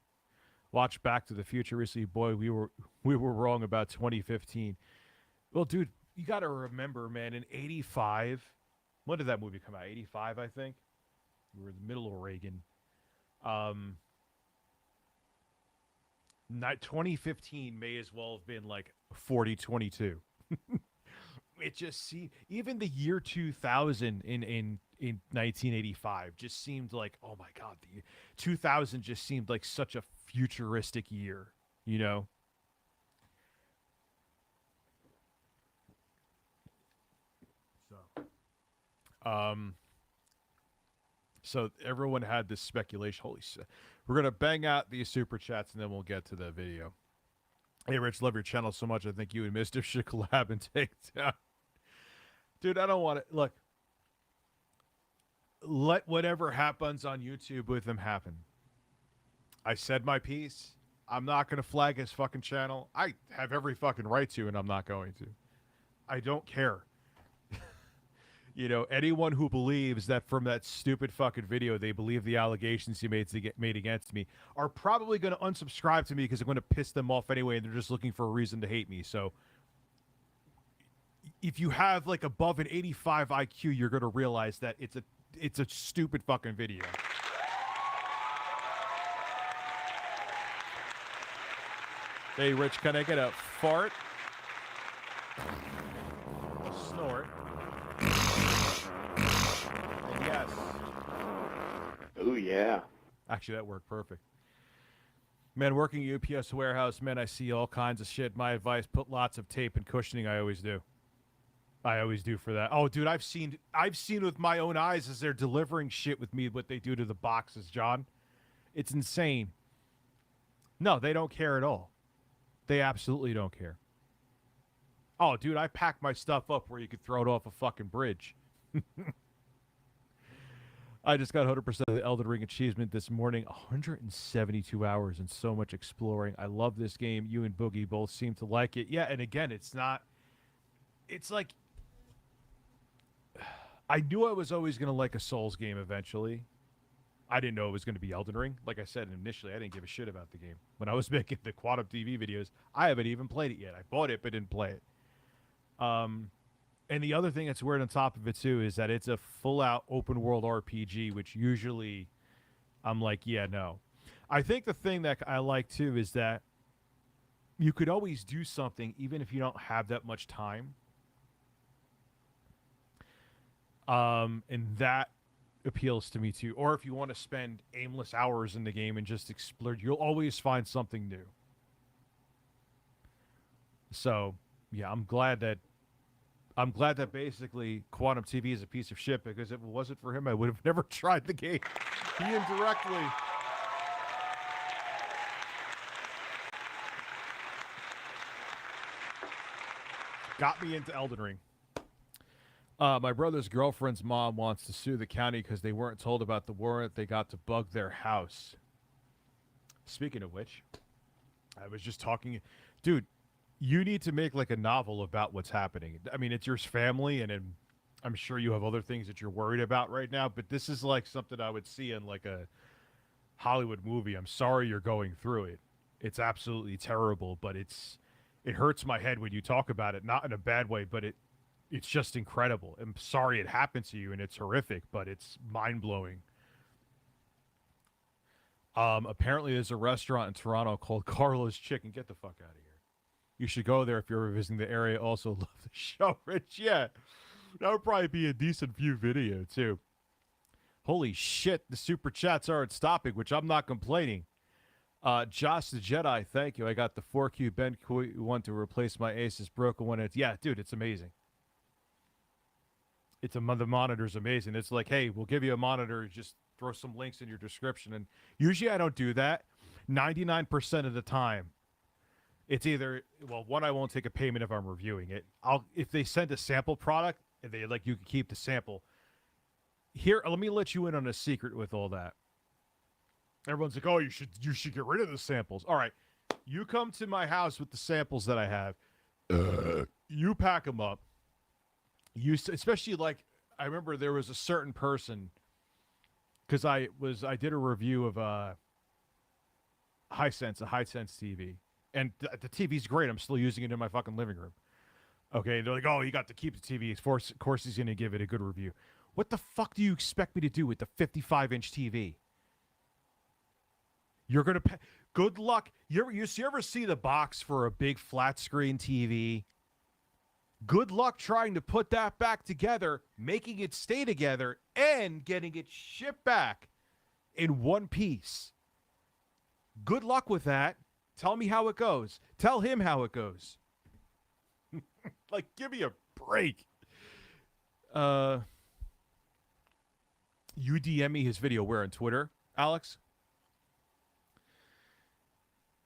Watch Back to the Future recently. Boy, we were wrong about 2015. Well, dude, you got to remember, man, in 85, when did that movie come out? 85, I think. We were in the middle of Reagan. 2015 may as well have been like 4022. It just seemed, even the year 2000 in 1985 just seemed like, oh my God, the 2000 just seemed like such a futuristic year, you know? So everyone had this speculation. Holy shit. We're going to bang out these super chats and then we'll get to the video. Hey, Rich, love your channel so much. I think you and Mischief should collab and take down. Dude, I don't want to. Look, let whatever happens on YouTube with him happen. I said my piece. I'm not going to flag his fucking channel. I have every fucking right to, and I'm not going to. I don't care. You know, anyone who believes that from that stupid fucking video, they believe the allegations he made against me, are probably going to unsubscribe to me because I'm going to piss them off anyway, and they're just looking for a reason to hate me. So if you have like above an 85 IQ, you're going to realize that it's a stupid fucking video. Hey, Rich, can I get a fart? A snort? And yes. Oh, yeah. Actually, that worked perfect. Man, working UPS warehouse, man, I see all kinds of shit. My advice, put lots of tape and cushioning. I always do. I always do for that. Oh, dude, I've seen with my own eyes as they're delivering shit with me what they do to the boxes, John. It's insane. No, they don't care at all. They absolutely don't care. Oh, dude, I pack my stuff up where you could throw it off a fucking bridge. I just got 100% of the Elden Ring achievement this morning. 172 hours and so much exploring. I love this game. You and Boogie both seem to like it. Yeah, and again, it's not... It's like... I knew I was always going to like a Souls game eventually. I didn't know it was going to be Elden Ring. Like I said initially, I didn't give a shit about the game. When I was making the Quantum TV videos, I haven't even played it yet. I bought it, but didn't play it. And the other thing that's weird on top of it, too, is that it's a full-out open-world RPG, which usually I'm like, yeah, no. I think the thing that I like, too, is that you could always do something even if you don't have that much time. And that appeals to me, too. Or if you want to spend aimless hours in the game and just explore, you'll always find something new. So, yeah, I'm glad that basically Quantum TV is a piece of shit, because if it wasn't for him, I would have never tried the game. He indirectly. Got me into Elden Ring. My brother's girlfriend's mom wants to sue the county because they weren't told about the warrant they got to bug their house. Speaking of which, I was just talking... Dude, you need to make like a novel about what's happening. I mean, it's your family, and I'm sure you have other things that you're worried about right now, but this is like something I would see in like a Hollywood movie. I'm sorry you're going through it. It's absolutely terrible, but it hurts my head when you talk about it, not in a bad way, but it's just incredible. I'm sorry it happened to you, and it's horrific, but it's mind-blowing. Apparently there's a restaurant in Toronto called Carlo's Chicken. Get the fuck out of here. You should go there if you're ever visiting the area. Also love the show, Rich. Yeah, that would probably be a decent view video, too. Holy shit, the super chats aren't stopping, which I'm not complaining. Josh the Jedi, thank you. I got the 4Q Ben one to replace my Asus broken one. Yeah, dude, it's amazing. The monitor's amazing. It's like, hey, we'll give you a monitor. Just throw some links in your description. And usually I don't do that. 99% of the time, it's either, well, one, I won't take a payment if I'm reviewing it. If they send a sample product and they like, you can keep the sample. Here, let me let you in on a secret with all that. Everyone's like, oh, you should get rid of the samples. All right, you come to my house with the samples that I have. You pack them up. Especially like, I remember there was a certain person, because I did a review of a Hisense TV. And the TV's great. I'm still using it in my fucking living room. Okay, they're like, oh, you got to keep the TV. Of course he's going to give it a good review. What the fuck do you expect me to do with the 55-inch TV? You're going to pay. Good luck. You ever see the box for a big flat screen TV? Good luck trying to put that back together, making it stay together, and getting it shipped back in one piece. Good luck with that. Tell me how it goes. Tell him how it goes. Like, give me a break. You DM me his video where on Twitter, Alex?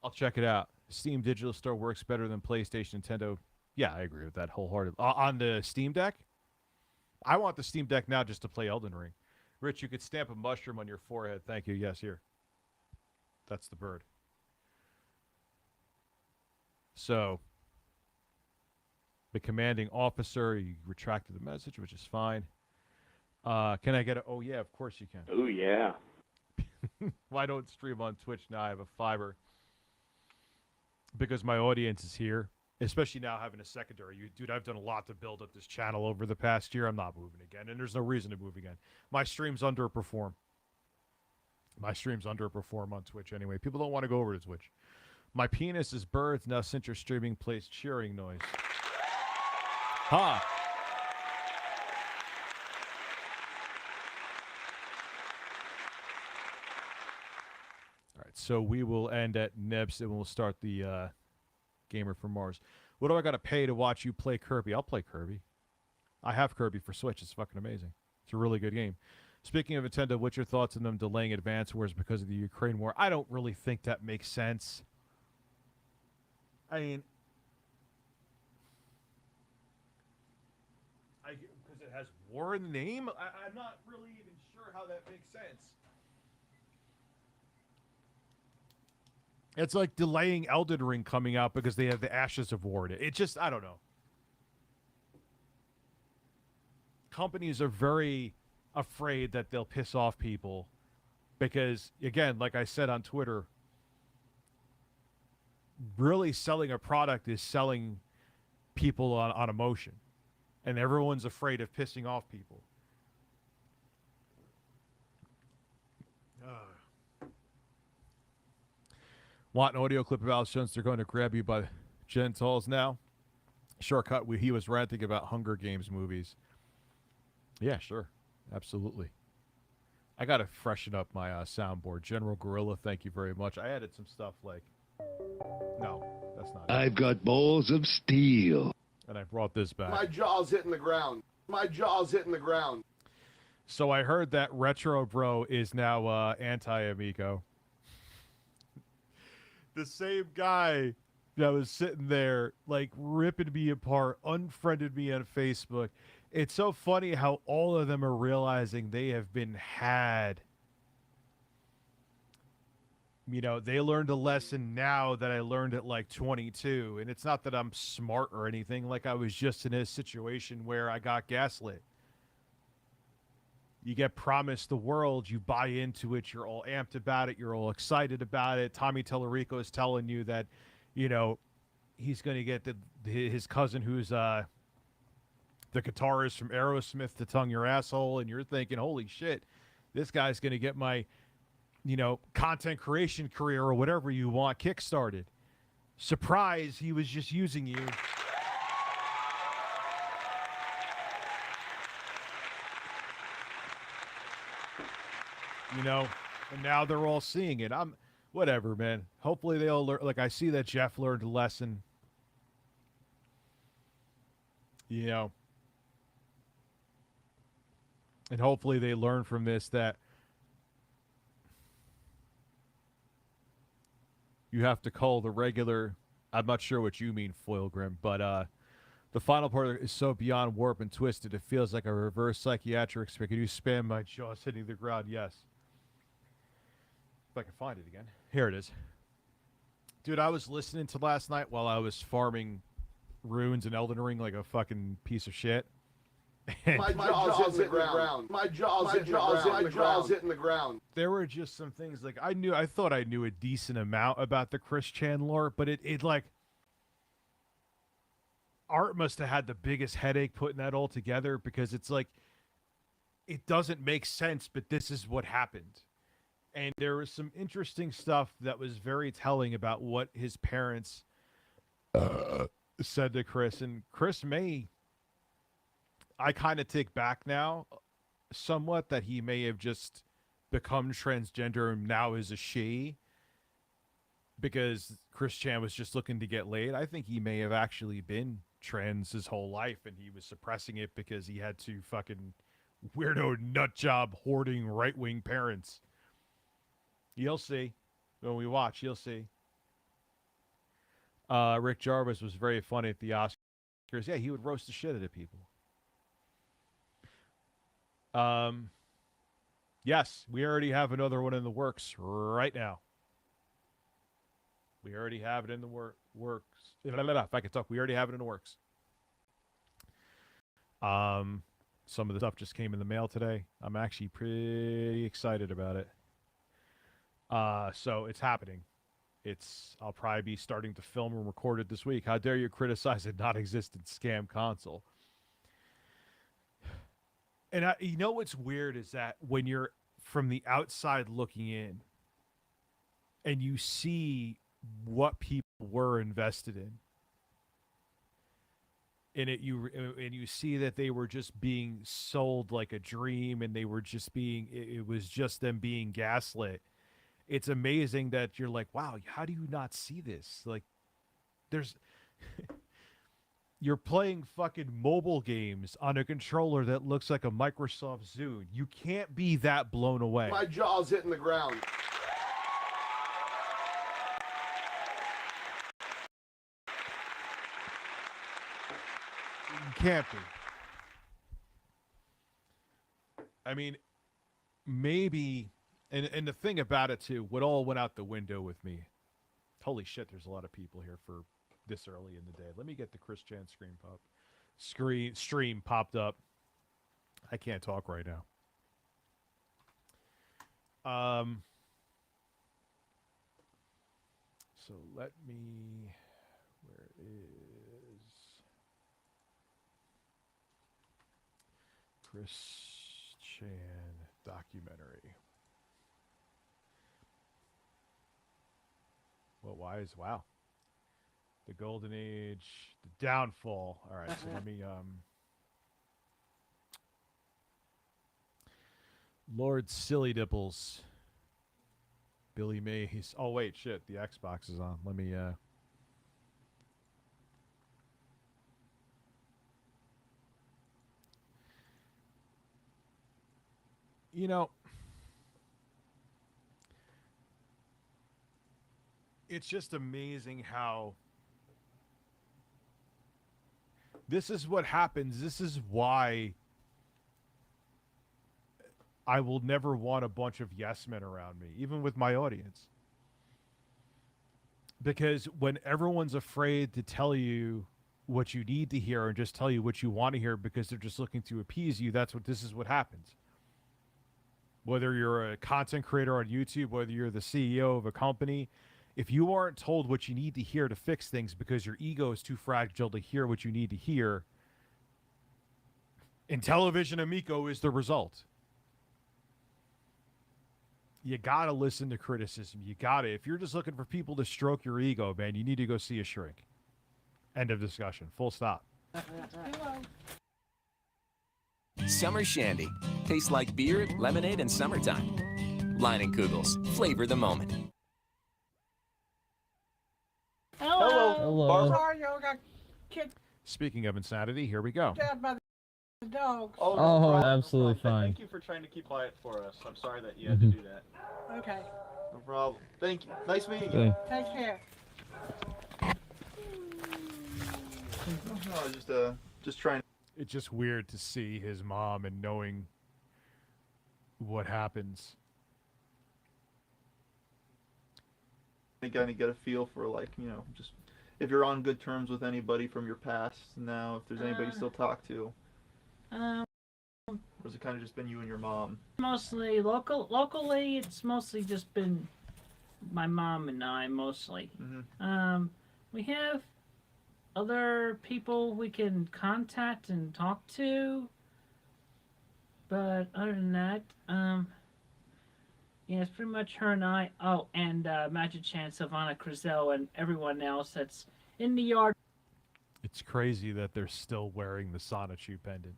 I'll check it out. Steam Digital Store works better than PlayStation, Nintendo. Yeah, I agree with that wholeheartedly. On the Steam Deck? I want the Steam Deck now just to play Elden Ring. Rich, you could stamp a mushroom on your forehead. Thank you. Yes, here. That's the bird. So, the commanding officer, you retracted the message, which is fine. Can I get a... Oh, yeah, of course you can. Oh, yeah. Why don't stream on Twitch now? I have a fiber. Because my audience is here. Especially now having a secondary. Dude, I've done a lot to build up this channel over the past year. I'm not moving again. And there's no reason to move again. My streams underperform. My streams underperform on Twitch anyway. People don't want to go over to Twitch. My penis is birds. Now since you're streaming, plays cheering noise. Huh. All right, so we will end at Nebs and we'll start the Gamer from Mars. What do I got to pay to watch you play Kirby? I'll play Kirby. I have Kirby for Switch. It's fucking amazing. It's a really good game. Speaking of Nintendo, what's your thoughts on them delaying Advance Wars because of the Ukraine war? I don't really think that makes sense. I mean, because it has war in the name? I'm not really even sure how that makes sense. It's like delaying Elden Ring coming out because they have the Ashes of War. It just, I don't know. Companies are very afraid that they'll piss off people because, again, like I said on Twitter, really selling a product is selling people on emotion. And everyone's afraid of pissing off people. Want an audio clip of Alex Jones? They're going to grab you by genitals now. Shortcut, he was ranting about Hunger Games movies. Yeah, sure. Absolutely. I got to freshen up my soundboard. General Gorilla, thank you very much. I added some stuff like... No, that's not it. I've got balls of steel. And I brought this back. My jaw's hitting the ground. My jaw's hitting the ground. So I heard that Retro Bro is now anti-Amico. The same guy that was sitting there, like, ripping me apart, unfriended me on Facebook. It's so funny how all of them are realizing they have been had. You know, they learned a lesson now that I learned at, like, 22. And it's not that I'm smart or anything. Like, I was just in a situation where I got gaslit. You get promised the world, you buy into it, you're all amped about it, you're all excited about it. Tommy Tellerico is telling you that, you know, he's going to get his cousin who's the guitarist from Aerosmith to tongue your asshole, and you're thinking, holy shit, this guy's going to get my, you know, content creation career or whatever you want kickstarted. Surprise, he was just using you. You know, and now they're all seeing it. I'm, whatever, man. Hopefully they all learn. Like, I see that Jeff learned a lesson. You know. And hopefully they learn from this that you have to call the regular, I'm not sure what you mean, Foilgrim, but the final part is so beyond warp and twisted, it feels like a reverse psychiatric experience. Can you spam my jaws hitting the ground? Yes. If I can find it again. Here it is. Dude, I was listening to last night while I was farming runes in Elden Ring like a fucking piece of shit. My jaw's hitting the ground. My jaw's hitting the ground. There were just some things like I thought I knew a decent amount about the Chris Chan lore, but it like Art must have had the biggest headache putting that all together, because it's like, it doesn't make sense, but this is what happened. And there was some interesting stuff that was very telling about what his parents said to Chris. And Chris may, I kind of take back now somewhat that he may have just become transgender and now is a she, because Chris Chan was just looking to get laid. I think he may have actually been trans his whole life, and he was suppressing it because he had to fucking weirdo nut job hoarding right-wing parents. You'll see when we watch. You'll see. Rick Jarvis was very funny at the Oscars. Yeah, he would roast the shit out of people. Yes, we already have another one in the works right now. We already have it in the works. If I could talk, we already have it in the works. Some of the stuff just came in the mail today. I'm actually pretty excited about it. So it's happening. I'll probably be starting to film and record it this week. How dare you criticize a non-existent scam console? And you know what's weird is that when you're from the outside looking in and you see what people were invested in, and you see that they were just being sold like a dream, and they were just being, it was just them being gaslit. It's amazing that you're like, wow, how do you not see this? Like, there's you're playing fucking mobile games on a controller that looks like a Microsoft Zune. You can't be that blown away. My jaw's hitting the ground. You can't be. I mean, maybe, and the thing about it too, what all went out the window with me. Holy shit, there's a lot of people here for this early in the day. Let me get the Chris Chan stream popped up. I can't talk right now. So let me, where is Chris Chan documentary? Well, wow. The Golden Age, the downfall. All right, so let me Lord Silly Dipples. Billy Mays. Oh wait, shit, the Xbox is on. Let me you know, it's just amazing how this is what happens. This is why I will never want a bunch of yes men around me, even with my audience. Because when everyone's afraid to tell you what you need to hear and just tell you what you want to hear because they're just looking to appease you, this is what happens. Whether you're a content creator on YouTube, whether you're the CEO of a company, if you aren't told what you need to hear to fix things because your ego is too fragile to hear what you need to hear, and Television Amico is the result. You gotta listen to criticism. You gotta. If you're just looking for people to stroke your ego, man, you need to go see a shrink. End of discussion. Full stop. Summer Shandy. Tastes like beer, lemonade, and summertime. Leinenkugels. Flavor the moment. Hello. Hello. Sorry, y'all got kicked Speaking of insanity, here we go. out by the dogs. Oh, problem, absolutely fine. Thank you for trying to keep quiet for us. I'm sorry that you had to do that. Okay. No problem. Thank you. Nice meeting you. Take care. No, just trying. It's just weird to see his mom and knowing what happens. I kind of get a feel for, like, just if you're on good terms with anybody from your past now, if there's anybody you still talk to. Or has it kind of just been you and your mom? Mostly locally, it's mostly just been my mom and I mostly. We have other people we can contact and talk to. But other than that, yeah, it's pretty much her and I. Oh, and Magic Chan, Savannah Crizel, and everyone else that's in the yard. It's crazy that they're still wearing the Sonichu pendant.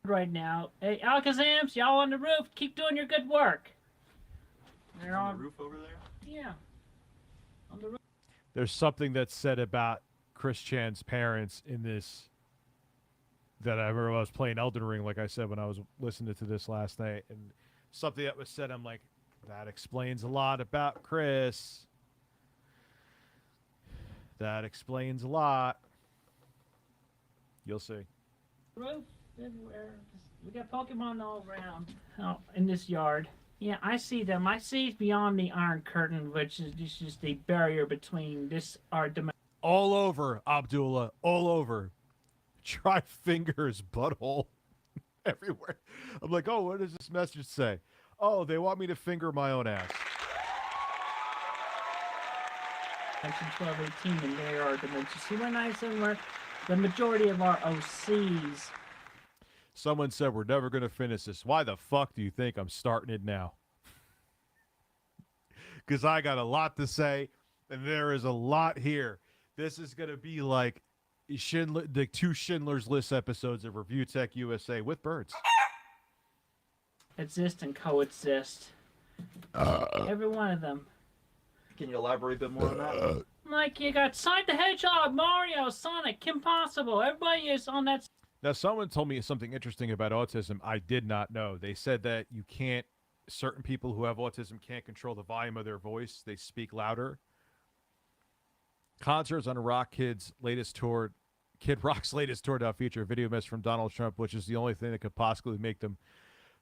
Right now. Hey, Alakazams, y'all on the roof, keep doing your good work. They're on the roof over there? Yeah. On the roof. There's something that's said about Chris Chan's parents in this that I remember when I was playing Elden Ring, like I said, when I was listening to this last night, and something that was said, I'm like, that explains a lot about Chris. That explains a lot. You'll see. Roof everywhere. We got Pokemon all around. Oh, in this yard. Yeah, I see them. I see beyond the Iron Curtain, which is just the barrier between our dimension. All over, Abdullah. All over. Try fingers, butthole. Everywhere. I'm like, oh, what does this message say? Oh, they want me to finger my own ass. Dimension 1218, and there are dimensions. See where nice and where the majority of our OCs. Someone said we're never going to finish this. Why the fuck do you think I'm starting it now? Because I got a lot to say, and there is a lot here. This is going to be like the 2 Schindler's List episodes of Review Tech USA with birds. Exist and coexist. Every one of them. Can you elaborate a bit more on that? Like you got Sonic the Hedgehog, Mario, Sonic, Kim Possible. Everybody is on that. Now, someone told me something interesting about autism I did not know. They said that certain people who have autism can't control the volume of their voice. They speak louder. Concerts on Kid Rock's latest tour now feature a video message from Donald Trump, which is the only thing that could possibly make them.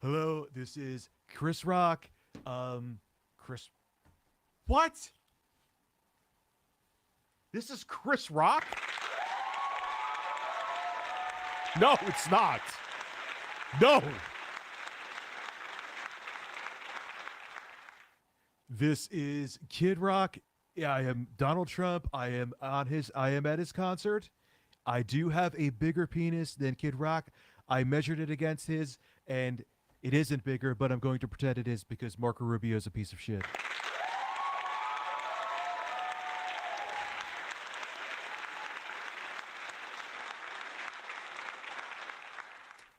Hello, this is Chris Rock. Chris. What? This is Chris Rock? No, it's not. No. This is Kid Rock. Yeah, I am Donald Trump. I am at his concert. I do have a bigger penis than Kid Rock. I measured it against his, and it isn't bigger, but I'm going to pretend it is because Marco Rubio is a piece of shit.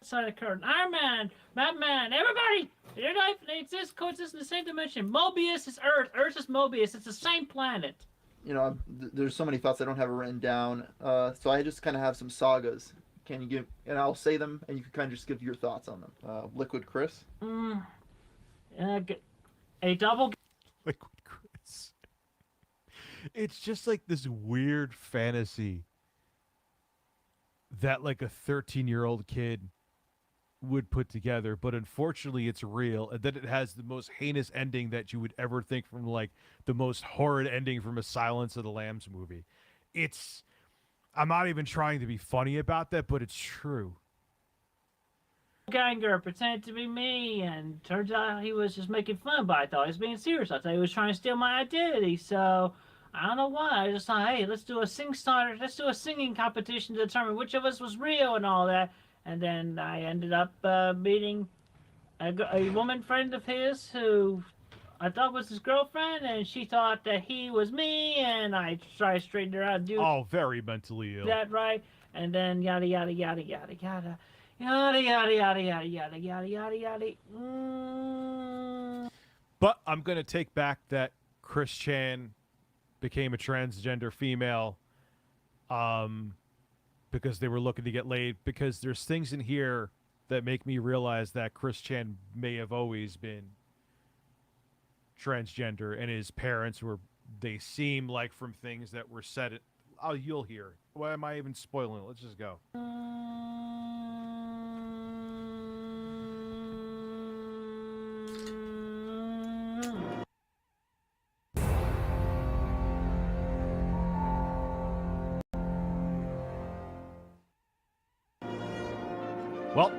Side of the curtain. Iron Man, Batman, everybody! Their life, they exist, coexist in the same dimension. Mobius is Earth. Earth is Mobius. It's the same planet. You know, there's so many thoughts I don't have it written down. So I just kind of have some sagas. Can you give, and I'll say them, and you can kind of just give your thoughts on them. Liquid Chris? A double... Liquid Chris. It's just like this weird fantasy that like a 13-year-old kid would put together, but unfortunately it's real, and then it has the most heinous ending that you would ever think from like the most horrid ending from a Silence of the Lambs movie. I'm not even trying to be funny about that, but it's true. Ganger pretended to be me, and turns out he was just making fun, but I thought he was being serious. I thought he was trying to steal my identity, so I don't know why. I just thought, hey, let's do a singing competition to determine which of us was real and all that. And then I ended up meeting a woman friend of his who I thought was his girlfriend, and she thought that he was me, and I tried to straighten her out. Oh, very mentally ill. That right? And then yada yada yada yada yada yada yada yada yada yada yada yada yada. But I'm gonna take back that Chris Chan became a transgender female because they were looking to get laid, because there's things in here that make me realize that Chris Chan may have always been transgender, and his parents they seem like from things that were said. You'll hear. Why am I even spoiling it? Let's just go. Well,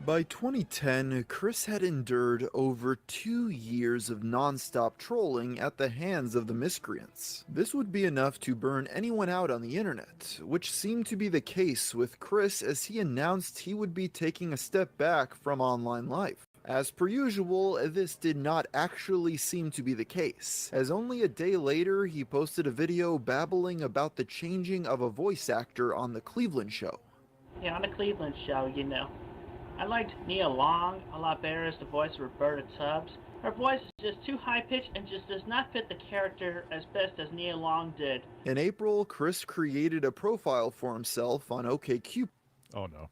By 2010, Chris had endured over 2 years of non-stop trolling at the hands of the miscreants. This would be enough to burn anyone out on the internet, which seemed to be the case with Chris as he announced he would be taking a step back from online life. As per usual, this did not actually seem to be the case, as only a day later he posted a video babbling about the changing of a voice actor on the Cleveland show. Yeah, on the Cleveland show, you know. I liked Nia Long a lot better as the voice of Roberta Tubbs. Her voice is just too high-pitched and just does not fit the character as best as Nia Long did. In April, Chris created a profile for himself on OkCupid. Oh no.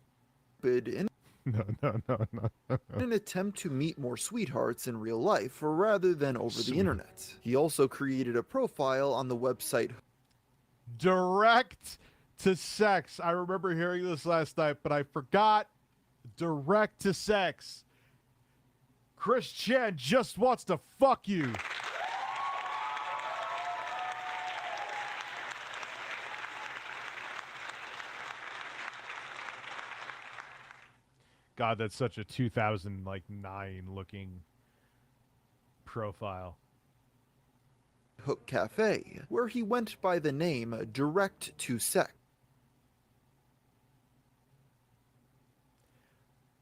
In No. an attempt to meet more sweethearts in real life rather than over the internet. He also created a profile on the website Direct to sex. I remember hearing this last night, but I forgot. Direct to sex. Chris Chan just wants to fuck you. God, that's such a 2009 looking profile. Hook Cafe, where he went by the name Direct to Sex.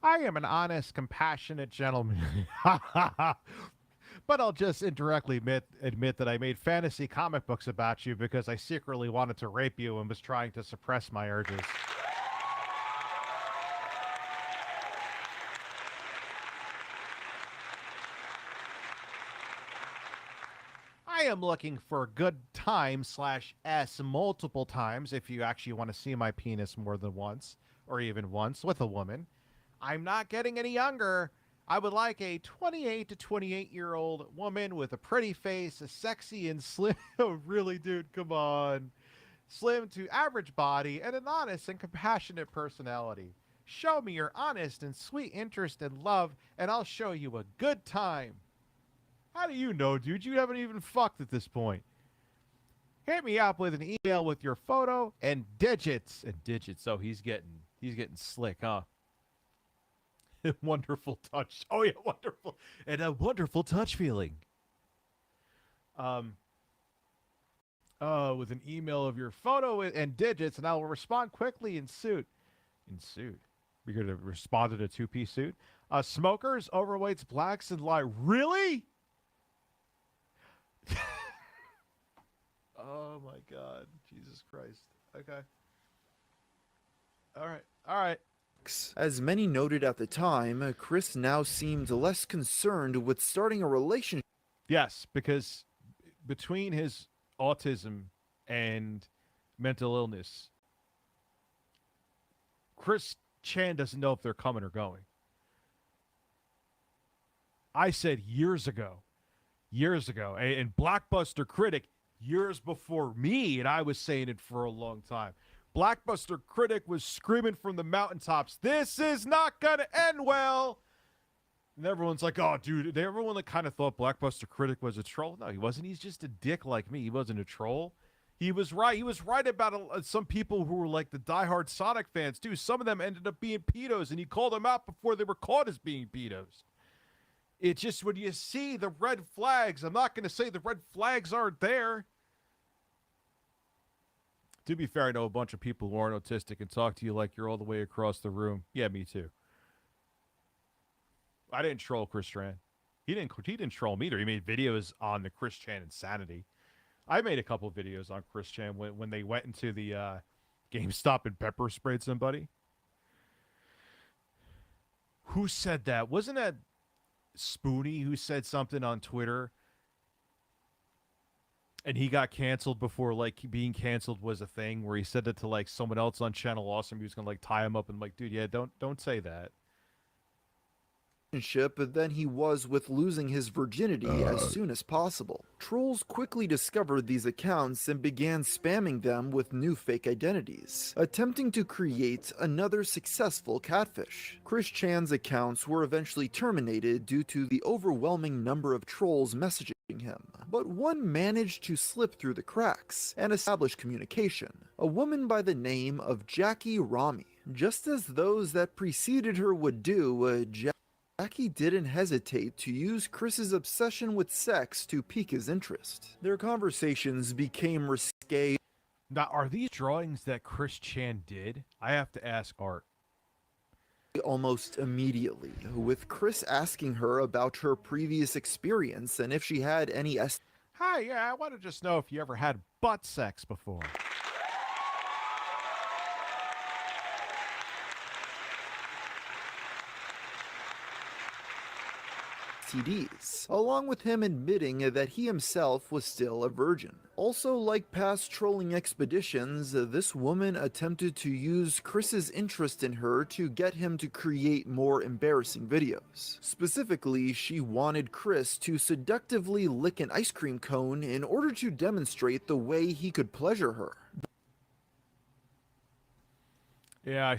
I am an honest, compassionate gentleman. But I'll just indirectly admit that I made fantasy comic books about you because I secretly wanted to rape you and was trying to suppress my urges. I am looking for a good time / S multiple times if you actually want to see my penis more than once or even once with a woman. I'm not getting any younger. I would like a 28 to 28-year-old woman with a pretty face, a sexy and slim. Oh, really, dude? Come on. Slim to average body and an honest and compassionate personality. Show me your honest and sweet interest and love, and I'll show you a good time. How do you know, dude? You haven't even fucked at this point. Hit me up with an email with your photo and digits. And digits. Oh, he's getting slick, huh? Wonderful touch. Oh yeah, wonderful. And a wonderful touch feeling. With an email of your photo and digits, and I will respond quickly in suit. In suit. We're going to respond in a two-piece suit. Smokers, overweights, blacks, and lie. Really? Oh my God. Jesus Christ. Okay. All right. As many noted at the time, Chris now seemed less concerned with starting a relationship. Yes, because between his autism and mental illness, Chris Chan doesn't know if they're coming or going. I said years ago, and Blockbuster Critic years before me, and I was saying it for a long time. Blockbuster Critic was screaming from the mountaintops, "This is not gonna end well." And everyone's like, "Oh, dude." Everyone that kind of thought Blockbuster Critic was a troll. No, he wasn't. He's just a dick like me. He wasn't a troll. He was right. He was right about some people who were like the diehard Sonic fans, too. Some of them ended up being pedos, and he called them out before they were caught as being pedos. It's just when you see the red flags, I'm not going to say the red flags aren't there. To be fair, I know a bunch of people who aren't autistic and talk to you like you're all the way across the room. Yeah, me too. I didn't troll Chris Chan. He didn't troll me either. He made videos on the Chris Chan insanity. I made a couple videos on Chris Chan when they went into the GameStop and pepper sprayed somebody. Who said that? Wasn't that Spoonie who said something on Twitter? And he got canceled before, like, being canceled was a thing, where he said that to, like, someone else on Channel Awesome. He was going to, like, tie him up and, like, dude, yeah, don't say that. Than he was with losing his virginity as soon as possible. Trolls quickly discovered these accounts and began spamming them with new fake identities, attempting to create another successful catfish. Chris Chan's accounts were eventually terminated due to the overwhelming number of trolls messaging him, but one managed to slip through the cracks and establish communication. A woman by the name of Jackie Rami. Just as those that preceded her would do, Jackie didn't hesitate to use Chris's obsession with sex to pique his interest. Their conversations became risque. Now, are these drawings that Chris Chan did? I have to ask Art. Almost immediately, with Chris asking her about her previous experience and if she had any Hi, yeah, I want to just know if you ever had butt sex before. STDs, along with him admitting that he himself was still a virgin. Also, like past trolling expeditions, this woman attempted to use Chris's interest in her to get him to create more embarrassing videos. Specifically, she wanted Chris to seductively lick an ice cream cone in order to demonstrate the way he could pleasure her. Yeah,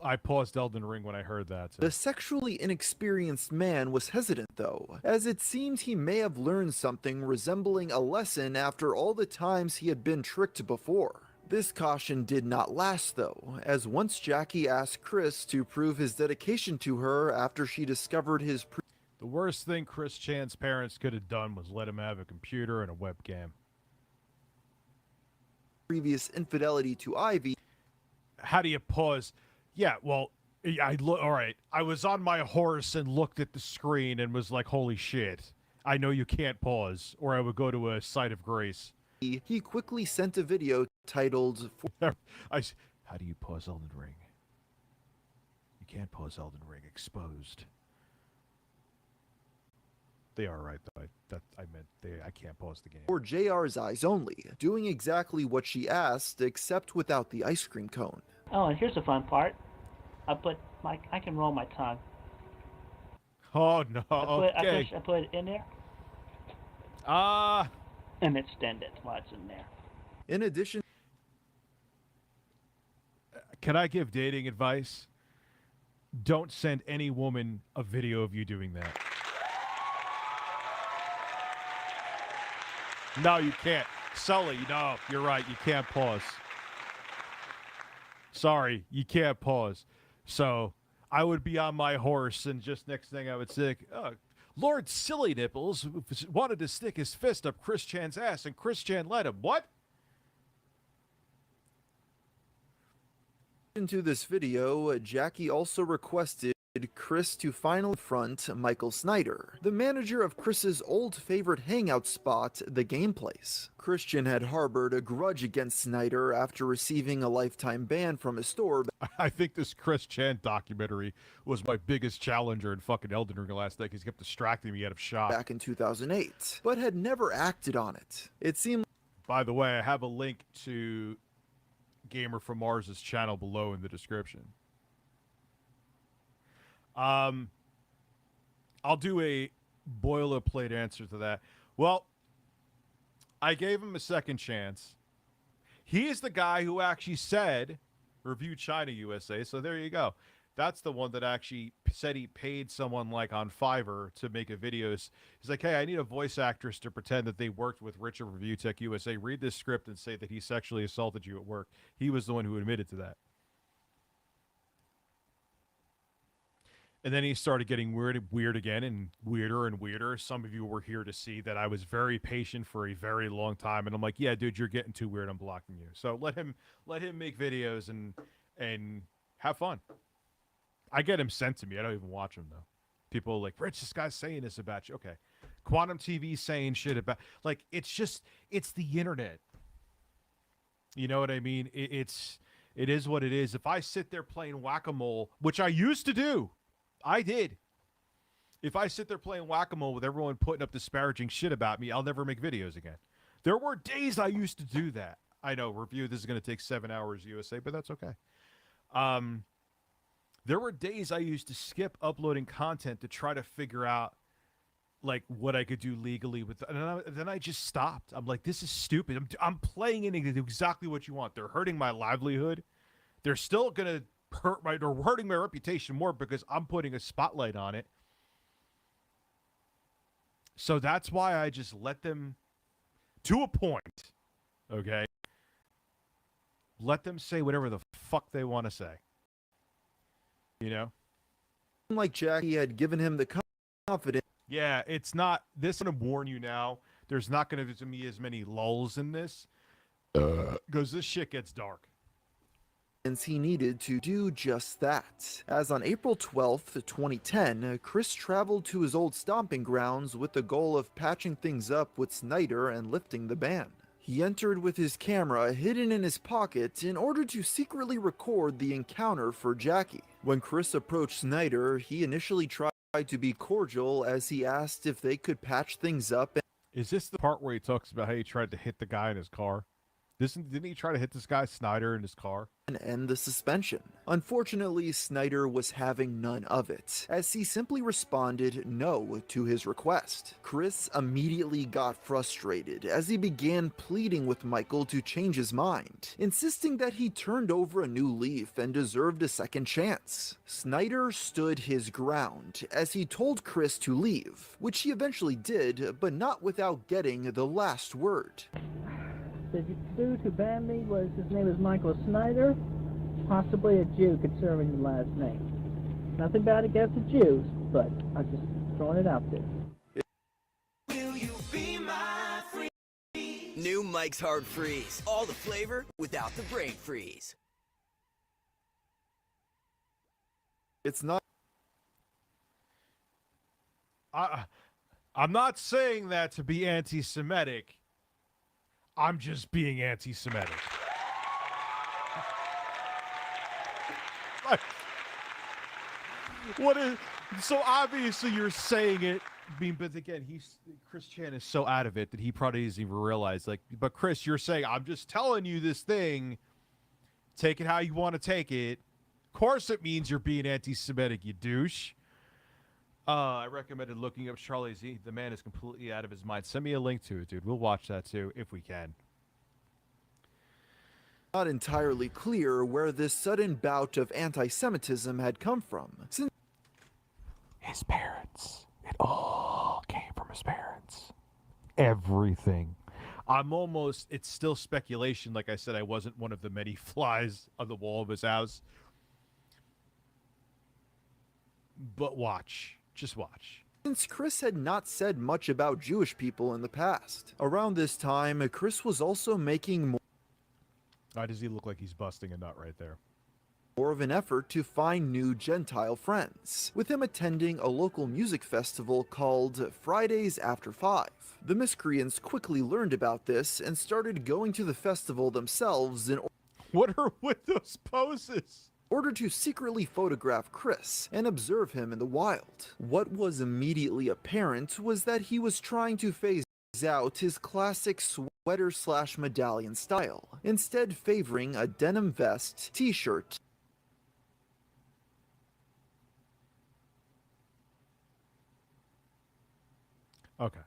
I paused Elden Ring when I heard that. So. The sexually inexperienced man was hesitant, though, as it seemed he may have learned something resembling a lesson after all the times he had been tricked before. This caution did not last, though, as once Jackie asked Chris to prove his dedication to her after she discovered his The worst thing Chris Chan's parents could have done was let him have a computer and a webcam. Previous infidelity to Ivy. How do you pause? Yeah, well, all right. I was on my horse and looked at the screen and was like, holy shit. I know you can't pause, or I would go to a site of grace. He quickly sent a video titled... How do you pause Elden Ring? You can't pause Elden Ring. Exposed. They are right, though. I can't pause the game. For JR's eyes only, doing exactly what she asked, except without the ice cream cone. Oh, and here's the fun part. I can roll my tongue. Oh, no, okay. I put it in there. And extend it while it's in there. In addition... Can I give dating advice? Don't send any woman a video of you doing that. No, you can't. Sully, no, you're right. You can't pause. Sorry, you can't pause. So I would be on my horse, and just next thing I would say, Lord Silly Nipples wanted to stick his fist up Chris Chan's ass, and Chris Chan let him. What? Into this video, Jackie also requested Chris to finally confront Michael Snyder, the manager of Chris's old favorite hangout spot, The Game Place. Christian had harbored a grudge against Snyder after receiving a lifetime ban from his store. I think this Chris Chan documentary was my biggest challenger in fucking Elden Ring last night because he kept distracting me out of shot. Back in 2008, but had never acted on it. It seemed... By the way, I have a link to Gamer from Mars' channel below in the description. I'll do a boilerplate answer to that. Well, I gave him a second chance. He is the guy who actually said, review China USA, so there you go. That's the one that actually said he paid someone like on Fiverr to make a video. He's like, hey, I need a voice actress to pretend that they worked with Richard Review Tech USA. Read this script and say that he sexually assaulted you at work. He was the one who admitted to that. And then he started getting weird again and weirder. Some of you were here to see that I was very patient for a very long time. And I'm like, yeah, dude, you're getting too weird. I'm blocking you. So let him make videos and have fun. I get him sent to me. I don't even watch them, though. People are like, Rich, this guy's saying this about you. Okay. Quantum TV saying shit about... Like, it's the internet. You know what I mean? It is what it is. If I sit there playing whack-a-mole, which I used to do... I did. If I sit there playing whack-a-mole with everyone putting up disparaging shit about me, I'll never make videos again. There were days I used to do that. I know, review, this is going to take 7 hours USA, but that's okay. There were days I used to skip uploading content to try to figure out, like, what I could do legally with, and then I just stopped. I'm like, this is stupid. I'm playing in exactly what you want. They're hurting my livelihood. They're still going to they're hurting my reputation more because I'm putting a spotlight on it. So that's why I just let them, to a point, okay? Let them say whatever the fuck they want to say. You know? Like Jackie had given him the confidence. Yeah, it's not, this, I'm going to warn you now, there's not going to be as many lulls in this, because this shit gets dark. He needed to do just that. As on April 12th, 2010, Chris traveled to his old stomping grounds with the goal of patching things up with Snyder and lifting the ban. He entered with his camera hidden in his pocket in order to secretly record the encounter for Jackie. When Chris approached Snyder, he initially tried to be cordial as he asked if they could patch things up. Is this the part where he talks about how he tried to hit the guy in his car? Didn't he try to hit this guy Snyder in his car? And end the suspension. Unfortunately, Snyder was having none of it, as he simply responded no to his request. Chris immediately got frustrated as he began pleading with Michael to change his mind, insisting that he turned over a new leaf and deserved a second chance. Snyder stood his ground as he told Chris to leave, which he eventually did, but not without getting the last word. The dude who banned me his name is Michael Snyder, possibly a Jew conserving the last name. Nothing bad against the Jews, but I'm just throwing it out there. New Mike's Hard Freeze. All the flavor without the brain freeze. It's not. I'm not saying that to be anti-Semitic. I'm just being anti-Semitic. Like, what is so obviously you're saying it? But again, Chris Chan is so out of it that he probably doesn't even realize. Like, but Chris, you're saying I'm just telling you this thing. Take it how you want to take it. Of course, it means you're being anti-Semitic, you douche. I recommended looking up Charlie Z. The man is completely out of his mind. Send me a link to it, dude. We'll watch that too, if we can. Not entirely clear where this sudden bout of anti-Semitism had come from. Since his parents. It all came from his parents. Everything. It's still speculation. Like I said, I wasn't one of the many flies on the wall of his house. But watch. Just watch. Since Chris had not said much about Jewish people in the past. Around this time, Chris was also making more. Why does he look like he's busting a nut right there? More of an effort to find new Gentile friends, with him attending a local music festival called Fridays After 5. The miscreants quickly learned about this and started going to the festival themselves in What are with those poses? order to secretly photograph Chris and observe him in the wild. What was immediately apparent was that he was trying to phase out his classic sweater/medallion style, instead favoring a denim vest, t-shirt, Okay.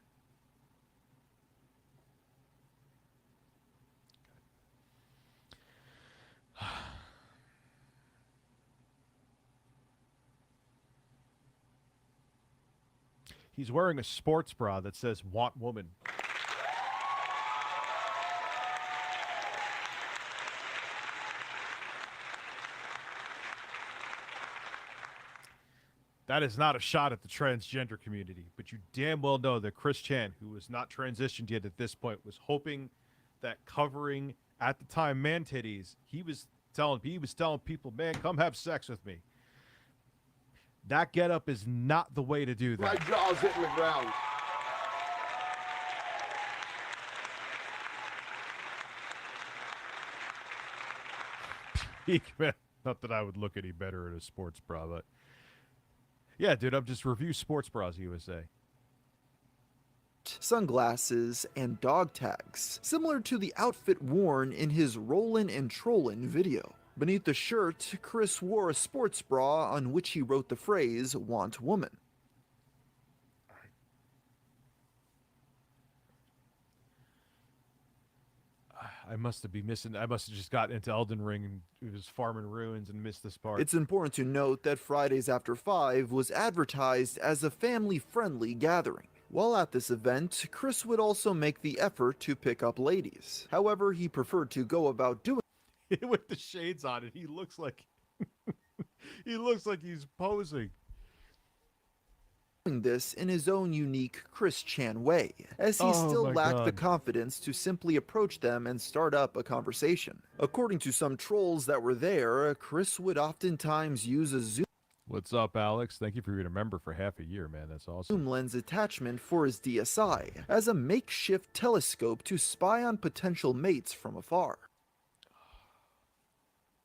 He's wearing a sports bra that says "Want Woman." That is not a shot at the transgender community, but you damn well know that Chris Chan, who was not transitioned yet at this point, was hoping that covering at the time man titties, he was telling people, man, come have sex with me. That getup is not the way to do that. My jaw's hitting the ground. Not that I would look any better in a sports bra, but yeah, dude, I'm just review sports bras USA. Sunglasses, and dog tags, similar to the outfit worn in his Rollin' and Trollin' video. Beneath the shirt, Chris wore a sports bra on which he wrote the phrase, "Want Woman." I must have just got into Elden Ring and it was farming ruins and missed this part. It's important to note that Fridays After 5 was advertised as a family-friendly gathering. While at this event, Chris would also make the effort to pick up ladies. However, he preferred to go about doing With the shades on it, he looks like he's posing. This in his own unique Chris Chan way, as he Oh still my lacked the God. confidence to simply approach them and start up a conversation. According to some trolls that were there, Chris would oftentimes use a zoom What's up, Alex? Thank you for being a member for half a year, man. That's awesome. lens attachment for his DSI, as a makeshift telescope to spy on potential mates from afar.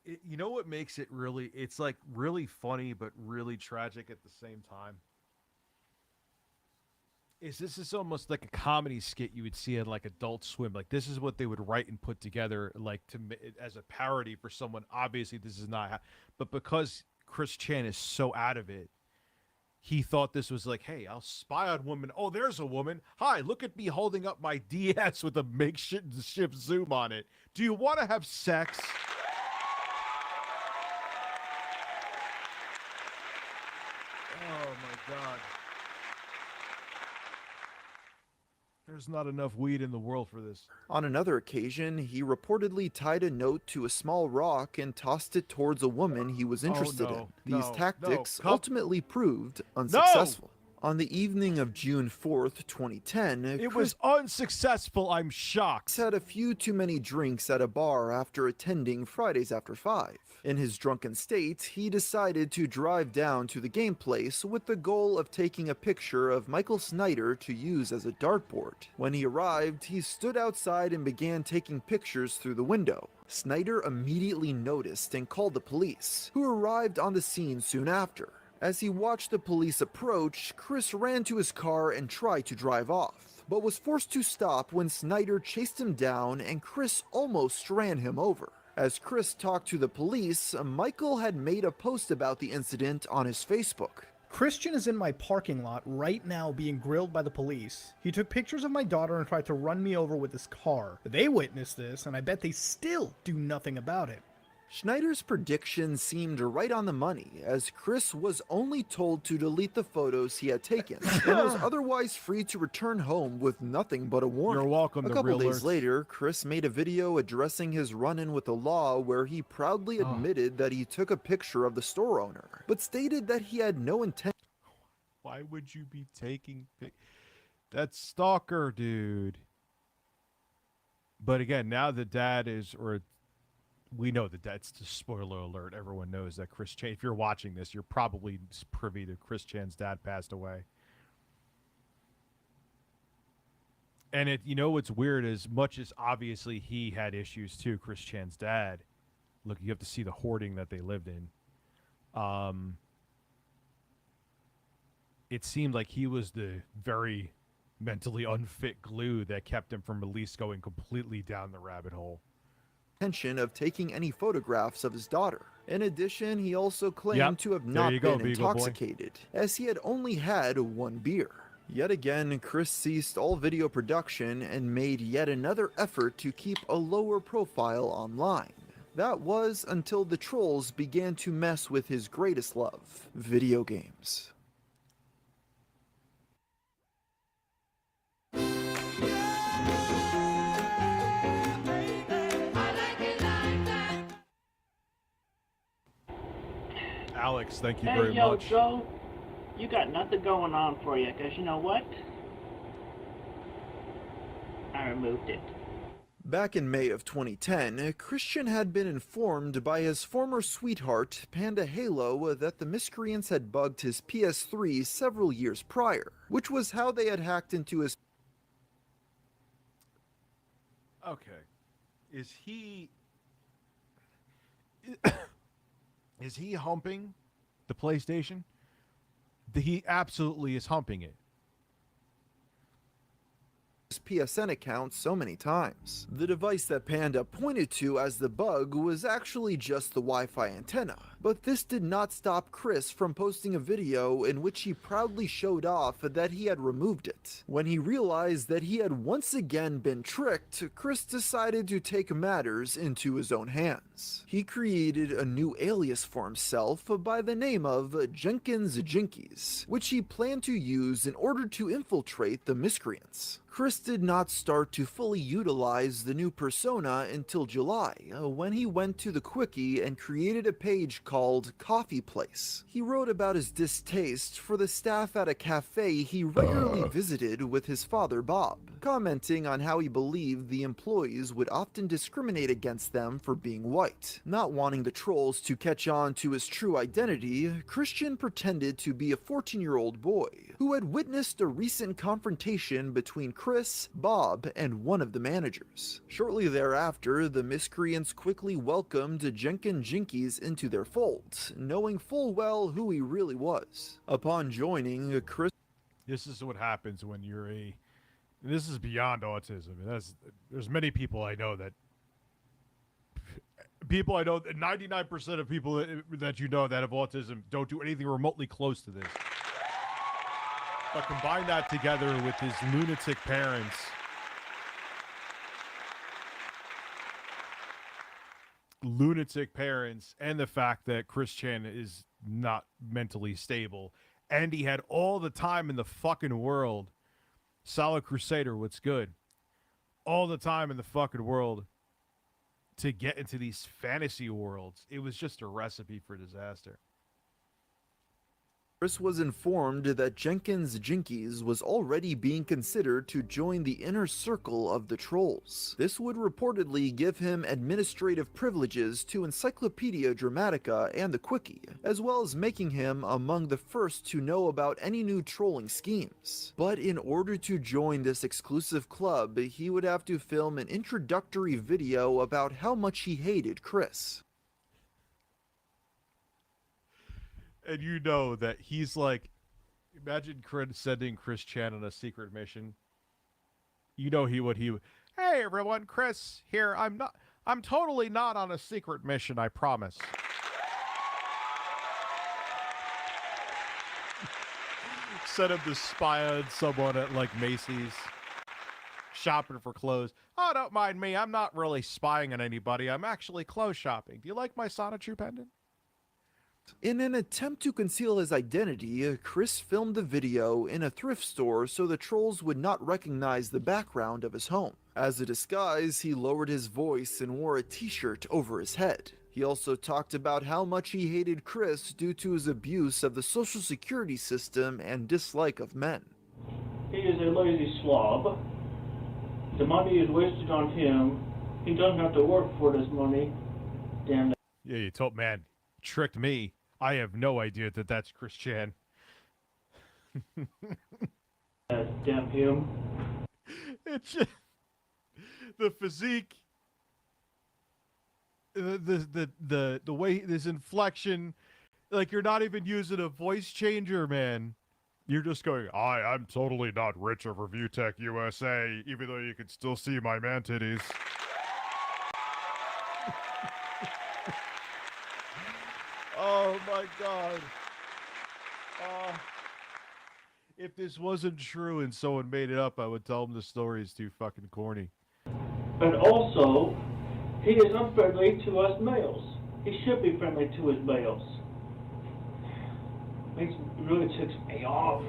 You know what makes it really, it's like really funny but really tragic at the same time? This is almost like a comedy skit you would see in like Adult Swim. Like this is what they would write and put together like as a parody for someone. Obviously this is not, but because Chris Chan is so out of it, he thought this was like, hey, I'll spy on women. Oh, there's a woman. Hi, look at me holding up my DS with a makeshift zoom on it. Do you want to have sex? Oh my God. There's not enough weed in the world for this. On another occasion, he reportedly tied a note to a small rock and tossed it towards a woman he was interested in. These tactics ultimately proved unsuccessful. On the evening of June 4th, 2010, It was unsuccessful, I'm shocked. Had a few too many drinks at a bar after attending Fridays After 5. In his drunken state, he decided to drive down to the game place with the goal of taking a picture of Michael Snyder to use as a dartboard. When he arrived, he stood outside and began taking pictures through the window. Snyder immediately noticed and called the police, who arrived on the scene soon after. As he watched the police approach, Chris ran to his car and tried to drive off, but was forced to stop when Snyder chased him down and Chris almost ran him over. As Chris talked to the police, Michael had made a post about the incident on his Facebook. Christian is in my parking lot right now being grilled by the police. He took pictures of my daughter and tried to run me over with his car. They witnessed this, and I bet they still do nothing about it. Schneider's prediction seemed right on the money, as Chris was only told to delete the photos he had taken, and was otherwise free to return home with nothing but a warning. You're welcome, A the couple real days nerds. later, Chris made a video addressing his run-in with the law where he proudly admitted that he took a picture of the store owner, but stated that he had no intent. Why would you be taking That's stalker, dude. But again, now the dad is, or we know that that's the spoiler alert. Everyone knows that Chris Chan, if you're watching this, you're probably privy to Chris Chan's dad passed away. And it, you know what's weird, as much as obviously he had issues too, Chris Chan's dad. Look, you have to see the hoarding that they lived in. It seemed like he was the very mentally unfit glue that kept him from at least going completely down the rabbit hole. Intention of taking any photographs of his daughter. In addition, he also claimed to have not been intoxicated, as he had only had one beer. Yet again, Chris ceased all video production and made yet another effort to keep a lower profile online. That was until the trolls began to mess with his greatest love, video games. Alex, thank you Hey, very yo, much. Joe, you got nothing going on for you, because you know what? I removed it. Back in May of 2010, Christian had been informed by his former sweetheart, Panda Halo, that the miscreants had bugged his PS3 several years prior, which was how they had hacked into his... Okay. Is he... Is he humping the PlayStation? He absolutely is humping it. PSN account so many times. The device that Panda pointed to as the bug was actually just the Wi-Fi antenna, but this did not stop Chris from posting a video in which he proudly showed off that he had removed it. When he realized that he had once again been tricked, Chris decided to take matters into his own hands. He created a new alias for himself by the name of Jenkins Jinkies, which he planned to use in order to infiltrate the miscreants. Chris did not start to fully utilize the new persona until July, when he went to the Quickie and created a page called Coffee Place. He wrote about his distaste for the staff at a cafe he regularly visited with his father Bob, commenting on how he believed the employees would often discriminate against them for being white. Not wanting the trolls to catch on to his true identity, Christian pretended to be a 14-year-old boy who had witnessed a recent confrontation between Chris, Bob, and one of the managers. Shortly thereafter, the miscreants quickly welcomed Jenkins Jinkies into their fold, knowing full well who he really was. Upon joining, Chris... This is what happens when you're a... This is beyond autism. There's many people I know that... 99% of people that you know that have autism don't do anything remotely close to this. But combine that together with his lunatic parents. And the fact that Chris Chan is not mentally stable. And he had all the time in the fucking world. Solid Crusader, what's good? All the time in the fucking world to get into these fantasy worlds. It was just a recipe for disaster. Chris was informed that Jenkins Jinkies was already being considered to join the inner circle of the trolls. This would reportedly give him administrative privileges to Encyclopedia Dramatica and the Quickie, as well as making him among the first to know about any new trolling schemes. But in order to join this exclusive club, he would have to film an introductory video about how much he hated Chris. And you know that he's like, imagine sending Chris Chan on a secret mission. You know hey everyone, Chris here. I'm totally not on a secret mission, I promise. Send him to spy on someone at like Macy's, shopping for clothes. Oh, don't mind me. I'm not really spying on anybody. I'm actually clothes shopping. Do you like my Sonichu pendant? In an attempt to conceal his identity, Chris filmed the video in a thrift store so the trolls would not recognize the background of his home. As a disguise, he lowered his voice and wore a t-shirt over his head. He also talked about how much he hated Chris due to his abuse of the social security system and dislike of men. He is a lazy slob. The money is wasted on him. He doesn't have to work for this money. Damn it. Yeah, you told man. Tricked me. I have no idea that that's Chris Chan. Damn him. It's just, the physique, the way, this inflection, like you're not even using a voice changer, man. You're just going, I'm totally not rich over ViewTech USA, even though you can still see my man titties. Oh my god. If this wasn't true and someone made it up, I would tell them the story is too fucking corny. And also, he is unfriendly to us males. He should be friendly to his males. Really ticks me off.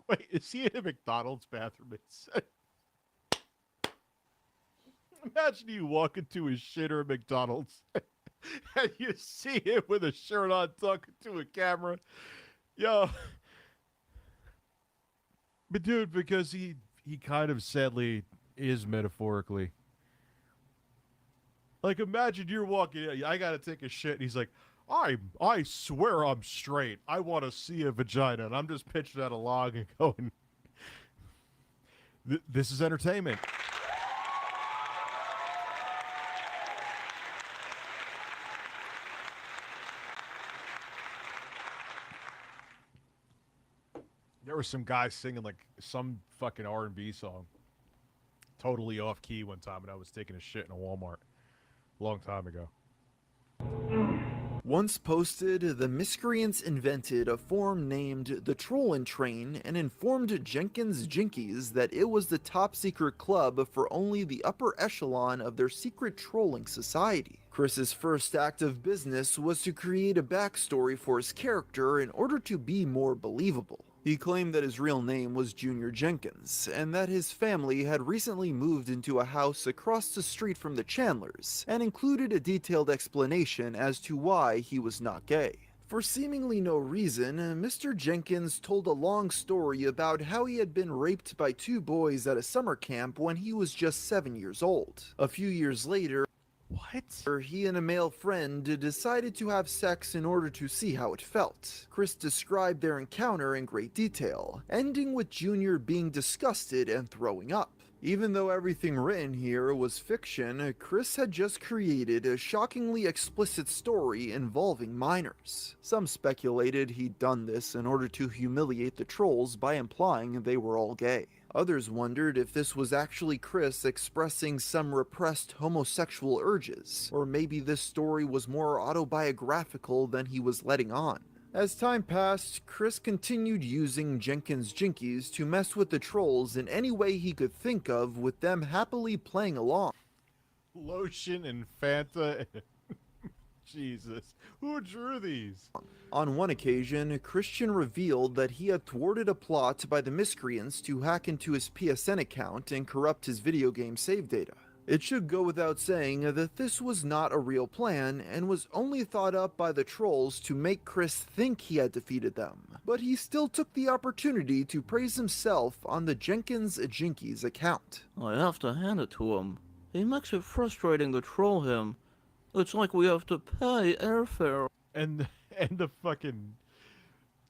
Wait, is he in a McDonald's bathroom? Imagine you walk into a shitter at McDonald's and you see him with a shirt on talking to a camera. Yo. But dude, because he kind of sadly is metaphorically. Like imagine you're walking in, I gotta take a shit, and he's like, I swear I'm straight. I want to see a vagina. And I'm just pitching out a log and going, this is entertainment. There were some guys singing like some fucking R&B song. totally off key one time when I was taking a shit in a Walmart a long time ago. Once posted, the miscreants invented a form named the Trollin' Train and informed Jenkins Jinkies that it was the top secret club for only the upper echelon of their secret trolling society. Chris's first act of business was to create a backstory for his character in order to be more believable. He claimed that his real name was Junior Jenkins, and that his family had recently moved into a house across the street from the Chandlers, and included a detailed explanation as to why he was not gay. For seemingly no reason, Mr. Jenkins told a long story about how he had been raped by 2 boys at a summer camp when he was just 7 years old. A few years later, he and a male friend decided to have sex in order to see how it felt. Chris described their encounter in great detail, ending with Junior being disgusted and throwing up. Even though everything written here was fiction, Chris had just created a shockingly explicit story involving minors. Some speculated he'd done this in order to humiliate the trolls by implying they were all gay. Others wondered if this was actually Chris expressing some repressed homosexual urges, or maybe this story was more autobiographical than he was letting on. As time passed, Chris continued using Jenkins Jinkies to mess with the trolls in any way he could think of, with them happily playing along. Lotion and Fanta. Jesus, who drew these? On one occasion, Christian revealed that he had thwarted a plot by the miscreants to hack into his PSN account and corrupt his video game save data. It should go without saying that this was not a real plan and was only thought up by the trolls to make Chris think he had defeated them, but he still took the opportunity to praise himself on the Jenkins Jinkies account. I have to hand it to him. He makes it frustrating to troll him. It's like we have to pay airfare. And the fucking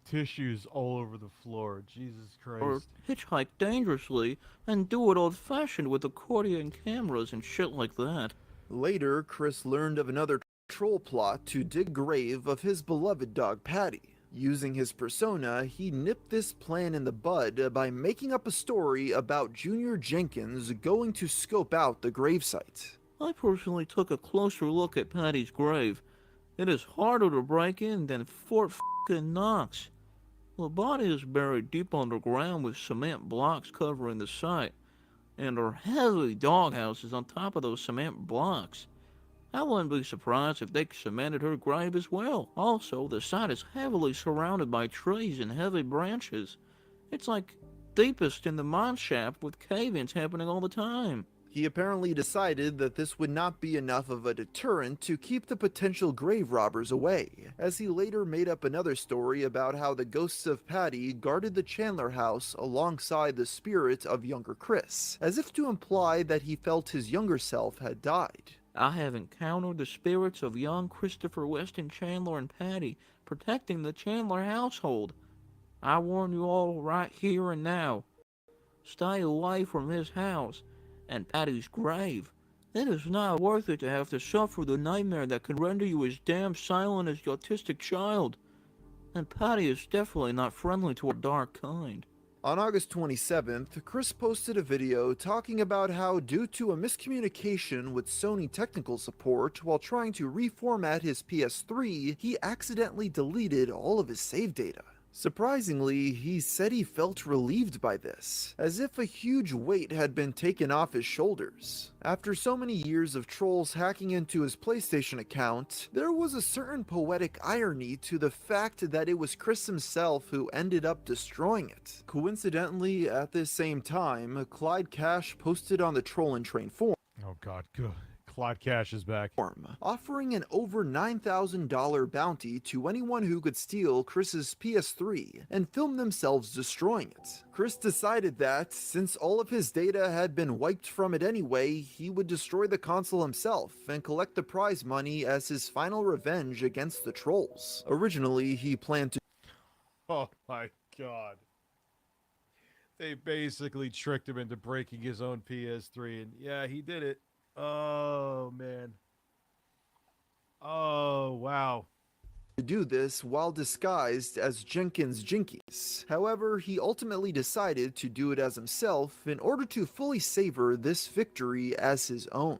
tissues all over the floor. Jesus Christ. Or hitchhike dangerously and do it old-fashioned with accordion cameras and shit like that. Later, Chris learned of another troll plot to dig grave of his beloved dog Patty. Using his persona, he nipped this plan in the bud by making up a story about Junior Jenkins going to scope out the gravesite. I personally took a closer look at Patty's grave. It is harder to break in than Fort f***ing Knox. The body is buried deep underground with cement blocks covering the site, and her heavy doghouse is on top of those cement blocks. I wouldn't be surprised if they cemented her grave as well. Also, the site is heavily surrounded by trees and heavy branches. It's like deepest in the mine shaft with cave-ins happening all the time. He apparently decided that this would not be enough of a deterrent to keep the potential grave robbers away, as he later made up another story about how the ghosts of Patty guarded the Chandler house alongside the spirit of younger Chris, as if to imply that he felt his younger self had died. I have encountered the spirits of young Christopher Weston Chandler and Patty protecting the Chandler household. I warn you all right here and now. Stay away from his house and Patty's grave. It is not worth it to have to suffer the nightmare that can render you as damn silent as the autistic child. And Patty is definitely not friendly to our dark kind. On August 27th, Chris posted a video talking about how, due to a miscommunication with Sony technical support while trying to reformat his PS3, he accidentally deleted all of his save data. Surprisingly, he said he felt relieved by this, as if a huge weight had been taken off his shoulders. After so many years of trolls hacking into his PlayStation account, there was a certain poetic irony to the fact that it was Chris himself who ended up destroying it. Coincidentally, at this same time, Clyde Cash posted on the Trollin' Train forum. Oh god, good. Clyde Cash is back. Offering an over $9,000 bounty to anyone who could steal Chris's PS3 and film themselves destroying it. Chris decided that, since all of his data had been wiped from it anyway, he would destroy the console himself and collect the prize money as his final revenge against the trolls. Originally, he planned to... Oh my god. They basically tricked him into breaking his own PS3, and yeah, he did it. Oh, man. Oh, wow. to do this while disguised as Jenkins Jinkies. However, he ultimately decided to do it as himself in order to fully savor this victory as his own.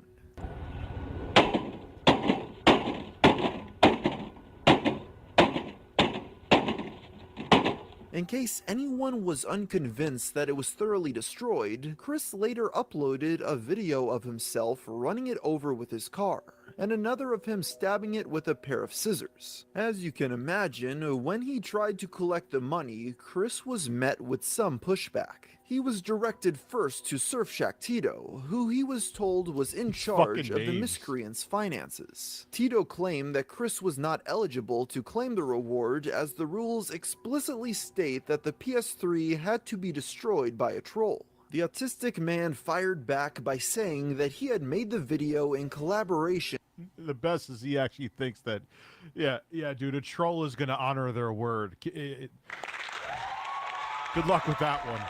In case anyone was unconvinced that it was thoroughly destroyed, Chris later uploaded a video of himself running it over with his car, and another of him stabbing it with a pair of scissors. As you can imagine, when he tried to collect the money, Chris was met with some pushback. He was directed first to Surfshack Tito, who he was told was in charge of the miscreants' finances. Tito claimed that Chris was not eligible to claim the reward as the rules explicitly state that the PS3 had to be destroyed by a troll. The autistic man fired back by saying that he had made the video in collaboration. The best is he actually thinks that, yeah, dude, a troll is going to honor their word. Good luck with that one.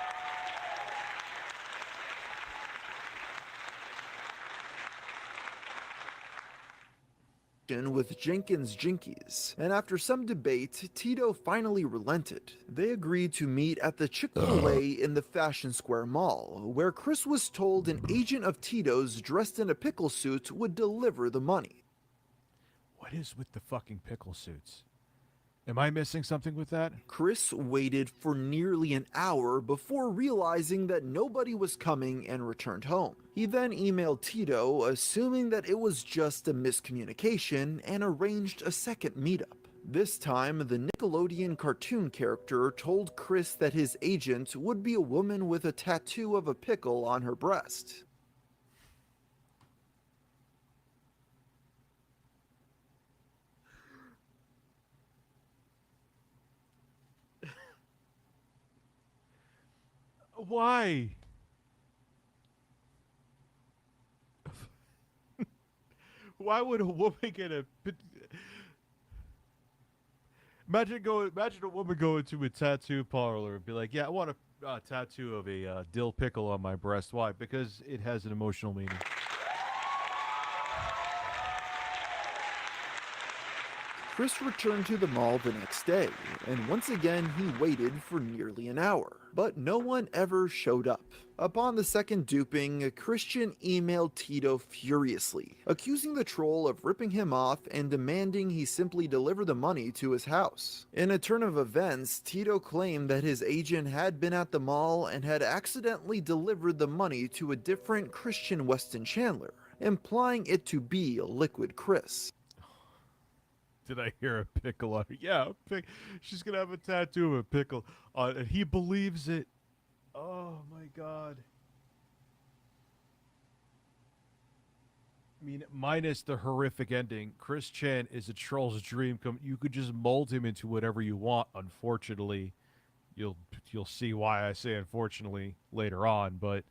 With Jenkins Jinkies, and after some debate, Tito finally relented. They agreed to meet at the Chick-fil-A in the Fashion Square Mall, where Chris was told an agent of Tito's dressed in a pickle suit would deliver the money. What is with the fucking pickle suits? Am I missing something with that? Chris waited for nearly an hour before realizing that nobody was coming and returned home. He then emailed Tito, assuming that it was just a miscommunication, and arranged a second meetup. This time, the Nickelodeon cartoon character told Chris that his agent would be a woman with a tattoo of a pickle on her breast. Why? Why would a woman get a... Imagine a woman going to a tattoo parlor and be like, yeah, I want a tattoo of a dill pickle on my breast. Why? Because it has an emotional meaning. Chris returned to the mall the next day, and once again he waited for nearly an hour, but no one ever showed up. Upon the second duping, Christian emailed Tito furiously, accusing the troll of ripping him off and demanding he simply deliver the money to his house. In a turn of events, Tito claimed that his agent had been at the mall and had accidentally delivered the money to a different Christian Weston Chandler, implying it to be Liquid Chris. Did I hear a pickle on her? Yeah, she's going to have a tattoo of a pickle on it. And he believes it. Oh, my God. I mean, minus the horrific ending, Chris Chan is a troll's dream. You could just mold him into whatever you want. Unfortunately, you'll see why I say unfortunately later on, but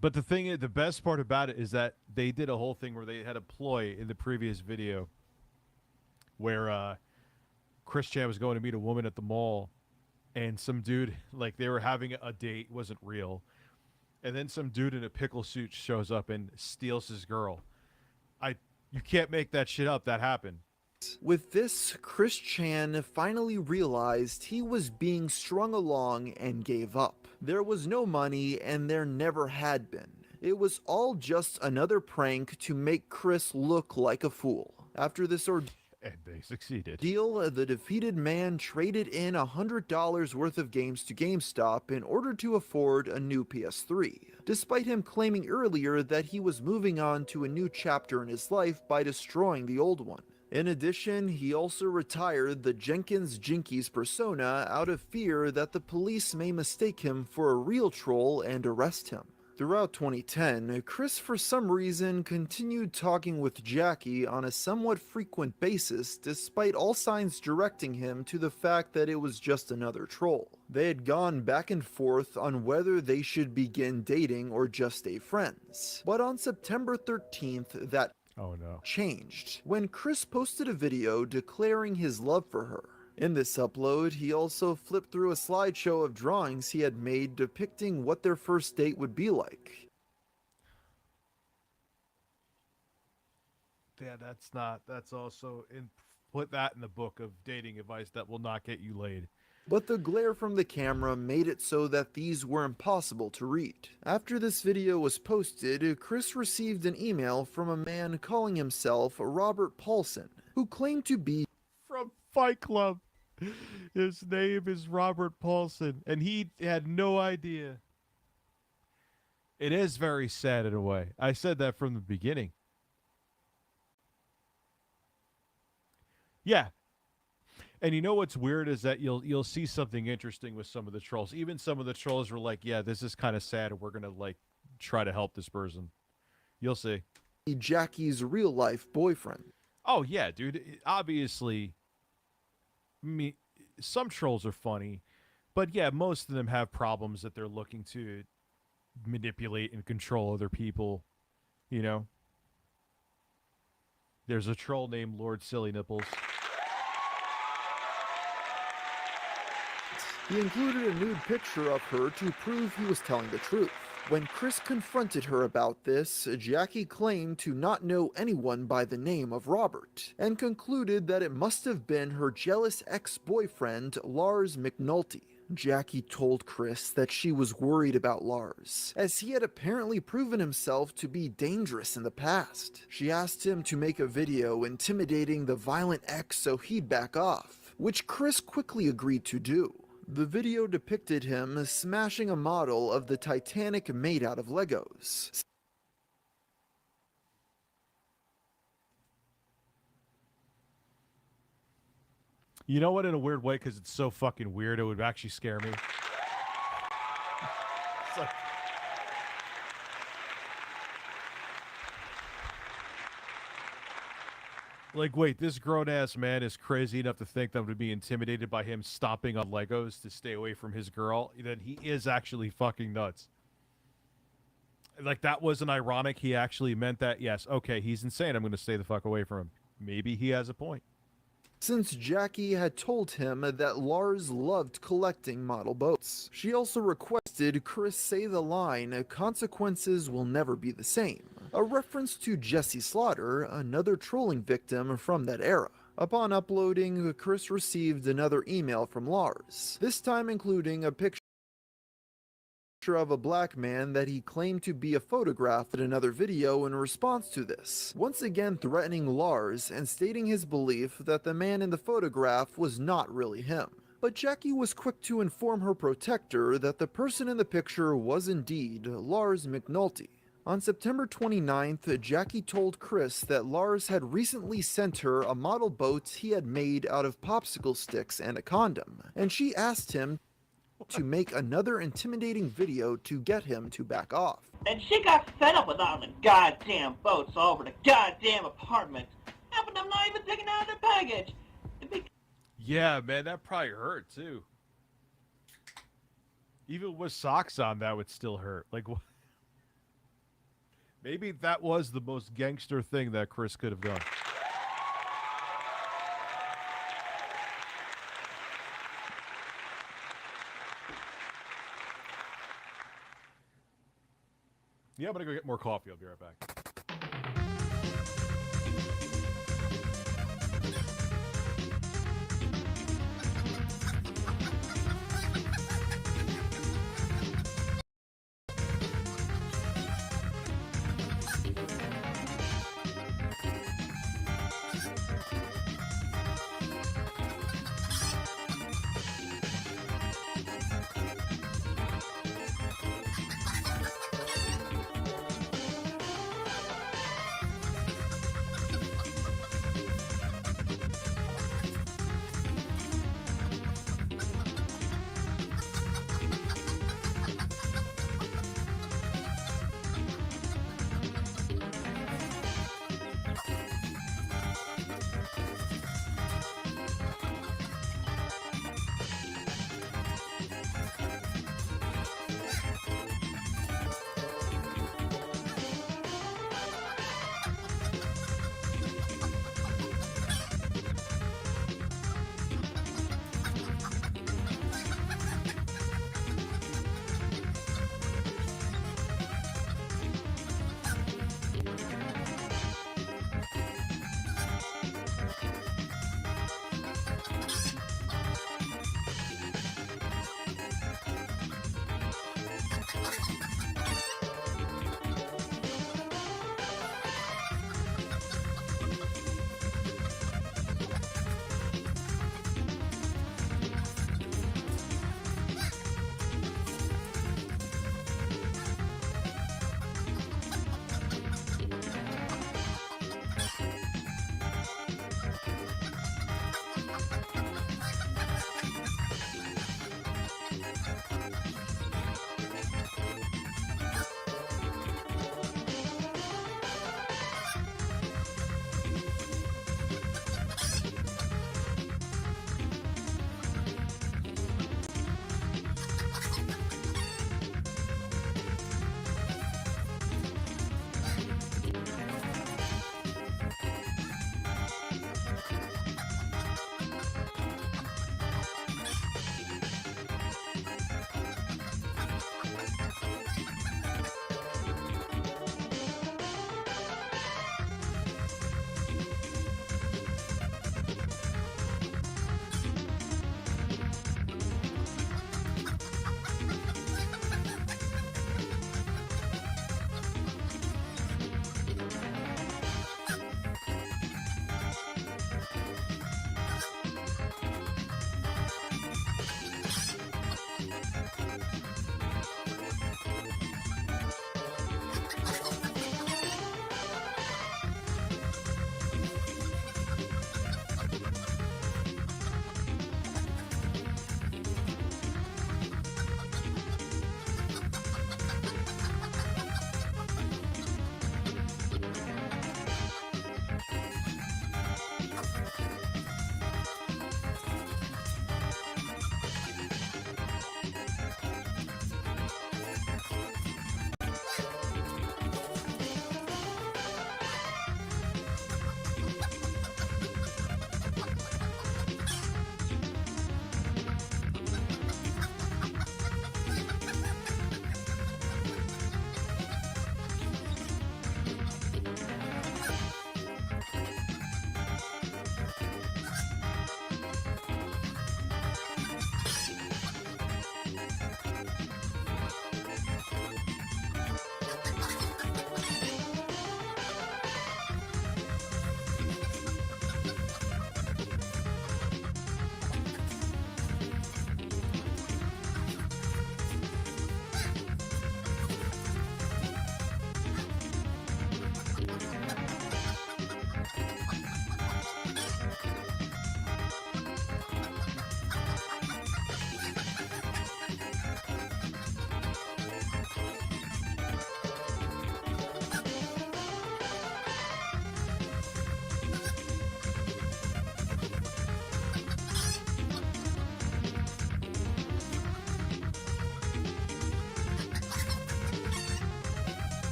the best part about it is that they did a whole thing where they had a ploy in the previous video where Chris Chan was going to meet a woman at the mall, and some dude, like, they were having a date, wasn't real, and then some dude in a pickle suit shows up and steals his girl. You can't make that shit up. That happened. With this, Chris Chan finally realized he was being strung along and gave up. There was no money, and there never had been. It was all just another prank to make Chris look like a fool. After this ordeal, and they succeeded. The defeated man traded in $100 worth of games to GameStop in order to afford a new PS3, despite him claiming earlier that he was moving on to a new chapter in his life by destroying the old one. In addition, he also retired the Jenkins Jinkies persona out of fear that the police may mistake him for a real troll and arrest him. Throughout 2010, Chris for some reason continued talking with Jackie on a somewhat frequent basis despite all signs directing him to the fact that it was just another troll. They had gone back and forth on whether they should begin dating or just stay friends. But on September 13th, that changed when Chris posted a video declaring his love for her. In this upload, he also flipped through a slideshow of drawings he had made depicting what their first date would be like. Yeah, that's also put that in the book of dating advice that will not get you laid. But the glare from the camera made it so that these were impossible to read. After this video was posted, Chris received an email from a man calling himself Robert Paulson, who claimed to be from Fight Club. His name is Robert Paulson, and he had no idea. It is very sad in a way. I said that from the beginning. Yeah. And you know what's weird is that you'll see something interesting with some of the trolls. Even some of the trolls were like, yeah, this is kind of sad, and we're going to, like, try to help this person. You'll see. Jackie's real-life boyfriend. Oh, yeah, dude. Obviously, some trolls are funny, but yeah, most of them have problems that they're looking to manipulate and control other people, you know? There's a troll named Lord Silly Nipples. He included a nude picture of her to prove he was telling the truth. When Chris confronted her about this, Jackie claimed to not know anyone by the name of Robert, and concluded that it must have been her jealous ex-boyfriend, Lars McNulty. Jackie told Chris that she was worried about Lars, as he had apparently proven himself to be dangerous in the past. She asked him to make a video intimidating the violent ex so he'd back off, which Chris quickly agreed to do. The video depicted him smashing a model of the Titanic made out of Legos. You know what, in a weird way, because it's so fucking weird, it would actually scare me. It's like, wait, this grown-ass man is crazy enough to think that I'm going to be intimidated by him stomping on Legos to stay away from his girl? Then he is actually fucking nuts. Like, that wasn't ironic. He actually meant that. Yes, okay, he's insane. I'm going to stay the fuck away from him. Maybe he has a point. Since Jackie had told him that Lars loved collecting model boats. She also requested Chris say the line, "Consequences will never be the same," a reference to Jesse Slaughter, another trolling victim from that era. Upon uploading, Chris received another email from Lars, this time including a picture of a black man that he claimed to be a photograph in another video in response to this, once again threatening Lars and stating his belief that the man in the photograph was not really him. But Jackie was quick to inform her protector that the person in the picture was indeed Lars McNulty. On September 29th, Jackie told Chris that Lars had recently sent her a model boat he had made out of popsicle sticks and a condom, and she asked him to make another intimidating video to get him to back off. And she got fed up with all the goddamn boats all over the goddamn apartment. Half of them not even taking out their baggage. Yeah, man, that probably hurt, too. Even with socks on, that would still hurt. Like, maybe that was the most gangster thing that Chris could have done. Yeah, I'm gonna go get more coffee. I'll be right back.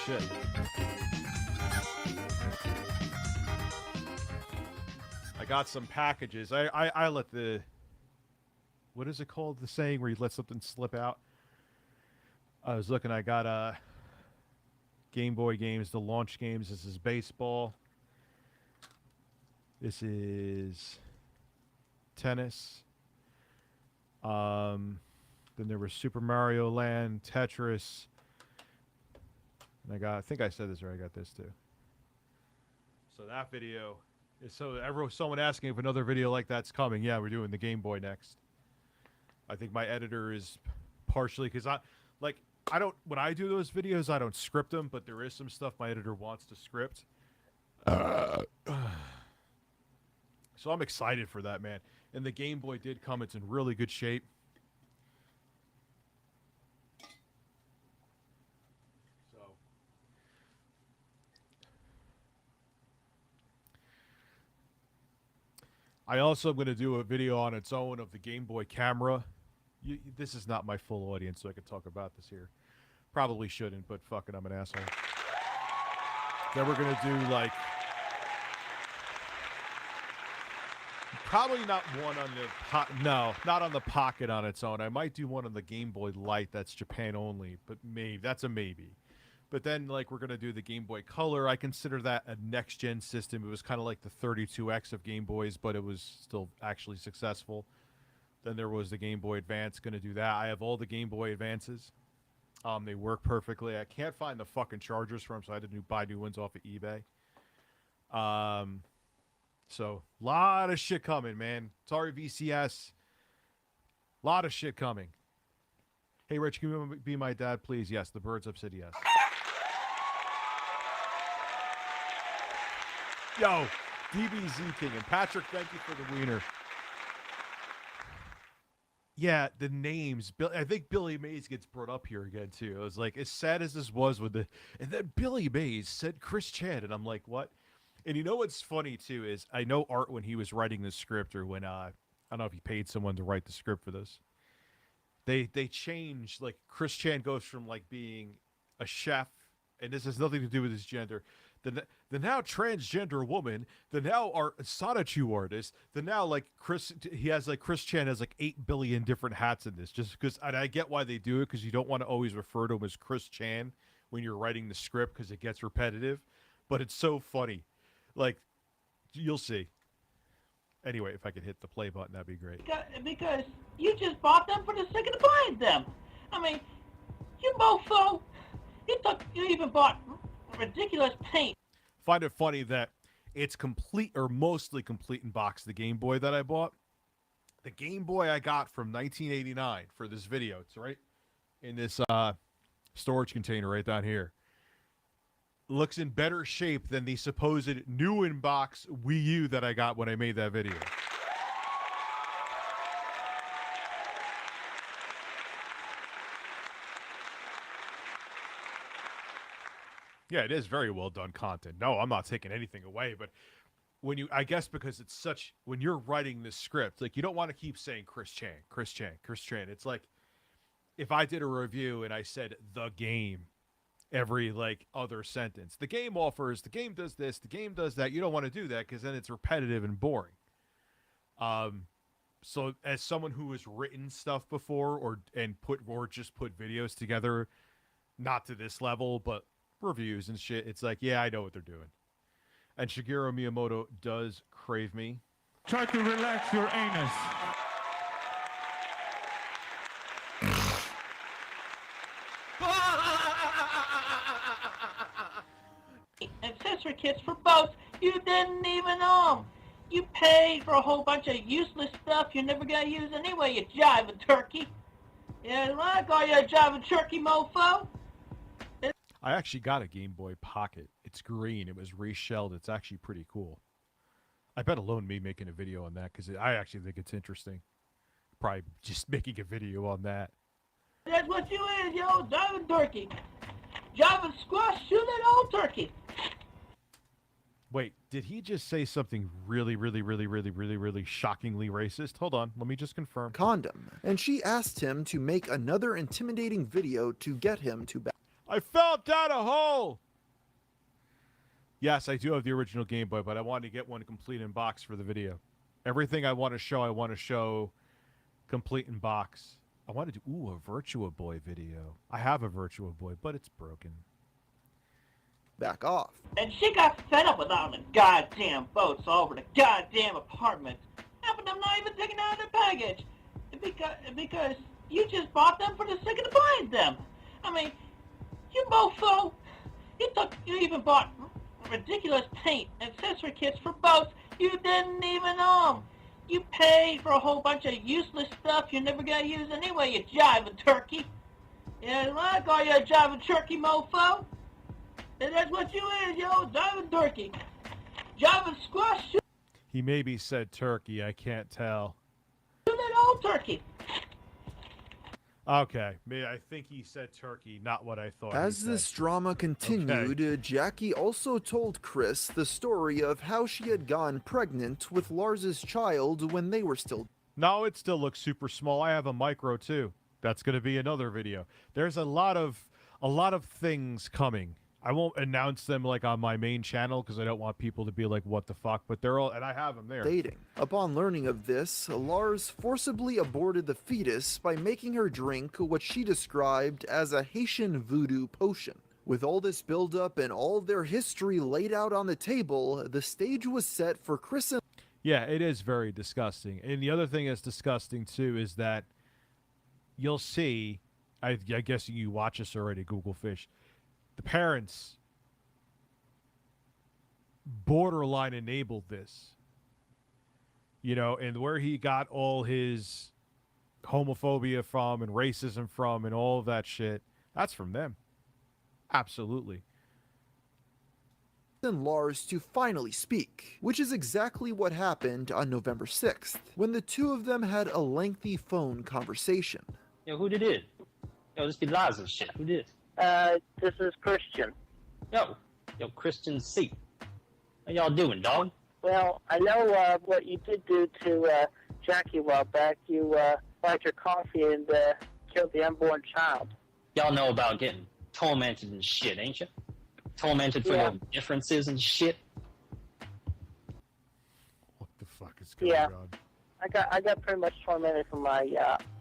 shit. I got some packages. I let the... What is it called? The saying where you let something slip out? I was looking. I got Game Boy games, the launch games. This is baseball. This is tennis. Then there was Super Mario Land, Tetris. And I think I said this right. I got this too. So that video is someone asking if another video like that's coming. Yeah, we're doing the Game Boy next. I think my editor is partially because when I do those videos, I don't script them, but there is some stuff my editor wants to script. So I'm excited for that, man. And the Game Boy did come. It's in really good shape. So I also am going to do a video on its own of the Game Boy camera. This is not my full audience, so I could talk about this here. Probably shouldn't, but fuck it, I'm an asshole. Then we're going to do, like... Probably not one on the... No, not on the Pocket on its own. I might do one on the Game Boy Light that's Japan only, but maybe. That's a maybe. But then, like, we're going to do the Game Boy Color. I consider that a next-gen system. It was kind of like the 32X of Game Boys, but it was still actually successful. Then there was the Game Boy Advance, going to do that. I have all the Game Boy Advances. They work perfectly. I can't find the fucking chargers for them, so I had to buy new ones off of eBay. So, a lot of shit coming, man. Sorry, VCS. A lot of shit coming. Hey, Rich, can you be my dad, please? Yes, the birds have said yes. Yo, DBZ King. And Patrick, thank you for the wiener. Yeah, the names. I think Billy Mays gets brought up here again, too. I was like, as sad as this was with the... And then Billy Mays said Chris Chan, and I'm like, what? And you know what's funny, too, is I know Art, when he was writing the script, or when, I don't know if he paid someone to write the script for this, they changed, like, Chris Chan goes from, like, being a chef, and this has nothing to do with his gender, the now transgender woman, the now Sonichu artist, the now, like, Chris Chan has, like, 8 billion different hats in this, just because, and I get why they do it, because you don't want to always refer to him as Chris Chan when you're writing the script, because it gets repetitive, but it's so funny. Like, you'll see. Anyway, if I could hit the play button, that'd be great. Because you just bought them for the sake of buying them. I mean, you mofo. You even bought ridiculous paint. Find it funny that it's complete, or mostly complete in box, the Game Boy that I bought. The Game Boy I got from 1989 for this video. It's right in this storage container right down here. Looks in better shape than the supposed new in-box Wii U that I got when I made that video. Yeah, it is very well done content. No, I'm not taking anything away, but when you, I guess because it's such, when you're writing this script, like, you don't want to keep saying Chris Chan, Chris Chan, Chris Chan. It's like, if I did a review and I said the game every, like, other sentence, the game offers, the game does this, the game does that, you don't want to do that because then it's repetitive and boring. So as someone who has written stuff before or just put videos together, not to this level, but reviews and shit, it's like, yeah, I know what they're doing. And Shigeru Miyamoto does crave me. Try to relax your anus. Accessory kits for boats. You didn't even know 'em. You paid for a whole bunch of useless stuff you're never gonna use anyway, you jiving turkey. Yeah, well, I call you a jiving turkey, mofo. I actually got a Game Boy Pocket. It's green. It was reshelled. It's actually pretty cool. I bet alone me making a video on that, because I actually think it's interesting. Probably just making a video on that. That's what you is, yo, jiving turkey. Jiving squash, shoot that old turkey. Wait, did he just say something really, really, really, really, really, really shockingly racist? Hold on, let me just confirm. Condom. And she asked him to make another intimidating video to get him to back. I fell down a hole. Yes, I do have the original Game Boy, but I wanted to get one complete in box for the video. Everything I want to show complete in box. I want to do, a Virtua Boy video. I have a Virtua Boy, but it's broken. Back off. And she got fed up with all the goddamn boats all over the goddamn apartment. Half of them not even taking out their baggage. Because you just bought them for the sake of buying them. I mean, you mofo. You even bought ridiculous paint and accessory kits for boats you didn't even own. You paid for a whole bunch of useless stuff you're never gonna use anyway, you jiving turkey. Yeah, I call you a jiving turkey, mofo. And that's what you is, yo, jiving turkey. Jiving squash, shoot He maybe said turkey. I can't tell. that old turkey. Okay, I think he said turkey, not what I thought. As this drama continued, Jackie also told Chris the story of how she had gotten pregnant with Lars's child when they were still. No, it still looks super small. I have a micro too. That's going to be another video. There's a lot of things coming. I won't announce them like on my main channel because I don't want people to be like, what the fuck? But they're all, and I have them there. Dating. Upon learning of this, Lars forcibly aborted the fetus by making her drink what she described as a Haitian voodoo potion. With all this buildup and all their history laid out on the table, the stage was set for Chris and... Yeah, it is very disgusting. And the other thing that's disgusting too is that you'll see, I guess you watch this already, Google Fish, the parents borderline enabled this, and where he got all his homophobia from and racism from and all of that shit, that's from them. Absolutely. And Lars to finally speak, which is exactly what happened on November 6th, when the two of them had a lengthy phone conversation. Yo, who did it? Yo, this be Liza and shit. Who did? This is Christian. Yo, Christian C. How y'all doing, dog? Well, I know what you did do to Jackie a while back. You bought your coffee and killed the unborn child. Y'all know about getting tormented and shit, ain't you? Tormented for your differences and shit. What the fuck is going on? I got pretty much tormented for my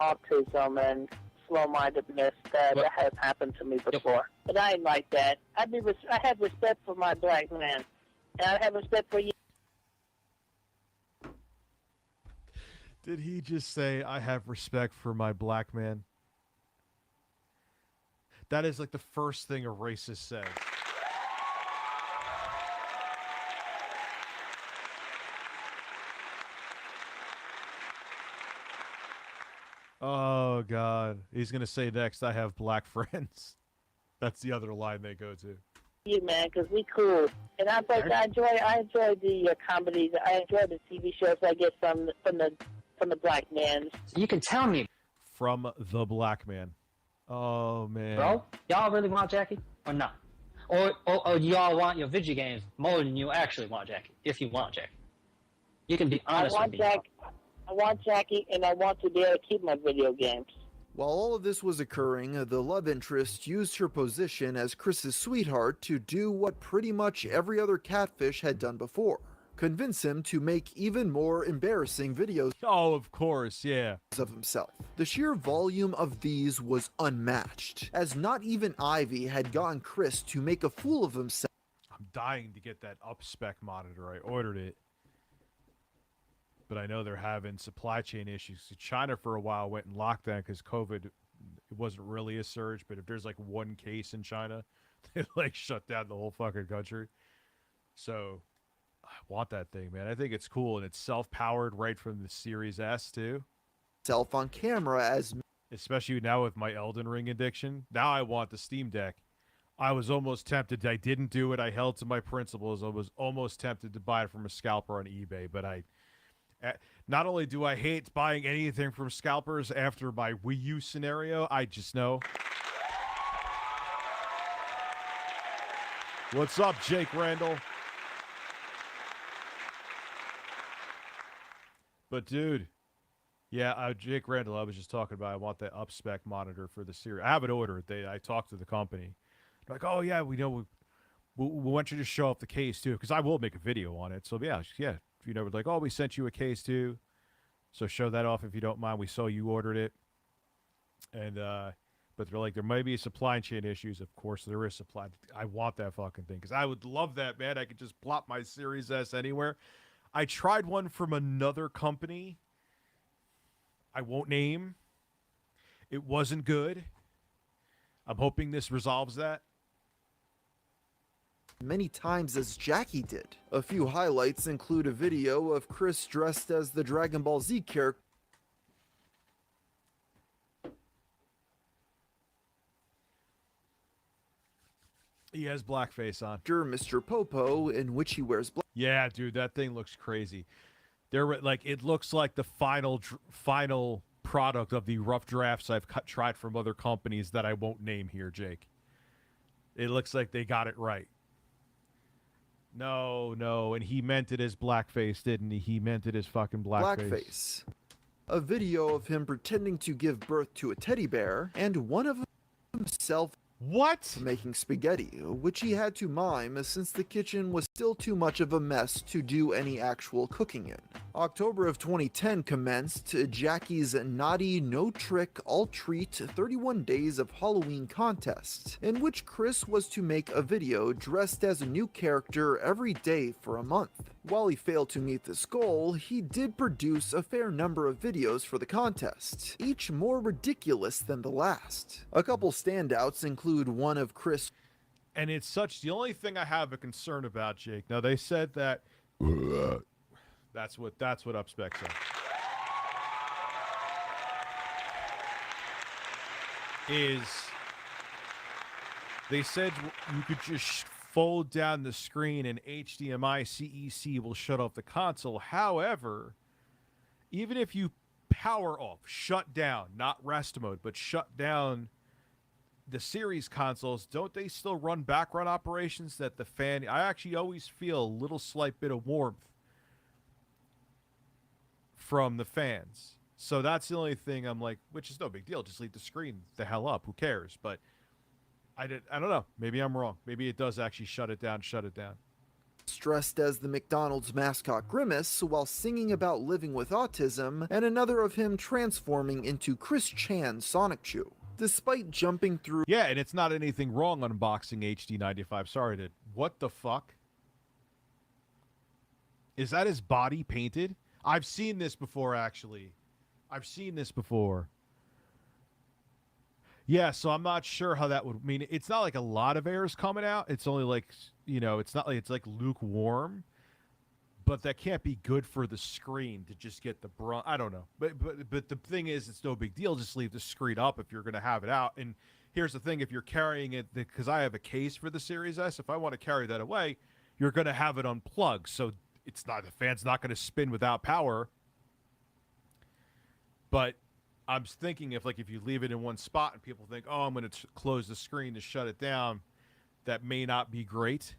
autism and slow-mindedness that has happened to me before. But I ain't like that. I have respect for my black man, and I have respect for you. Did he just say, I have respect for my black man? That is like the first thing a racist says. Oh, God. He's going to say next, I have black friends. That's the other line they go to. You, man, because we cool. And I enjoy the comedies. I enjoy the TV shows I get from the black man. You can tell me. From the black man. Oh, man. Bro, y'all really want Jackie or not? Or y'all want your video games more than you actually want Jackie, if you want Jackie. You can be honest with me. I want Jackie, and I want to be able to keep my video games. While all of this was occurring, the love interest used her position as Chris's sweetheart to do what pretty much every other catfish had done before. Convince him to make even more embarrassing videos of himself. The sheer volume of these was unmatched, as not even Ivy had gotten Chris to make a fool of himself. I'm dying to get that up-spec monitor. I ordered it. But I know they're having supply chain issues. So China for a while went in lockdown because COVID, it wasn't really a surge. But if there's like one case in China, they like shut down the whole fucking country. So I want that thing, man. I think it's cool. And it's self-powered right from the Series S too. Self on camera as... Especially now with my Elden Ring addiction. Now I want the Steam Deck. I was almost tempted. I didn't do it. I held to my principles. I was almost tempted to buy it from a scalper on eBay. But not only do I hate buying anything from scalpers after my Wii U scenario, I just know. What's up, Jake Randall? But dude, yeah, Jake Randall, I was just talking about, I want that up-spec monitor for the series. I have it ordered. I talked to the company. Like, oh yeah, we know we want you to show off the case too, because I will make a video on it. So yeah, like, oh, we sent you a case too, so show that off if you don't mind. We saw you ordered it, and but they're like, there may be supply chain issues. Of course, there is supply. I want that fucking thing because I would love that, man. I could just plop my Series S anywhere. I tried one from another company. I won't name. It wasn't good. I'm hoping this resolves that. Many times as Jackie did. A few highlights include a video of Chris dressed as the Dragon Ball Z character. He has blackface on. Mr. Popo, in which he wears black. Yeah, dude, that thing looks crazy. It looks like the final product of the rough drafts I've tried from other companies that I won't name here, Jake. It looks like they got it right. No, and he meant it as blackface, didn't he? He meant it as fucking blackface. A video of him pretending to give birth to a teddy bear, and one of himself making spaghetti, which he had to mime since the kitchen was still too much of a mess to do any actual cooking in. October of 2010 commenced Jackie's naughty, no-trick, all-treat 31 Days of Halloween contest, in which Chris was to make a video dressed as a new character every day for a month. While he failed to meet this goal, he did produce a fair number of videos for the contest, each more ridiculous than the last. A couple standouts include one of Chris. And it's the only thing I have a concern about, Jake. Now, they said that that's what Upspec said. They said you could just fold down the screen and HDMI CEC will shut off the console. However, even if you power off, shut down, not rest mode, but shut down the series consoles, don't they still run background operations that the fan... I actually always feel a little slight bit of warmth from the fans. So that's the only thing I'm like, which is no big deal. Just leave the screen the hell up. Who cares? But I don't know. Maybe I'm wrong. Maybe it does actually shut it down. Dressed as the McDonald's mascot Grimace while singing about living with autism, and another of him transforming into Chris Chan Sonic Chew. Despite jumping through... Yeah, and it's not anything wrong unboxing HD95. Sorry, dude. What the fuck? Is that his body painted? I've seen this before, actually. Yeah, so I'm not sure how that would mean. It's not like a lot of air is coming out. It's only like, it's not like it's like lukewarm. But that can't be good for the screen to just get the brunt. I don't know. But the thing is, it's no big deal. Just leave the screen up if you're going to have it out. And here's the thing. If you're carrying it, because I have a case for the Series S, if I want to carry that away, you're going to have it unplugged. So the fan's not going to spin without power. But I'm thinking if you leave it in one spot and people think, oh, I'm going to close the screen to shut it down, that may not be great.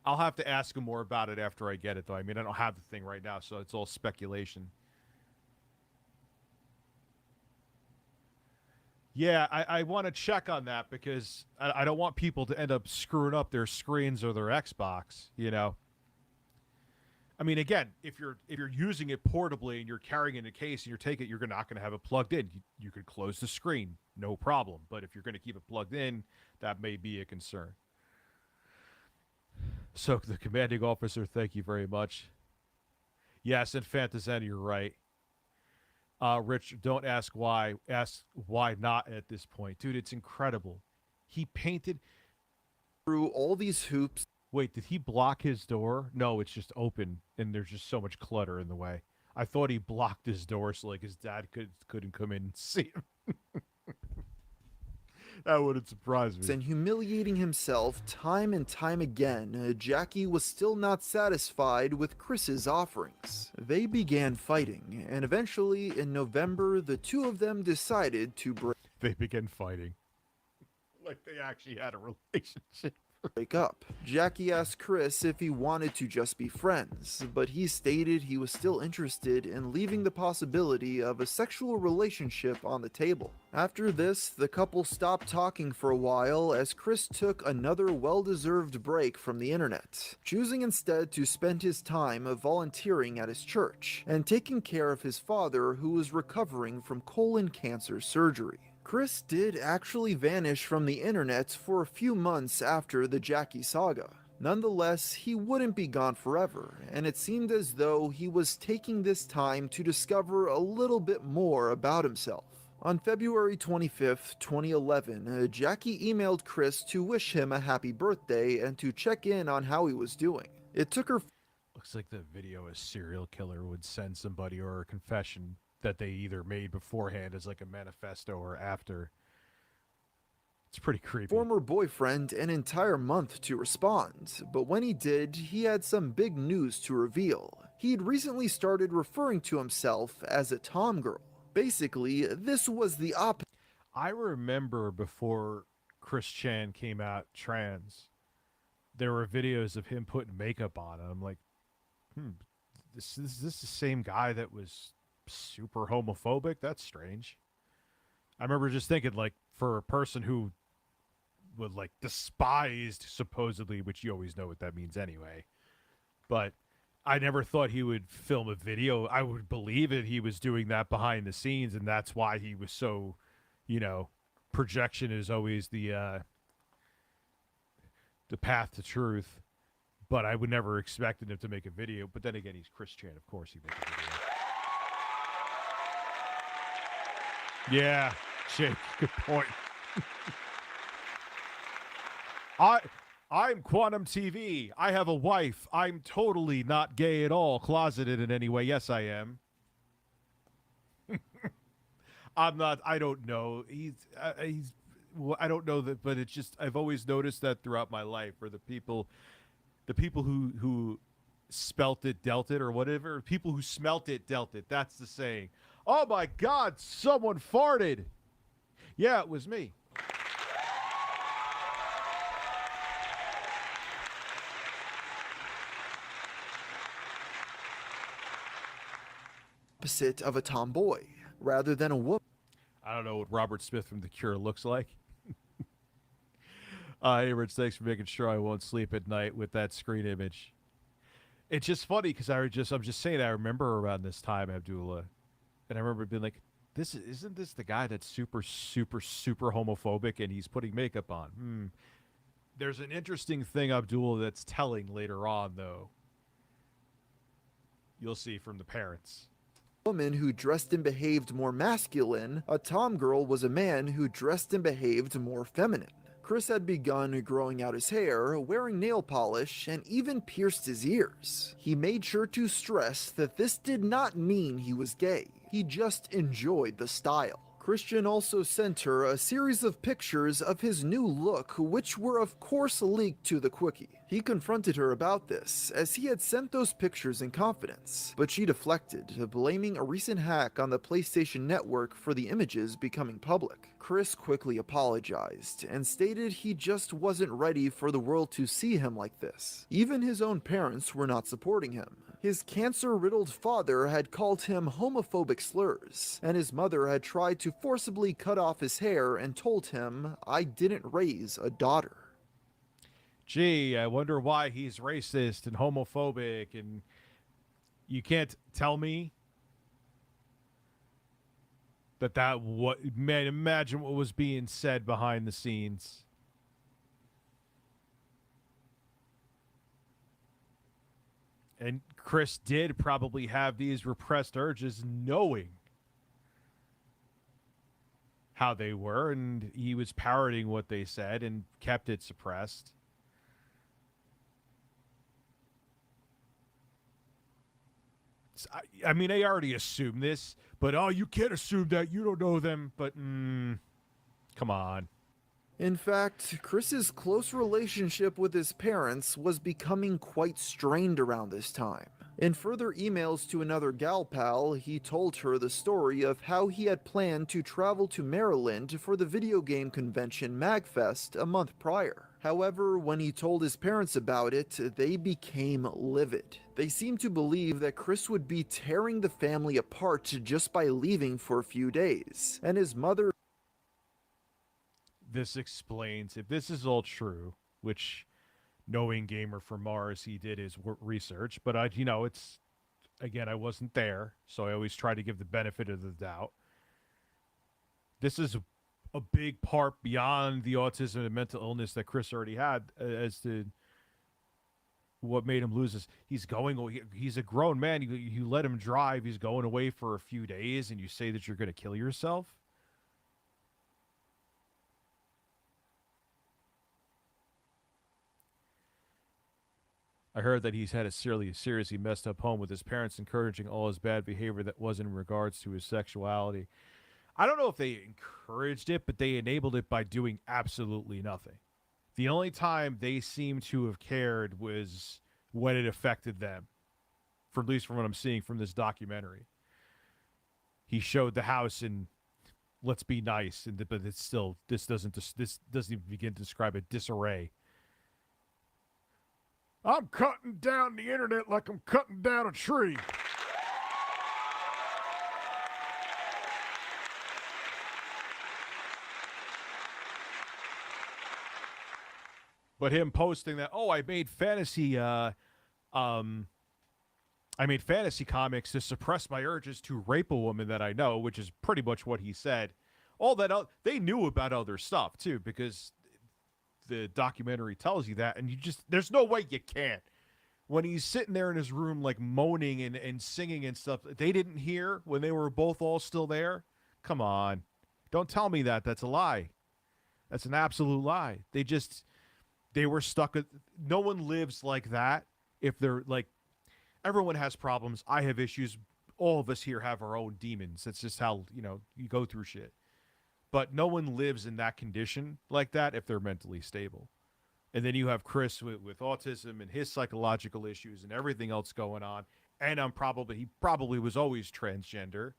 I'll have to ask him more about it after I get it, though. I mean, I don't have the thing right now, so it's all speculation. Yeah, I want to check on that because I don't want people to end up screwing up their screens or their Xbox, I mean, again, if you're using it portably and you're carrying it in a case and you're not going to have it plugged in. You could close the screen, no problem. But if you're going to keep it plugged in, that may be a concern. So the commanding officer, thank you very much. Yes, and Fantazen, you're right. Rich, don't ask why. Ask why not at this point. Dude, it's incredible. He painted through all these hoops. Wait, did he block his door? No, it's just open, and there's just so much clutter in the way. I thought he blocked his door so his dad couldn't come in and see him. That wouldn't surprise me. And humiliating himself time and time again, Jackie was still not satisfied with Chris's offerings. They began fighting, and eventually, in November, the two of them decided to break. They began fighting. Like they actually had a relationship. break up. Jackie asked Chris if he wanted to just be friends, but he stated he was still interested in leaving the possibility of a sexual relationship on the table. After this, the couple stopped talking for a while as Chris took another well-deserved break from the internet, choosing instead to spend his time volunteering at his church and taking care of his father, who was recovering from colon cancer surgery. Chris did actually vanish from the internet for a few months after the Jackie saga. Nonetheless, he wouldn't be gone forever, and it seemed as though he was taking this time to discover a little bit more about himself. On February 25th, 2011, Jackie emailed Chris to wish him a happy birthday and to check in on how he was doing. It took her... Looks like the video a serial killer would send somebody, or a confession that they either made beforehand as like a manifesto or after. It's pretty creepy. Former boyfriend an entire month to respond, but when he did, he had some big news to reveal. He'd recently started referring to himself as a tom girl. Basically, this was the opposite. I remember before Chris Chan came out trans, there were videos of him putting makeup on, and I'm like, this is the same guy that was super homophobic? That's strange. I remember just thinking, like, for a person who would, like, despised, supposedly, which you always know what that means anyway, but I never thought he would film a video. I would believe it. He was doing that behind the scenes, and that's why he was so, you know, projection is always the path to truth. But I would never expected him to make a video. But then again, he's Chris Chan. Of course he makes a video. Yeah, Jake, good point. I'm Quantum TV. I have a wife. I'm totally not gay at all, closeted in any way. Yes, I am. I'm not. I don't know. Well, I don't know that, but it's just I've always noticed that throughout my life, where the people who spelt it, dealt it, or whatever. People who smelt it, dealt it. That's the saying. Oh my God, someone farted. Yeah, it was me. Opposite of a tomboy, rather than a woman. I don't know what Robert Smith from The Cure looks like. Hey, Rich, thanks for making sure I won't sleep at night with that screen image. It's just funny because I'm just saying, I remember around this time, Abdullah, and I remember being like, isn't this the guy that's super, super, super homophobic and he's putting makeup on? There's an interesting thing, Abdullah, that's telling later on, though. You'll see from the parents. Woman who dressed and behaved more masculine, a tom girl was a man who dressed and behaved more feminine. Chris had begun growing out his hair, wearing nail polish, and even pierced his ears. He made sure to stress that this did not mean he was gay. He just enjoyed the style. Christian also sent her a series of pictures of his new look, which were of course leaked to the Quickie. He confronted her about this, as he had sent those pictures in confidence, but she deflected, blaming a recent hack on the PlayStation Network for the images becoming public. Chris quickly apologized, and stated he just wasn't ready for the world to see him like this. Even his own parents were not supporting him. His cancer-riddled father had called him homophobic slurs, and his mother had tried to forcibly cut off his hair and told him, "I didn't raise a daughter." Gee, I wonder why he's racist and homophobic, and you can't tell me man, imagine what was being said behind the scenes. And Chris did probably have these repressed urges, knowing how they were, and he was parroting what they said and kept it suppressed. I mean, I already assumed this, but you can't assume that. You don't know them, but come on. In fact, Chris's close relationship with his parents was becoming quite strained around this time. In further emails to another gal pal, he told her the story of how he had planned to travel to Maryland for the video game convention MagFest a month prior. However, when he told his parents about it, they became livid. They seemed to believe that Chris would be tearing the family apart just by leaving for a few days, and his mother... This explains, if this is all true, which knowing Gamer from Mars, he did his research, but it's, again, I wasn't there, so I always try to give the benefit of the doubt. This is a big part beyond the autism and mental illness that Chris already had as to what made him lose this. He's a grown man. You let him drive. He's going away for a few days, and you say that you're going to kill yourself? I heard that he's had a seriously messed up home with his parents encouraging all his bad behavior that wasn't in regards to his sexuality. I don't know if they encouraged it, but they enabled it by doing absolutely nothing. The only time they seem to have cared was when it affected them, at least from what I'm seeing from this documentary. He showed the house and let's be nice, but it's still, this doesn't even begin to describe a disarray. I'm cutting down the internet like I'm cutting down a tree. But him posting that, I made fantasy comics to suppress my urges to rape a woman that I know, which is pretty much what he said. All that they knew about other stuff too, because the documentary tells you that, and there's no way you can't. When he's sitting there in his room like moaning and singing and stuff, they didn't hear when they were both all still there. Come on. Don't tell me that. That's a lie. That's an absolute lie. They were stuck. No one lives like that. If they're like, everyone has problems. I have issues. All of us here have our own demons. That's just how, you go through shit. But no one lives in that condition like that if they're mentally stable. And then you have Chris with autism and his psychological issues and everything else going on. And he probably was always transgender.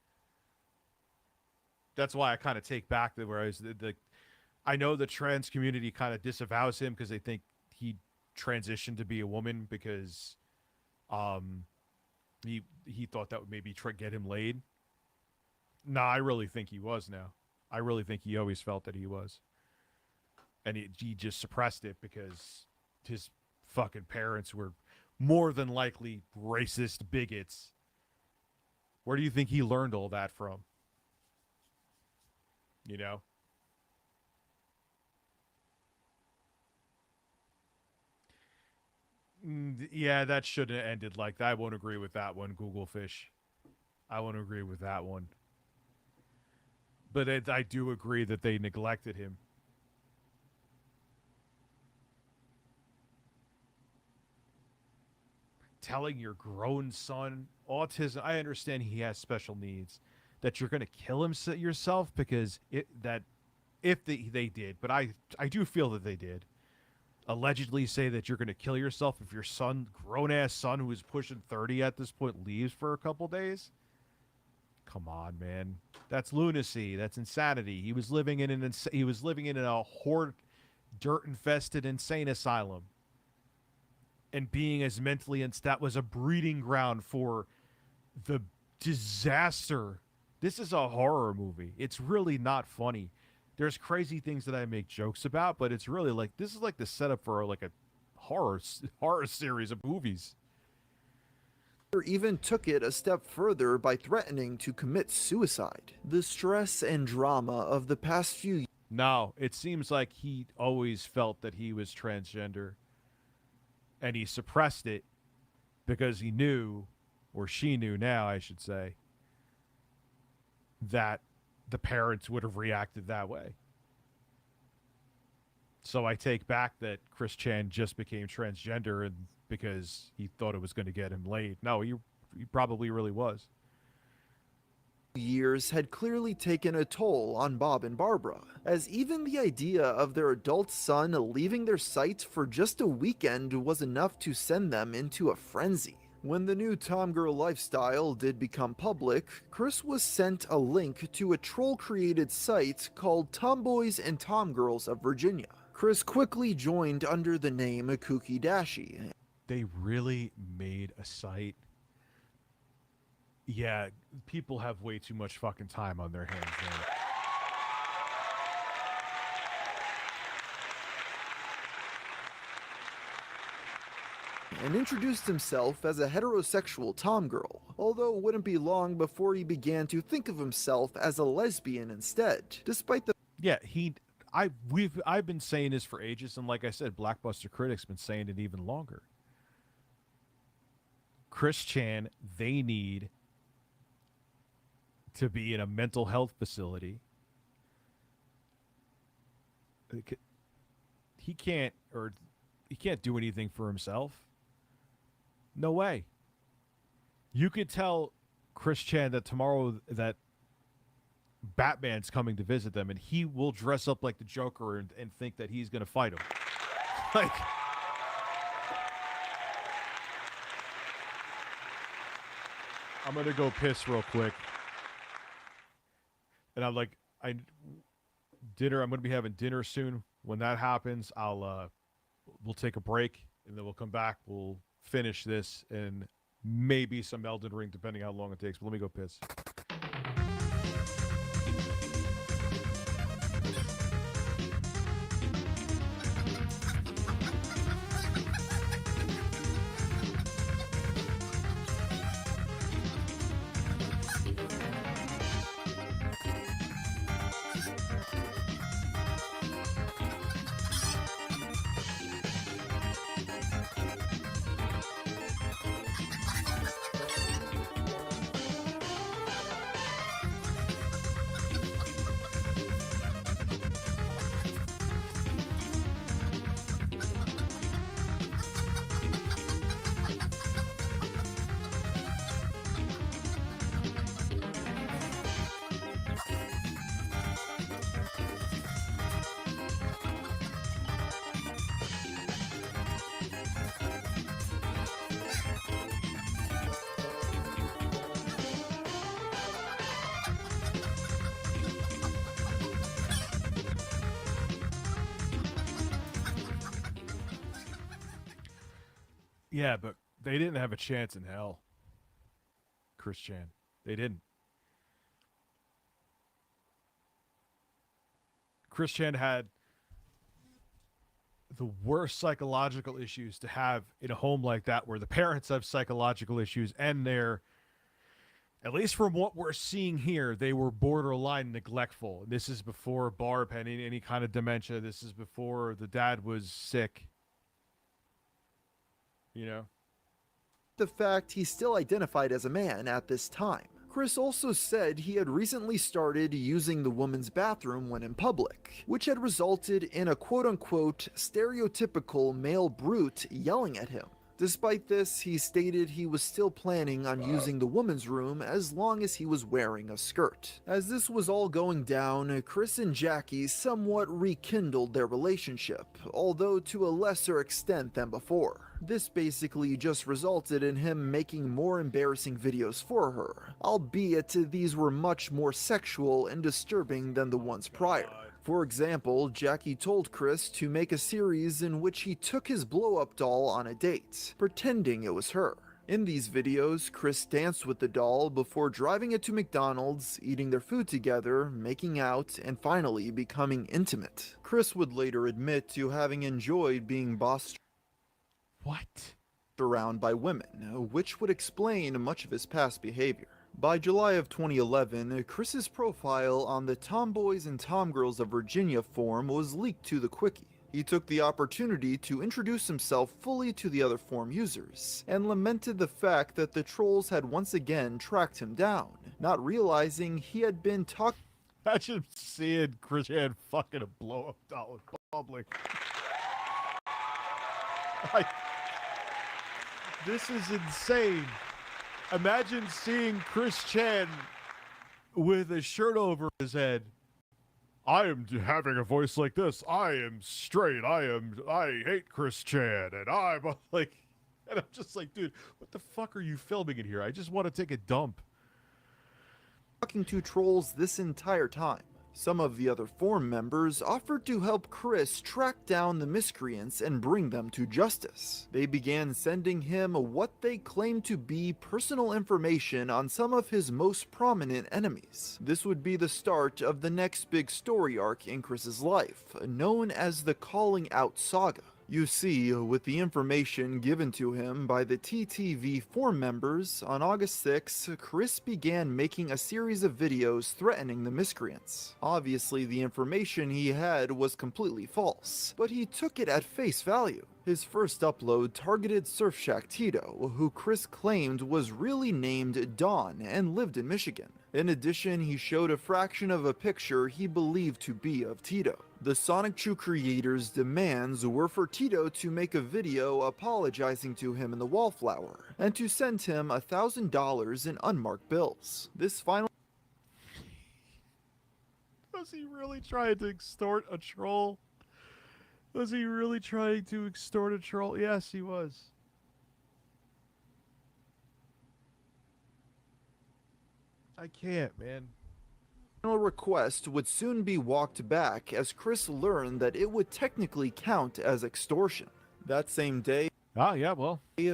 That's why I kind of take back I know the trans community kind of disavows him because they think he transitioned to be a woman because he thought that would maybe get him laid. Nah, I really think he was now. I really think he always felt that he was. And he just suppressed it because his fucking parents were more than likely racist bigots. Where do you think he learned all that from? Yeah, that shouldn't have ended like that. I won't agree with that one, Google Fish. I won't agree with that one. But I do agree that they neglected him. Telling your grown son autism, I understand he has special needs, that you're going to kill yourself because if they did, but I do feel that they did. Allegedly say that you're going to kill yourself if your son, grown-ass son who is pushing 30 at this point, leaves for a couple days? Come on, man. That's lunacy. That's insanity. He was living in a dirt-infested insane asylum. And being as mentally that was a breeding ground for the disaster. This is a horror movie. It's really not funny. There's crazy things that I make jokes about, but it's really like, this is like the setup for like a horror series of movies. Even took it a step further by threatening to commit suicide. The stress and drama of the past few years. No, it seems like he always felt that he was transgender. And he suppressed it because he knew, or she knew now, I should say, that the parents would have reacted that way. So I take back that Chris Chan just became transgender and because he thought it was going to get him laid. No, he probably really was. Years had clearly taken a toll on Bob and Barbara, as even the idea of their adult son leaving their sight for just a weekend was enough to send them into a frenzy. When the new Tomgirl lifestyle did become public, Chris was sent a link to a troll-created site called Tomboys and Tomgirls of Virginia. Chris quickly joined under the name Kooky Dashi. They really made a site. Yeah, people have way too much fucking time on their hands now. And introduced himself as a heterosexual tomgirl, although it wouldn't be long before he began to think of himself as a lesbian instead, despite the... Yeah, I've been saying this for ages, and like I said, Blackbuster Critic's been saying it even longer. Chris Chan, they need to be in a mental health facility. He can't do anything for himself. No way. You could tell Chris Chan that tomorrow that Batman's coming to visit them, and he will dress up like the Joker and think that he's going to fight him. Like, I'm going to go piss real quick. And I'm like, I'm going to be having dinner soon. When that happens, we'll take a break, and then we'll come back. We'll finish this and maybe some Elden Ring, depending how long it takes. But let me go piss. Yeah, but they didn't have a chance in hell. Chris Chan. They didn't. Chris Chan had the worst psychological issues to have in a home like that, where the parents have psychological issues and they're, at least from what we're seeing here, they were borderline neglectful. This is before Barb had any kind of dementia. This is before the dad was sick. You know? The fact he still identified as a man at this time. Chris also said he had recently started using the woman's bathroom when in public, which had resulted in a quote-unquote stereotypical male brute yelling at him. Despite this, he stated he was still planning on using the woman's room as long as he was wearing a skirt. As this was all going down, Chris and Jackie somewhat rekindled their relationship, although to a lesser extent than before. This basically just resulted in him making more embarrassing videos for her, albeit these were much more sexual and disturbing than the ones prior. For example, Jackie told Chris to make a series in which he took his blow-up doll on a date, pretending it was her. In these videos, Chris danced with the doll before driving it to McDonald's, eating their food together, making out, and finally becoming intimate. Chris would later admit to having enjoyed being bossed around by women, which would explain much of his past behavior. By July of 2011, Chris's profile on the Tomboys and Tomgirls of Virginia forum was leaked to the Quickie. He took the opportunity to introduce himself fully to the other forum users, and lamented the fact that the trolls had once again tracked him down, not realizing he had been talking. Imagine seeing Chris Chan fucking a blow-up doll in public. This is insane. Imagine seeing Chris Chan with a shirt over his head. I am having a voice like this. I am straight. I hate Chris Chan, and I'm like, and I'm just like, dude, what the fuck are you filming in here? I just want to take a dump. Talking to trolls this entire time. Some of the other Form members offered to help Chris track down the miscreants and bring them to justice. They began sending him what they claimed to be personal information on some of his most prominent enemies. This would be the start of the next big story arc in Chris's life, known as the Calling Out Saga. You see, with the information given to him by the TTV Form members, on August 6, Chris began making a series of videos threatening the miscreants. Obviously, the information he had was completely false, but he took it at face value. His first upload targeted Surfshack Tito, who Chris claimed was really named Don and lived in Michigan. In addition, he showed a fraction of a picture he believed to be of Tito. The Sonic Chew creators' demands were for Tito to make a video apologizing to him in the Wallflower, and to send him $1,000 in unmarked bills. This final... Was he really trying to extort a troll? Was he really trying to extort a troll? Yes, he was. I can't, man. Request would soon be walked back as Chris learned that it would technically count as extortion. That same day,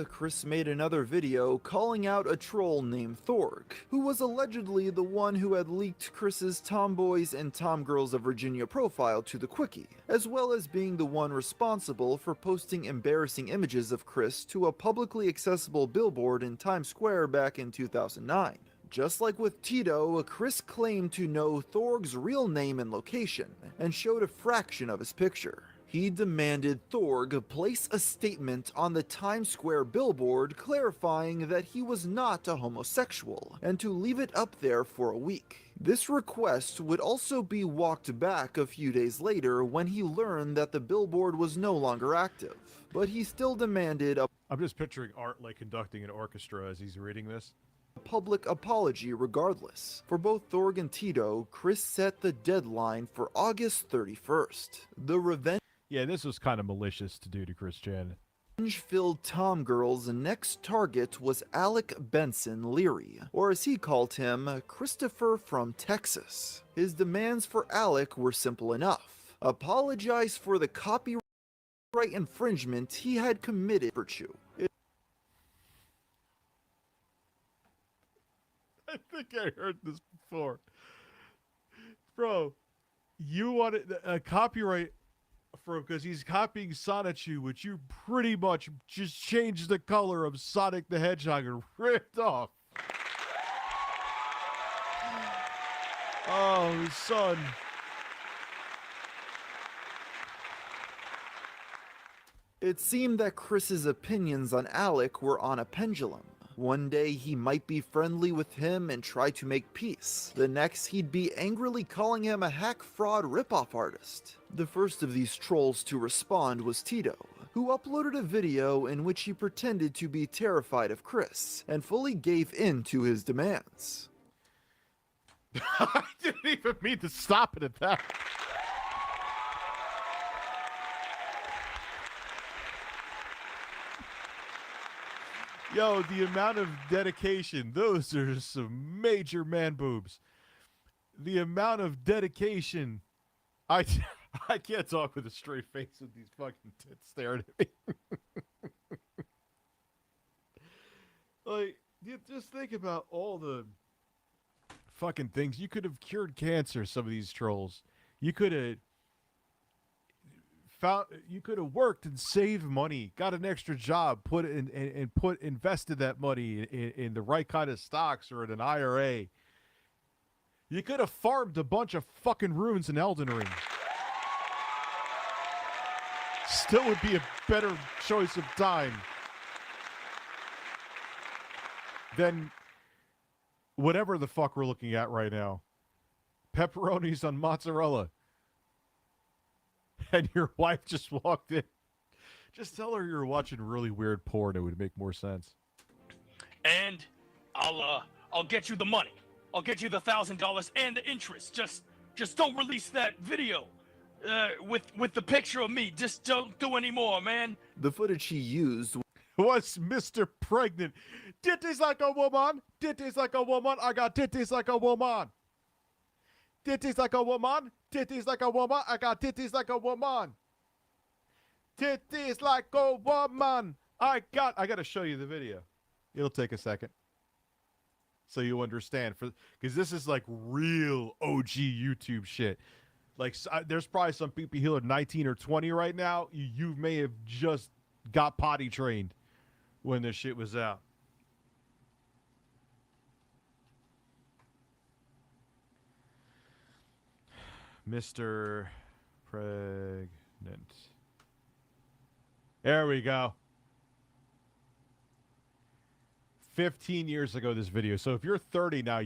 Chris made another video calling out a troll named Thorg, who was allegedly the one who had leaked Chris's Tomboys and Tomgirls of Virginia profile to the Quickie, as well as being the one responsible for posting embarrassing images of Chris to a publicly accessible billboard in Times Square back in 2009. Just like with Tito, Chris claimed to know Thorg's real name and location, and showed a fraction of his picture. He demanded Thorg place a statement on the Times Square billboard clarifying that he was not a homosexual, and to leave it up there for a week. This request would also be walked back a few days later when he learned that the billboard was no longer active, but he still demanded a... I'm just picturing Art like conducting an orchestra as he's reading this. Public apology regardless. For both Thorg and Tito, Chris set the deadline for August 31st. The revenge... Yeah, this was kind of malicious to do to Chris Chan. Revenge-filled Tomgirl's next target was Alec Benson Leary, or as he called him, Christopher from Texas. His demands for Alec were simple enough. Apologize for the copyright infringement he had committed. I think I heard this before. Bro, you wanted a copyright for because he's copying Sonichu, which you pretty much just changed the color of Sonic the Hedgehog and ripped off. Oh, son. It seemed that Chris's opinions on Alec were on a pendulum. One day he might be friendly with him and try to make peace. The next he'd be angrily calling him a hack fraud ripoff artist. The first of these trolls to respond was Tito, who uploaded a video in which he pretended to be terrified of Chris and fully gave in to his demands. I didn't even mean to stop it at that. Yo, the amount of dedication, those are some major man boobs. The amount of dedication, I can't talk with a straight face with these fucking tits staring at me. Like, you just think about all the fucking things. You could have cured cancer, some of these trolls. You could have worked and saved money, got an extra job, invested that money in the right kind of stocks or in an IRA. You could have farmed a bunch of fucking runes in Elden Ring. Still would be a better choice of time than whatever the fuck we're looking at right now. Pepperonis on mozzarella. And your wife just walked in. Just tell her you're watching really weird porn. It would make more sense. And I'll get you the money. I'll get you the $1,000 and the interest. Just don't release that video with the picture of me. Just don't do any more, man. The footage he used was Mr. Pregnant. Titties like a woman. Titties like a woman. I got titties like a woman. Titties like a woman. Titties like a woman. I got titties like a woman. Titties like a woman. I got to show you the video. It'll take a second. So you understand, because this is like real OG YouTube shit. Like, there's probably some people here 19 or 20 right now. You may have just got potty trained when this shit was out. Mr. Pregnant. There we go. 15 years ago, this video. So if you're 30 now,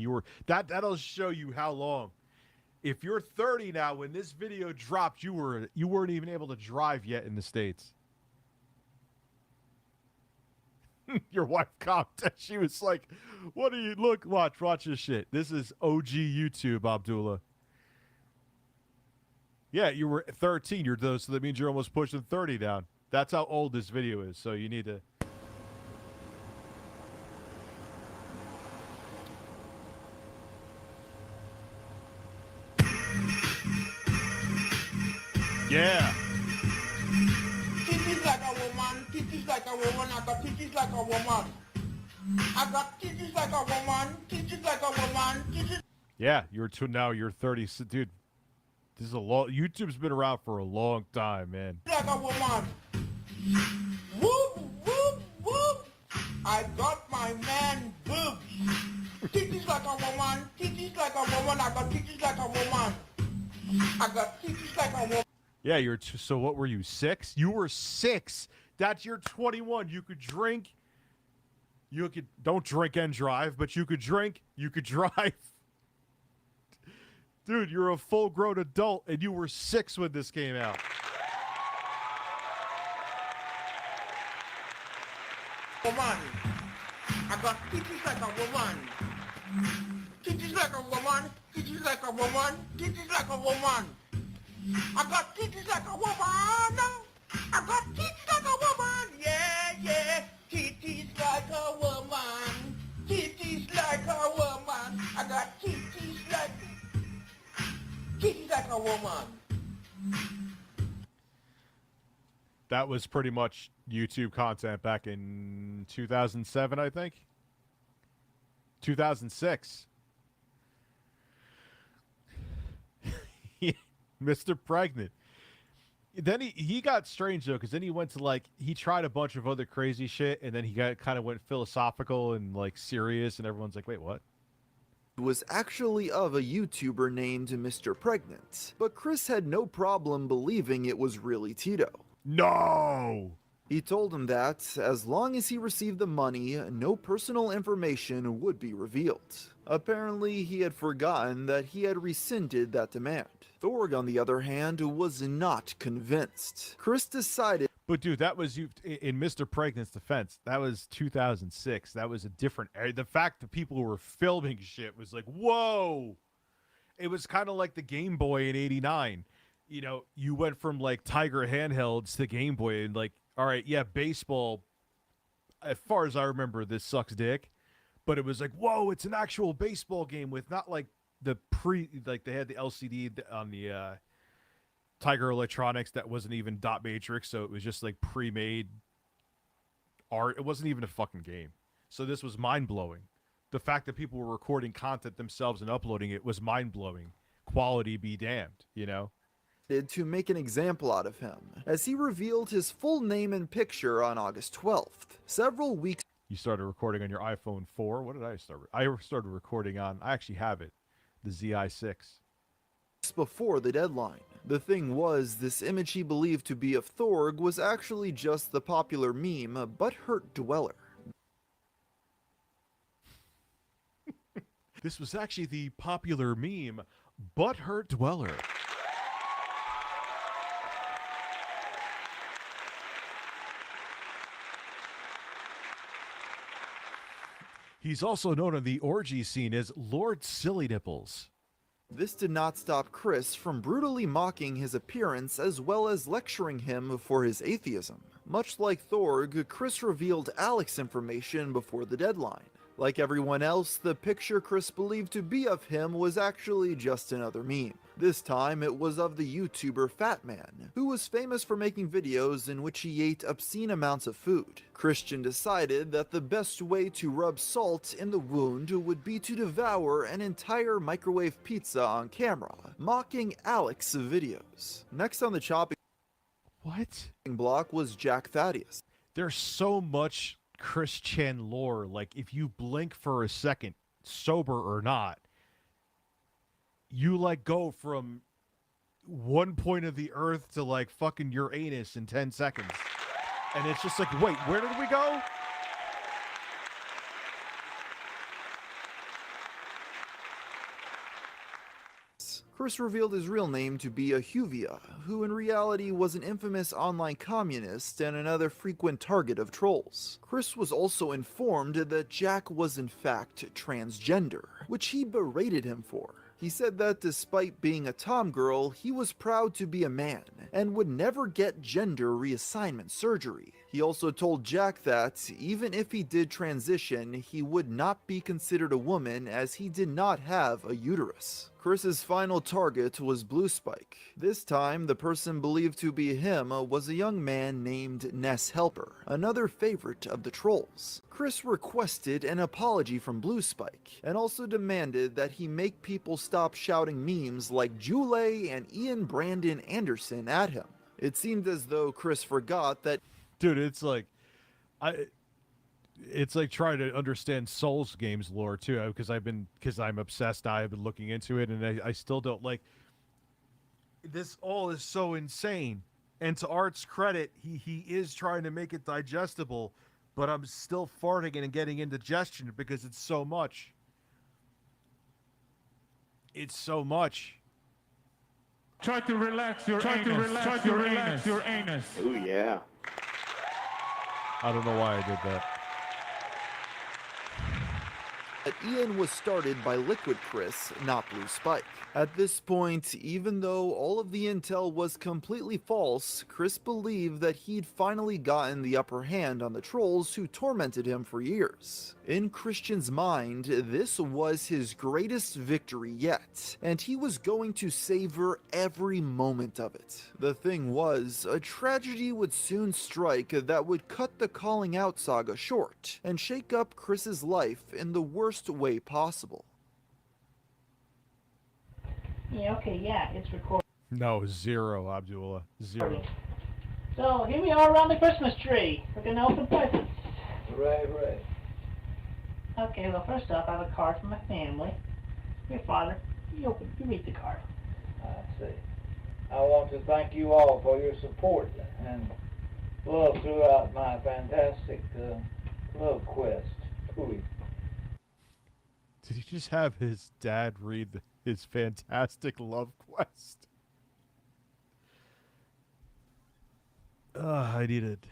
that'll show you how long. If you're 30 now, when this video dropped, you weren't even able to drive yet in the States. Your wife commented. She was like, "What do you look? Watch this shit. This is OG YouTube, Abdullah." Yeah, you were 13. So that means you're almost pushing 30 down. That's how old this video is. So you need to. Yeah. Titties like a woman, titties like a woman, I got titties like a woman. I got titties like a woman, titties like a woman, titties. Yeah, now you're 30, dude. This is a long. YouTube's been around for a long time, man. Like a woman. Whoop whoop whoop. I got my man boobs. Titties like a woman, titties like a woman, I got titties like a woman. I got titties like a woman. Yeah, so what were you, 6? You were 6. That's you're 21. You could drink. Don't drink and drive, but you could drink, you could drive. Dude, you're a full-grown adult, and you were 6 when this came out. Woman. I got titties like a woman. Titties like a woman, titties like a woman, titties like a woman. I got titties like a woman. I got titties like a woman. Yeah, yeah. Titties like a woman. Titties like a woman. I got titties like a woman. That was pretty much YouTube content back in 2007, I think. 2006. Mr. Pregnant. Then he got strange though, because then he went to he tried a bunch of other crazy shit, and then he kind of went philosophical and serious, and everyone's like, wait, what? Was actually of a YouTuber named Mr. Pregnant, but Chris had no problem believing it was really Tito. No! He told him that, as long as he received the money, no personal information would be revealed. Apparently, he had forgotten that he had rescinded that demand. Thorg, on the other hand, was not convinced. Chris decided... But dude, that was in Mr. Pregnant's defense. That was 2006. That was a different era. The fact that people were filming shit was like, whoa! It was kind of like the Game Boy in '89. You know, you went from Tiger handhelds to Game Boy, and all right, yeah, baseball, as far as I remember, this sucks dick. But it was like, whoa, it's an actual baseball game with not the they had the LCD on the Tiger Electronics that wasn't even dot matrix, so it was just pre-made art. It wasn't even a fucking game. So this was mind-blowing. The fact that people were recording content themselves and uploading it was mind-blowing. Quality be damned, you know? To make an example out of him, as he revealed his full name and picture on August 12th. Several weeks... You started recording on your iPhone 4? What did I start with? I started recording on... I actually have it. The ZI6. Before the deadline. The thing was, this image he believed to be of Thorg was actually just the popular meme, Butthurt Dweller. This was actually the popular meme, Butthurt Dweller. He's also known in the orgy scene as Lord Silly Nipples. This did not stop Chris from brutally mocking his appearance as well as lecturing him for his atheism. Much like Thorg, Chris revealed Alex's information before the deadline. Like everyone else, the picture Chris believed to be of him was actually just another meme. This time, it was of the YouTuber Fat Man, who was famous for making videos in which he ate obscene amounts of food. Christian decided that the best way to rub salt in the wound would be to devour an entire microwave pizza on camera, mocking Alex's videos. Next on the chopping block was Jack Thaddeus. There's so much Chris Chan lore. Like, if you blink for a second, sober or not, you like go from one point of the earth to like fucking Uranus in 10 seconds. And it's just like, wait, where did we go? Chris revealed his real name to be Ahuvia, who in reality was an infamous online communist and another frequent target of trolls. Chris was also informed that Jack was in fact transgender, which he berated him for. He said that despite being a tomgirl, he was proud to be a man, and would never get gender reassignment surgery. He also told Jack that, even if he did transition, he would not be considered a woman as he did not have a uterus. Chris's final target was Blue Spike. This time, the person believed to be him was a young man named Ness Helper, another favorite of the trolls. Chris requested an apology from Blue Spike, and also demanded that he make people stop shouting memes like Jule and Ian Brandon Anderson at him. It seemed as though Chris forgot that— Dude, it's like, it's like trying to understand Souls games lore too, because I'm obsessed. I've been looking into it, and I still don't like. This all is so insane, and to Art's credit, he is trying to make it digestible, but I'm still farting and getting indigestion because it's so much. It's so much. Try to relax your anus. Try to relax your anus. Oh yeah. I don't know why I did that. Ian was started by Liquid Chris, not Blue Spike. At this point, even though all of the intel was completely false, Chris believed that he'd finally gotten the upper hand on the trolls who tormented him for years. In Christian's mind, this was his greatest victory yet, and he was going to savor every moment of it. The thing was, a tragedy would soon strike that would cut the calling out saga short, and shake up Chris's life in the worst way possible. Yeah, okay, yeah, it's recording. No, zero, Abdullah. Zero. So, here we are around the Christmas tree. We're gonna open presents. Right. Okay, well, first off, I have a card from my family. Here, Father, you read the card. I see. I want to thank you all for your support and love throughout my fantastic love quest. Ooh. Did he just have his dad read his fantastic love quest? I need it.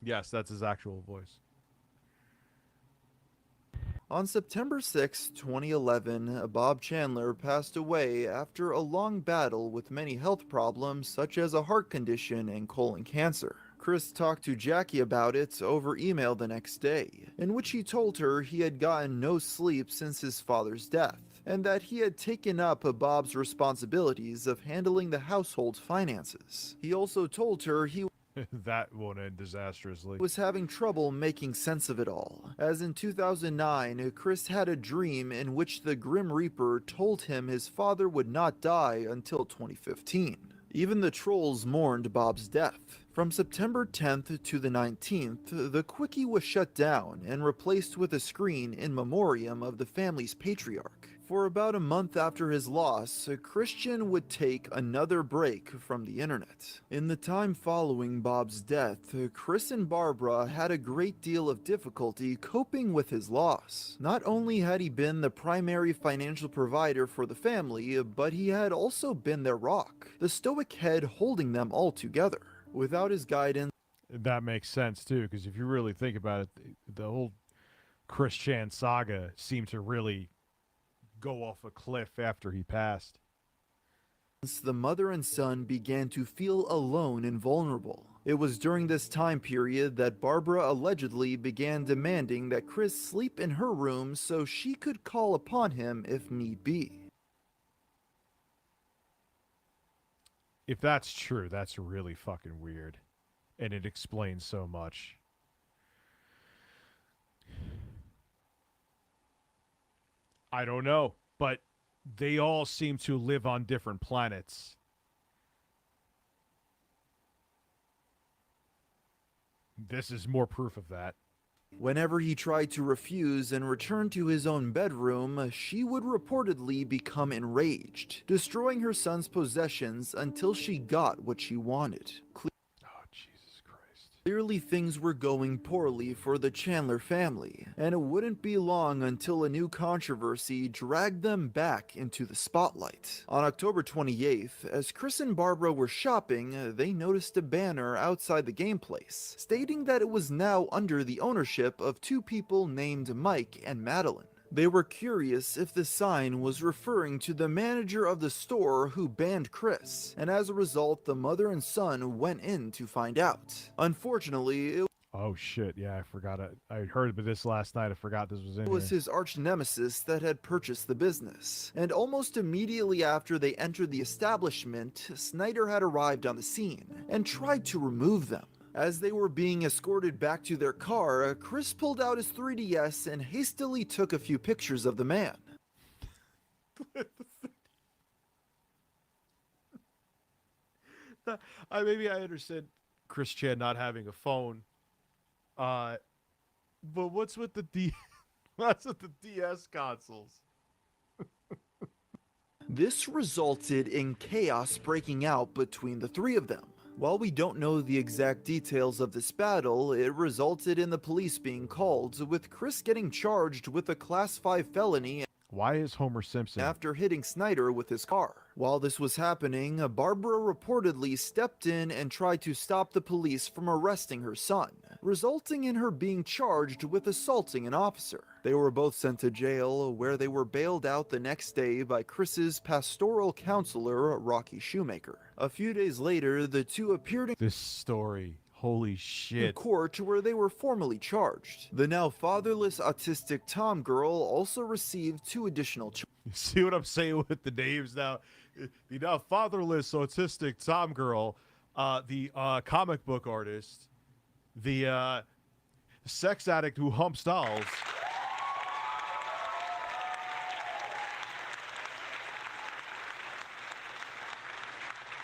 Yes, that's his actual voice. On September 6, 2011, Bob Chandler passed away after a long battle with many health problems such as a heart condition and colon cancer. Chris talked to Jackie about it over email the next day, in which he told her he had gotten no sleep since his father's death, and that he had taken up Bob's responsibilities of handling the household's finances. He also told her he that won't end disastrously. was having trouble making sense of it all, as in 2009, Chris had a dream in which the Grim Reaper told him his father would not die until 2015. Even the trolls mourned Bob's death. From September 10th to the 19th, the Quickie was shut down and replaced with a screen in memoriam of the family's patriarch. For about a month after his loss, Christian would take another break from the internet. In the time following Bob's death, Chris and Barbara had a great deal of difficulty coping with his loss. Not only had he been the primary financial provider for the family, but he had also been their rock, the stoic head holding them all together. Without his guidance, that makes sense too, because if you really think about it, the whole Chris Chan saga seemed to really go off a cliff after he passed. The mother and son began to feel alone and vulnerable. It was during this time period that Barbara allegedly began demanding that Chris sleep in her room so she could call upon him if need be. If that's true, that's really fucking weird. And it explains so much. I don't know, but they all seem to live on different planets. This is more proof of that. Whenever he tried to refuse and return to his own bedroom, she would reportedly become enraged, destroying her son's possessions until she got what she wanted. Clearly things were going poorly for the Chandler family, and it wouldn't be long until a new controversy dragged them back into the spotlight. On October 28th, as Chris and Barbara were shopping, they noticed a banner outside the game place, stating that it was now under the ownership of two people named Mike and Madeline. They were curious if the sign was referring to the manager of the store who banned Chris, and as a result, the mother and son went in to find out. Unfortunately, it Oh shit, yeah, I forgot it. I heard about this last night. I forgot this was in was here. his arch nemesis that had purchased the business. And almost immediately after they entered the establishment, Snyder had arrived on the scene and tried to remove them. As they were being escorted back to their car, Chris pulled out his 3DS and hastily took a few pictures of the man. Maybe I understand Chris Chan not having a phone. But what's with the what's with the DS consoles? This resulted in chaos breaking out between the three of them. While we don't know the exact details of this battle, it resulted in the police being called, with Chris getting charged with a Class 5 felony. Why is Homer Simpson After hitting Snyder with his car? While this was happening, Barbara reportedly stepped in and tried to stop the police from arresting her son, resulting in her being charged with assaulting an officer. They were both sent to jail, where they were bailed out the next day by Chris's pastoral counselor, Rocky Shoemaker. A few days later, the two appeared in this story? Holy shit. court where they were formally charged. The now fatherless autistic Tom girl also received 2 additional charges. You see what I'm saying with the names now? The now fatherless autistic Tom girl, the comic book artist, the sex addict who humps dolls.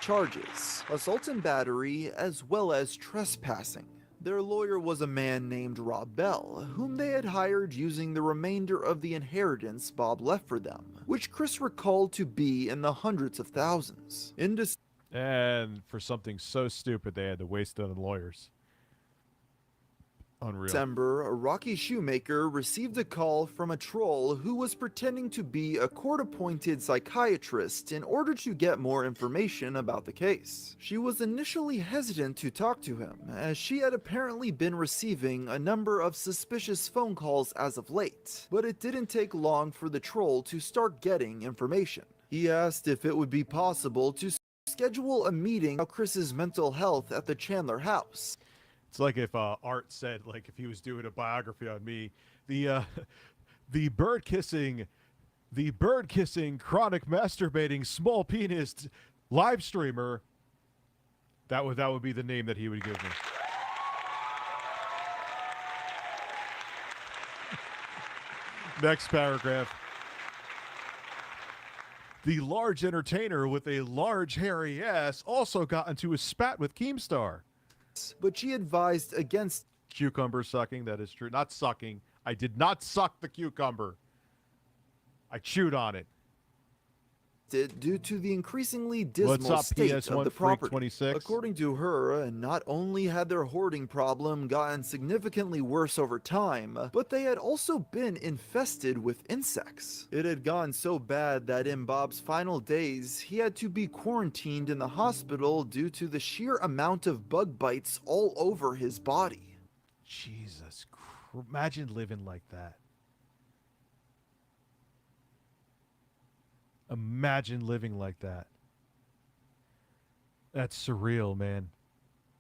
Charges: assault and battery, as well as trespassing. Their lawyer was a man named Rob Bell, whom they had hired using the remainder of the inheritance Bob left for them, which Chris recalled to be in the hundreds of thousands. And for something so stupid, they had to waste it on lawyers. Unreal. December, Rocky Shoemaker received a call from a troll who was pretending to be a court-appointed psychiatrist in order to get more information about the case. She was initially hesitant to talk to him, as she had apparently been receiving a number of suspicious phone calls as of late, but it didn't take long for the troll to start getting information. He asked if it would be possible to schedule a meeting about Chris's mental health at the Chandler house. It's like if Art said, like, if he was doing a biography on me, the bird kissing, chronic masturbating, small penis live streamer. That would be the name that he would give me. Next paragraph. The large entertainer with a large hairy ass also got into a spat with Keemstar. But she advised against cucumber sucking. That is true. Not sucking. I did not suck the cucumber. I chewed on it. Due to the increasingly dismal state of the property. According to her, not only had their hoarding problem gotten significantly worse over time, but they had also been infested with insects. It had gone so bad that in Bob's final days, he had to be quarantined in the hospital due to the sheer amount of bug bites all over his body. Jesus, imagine living like that. Imagine living like that. That's surreal, man.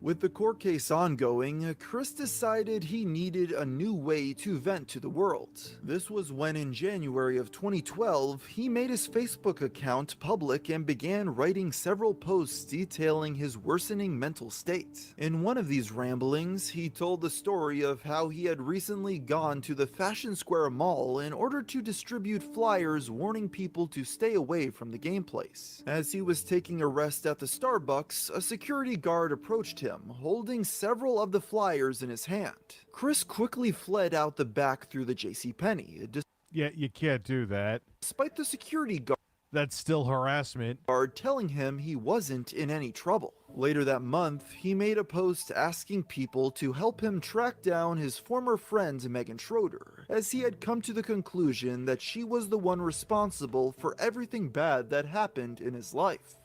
With the court case ongoing, Chris decided he needed a new way to vent to the world. This was when in January of 2012, he made his Facebook account public and began writing several posts detailing his worsening mental state. In one of these ramblings, he told the story of how he had recently gone to the Fashion Square Mall in order to distribute flyers warning people to stay away from the game place. As he was taking a rest at the Starbucks, a security guard approached him, holding several of the flyers in his hand. Chris quickly fled out the back through the JCPenney. Yeah, you can't do that. Despite the security guard That's still harassment. telling him he wasn't in any trouble. Later that month, he made a post asking people to help him track down his former friend Megan Schroeder, as he had come to the conclusion that she was the one responsible for everything bad that happened in his life.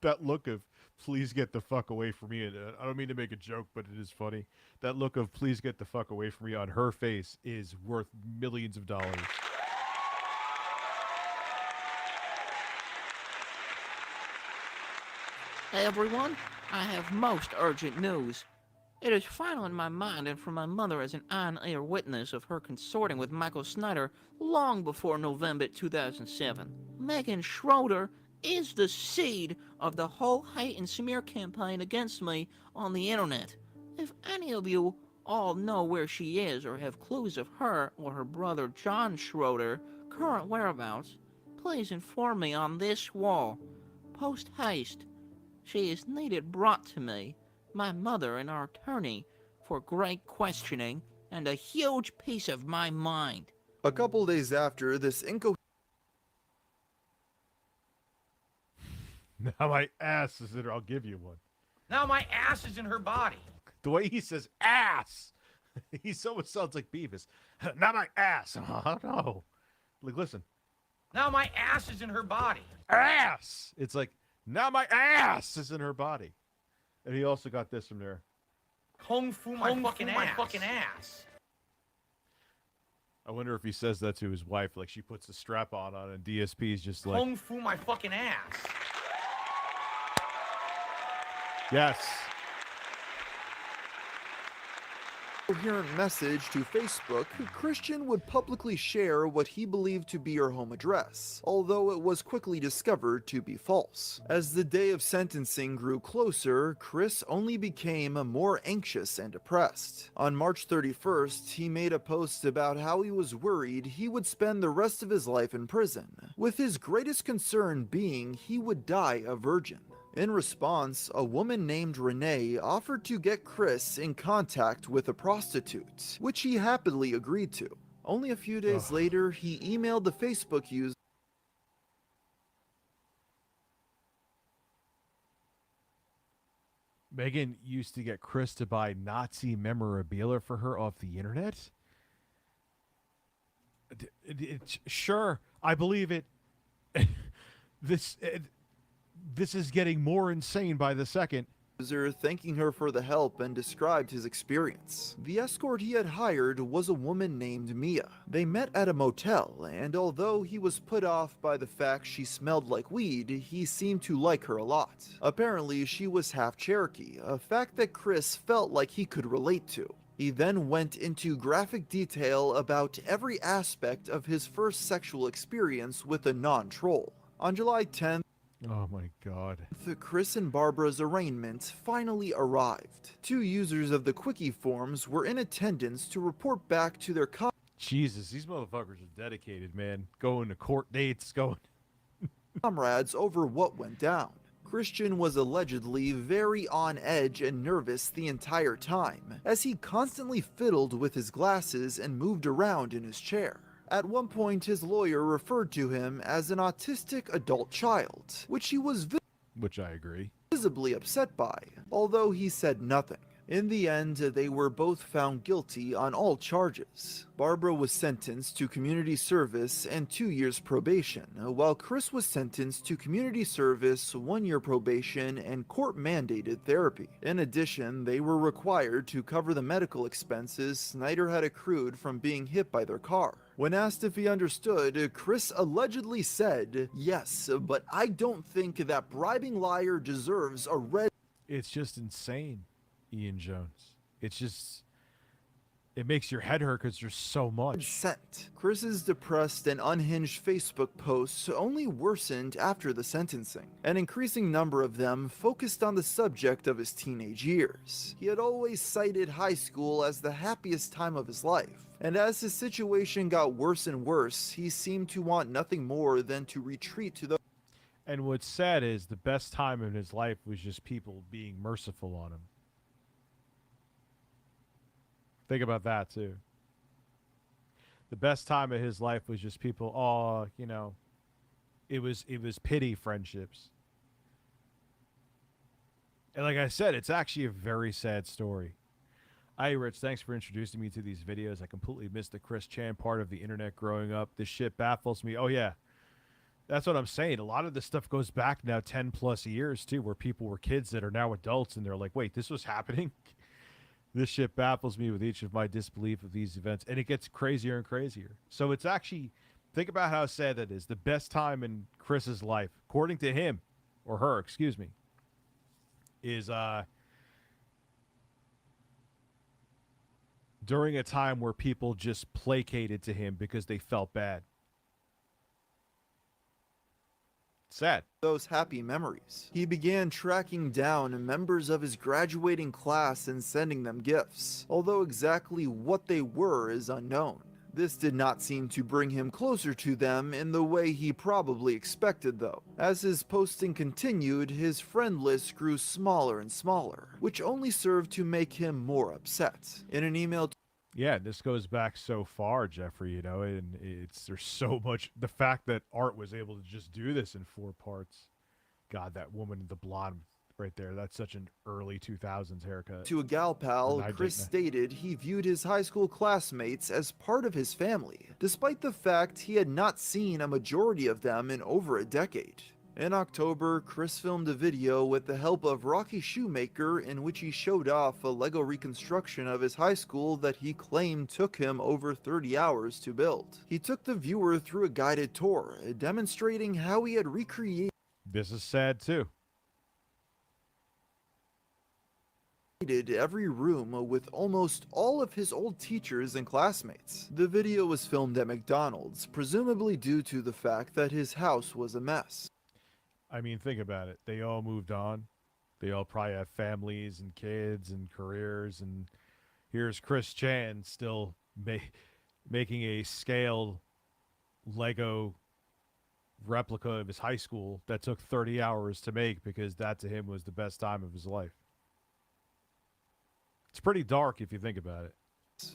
That look of, please get the fuck away from me. And I don't mean to make a joke, but it is funny. That look of, please get the fuck away from me on her face is worth millions of dollars. Hey everyone, I have most urgent news. It is final in my mind and from my mother as an on-air witness of her consorting with Michael Snyder long before November 2007. Megan Schroeder is the seed of the whole hate and smear campaign against me on the internet. If any of you all know where she is or have clues of her or her brother John Schroeder current whereabouts, please inform me on this wall. Post haste. She is needed brought to me, my mother and our attorney, for great questioning and a huge piece of my mind. A couple days after this Now my ass is in her. I'll give you one. Now my ass is in her body. The way he says ass, he almost sounds like Beavis. Now my ass. Oh, no. Like, listen. Now my ass is in her body. Ass. It's like, now my ass is in her body. And he also got this from there. Kung fu my fucking ass. I wonder if he says that to his wife, like she puts the strap on and DSP's just like, Kung fu my fucking ass. yes. coherent message to Facebook, Christian would publicly share what he believed to be her home address, although it was quickly discovered to be false. As the day of sentencing grew closer, Chris only became more anxious and depressed. On March 31st, he made a post about how he was worried he would spend the rest of his life in prison, with his greatest concern being he would die a virgin. In response, a woman named Renee offered to get Chris in contact with a prostitute, which he happily agreed to. Only a few days later, he emailed the Facebook user Megan used to get Chris to buy Nazi memorabilia for her off the internet? Sure, I believe it. This is getting more insane by the second. Thanking her for the help and described his experience. The escort he had hired was a woman named Mia. They met at a motel, and although he was put off by the fact she smelled like weed, he seemed to like her a lot. Apparently, she was half Cherokee, a fact that Chris felt like he could relate to. He then went into graphic detail about every aspect of his first sexual experience with a non-troll. On July 10th, oh my god. Chris and Barbara's arraignment finally arrived. 2 users of the Quickie forums were in attendance to report back to their Jesus, these motherfuckers are dedicated, man. Going to court dates, comrades over what went down. Christian was allegedly very on edge and nervous the entire time, as he constantly fiddled with his glasses and moved around in his chair. At one point, his lawyer referred to him as an autistic adult child, which he was which I agree. visibly upset by, although he said nothing. In the end, they were both found guilty on all charges. Barbara was sentenced to community service and 2 years probation, while Chris was sentenced to community service, 1 year probation, and court-mandated therapy. In addition, they were required to cover the medical expenses Snyder had accrued from being hit by their car. When asked if he understood, Chris allegedly said, "Yes, but I don't think that bribing liar deserves a red..." It's just insane, Ian Jones. It's just, it makes your head hurt because there's so much. Sent. Chris's depressed and unhinged Facebook posts only worsened after the sentencing. An increasing number of them focused on the subject of his teenage years. He had always cited high school as the happiest time of his life. And as his situation got worse and worse, he seemed to want nothing more than to retreat to the... And what's sad is the best time in his life was just people being merciful on him. Think about that too. The best time of his life was just people, oh, you know, it was pity friendships. And like I said, it's actually a very sad story. Hi, Rich. Thanks for introducing me to these videos. I completely missed the Chris Chan part of the internet growing up. This shit baffles me. Oh, yeah. That's what I'm saying. A lot of this stuff goes back now 10 plus years, too, where people were kids that are now adults, and they're like, wait, this was happening? This shit baffles me with each of my disbelief of these events, and it gets crazier and crazier. So it's actually, think about how sad that is. The best time in Chris's life, according to him, or her, excuse me, is during a time where people just placated to him because they felt bad. Sad. Those happy memories. He began tracking down members of his graduating class and sending them gifts, although exactly what they were is unknown. This did not seem to bring him closer to them in the way he probably expected, though. As his posting continued, his friend list grew smaller and smaller, which only served to make him more upset. In an email Yeah, this goes back so far, Jeffrey, you know, and there's so much, the fact that Art was able to just do this in 4 parts. God, that woman in the blonde right there, that's such an early 2000s haircut. To a gal pal, Chris stated he viewed his high school classmates as part of his family, despite the fact he had not seen a majority of them in over a decade. In October, Chris filmed a video with the help of Rocky Shoemaker in which he showed off a Lego reconstruction of his high school that he claimed took him over 30 hours to build. He took the viewer through a guided tour, demonstrating how he had recreated... This is sad too. Every room with almost all of his old teachers and classmates. The video was filmed at McDonald's, presumably due to the fact that his house was a mess. I mean, think about it. They all moved on. They all probably have families and kids and careers. And here's Chris Chan still making a scaled Lego replica of his high school that took 30 hours to make because that to him was the best time of his life. It's pretty dark if you think about it.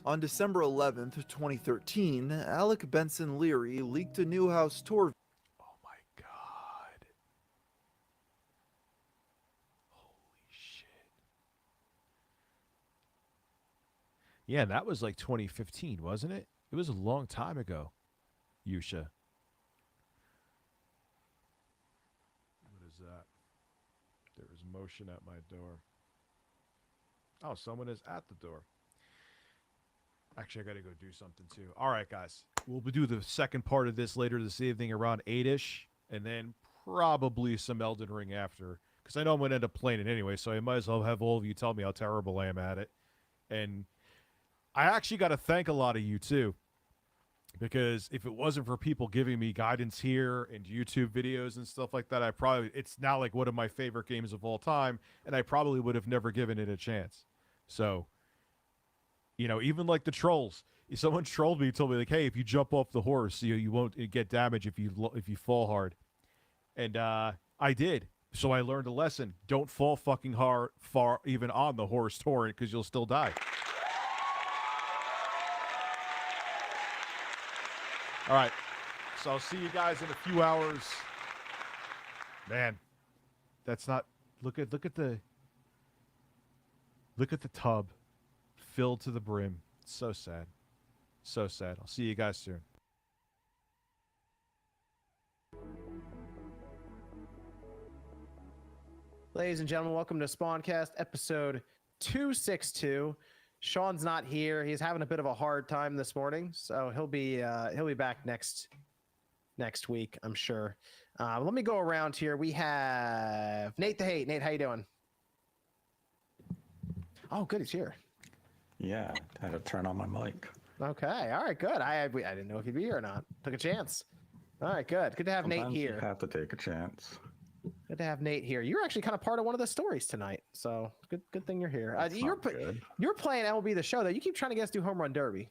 On December 11th, 2013, Alec Benson Leary leaked a new house tour. Yeah, that was like 2015, wasn't it? It was a long time ago, Yusha. What is that? There is motion at my door. Oh, someone is at the door. Actually, I got to go do something too. All right, guys. We'll do the second part of this later this evening around 8-ish, and then probably some Elden Ring after. Because I know I'm going to end up playing it anyway, so I might as well have all of you tell me how terrible I am at it. And I actually got to thank a lot of you, too, because if it wasn't for people giving me guidance here and YouTube videos and stuff like that, it's now like one of my favorite games of all time, and I probably would have never given it a chance. So, you know, even like the trolls. If someone trolled me, told me, like, hey, if you jump off the horse, you won't get damage if you fall hard. And I did. So I learned a lesson. Don't fall fucking far even on the horse torrent because you'll still die. All right, so I'll see you guys in a few hours. Man, that's not. Look at the. Look at the tub, filled to the brim. It's so sad. So sad. I'll see you guys soon. Ladies and gentlemen, welcome to Spawncast episode 262. Sean's not here. He's having a bit of a hard time this morning, so he'll be back next week, I'm sure. Let me go around here. We have Nate the Hate. Nate, how you doing? Oh, good, he's here. Yeah, I had to turn on my mic. Okay, all right, good. I didn't know if he'd be here or not. Took a chance. All right, good. Good to have Sometimes Nate here. You have to take a chance. Good to have Nate here. You're actually kind of part of one of the stories tonight, so good thing you're here. You're playing MLB The Show, though. You keep trying to get us to do Home Run Derby.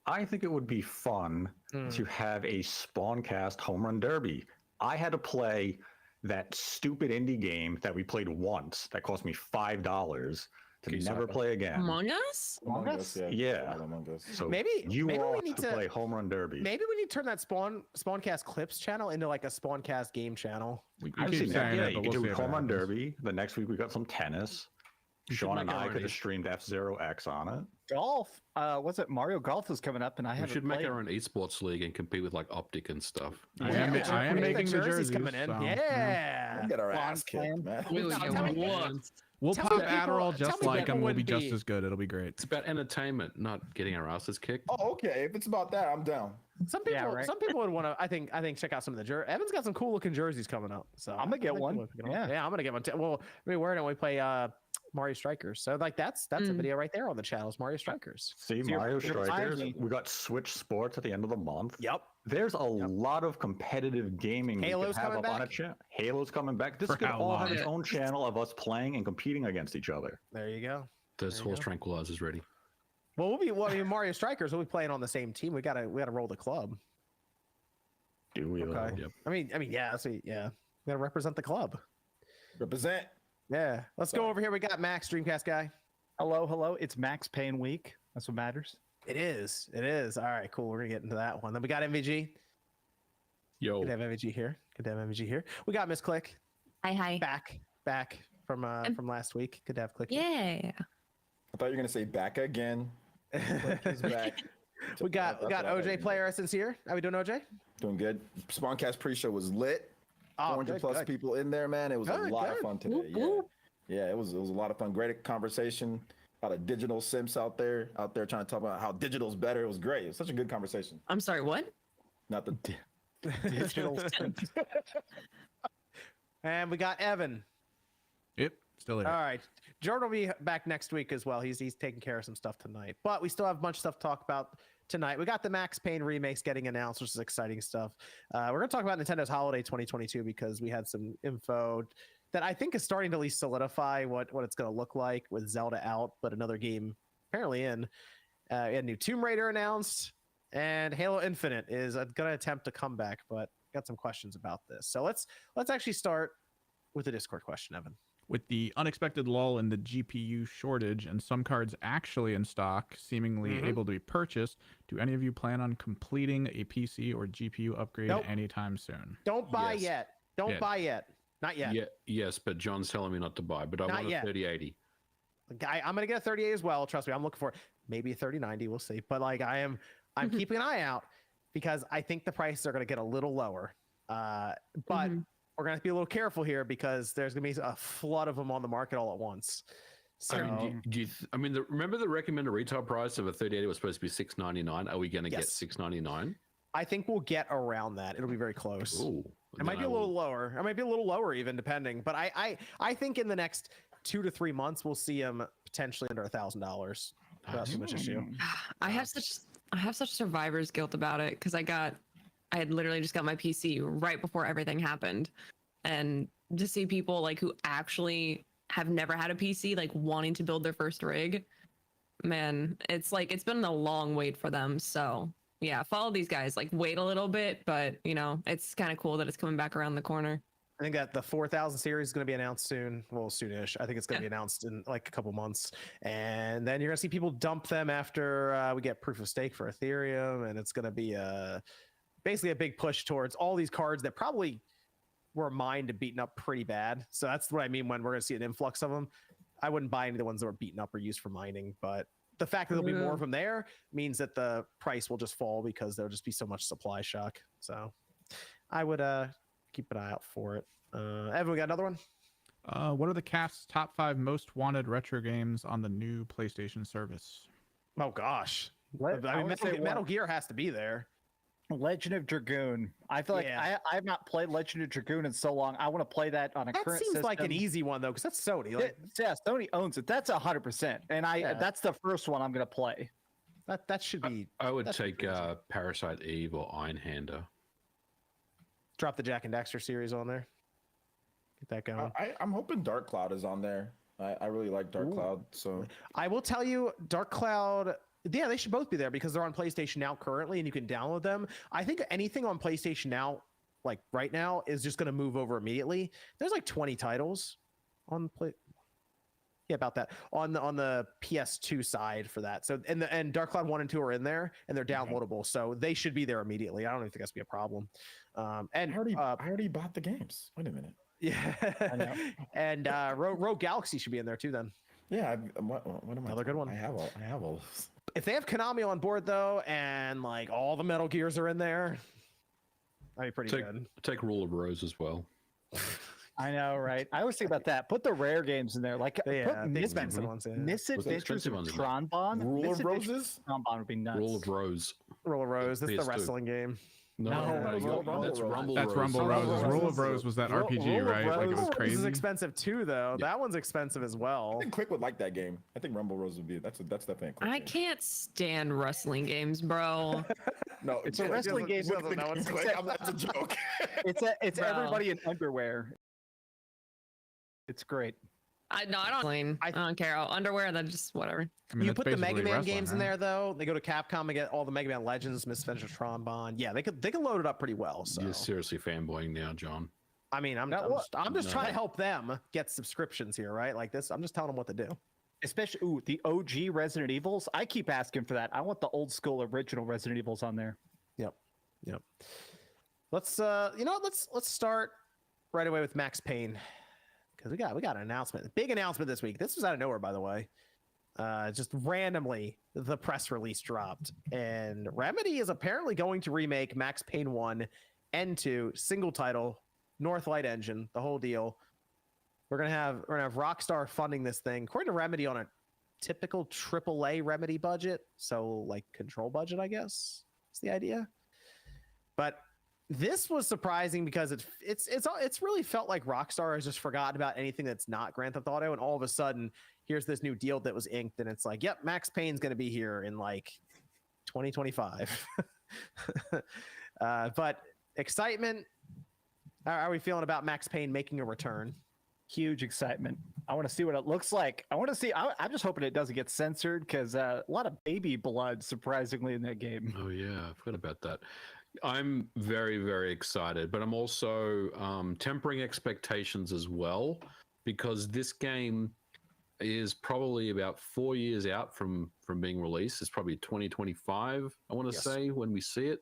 I think it would be fun to have a Spawncast Home Run Derby. I had to play that stupid indie game that we played once that cost me $5 to never play again. Among Us? Among Us? Yeah. So maybe you we all need have to play Home Run Derby. Maybe we need to turn that Spawncast Clips channel into like a Spawncast game channel. You could do Home Run Derby. The next week we got some tennis. Sean and I could have streamed F-Zero-X on it. Golf. What's it? Mario Golf is coming up, and I We haven't should make played. our own esports league and compete with like Optic and stuff. I am making the jerseys coming in. so, Yeah. We'll get our ass kicked, man. We'll Tell pop me Adderall people- just tell me like people them. We'll be wouldn't just be- as good. It'll be great. It's about entertainment, not getting our asses kicked. Oh, okay. If it's about that, I'm down. Some people would want to. I think check out some of the jerseys. Evan's got some cool looking jerseys coming up. So I'm gonna get one. Yeah, I'm gonna get one too. Well, we're wearing it when we play Mario Strikers. So like that's a video right there on the channel. It's Mario Strikers. See, So Mario you're Strikers. finally- We got Switch Sports at the end of the month. Yep. There's a lot of competitive gaming Halo's we could have coming up on a back? channel. Halo's coming back. This For could how all have long? its own channel of us playing and competing against each other. There you go. There's There you horse go. tranquilizers ready. Well, I mean, Mario Strikers. We'll be playing on the same team. We gotta roll the club. Do we? Okay. Yep. I mean, yeah. We gotta represent the club. Represent. Yeah. Let's go over here. We got Max, Dreamcast guy. Hello. It's Max Payne week. That's what matters. It is. All right, cool. We're gonna get into that one. Then we got MVG. Yo. Good to have MVG here. We got Miss Click. Hi. Back from last week. Good to have Click. Yeah. I thought you were gonna say back again. Click is back. We got OJ Player Sincere. How we doing, OJ? Doing good. Spawncast pre-show was lit. Oh, 400 plus good. people in there, man. It was a lot of fun today. Whoop, whoop. Yeah, it was a lot of fun. Great conversation. A lot of digital simps out there trying to talk about how digital's better. It was great. It was such a good conversation. I'm sorry, what? Not the Digital. And we got Evan. Yep, still here. All right. Jordan will be back next week as well. He's taking care of some stuff tonight. But we still have a bunch of stuff to talk about tonight. We got the Max Payne remakes getting announced, which is exciting stuff. We're going to talk about Nintendo's Holiday 2022 because we had some info that I think is starting to at least solidify what it's going to look like with Zelda out, but another game apparently in. We had new Tomb Raider announced, and Halo Infinite is going to attempt to come back, but got some questions about this. So let's actually start with the Discord question, Evan. With the unexpected lull in the GPU shortage and some cards actually in stock, seemingly able to be purchased, do any of you plan on completing a PC or GPU upgrade anytime soon? Don't buy yet. Don't buy yet. Not yet. Yeah, yes, but John's telling me not to buy. But I want a 3080. I'm gonna get a 3080 as well. Trust me, I'm looking for maybe a 3090. We'll see. But like I'm keeping an eye out because I think the prices are gonna get a little lower. But we're gonna have to be a little careful here because there's gonna be a flood of them on the market all at once. So remember the recommended retail price of a 3080 was supposed to be $699. Are we going to get $699? I think we'll get around that. It'll be very close. Ooh, it might be a little lower. It might be a little lower even, depending. But I think in the next 2 to 3 months we'll see them potentially under $1,000 without too much issue. I have such survivor's guilt about it because I had literally just got my PC right before everything happened, and to see people like who actually have never had a PC like wanting to build their first rig, man, it's like it's been a long wait for them. So yeah, follow these guys, like wait a little bit, but you know, it's kind of cool that it's coming back around the corner. I think that the 4000 series is going to be announced soon. Well, soonish. I think it's going to be announced in like a couple months. And then you're going to see people dump them after we get proof of stake for Ethereum. And it's going to be basically a big push towards all these cards that probably were mined and beaten up pretty bad. So that's what I mean when we're going to see an influx of them. I wouldn't buy any of the ones that were beaten up or used for mining, but the fact that there'll be more of them there means that the price will just fall because there'll just be so much supply shock. So I would keep an eye out for it. Evan, we got another one? What are the cast's top 5 most wanted retro games on the new PlayStation service? Oh gosh. I mean, Metal Gear has to be there. Legend of Dragoon. I feel like I have not played Legend of Dragoon in so long. I want to play that on a current system. That seems like an easy one though, because that's Sony. Like, yeah, Sony owns it. That's 100%, and that's the first one I'm going to play. That should be. I would take Parasite Eve or Ironhander. Drop the Jack and Daxter series on there. Get that going. I'm hoping Dark Cloud is on there. I really like Dark Cloud. So I will tell you, Dark Cloud. Yeah, they should both be there because they're on PlayStation Now currently, and you can download them. I think anything on PlayStation Now, like right now, is just going to move over immediately. There's like 20 titles on play. Yeah, about that on the PS2 side for that. So and Dark Cloud 1 and 2 are in there, and they're downloadable, so they should be there immediately. I don't even think that's be a problem. And I already bought the games. Wait a minute. Yeah, and Rogue Galaxy should be in there too. Then. Yeah, what am I? Another good one. I have all. If they have Konami on board though, and like all the Metal Gears are in there, that'd be pretty good. Take Rule of Rose as well. I know, right? I always think about that. Put the rare games in there, like the expensive ones. Misadventures of Tronbon. Rule of Roses. Tronbon would be nuts. Rule of Rose. Rule of Rose. This is the wrestling game. No, that's Rumble Rose. Rose. Rule of Rose was that RPG, right? Like it was crazy. This is expensive too, though. Yeah. That one's expensive as well. I think Quick would like that game. I think Rumble Rose would be. That's definitely. A I can't stand wrestling games, bro. No, it's a wrestling game. That's a joke. It's everybody in underwear. It's great. I don't care. Underwear, then just whatever. I mean, you put the Mega Man wrestling, games in there though. They go to Capcom and get all the Mega Man Legends, Misadventures Tronbon. Yeah, they could load it up pretty well. So you're seriously fanboying now, John. I mean, I'm just trying to help them get subscriptions here, right? Like this, I'm just telling them what to do. Especially the OG Resident Evils. I keep asking for that. I want the old school original Resident Evils on there. Yep. Let's let's start right away with Max Payne. Because we got an announcement, big announcement this week. This was out of nowhere, by the way. Just randomly, the press release dropped, and Remedy is apparently going to remake Max Payne 1 and 2, single title, Northlight engine, the whole deal. We're gonna have Rockstar funding this thing, according to Remedy, on a typical AAA Remedy budget, so like Control budget, I guess is the idea. But this was surprising because it's really felt like Rockstar has just forgotten about anything that's not Grand Theft Auto, and all of a sudden here's this new deal that was inked, and it's like, yep, Max Payne's going to be here in like 2025. But excitement. How are we feeling about Max Payne making a return? Huge excitement. I want to see what it looks like. I'm just hoping it doesn't get censored because a lot of baby blood, surprisingly, in that game. Oh yeah, I forgot about that. I'm very, very excited, but I'm also tempering expectations as well, because this game is probably about 4 years out from being released. It's probably 2025, I want to say, when we see it.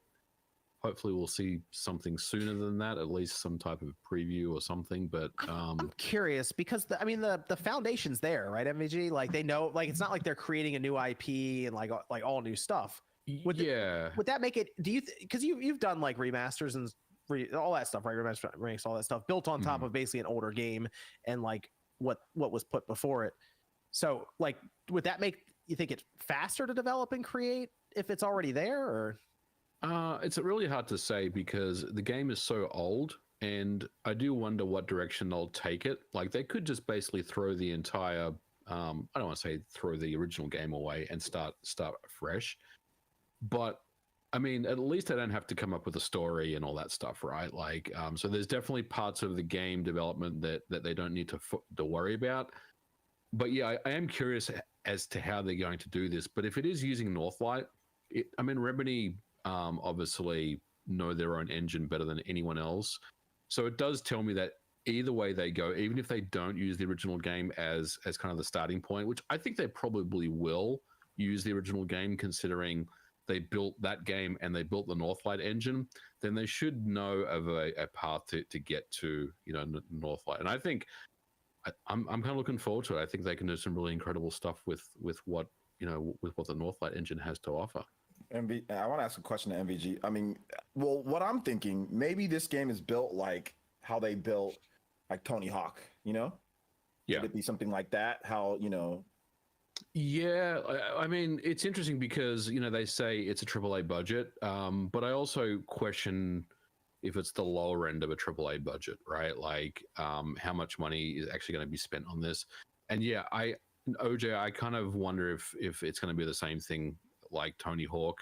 Hopefully we'll see something sooner than that, at least some type of preview or something. But I'm curious because the foundation's there, right? MVG, like they know, like it's not like they're creating a new IP and like all new stuff. Would that make it? Do you? Because you've done like remasters and all that stuff, right? Remakes, all that stuff built on top of basically an older game and like what was put before it. So like, would that make you think it's faster to develop and create if it's already there, or? It's really hard to say because the game is so old, and I do wonder what direction they'll take it. Like they could just basically throw the entire, I don't want to say throw the original game away and start fresh. But I mean, at least I don't have to come up with a story and all that stuff, right? Like, so there's definitely parts of the game development that they don't need to worry about. But yeah, I am curious as to how they're going to do this. But if it is using Northlight, I mean, Remedy obviously know their own engine better than anyone else. So it does tell me that either way they go, even if they don't use the original game as kind of the starting point, which I think they probably will use the original game, considering they built that game and they built the Northlight engine, then they should know of a path to get to, Northlight. And I think I'm kind of looking forward to it. I think they can do some really incredible stuff with what with what the Northlight engine has to offer. I want to ask a question to MVG. I mean, well, what I'm thinking, maybe this game is built like how they built like Tony Hawk, Yeah. Could it be something like that? How, Yeah, I mean, it's interesting because, they say it's a AAA budget, but I also question if it's the lower end of a AAA budget, right? Like, how much money is actually going to be spent on this? And yeah, OJ, I kind of wonder if it's going to be the same thing like Tony Hawk,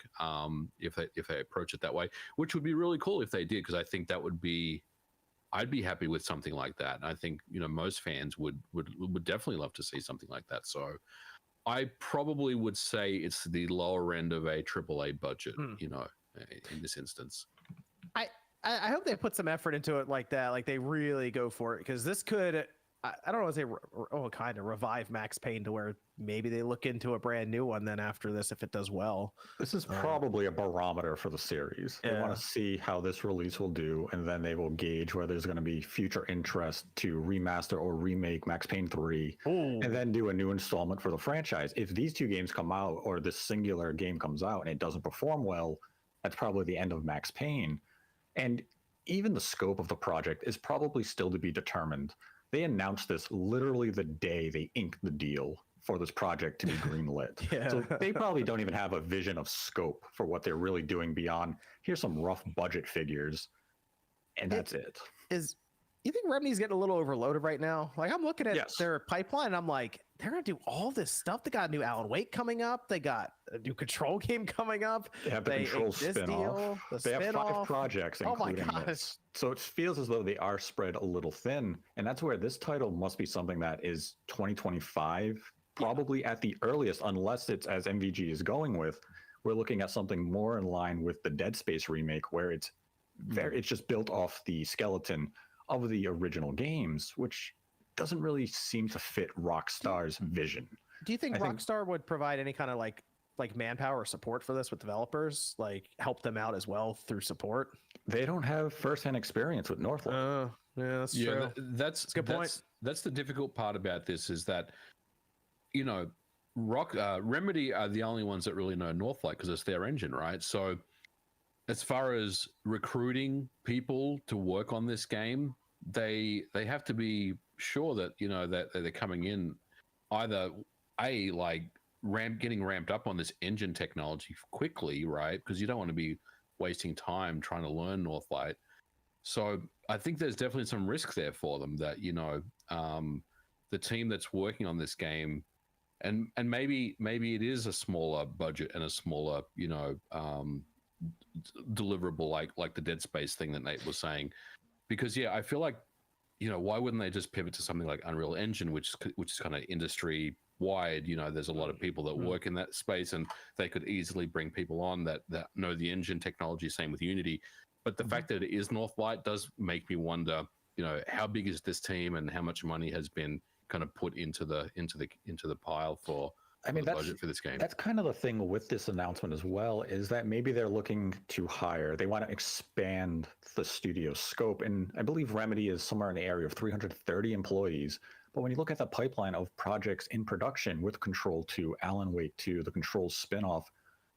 if they approach it that way, which would be really cool if they did, because I think that would be, I'd be happy with something like that. And I think most fans would definitely love to see something like that. So I probably would say it's the lower end of a AAA budget, in this instance. I hope they put some effort into it like that, like they really go for it, because this could, I don't want to say, kind of revive Max Payne to where maybe they look into a brand new one then after this if it does well. This is probably a barometer for the series. They want to see how this release will do, and then they will gauge whether there's going to be future interest to remaster or remake Max Payne 3, and then do a new installment for the franchise. If these two games come out, or this singular game comes out and it doesn't perform well, that's probably the end of Max Payne. And even the scope of the project is probably still to be determined. They announced this literally the day they inked the deal for this project to be greenlit. So they probably don't even have a vision of scope for what they're really doing beyond, here's some rough budget figures, and that's it. You think Remedy's getting a little overloaded right now? Like, I'm looking at their pipeline, and I'm like, they're going to do all this stuff. They got a new Alan Wake coming up. They got a new Control game coming up. They have the Control spin-off. They have 5 projects, including this. So it feels as though they are spread a little thin. And that's where this title must be something that is 2025, probably at the earliest, unless it's, as MVG is going with, we're looking at something more in line with the Dead Space remake, where it's just built off the skeleton of the original games, which doesn't really seem to fit Rockstar's vision. Do you think Rockstar would provide any kind of like manpower or support for this with developers, like help them out as well through support? They don't have firsthand experience with Northlight. Yeah, that's true. That's a good point. That's the difficult part about this, is that Remedy are the only ones that really know Northlight because it's their engine, right? So as far as recruiting people to work on this game, they have to be sure that that they're coming in either getting ramped up on this engine technology quickly, right? Because you don't want to be wasting time trying to learn Northlight. So I think there's definitely some risk there for them, that the team that's working on this game, and maybe it is a smaller budget and a smaller deliverable like the Dead Space thing that Nate was saying, because I feel like why wouldn't they just pivot to something like Unreal Engine, which is kind of industry wide? There's a lot of people that work in that space, and they could easily bring people on that know the engine technology. Same with Unity, but the fact that it is Northlight does make me wonder, how big is this team and how much money has been kind of put into the pile for the budget for this game. That's kind of the thing with this announcement as well, is that maybe they're looking to hire. They want to expand the studio scope. And I believe Remedy is somewhere in the area of 330 employees. But when you look at the pipeline of projects in production with Control 2, Alan Wake 2, the Control spinoff,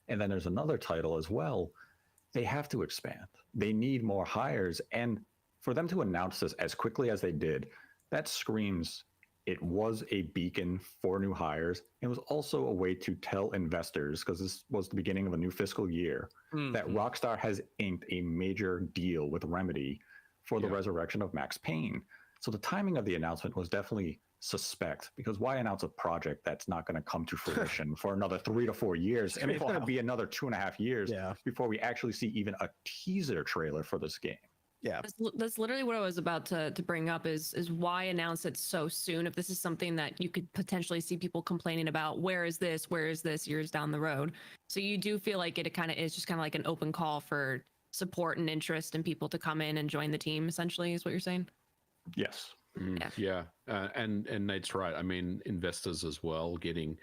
and then there's another title as well, they have to expand. They need more hires. And for them to announce this as quickly as they did, that screams it was a beacon for new hires. It was also a way to tell investors, because this was the beginning of a new fiscal year, that Rockstar has inked a major deal with Remedy for the resurrection of Max Payne. So the timing of the announcement was definitely suspect, because why announce a project that's not going to come to fruition for another 3 to 4 years? I mean, it's going to be another 2.5 years before we actually see even a teaser trailer for this game. Yeah, that's literally what I was about to bring up is why announce it so soon if this is something that you could potentially see people complaining about. Where is this years down the road? So you do feel like it kind of is just kind of like an open call for support and interest and people to come in and join the team, essentially, is what you're saying? Yes. And Nate's right. I mean, investors as well, getting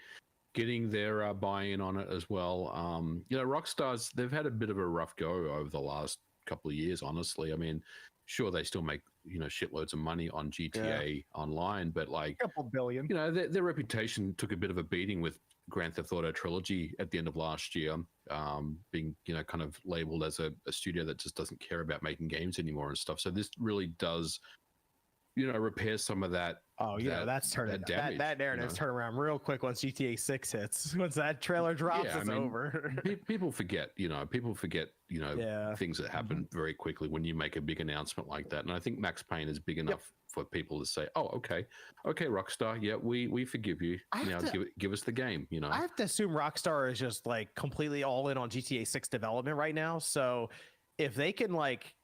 their buy-in on it as well. Rockstar's, they've had a bit of a rough go over the last couple of years. Honestly, I mean, sure they still make shitloads of money on GTA Online, but like couple billion. Their reputation took a bit of a beating with Grand Theft Auto Trilogy at the end of last year, being kind of labeled as a studio that just doesn't care about making games anymore and stuff. So this really does repair some of that. Oh yeah, that's turning that narrative's turn around real quick once GTA 6 hits. Once that trailer drops, it's over. People forget, things that happen very quickly when you make a big announcement like that. And I think Max Payne is big enough for people to say, "Oh, okay, Rockstar, yeah, we forgive you. Give us the game." I have to assume Rockstar is just like completely all in on GTA 6 development right now. So if they can like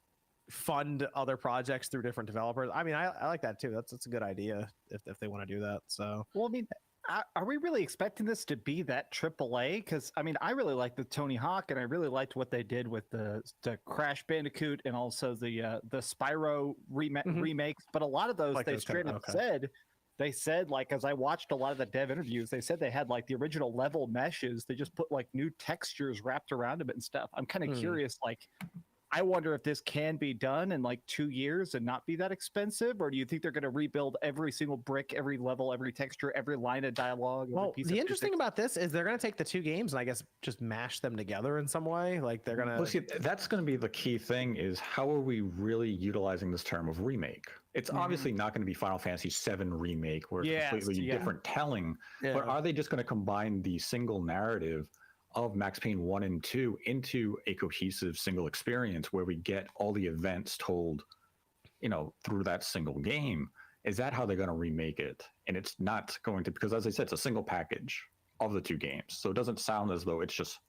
fund other projects through different developers, I mean, I like that too. That's a good idea if they want to do that. So well, I mean, are we really expecting this to be that AAA? Because I mean, I really like the Tony Hawk, and I really liked what they did with the Crash Bandicoot and also the Spyro remakes. But a lot of those they straight up said. They said, like, as I watched a lot of the dev interviews, they said they had like the original level meshes. They just put like new textures wrapped around them and stuff. I'm kind of curious, like, I wonder if this can be done in like 2 years and not be that expensive, or do you think they're going to rebuild every single brick, every level, every texture, every line of dialogue? Well, the interesting thing about this is they're going to take the two games and I guess just mash them together in some way. Like they're going to. Well, see, that's going to be the key thing: is how are we really utilizing this term of remake? It's obviously not going to be Final Fantasy VII remake, where it's completely different telling. Yeah. But are they just going to combine the single narrative of Max Payne 1 and 2 into a cohesive single experience where we get all the events told, through that single game? Is that how they're going to remake it? And it's not going to, because as I said, it's a single package of the two games. So it doesn't sound as though it's just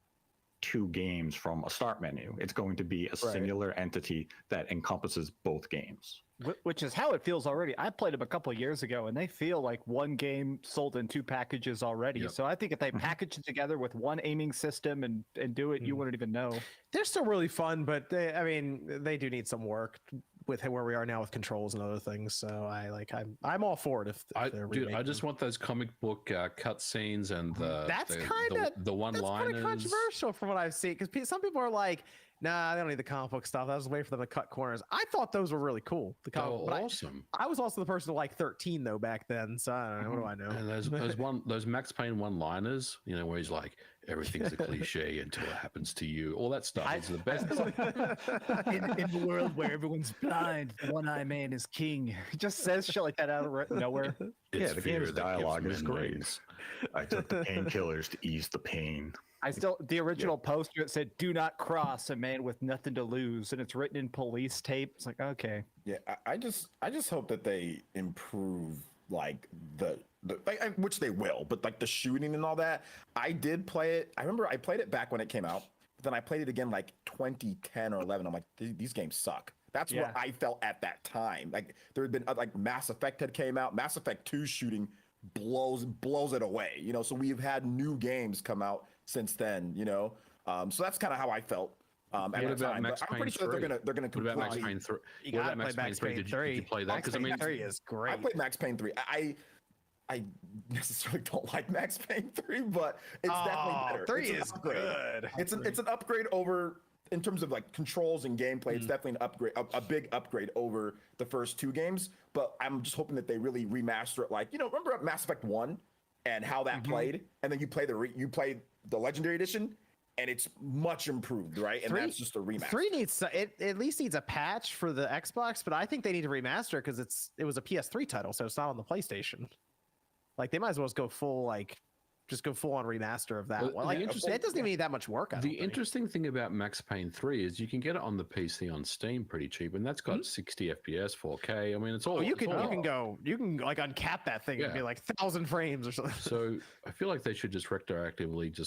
two games from a start menu. It's going to be a singular entity that encompasses both games. Which is how it feels already. I played them a couple of years ago, and they feel like one game sold in two packages already. Yep. So I think if they package it together with one aiming system and do it, you wouldn't even know. They're still really fun, but they do need some work with where we are now with controls and other things. So I'm all for it if they're I just want those comic book cut scenes and the one-liners. That's kind of controversial from what I've seen, because some people are like, nah, they don't need the comic book stuff. I was waiting for them to cut corners. I thought those were really cool. Awesome. I was also the person to like 13 though back then, so I don't know. What do I know? And those Max Payne one-liners, where he's like, everything's a cliche until it happens to you. All that stuff is the best. in the world where everyone's blind, the one-eye man is king. He just says shit like that out of nowhere. The game's dialogue is great. I took the painkillers to ease the pain. The original poster, it said, "Do not cross a man with nothing to lose," and it's written in police tape. It's like, okay. Yeah, I just hope that they improve like which they will, but like the shooting and all that. I did play it. I remember I played it back when it came out, but then I played it again like 2010 or 11. I'm like, these games suck. That's what I felt at that time. Like there had been like Mass Effect had came out. Mass Effect 2 shooting blows it away. So we've had new games come out since then, so that's kind of how I felt at the time. But I'm pretty sure they're gonna completely. What about Max Payne 3? What about Max Payne 3? Did you play that? Because 3 is great. I played Max Payne 3. I necessarily don't like Max Payne 3, but it's definitely better. 3 is good. It's an upgrade over. In terms of like controls and gameplay, it's definitely an upgrade, a big upgrade over the first two games. But I'm just hoping that they really remaster it. Like, remember Mass Effect 1 and how that played, and then you play the Legendary Edition, and it's much improved, right? And that's just a remaster. 3 needs it at least needs a patch for the Xbox, but I think they need to remaster because it was a PS3 title, so it's not on the PlayStation. Like they might as well just go full on remaster of that one. Like, it doesn't even need that much work. The interesting thing about Max Payne 3 is you can get it on the PC on Steam pretty cheap, and that's got 60 FPS, 4K. I mean, it's all. You can like uncap that thing and be like 1,000 frames or something. So I feel like they should just retroactively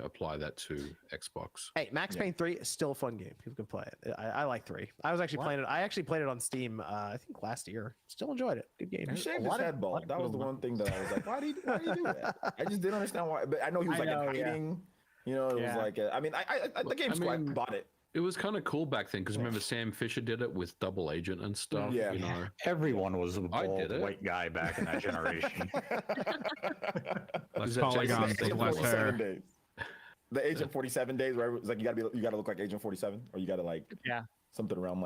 apply that to Xbox. Hey, Max Payne 3 is still a fun game. People can play it. I like 3. I was actually playing it. I actually played it on Steam. I think last year. Still enjoyed it. Good game. He shaved his head bald. That was the one thing that I was like, why do you do that? I just didn't understand why, but I know he was like in hiding. It was like the game's cool. I bought it. It was kind of cool back then because remember Sam Fisher did it with Double Agent and stuff. Yeah, everyone was a bald white guy back in that generation. Less polygons, less hair. the Agent 47 days where it's like you gotta look like Agent 47, or you gotta like something around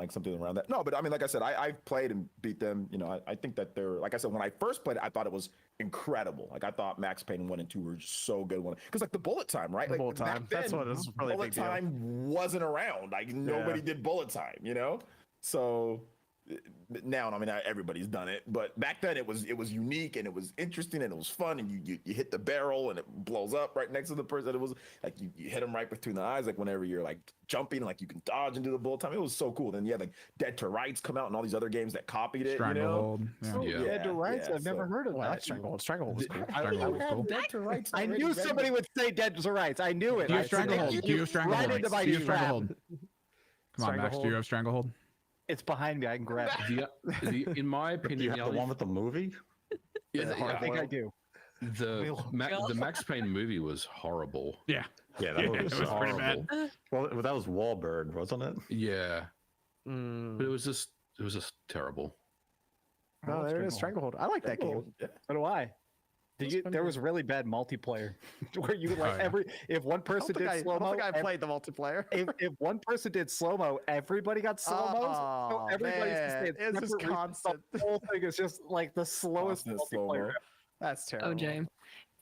that. No, but I mean, like I said, I've played and beat them. You know, I think that they're, like I said, when I first played it, I thought it was incredible. Like I thought Max Payne 1 and 2 were just so good. Because like the bullet time, right? The Like bullet time. That's what is really a bullet big deal. time wasn't around. Like nobody did bullet time, you know? So now, I mean, everybody's done it, but back then it was unique and it was interesting and it was fun, and you hit the barrel and it blows up right next to the person. It was like you hit them right between the eyes, like whenever you're like jumping, like you can dodge and do the bullet time. It was so cool. Then like Dead to Rights come out and all these other games that copied it. Stranglehold. Dead to Rights. I've never heard of that. Stranglehold. Stranglehold was cool. Stranglehold was cool. Dead to Rights. I knew somebody would say Dead to Rights. I knew it. Do you have Stranglehold? Do you have Stranglehold? Right into my Do you have trap. Stranglehold? Come on, Max. Do you have Stranglehold? It's behind me. I can grab it. In my Do you opinion, have the one with the movie? I think I do. The Max Payne movie was horrible. Yeah. Yeah, that movie was it was pretty horrible. bad. Well, that was Wahlberg, wasn't it? Yeah. But it was just terrible. No, there it is. Stranglehold. I like that game. So do I. There was really bad multiplayer where you like if one person did slow mo. I don't think I played the multiplayer. if one person did slow mo, everybody got slow mos. So everybody's just it's just constant. The whole thing is just like the slowest multiplayer. That's terrible. OJ.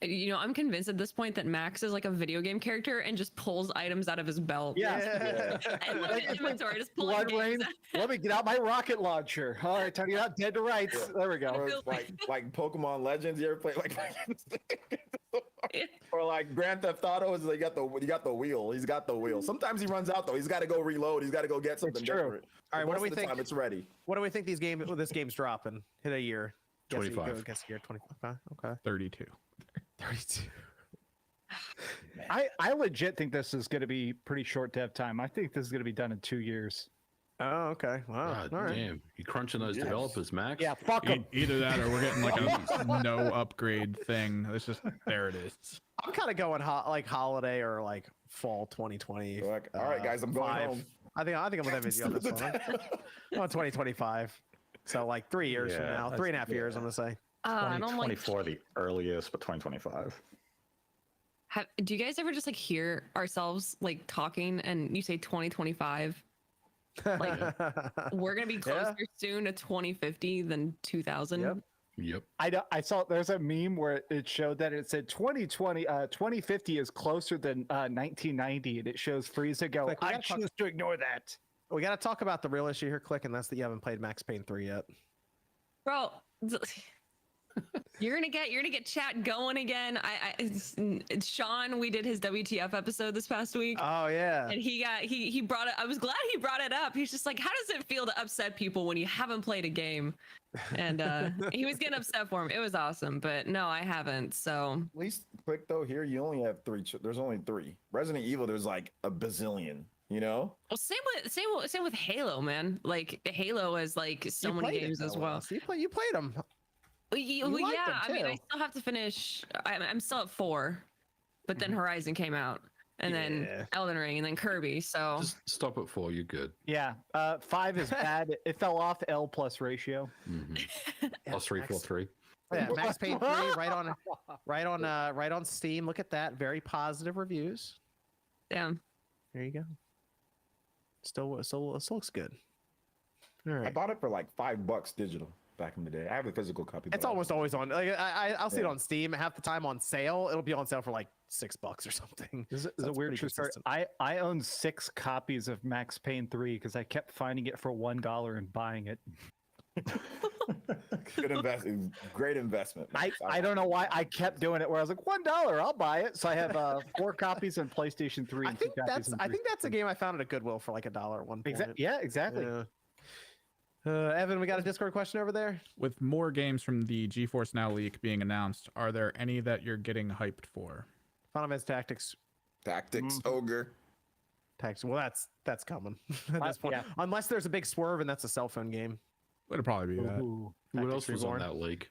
You know, I'm convinced at this point that Max is like a video game character and just pulls items out of his belt. Yeah. And look at inventory, just pulling Blood games rain. Let me get out my rocket launcher. All right, time to get out Dead to Rights. There we go. Or it's like Pokemon Legends. You ever play like or like Grand Theft Auto? Is like you got the wheel. He's got the wheel. Sometimes he runs out though. He's got to go reload. He's got to go get something different. All right, what do we think? It's ready. What do we think this game's dropping? Hit a year. 25. Guess a year. 25. Okay. 32. 32. I legit think this is going to be pretty short dev time. I think this is going to be done in 2 years. Oh, okay. Wow. God All right. damn. You crunching those developers, Max? Yeah, fuck them. Either that or we're getting like a no upgrade thing. It's just, there it is. I'm kind of going like holiday or like fall 2020. Like, all right, guys, I'm going home. I think I'm with MVG on this one. I'm on 2025. So like 3 years from now, 3.5 years, I'm gonna say. I don't like. 2024 the earliest, but 2025. Do you guys ever just like hear ourselves like talking and you say 2025? Like we're gonna be closer soon to 2050 than 2000. Yep. I saw there's a meme where it showed that it said 2050 is closer than 1990, and it shows Frieza go. Click, I choose to ignore that. We got to talk about the real issue here, Click, and that's that you haven't played Max Payne 3 yet. Bro, you're gonna get chat going again. It's Sean. We did his WTF episode this past week. Oh yeah. And he brought it. I was glad he brought it up. He's just like, how does it feel to upset people when you haven't played a game? And he was getting upset for him. It was awesome, but no, I haven't. So At least quick though, here you only have 3. There's only 3. Resident Evil, there's like a bazillion. You know? Well, same with Halo, man. Like Halo is like so many games as well. So you played them. Well, yeah, I mean, I still have to finish. I'm still at 4, but then Horizon came out, and then Elden Ring, and then Kirby. So Just stop at 4. You're good. Yeah, 5 is bad. It fell off L+ ratio. Plus 3, 4, 3. Yeah, Max Payne 3, right on Steam. Look at that, very positive reviews. Damn. There you go. Still looks good. All right. I bought it for like $5 digital back in the day. I have a physical copy. It's almost always on. Like I'll see it on Steam. Half the time on sale, it'll be on sale for like $6 or something. This is a weird true story. I own 6 copies of Max Payne 3 because I kept finding it for $1 and buying it. Good investment. Great investment. I don't know why I kept doing it where I was like $1, I'll buy it. So I have 4 copies on PlayStation 3. I think that's a game I found at Goodwill for like $1 at one point. Yeah, exactly. Yeah. Evan, we got a Discord question over there. With more games from the GeForce Now leak being announced, are there any that you're getting hyped for? Final Fantasy Tactics. Ogre. Tactics. Well, that's coming at this point. Yeah. Unless there's a big swerve and that's a cell phone game. It'll probably be that. What else was on that leak?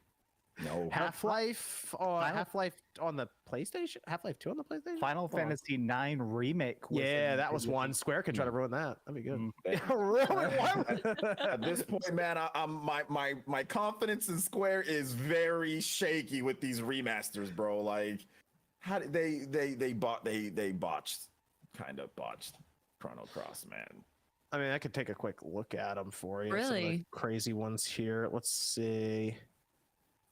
No. Half-Life on the PlayStation? Half-Life 2 on the PlayStation? Final Fantasy 9 Remake. That was one. Square could try to ruin that. That'd be good. At this point, man, my confidence in Square is very shaky with these remasters, bro. Like, How did they botched Chrono Cross, man. I mean, I could take a quick look at them for you. Some of the Really? crazy ones here. Let's see.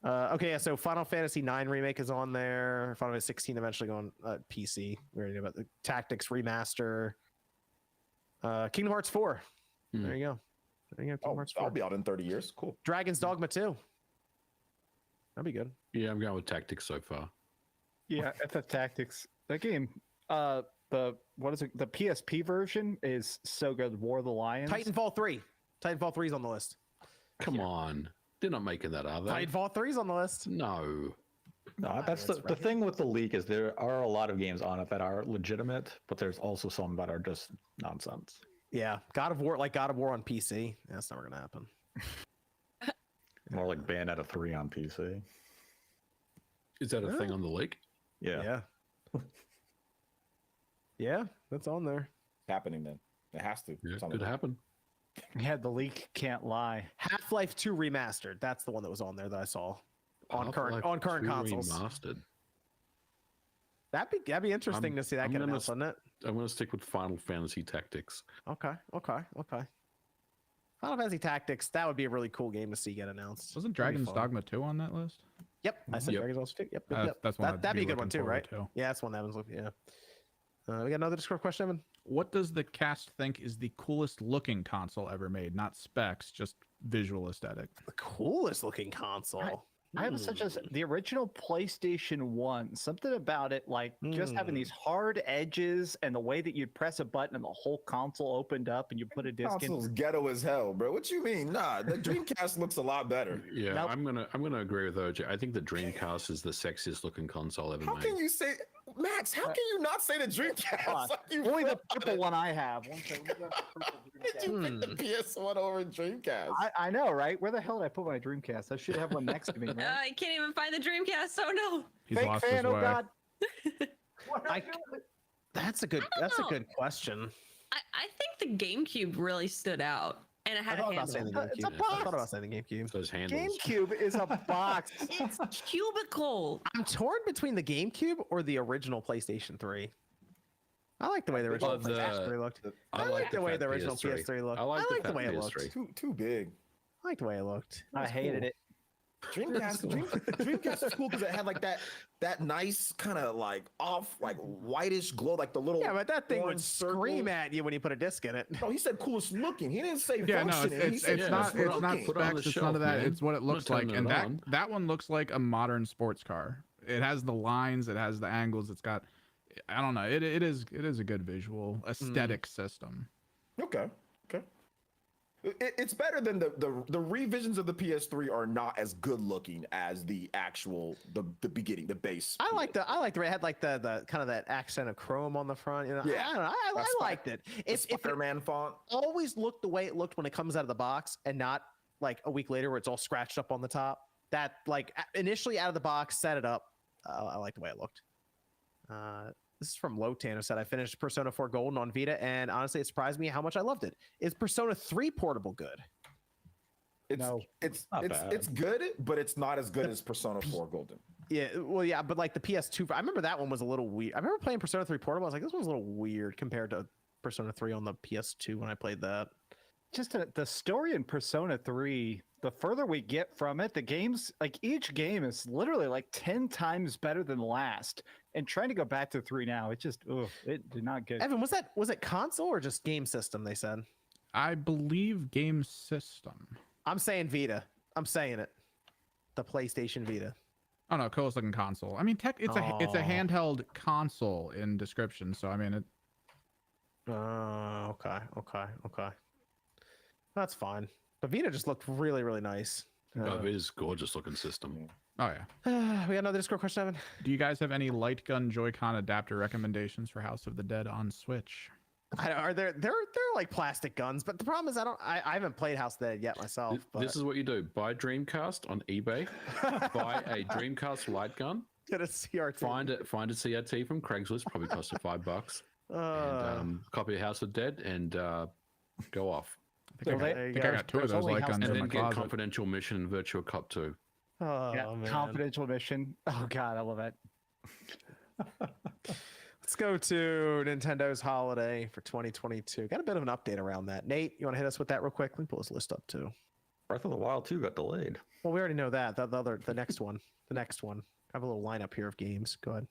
Okay, yeah. So Final Fantasy IX remake is on there. Final Fantasy 16 eventually going PC. We already know about the Tactics remaster. Kingdom Hearts 4. There you go. There you go. Kingdom Hearts 4. I'll be out in 30 years. Cool. Dragon's Dogma 2. That'd be good. Yeah, I'm going with Tactics so far. Yeah, FF Tactics. That game, what is it? The PSP version is so good. War of the Lions. Titanfall 3. Titanfall 3 is on the list. Come on. They're not making that, are they? Titanfall 3 is on the list. No. No, that's the thing with the leak is there are a lot of games on it that are legitimate, but there's also some that are just nonsense. Yeah, God of War on PC. That's never gonna happen. More like Bayonetta 3 on PC. Is that a thing on the leak? Yeah. Yeah, that's on there. Happening then. It has to. Yeah, could happen. Yeah, the leak can't lie. Half-Life 2 remastered. That's the one that was on there that I saw on current Half-Life 2 consoles. Remastered. That'd be interesting to see that get announced, wouldn't it? I'm going to stick with Final Fantasy Tactics. Okay. Final Fantasy Tactics. That would be a really cool game to see get announced. Wasn't Dragon's Dogma 2 on that list? Yep, I said Dragon's Dogma 2. Yep. That's one That'd be a good one looking too, right? forward to. Yeah, that's one that was looking. Yeah. We got another Discord question, Evan. What does the cast think is the coolest looking console ever made? Not specs, just visual aesthetic. The coolest looking console. I have such as the original PlayStation 1, something about it, like just having these hard edges and the way that you'd press a button and the whole console opened up and you put a disc Console's in. ghetto as hell, bro. What you mean? Nah, the Dreamcast looks a lot better. Yeah, Nope. I'm gonna agree with OJ. I think the Dreamcast is the sexiest looking console ever How made. can you say, Max? How can you not say the Dreamcast? Like you Only the purple one I have. One second, Did you pick the PS1 over Dreamcast? I know, right? Where the hell did I put my Dreamcast? I should have one next to me. Right? I can't even find the Dreamcast. Oh no. He's Fake lost fan, his oh way. god. That's a good question. I think the GameCube really stood out, and it had a handle. It's a box. I thought about saying the GameCube. Those handles. GameCube is a box. It's cubicle. I'm torn between the GameCube or the original PlayStation 3. I like the way the original PlayStation 3 looked. I like the way the original PS3 looked. I like the way it looked. Too big. I like the way it looked. I hated it. Dreamcast is cool because it had like that nice kind of like off, like whitish glow, like the little. Yeah, but that thing would orange scream circle. at you when you put a disc in it. No, he said coolest looking. He didn't say Yeah, no, functioning. He it's said not coolest it's not looking. Put it on specs. the It's none shelf, of that. man. It's what it I'm not looks like, turning and it on. that one looks like a modern sports car. It has the lines. It has the angles. It's got. I don't know. It is a good visual aesthetic system. Okay. It's better than the revisions of the PS3 are not as good looking as the actual the beginning, the base. I like the way it had like the kind of that accent of chrome on the front. You know, Yeah. I don't know. I liked it. If Spider-Man font. always looked the way it looked when it comes out of the box, and not like a week later where it's all scratched up on the top. That like initially out of the box, set it up. I like the way it looked. This is from Lotan, who said, I finished Persona 4 Golden on Vita, and honestly, it surprised me how much I loved it. Is Persona 3 portable good? It's good, but it's not as good as Persona 4 Golden. Yeah, well, yeah, but like the PS2, I remember that one was a little weird. I remember playing Persona 3 portable. I was like, this one's a little weird compared to Persona 3 on the PS2 when I played that. Just the story in Persona 3, the further we get from it, the games, like each game is literally like 10 times better than the last. And trying to go back to 3 now, it just, it did not get. Evan, was it console or just game system, they said? I believe game system. I'm saying Vita. I'm saying it. The PlayStation Vita. Oh no, coolest looking console. I mean, it's a handheld console in description, so I mean it. Okay. That's fine. But Vita just looked really, really nice. It is gorgeous looking system. Oh yeah. We got another Discord question, Evan. Do you guys have any light gun Joy-Con adapter recommendations for House of the Dead on Switch? They're like plastic guns, but the problem is I haven't played House of the Dead yet myself. But... This is what you do: buy Dreamcast on eBay, buy a Dreamcast light gun, get a CRT, find a CRT from Craigslist, probably cost you $5, and copy of House of the Dead, and go off. I think I got two of those light guns in my and then get closet. Confidential Mission and Virtua Cop 2. Oh, yeah, man. Confidential Mission. Oh god, I love that. Let's go to Nintendo's holiday for 2022. Got a bit of an update around that. Nate, you want to hit us with that real quick? Let me pull this list up too. Breath of the Wild 2 got delayed. Well, we already know that. The next one. The next one. I have a little lineup here of games. Go ahead.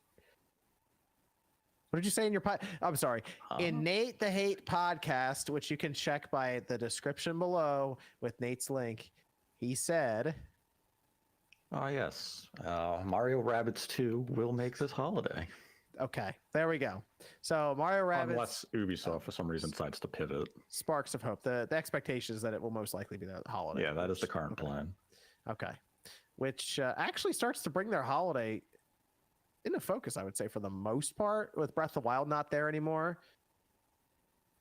What did you say in your I'm sorry. In Nate the Hate podcast, which you can check by the description below with Nate's link, he said, Oh, yes. Mario Rabbids 2 will make this holiday. Okay, there we go. So Mario Rabbids, unless Ubisoft for some reason decides to pivot. Sparks of hope. The expectation is that it will most likely be the holiday. Yeah, that is the current plan. Okay, which actually starts to bring their holiday into focus, I would say, for the most part, with Breath of the Wild not there anymore.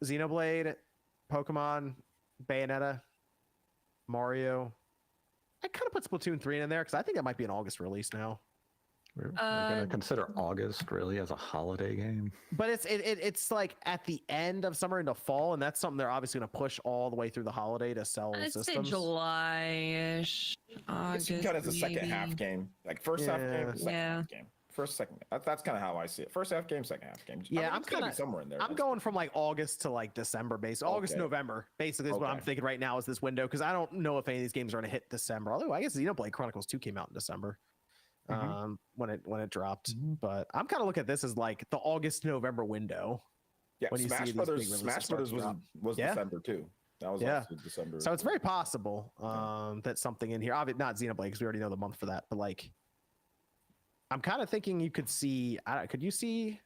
Xenoblade, Pokemon, Bayonetta, Mario. I kind of put Splatoon 3 in there because I think that might be an August release now. We're going to consider August really as a holiday game. But it's like at the end of summer into fall, and that's something they're obviously going to push all the way through the holiday to sell I'd systems. say July-ish, August. It's kind of the second maybe. half game, like first half game, second Yeah. half game. First, second. That's kind of how I see it. First half game, second half game. Yeah, I mean, I'm it's gonna kind be somewhere in there. I'm going from like August to like December, basically. August, Okay. November, basically, is what I'm Okay. thinking right now is this window because I don't know if any of these games are going to hit December. Although I guess Xenoblade Chronicles 2 came out in December. When it dropped, but I'm kind of looking at this as like the August November window. Yeah, when you see Smash these Brothers. big releases Smash start to Brothers was drop. December too. That was also December. So it's very possible that something in here, obviously not Xenoblade because we already know the month for that, but like I'm kind of thinking you could see. Could you see?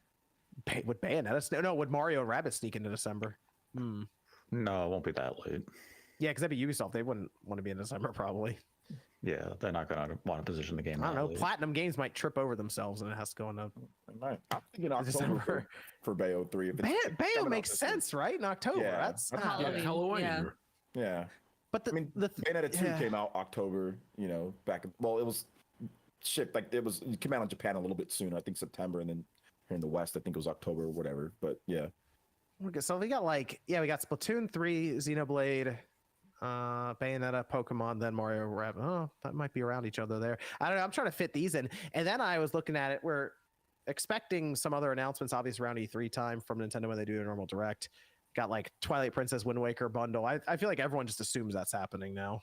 Would Bayonetta? No, would Mario and Rabbids sneak into December? No, it won't be that late. Yeah, because that'd be Ubisoft. They wouldn't want to be in December probably. Yeah, they're not going to want to position the game. I don't that know. late. Platinum Games might trip over themselves and it has to go into. Right. I'm thinking October for Bayo 3. If it's Bayo coming makes out this year. sense, right? In October. Yeah, That's Halloween. Yeah. But I mean, Bayonetta 2 yeah. came out October. You know, back. Well, it was shipped like it came out in Japan a little bit sooner. I think September, and then here in the West, I think it was October or whatever. But yeah. Okay, so we got we got Splatoon 3, Xenoblade, Bayonetta, Pokemon, then Mario Rabbids. Oh, that might be around each other there. I don't know. I'm trying to fit these in. And then I was looking at it. We're expecting some other announcements, obviously around E3 time from Nintendo when they do a normal direct. Got like Twilight Princess, Wind Waker bundle. I feel like everyone just assumes that's happening now.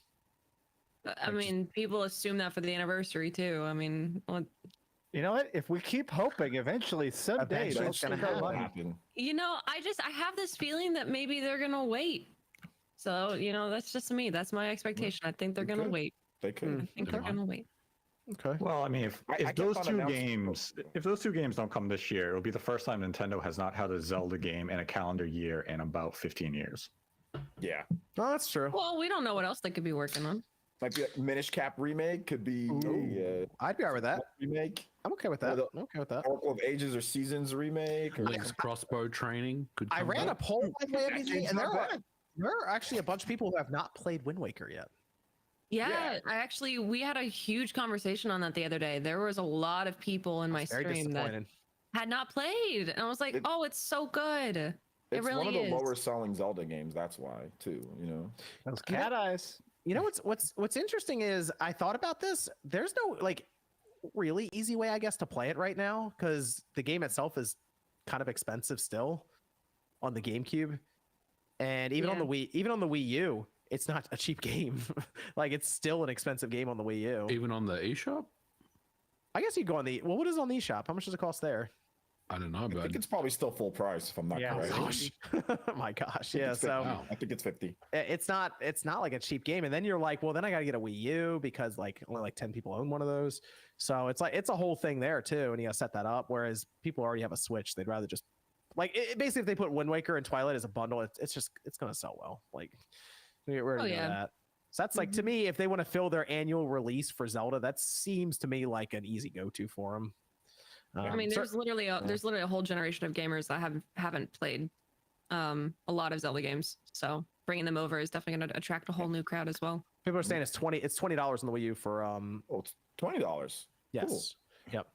I mean, people assume that for the anniversary too. I mean, You know what? If we keep hoping, eventually someday Eventually that's it's gonna gonna happen. you know, I have this feeling that maybe they're gonna wait. So you know, that's just me. That's my expectation. I think they're gonna wait. They could. I think they're gonna wait. Okay. Well, I mean, if kept those on two announcing- games, if those two games don't come this year, it'll be the first time Nintendo has not had a Zelda game in a calendar year in about 15 years. Yeah. No, that's true. Well, we don't know what else they could be working on. Might be a Minish Cap remake. Could be a I'd be alright with that. remake. I'm okay with that. I'm okay with that. Oracle of Ages or Seasons remake. Or Link's crossbow training could I come ran a back. poll on MBG, and not bad. there are actually a bunch of people who have not played Wind Waker yet. Yeah, we had a huge conversation on that the other day. There was a lot of people in my Very stream that disappointed. had not played, and I was like, "Oh, it's so good! It It's really one of the is." lower selling Zelda games. That's why, too. You know. Those cat eyes. You know what's interesting is I thought about this. There's no like really easy way, I guess, to play it right now because the game itself is kind of expensive still on the GameCube, and even on the Wii U, it's not a cheap game. Like it's still an expensive game on the Wii U. Even on the eShop? I guess you go on the what is on the eShop? How much does it cost there? I don't know, I but think it's probably still full price if I'm not correct. Gosh. My gosh. Yeah. It's 50. So I think it's 50. it's not like a cheap game. And then you're like, well, then I got to get a Wii U because like only like 10 people own one of those. So it's like, it's a whole thing there too. And you got to set that up. Whereas people already have a Switch. They'd rather just like basically if they put Wind Waker and Twilight as a bundle, it's going to sell well. Like we already know that. So that's like, to me, if they want to fill their annual release for Zelda, that seems to me like an easy go-to for them. I mean, there's literally a whole generation of gamers that haven't played a lot of Zelda games. So bringing them over is definitely going to attract a whole new crowd as well. People are saying it's $20 on the Wii U for it's $20. Yes. Cool.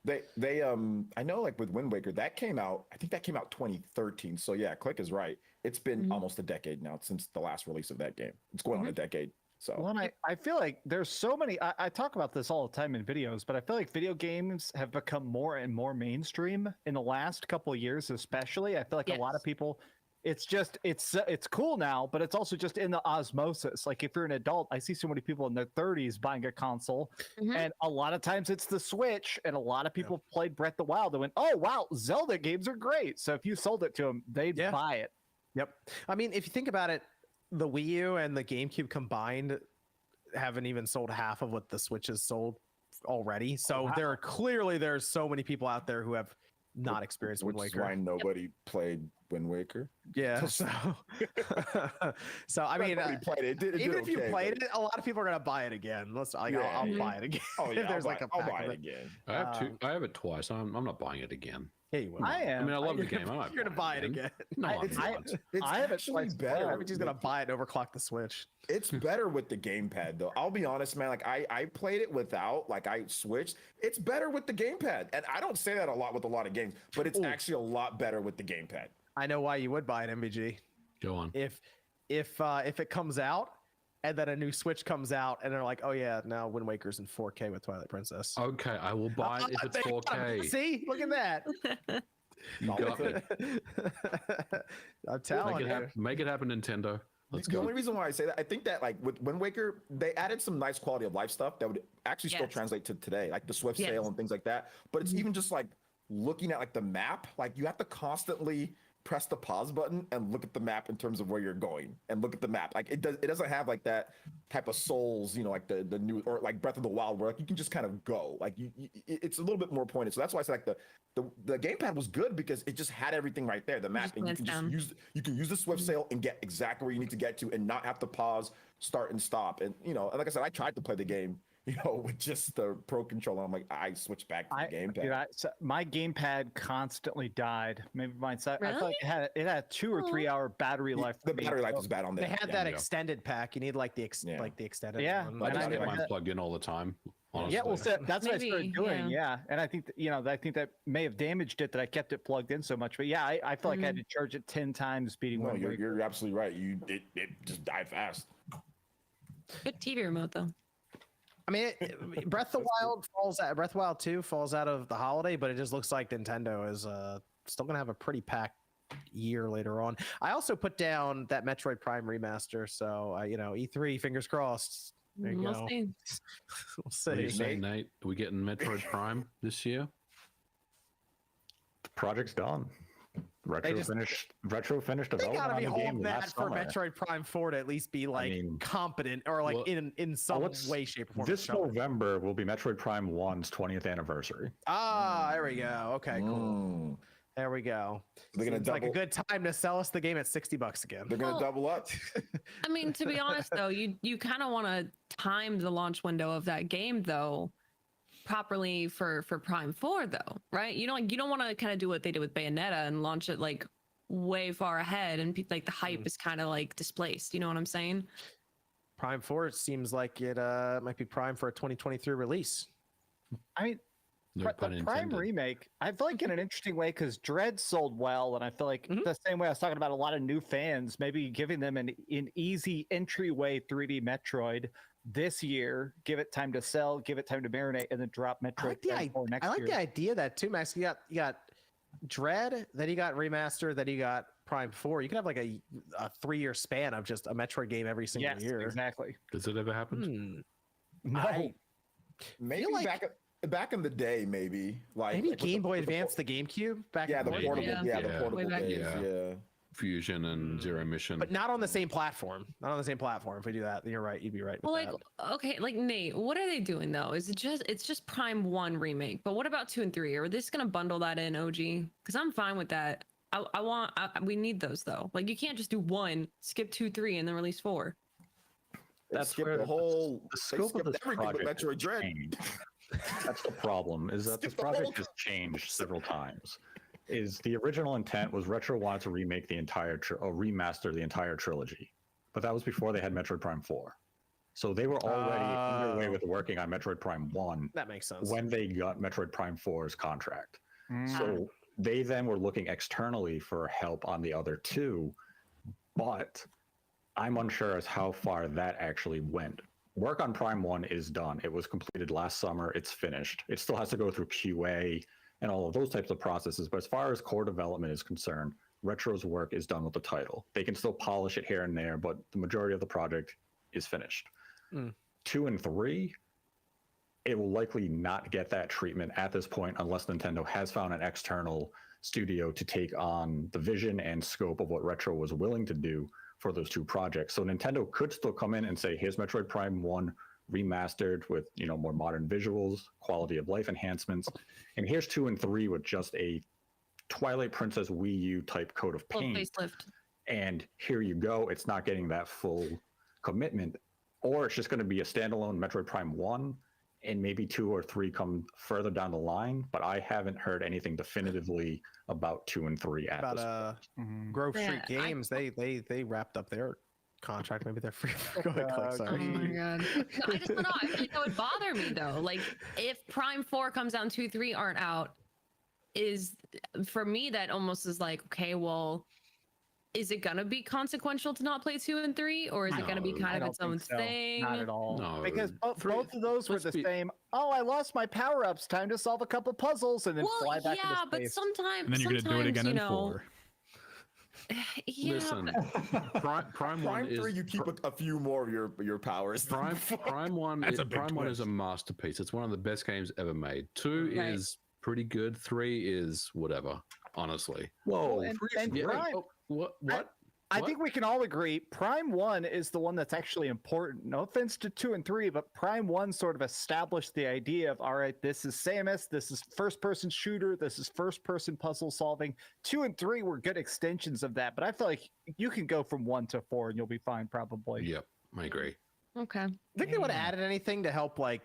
Yep. They I know like with Wind Waker that came out. I think that came out 2013. So yeah, Click is right. It's been almost a decade now since the last release of that game. It's going on a decade. So well, and I feel like there's so many. I talk about this all the time in videos, but I feel like video games have become more and more mainstream in the last couple of years, especially. I feel like a lot of people. It's cool now, but it's also just in the osmosis. Like if you're an adult, I see so many people in their 30s buying a console, and a lot of times it's the Switch, and a lot of people played Breath of the Wild and went, "Oh wow, Zelda games are great." So if you sold it to them, they'd buy it. Yep. I mean, if you think about it, the Wii U and the GameCube combined haven't even sold half of what the Switch has sold already. So there's so many people out there who have not experienced Wind Waker. Which is why nobody played Wind Waker. Yeah. So I mean, played it. Even if you played it, a lot of people are gonna buy it again. I'll buy it again. Oh yeah, if there's I'll buy it again. I have two. I have it twice. I'm not buying it again. Yeah, you will. I am. I mean, I love the game. You're gonna buy it again. No, I'm not. I have actually better. I'm just gonna buy it and overclock the Switch. It's better with the gamepad though. I'll be honest, man. Like I played it without. Like I switched. It's better with the gamepad, and I don't say that a lot with a lot of games, but it's actually a lot better with the gamepad. I know why you would buy it, MVG. Go on. If it comes out and then a new Switch comes out and they're like, oh yeah, now Wind Waker's in 4K with Twilight Princess. Okay, I will buy it if it's 4K. See, look at that. You got me. I'm telling you. Make it happen, Nintendo. Let's the go. only reason why I say that, I think that like with Wind Waker, they added some nice quality of life stuff that would actually still translate to today, like the Swift Sail and things like that. But it's even just like looking at like the map, like you have to constantly press the pause button and look at the map in terms of where you're going and look at the map. Like it doesn't have like that type of Souls, like the new, or like Breath of the Wild where like you can just kind of go. Like it's a little bit more pointed. So that's why I said like the gamepad was good because it just had everything right there, the map, and you can use the Swift Sail and get exactly where you need to get to and not have to pause, start and stop. And and like I said, I tried to play the game with just the Pro Controller. I'm like, I switched back to the gamepad. Dude, so my gamepad constantly died. Maybe mine. I feel like it had a 2 or 3 hour battery life. The battery life is bad on there. They had that extended pack. You need like the extended. Yeah, one. I get mine plugged in all the time. Honestly. Yeah, well, that's what I started doing. Yeah, and I think that may have damaged it that I kept it plugged in so much. But yeah, I feel like I had to charge it 10 times. Beating. No, you're absolutely right. It just died fast. Good TV remote though. I mean, Breath of the Wild Breath of the Wild 2 falls out of the holiday, but it just looks like Nintendo is still gonna have a pretty packed year later on. I also put down that Metroid Prime remaster, so E3, fingers crossed. There you go. See. We'll see. What do you say, Nate? Are we getting Metroid Prime this year? The project's done. Retro finished development They gotta be on the game holding that last for summer. Metroid Prime 4 to at least be competent or like in some way, shape, or form. This November will be Metroid Prime 1's 20th anniversary. Ah, there we go. Okay, cool. There we go. They're gonna like a good time to sell us the game at $60 again. They're gonna double up. I mean, to be honest though, you kind of want to time the launch window of that game though properly for Prime 4 though, right? You don't want to kind of do what they did with Bayonetta and launch it like way far ahead and like the hype is kind of like displaced. You know what I'm saying? Prime 4 seems like it might be prime for a 2023 release. I mean, the Prime remake, I feel like in an interesting way because Dread sold well, and I feel like the same way I was talking about a lot of new fans, maybe giving them an easy entryway 3D Metroid this year, give it time to sell, give it time to marinate, and then drop Metroid next year. I like the idea of that too, Max. You got Dread, then you got Remaster, then you got Prime 4. You could have like a 3-year span of just a Metroid game every single year. Exactly. Does it ever happen? No. Maybe back in the day, maybe Game Boy Advance, the GameCube back. Yeah, the portable. Yeah, the portable days. Yeah. Fusion and Zero Mission, but not on the same platform. Not on the same platform. If we do that, then you're right. You'd be right. Well, like Nate, what are they doing though? It's just Prime 1 remake, but what about 2 and 3? Are they just gonna bundle that in, OG? Because I'm fine with that. We need those though. Like you can't just do 1, skip 2, 3, and then release 4. That's where the scope of this project Metroid Dread. That's the problem. Is that this project has changed several times. The original intent was Retro wanted to remake the entire remaster the entire trilogy, but that was before they had Metroid Prime 4. So they were already underway with working on Metroid Prime 1. That makes sense. When they got Metroid Prime 4's contract. So they then were looking externally for help on the other two, but I'm unsure as how far that actually went. Work on Prime 1 is done. It was completed last summer. It's finished. It still has to go through QA and all of those types of processes. But as far as core development is concerned, Retro's work is done with the title. They can still polish it here and there, but the majority of the project is finished. 2 and 3, it will likely not get that treatment at this point unless Nintendo has found an external studio to take on the vision and scope of what Retro was willing to do for those 2 projects. So Nintendo could still come in and say, here's Metroid Prime 1 remastered with, more modern visuals, quality of life enhancements, and here's 2 and 3 with just a Twilight Princess Wii U type coat of paint. Facelift. And here you go. It's not getting that full commitment, or it's just going to be a standalone Metroid Prime 1 and maybe 2 or 3 come further down the line, but I haven't heard anything definitively about 2 and 3 at this point. Grove Street Games, they wrapped up their contract. Maybe they're free. Go ahead, Click, sorry. Oh my god. No, I just don't know. I feel like that would bother me though. Like if Prime 4 comes out and 2, 3 aren't out, is for me that almost is like, okay, well, is it gonna be consequential to not play 2 and 3, or is it gonna be kind of its own thing? Not at all. No, Because both of those were the be- same. Oh, I lost my power-ups. Time to solve a couple puzzles and then fly back yeah, into but space. sometimes, And then you're gonna do it again in 4. Yeah, Listen, Prime 1 is 3, you keep a few more of your powers. Prime 1. That's a big Prime 1 is a twist. masterpiece. It's one of the best games ever made. 2 Right. is pretty good. 3 is whatever. Honestly. Whoa. and Yeah, Prime, what? I think we can all agree Prime 1 is the one that's actually important. No offense to 2 and 3, but Prime 1 sort of established the idea of, all right, this is Samus, this is first-person shooter, this is first-person puzzle solving. 2 and 3 were good extensions of that, but I feel like you can go from 1 to 4 and you'll be fine probably. Yep, I agree. Okay. Think they would have added anything to help like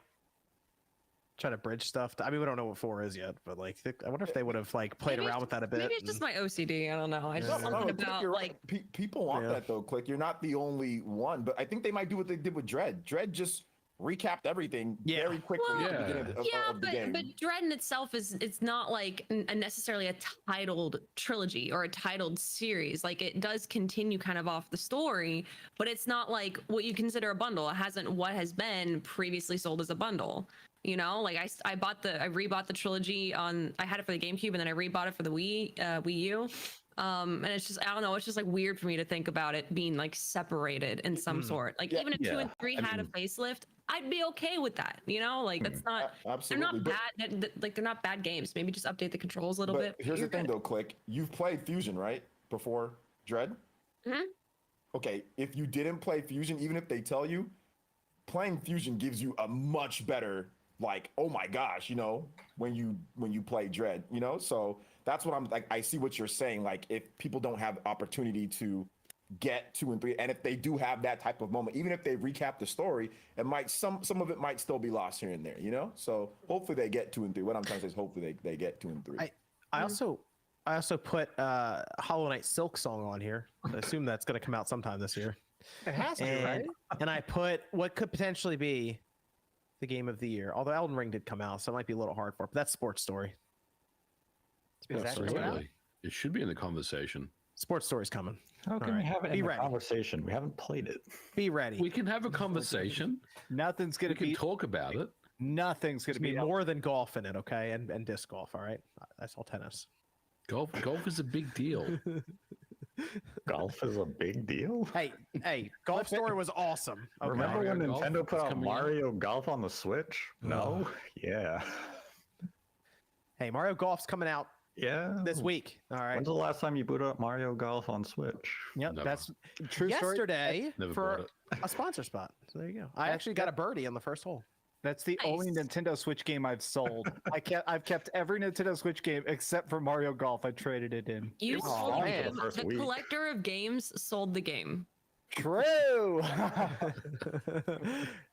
try to bridge stuff? I mean, we don't know what 4 is yet, but like, I wonder if they would have like played Maybe around with that a bit. Maybe it's just my OCD. I don't know. I just something about you're like right. People want that though, Click. You're not the only one, but I think they might do what they did with Dread. Dread just recapped everything very quickly Well, at the beginning of the game. but Dread in itself it's not like necessarily a titled trilogy or a titled series. Like it does continue kind of off the story, but it's not like what you consider a bundle. It hasn't what has been previously sold as a bundle. Like I rebought the trilogy I had it for the GameCube and then I rebought it for the Wii U. And it's just, I don't know, it's just like weird for me to think about it being like separated in some sort. Like even if 2 and 3 had a facelift, I'd be okay with that. Like that's not, they're not bad. Like they're not bad games. Maybe just update the controls a little bit. Here's the thing though, Click. You've played Fusion, right? Before Dread? Mm-hmm. Okay, if you didn't play Fusion, even if they tell you, playing Fusion gives you a much better, like, oh my gosh, when you play Dread, so that's what I'm like. I see what you're saying. Like, if people don't have opportunity to get 2 and 3, and if they do have that type of moment, even if they recap the story, it might some of it might still be lost here and there, So hopefully they get 2 and 3. What I'm trying to say is hopefully they get 2 and 3. I also put Hollow Knight Silk Song on here. I assume that's going to come out sometime this year. It has to, right? And I put what could potentially be the game of the year. Although Elden Ring did come out, so it might be a little hard for it. But that's Sports Story. Absolutely. It should be in the conversation. Sports Story's coming. How can we have it in the conversation? We haven't played it. Be ready. We can have a conversation. Nothing's gonna be. We can talk about it. Nothing's gonna be more than golf in it, okay? And disc golf. All right, that's all tennis. Golf is a big deal. Golf is a big deal. Hey, Golf Story was awesome. Okay. Remember when Golf Nintendo put out coming Mario Golf on the Switch? No. Yeah. Hey, Mario Golf's coming out. Yeah. This week. All right. When's the last time you booted up Mario Golf on Switch? Yep, Never. that's True story. yesterday Never for bought a sponsor spot. So there you go. I actually got a birdie on the first hole. That's the only Nintendo Switch game I've sold. I've kept every Nintendo Switch game except for Mario Golf. I traded it in. You sold the game. The week. collector of games sold the game. True.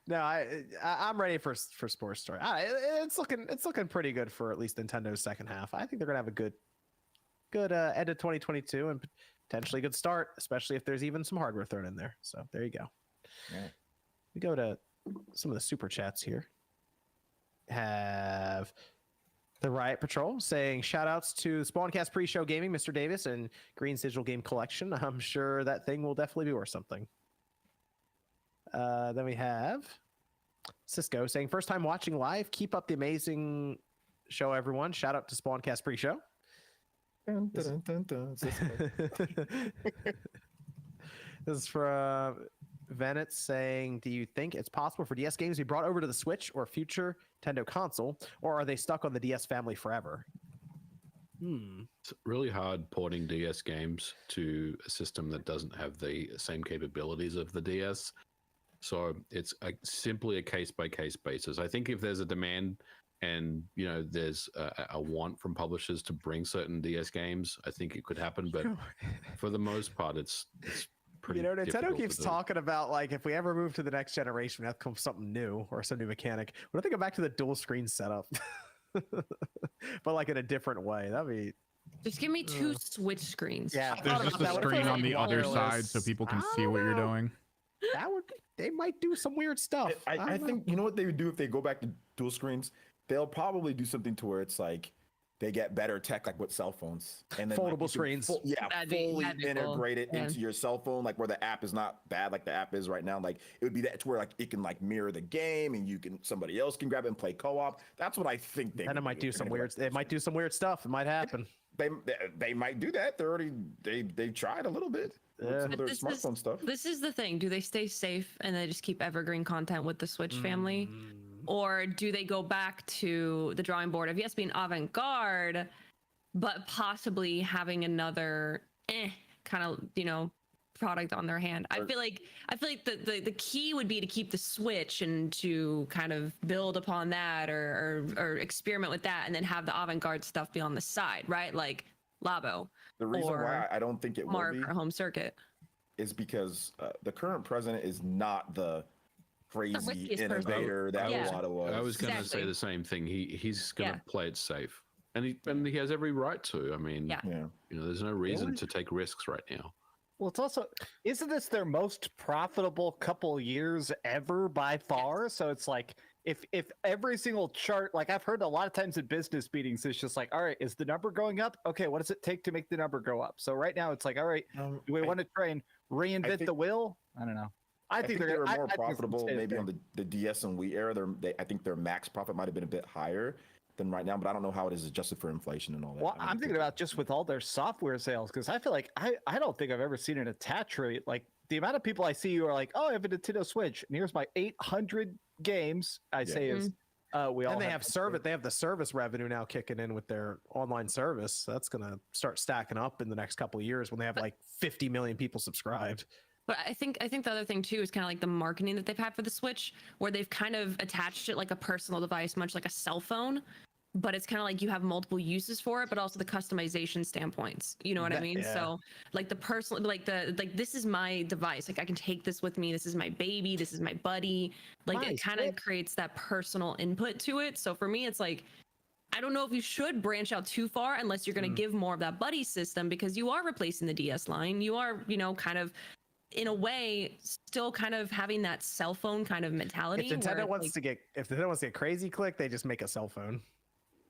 No, I'm ready for Sports Story. It's looking pretty good for at least Nintendo's second half. I think they're gonna have a good end of 2022 and potentially a good start, especially if there's even some hardware thrown in there. So there you go. Yeah. We go to some of the super chats here. Have the Riot Patrol saying shout outs to Spawncast pre-show gaming, Mr. Davis, and Green's Digital Game Collection. I'm sure that thing will definitely be worth something. Then we have Cisco saying, first time watching live. Keep up the amazing show, everyone. Shout out to Spawncast pre-show. Dun, dun, dun, dun, Cisco. This is from Venet saying, do you think it's possible for DS games to be brought over to the Switch or future Nintendo console, or are they stuck on the DS family forever? It's really hard porting DS games to a system that doesn't have the same capabilities of the DS. So it's simply a case-by-case basis. I think if there's a demand and there's a want from publishers to bring certain DS games, I think it could happen. But for the most part, it's pretty. Nintendo difficult keeps to do. talking about, like, if we ever move to the next generation, we have to come with something new or some new mechanic. What if they go back to the dual screen setup, but like in a different way? That'd be. Just give me 2 Switch screens. Yeah, There's just a screen on the other side so people can see what you're doing. That would. They might do some weird stuff. I think you know what they would do if they go back to dual screens. They'll probably do something to where it's like they get better tech, like with cell phones, and then foldable screens. Fully That'd be integrate it cool. into your cell phone, like where the app is not bad, like the app is right now. Like it would be that to where like it can like mirror the game, and somebody else can grab it and play co-op. That's what I think they. And it might do some weird. It might do some weird stuff. It might happen. They might do that. They tried a little bit. With some of their smartphone stuff. This is the thing. Do they stay safe and they just keep evergreen content with the Switch family? Or do they go back to the drawing board of, yes, being avant-garde, but possibly having another kind of, product on their hand? I feel like the key would be to keep the Switch and to kind of build upon that or experiment with that and then have the avant-garde stuff be on the side, right? Like Labo. The reason why I don't think it will Mark be or Home Circuit is because the current president is not the crazy riskiest innovator that Iwata was. I was going to say the same thing. He's going to play it safe, and he has every right to. I mean, there's no reason to take risks right now. Well, it's also, isn't this their most profitable couple years ever by far? So it's like, if every single chart, like I've heard a lot of times in business meetings, it's just like, all right, is the number going up? Okay, what does it take to make the number go up? So right now it's like, all right, do we want to try and reinvent the wheel? I don't know. I think they were more profitable maybe on the DS and Wii era. I think their max profit might have been a bit higher than right now, but I don't know how it is adjusted for inflation and all that. Well, I'm thinking about just with all their software sales, because I feel like I don't think I've ever seen an attach rate. Like the amount of people I see who are like, oh, I have a Nintendo Switch, and here's my 800 games. I say is we all. And they have service. They have the service revenue now kicking in with their online service. That's gonna start stacking up in the next couple of years when they have like 50 million people subscribed. But I think the other thing too is kind of like the marketing that they've had for the Switch, where they've kind of attached it like a personal device, much like a cell phone. But it's kind of like you have multiple uses for it, but also the customization standpoints. You know what I mean? Yeah. So like the personal, like this is my device. Like I can take this with me. This is my baby. This is my buddy. Like it kind of creates that personal input to it. So for me, it's like, I don't know if you should branch out too far unless you're going to give more of that buddy system, because you are replacing the DS line. You are, kind of, in a way, still kind of having that cell phone kind of mentality. If Nintendo wants to get crazy, click, they just make a cell phone.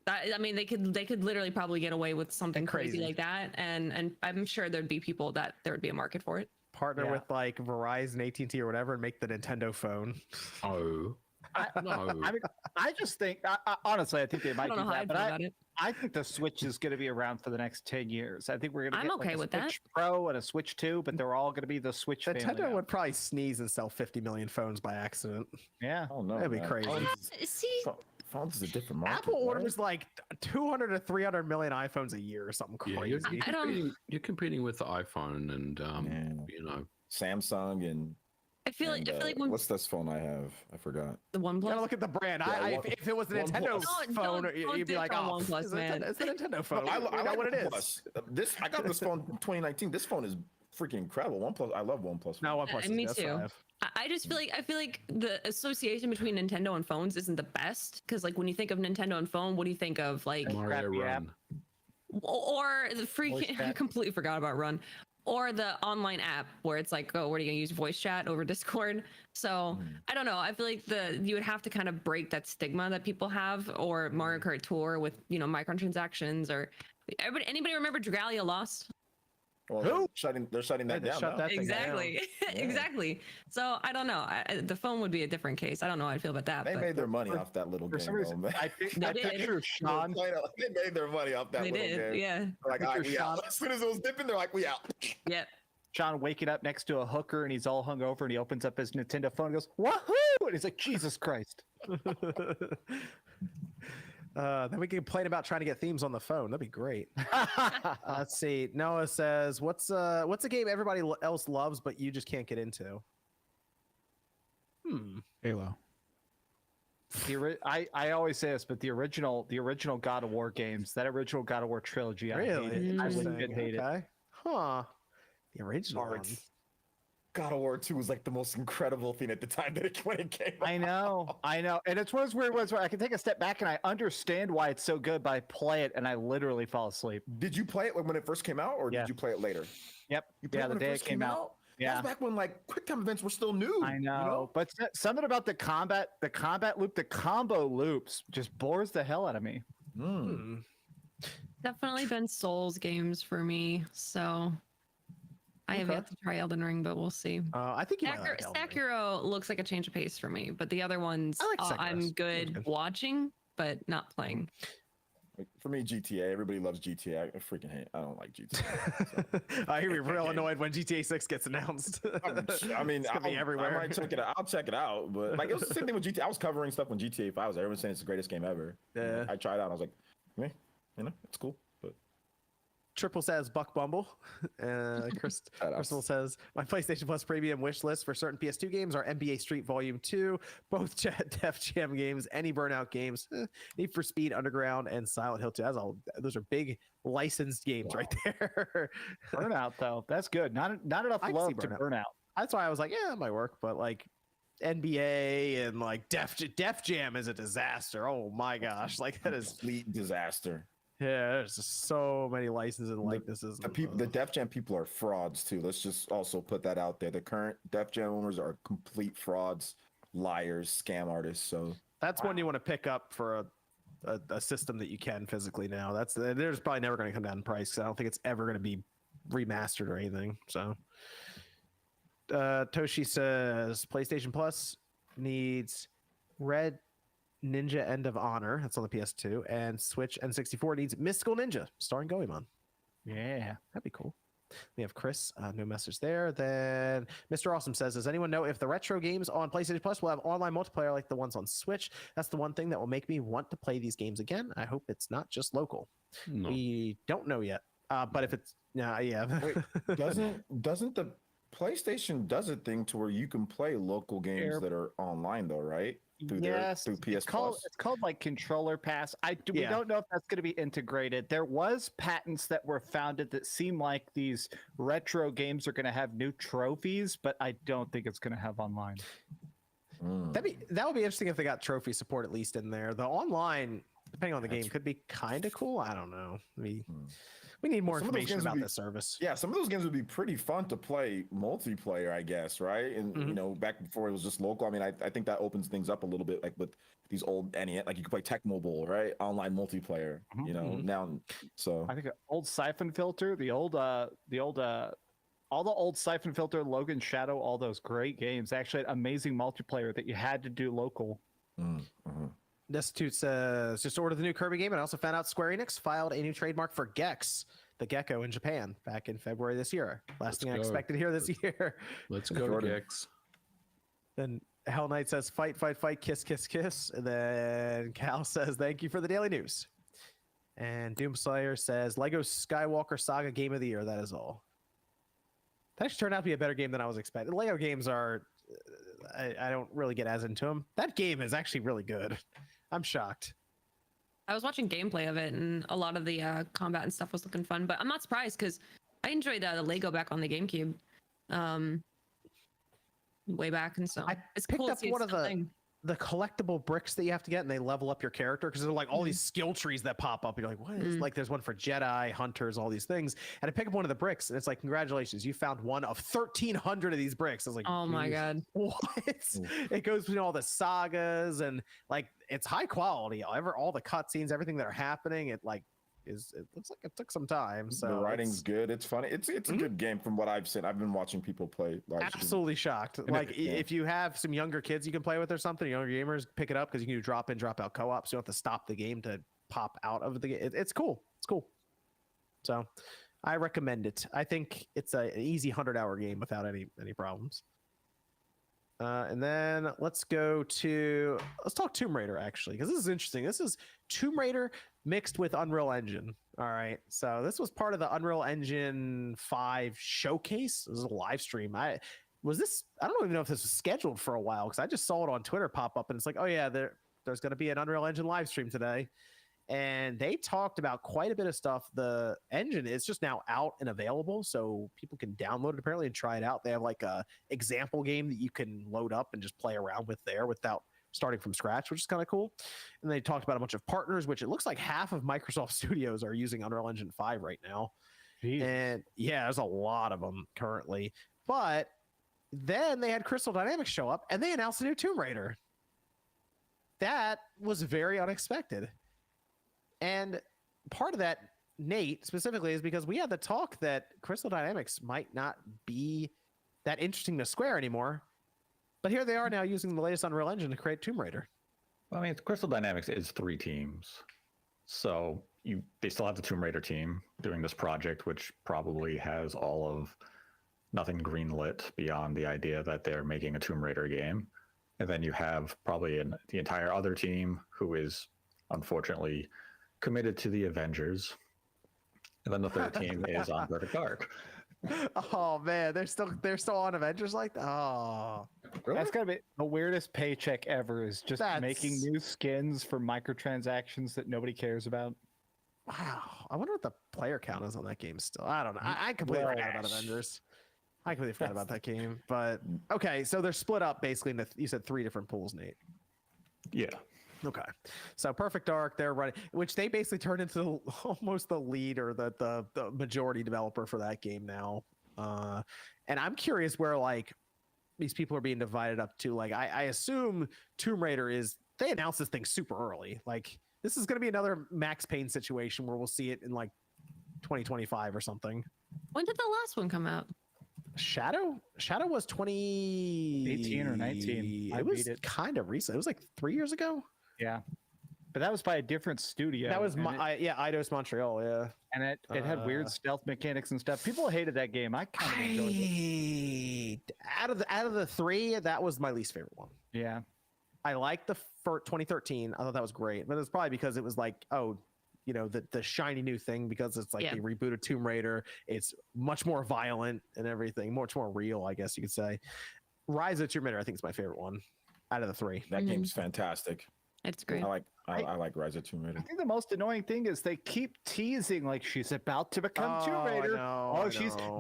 I mean, they could literally probably get away with something crazy like that, and I'm sure there'd be people that there would be a market for it. Partner with like Verizon, AT&T, or whatever, and make the Nintendo phone. Oh, no. I just think, honestly, I think they might I don't do know how that. I But feel about it. I think the Switch is going to be around for the next 10 years. I think we're going to I'm get okay like a with that. Switch Pro and a Switch 2, but they're all going to be the Switch family. Nintendo would probably sneeze and sell 50 million phones by accident. Yeah. Oh no, That'd be man. crazy. See, Phones is a different market. Apple right? orders like 200 to 300 million iPhones a year or something Yeah, crazy. you're competing with the iPhone and Samsung and. I feel like when what's this phone I have? I forgot. the OnePlus. You gotta look at the brand. If it was a Nintendo phone, you'd be like, oh, OnePlus, man. It's a Nintendo phone. I We know like what it OnePlus. is. I got this phone in 2019. This phone is freaking incredible. OnePlus. I love OnePlus. No, OnePlus. Me too. I just feel like the association between Nintendo and phones isn't the best, because like when you think of Nintendo and phone, what do you think of? Like Mario Run. or the freaking I completely forgot about Run, or the online app where it's like, oh, what are you gonna use voice chat over Discord? So I don't know. I feel like you would have to kind of break that stigma that people have, or Mario Kart Tour with microtransactions, or anybody remember Dragalia Lost? Well, Who? They're shutting that They down. shut now. that thing Exactly. Exactly. So I don't know. The phone would be a different case. I don't know how I feel about that. They but made their money off that little For game, some reason, though, man. I They did. picture Sean. They made their money off that They little did. game. Yeah. Like, all right, we Sean. out. As soon as it was dipping, they're like, we out. Yep. Sean waking up next to a hooker and he's all hungover and he opens up his Nintendo phone and goes, wahoo! And he's like, Jesus Christ. Then we can complain about trying to get themes on the phone. That'd be great. Let's see. Noah says, "What's a game everybody else loves but you just can't get into?" Halo. I always say this, but the original God of War games, that original God of War trilogy, I hate it. I legit hate it. Okay. Huh. The original Parts. one. God of War 2 was like the most incredible thing at the time when it came out. I know. And it's one of those weird ones where I can take a step back and I understand why it's so good, but I play it and I literally fall asleep. Did you play it when it first came out, or did you play it later? Yep. You played Yeah, it the when day it first came out. Yeah. That was back when like QuickTime events were still new. I know, you know? but something about the combat loop, the combo loops just bores the hell out of me. Definitely been Souls games for me. So I have yet to try Elden Ring, but we'll see. I think Sekiro looks like a change of pace for me, but the other ones I'm good watching, but not playing. Like, for me, GTA. Everybody loves GTA. I freaking hate. I don't like GTA. I hear you're real annoyed when GTA 6 gets announced. I mean, It's gonna be everywhere. I might check it out. I'll check it out. But like, it was the same thing with GTA. I was covering stuff when GTA 5 was there. Everyone saying it's the greatest game ever. Yeah. I tried it out. And I was like, it's cool. But Triple says Buck Bumble. Crystal says my PlayStation Plus premium wish list for certain PS2 games are NBA Street Volume 2, both Def Jam games, any Burnout games, Need for Speed Underground, and Silent Hill 2. Those are big licensed games right there. Burnout though, that's good. Not enough love to Burnout. That's why I was like, yeah, it might work, but like NBA and like Def Jam is a disaster. Oh my gosh, like that is complete disaster. Yeah, there's just so many licenses and likenesses. The Def Jam people are frauds too. Let's just also put that out there. The current Def Jam owners are complete frauds, liars, scam artists. So that's one you want to pick up for a system that you can physically now. There's probably never going to come down in price because I don't think it's ever going to be remastered or anything. So Toshi says PlayStation Plus needs Red Ninja End of Honor, that's on the PS2, and Switch N64 needs Mystical Ninja, starring Goemon. Yeah, that'd be cool. We have Chris, no message there. Then Mr. Awesome says, does anyone know if the retro games on PlayStation Plus will have online multiplayer like the ones on Switch? That's the one thing that will make me want to play these games again. I hope it's not just local. No. We don't know yet, but if it's, yeah. Wait, doesn't the PlayStation does a thing to where you can play local games that are online though, right? Through PS Plus. It's called like controller pass. We Yeah. don't know if that's going to be integrated. There was patents that were founded that seem like these retro games are going to have new trophies, but I don't think it's going to have online. That would be interesting if they got trophy support at least in there. The online, depending on the game, could be kind of cool. I don't know. We need more Some of those information games would about be- this service. Yeah, some of those games would be pretty fun to play multiplayer, I guess, right? And you know, back before it was just local. I mean, I think that opens things up a little bit, like with these old NES, like you could play Tech Mobile, right? Online multiplayer. You know, now so I think an old Siphon Filter, all the old Siphon Filter, Logan Shadow, all those great games. Actually, had amazing multiplayer that you had to do local. Destitute says, just ordered the new Kirby game and I also found out Square Enix filed a new trademark for Gex, the gecko in Japan, back in February this year. Last thing I expected here this year. Let's go, Gex. Then Hell Knight says, fight, fight, fight, kiss, kiss, kiss. And then Cal says, thank you for the daily news. And Doomslayer says, Lego Skywalker Saga Game of the Year. That is all. That actually turned out to be a better game than I was expecting. Lego games are, I don't really get as into them. That game is actually really good. I'm shocked. I was watching gameplay of it, and a lot of the combat and stuff was looking fun. But I'm not surprised because I enjoyed the Lego back on the GameCube, way back, and so it's Picked cool to up see one it's of still a thing. the collectible bricks that you have to get, and they level up your character because they're like all these skill trees that pop up. You're like, what is like? There's one for Jedi, hunters, all these things. And I pick up one of the bricks, and it's like, congratulations, you found one of 1,300 of these bricks. I was like, Oh my "Geez, God. what? It goes between all the sagas, and like it's high quality. All the cutscenes, everything that are happening, it like it looks like it took some time. So the writing's good. It's funny. It's a good game from what I've seen. I've been watching people play. Absolutely shocked. Like if you have some younger kids you can play with or something, younger gamers, pick it up because you can do drop in, drop out co-op. So you don't have to stop the game to pop out of the game. It's cool. It's cool. So I recommend it. I think it's an easy 100-hour game without any problems. And then let's talk Tomb Raider actually, because this is interesting. This is Tomb Raider mixed with Unreal Engine. All right, so this was part of the Unreal Engine 5 showcase. It was a live stream. I don't even know if this was scheduled for a while because I just saw it on Twitter pop up and it's like, oh yeah, there's going to be an Unreal Engine live stream today. And they talked about quite a bit of stuff. The engine is just now out and available, so people can download it apparently and try it out. They have like a example game that you can load up and just play around with there without starting from scratch, which is kind of cool. And they talked about a bunch of partners, which it looks like half of Microsoft Studios are using Unreal Engine 5 right now. Jeez. And yeah, there's a lot of them currently. But then they had Crystal Dynamics show up and they announced a new Tomb Raider. That was very unexpected. And part of that, Nate, specifically, is because we had the talk that Crystal Dynamics might not be that interesting to Square anymore. But here they are now using the latest Unreal Engine to create Tomb Raider. Well, I mean, Crystal Dynamics is 3 teams. So they still have the Tomb Raider team doing this project, which probably has all of nothing greenlit beyond the idea that they're making a Tomb Raider game. And then you have probably the entire other team who is unfortunately committed to the Avengers, and then the third team is on Perfect Dark. Oh man, they're still on Avengers like that. Oh, really? That's gotta be the weirdest paycheck ever. Is just making new skins for microtransactions that nobody cares about. Wow, I wonder what the player count is on that game still. I don't know. I completely forgot about Avengers. I completely forgot about that game. But okay, so they're split up basically into you said 3 different pools, Nate. Yeah. Okay, so Perfect Dark, they're running, which they basically turned into almost the lead or the majority developer for that game now. And I'm curious where like these people are being divided up to. Like I assume Tomb Raider they announced this thing super early. Like this is going to be another Max Payne situation where we'll see it in like 2025 or something. When did the last one come out? Shadow was 2018 or 19. It was kind of recent. It was like 3 years ago. Yeah, but that was by a different studio. That was Eidos Montreal. Yeah, and it had weird stealth mechanics and stuff. People hated that game. I kind of enjoyed it. Out of the 3, that was my least favorite one. Yeah, I liked the 2013. I thought that was great, but it was probably because it was like, the shiny new thing because it's like they rebooted Tomb Raider. It's much more violent and everything, much more real, I guess you could say. Rise of Tomb Raider, I think, is my favorite one out of the 3. That game's fantastic. It's great. I like Rise of Tomb Raider. I think the most annoying thing is they keep teasing like she's about to become Tomb Raider.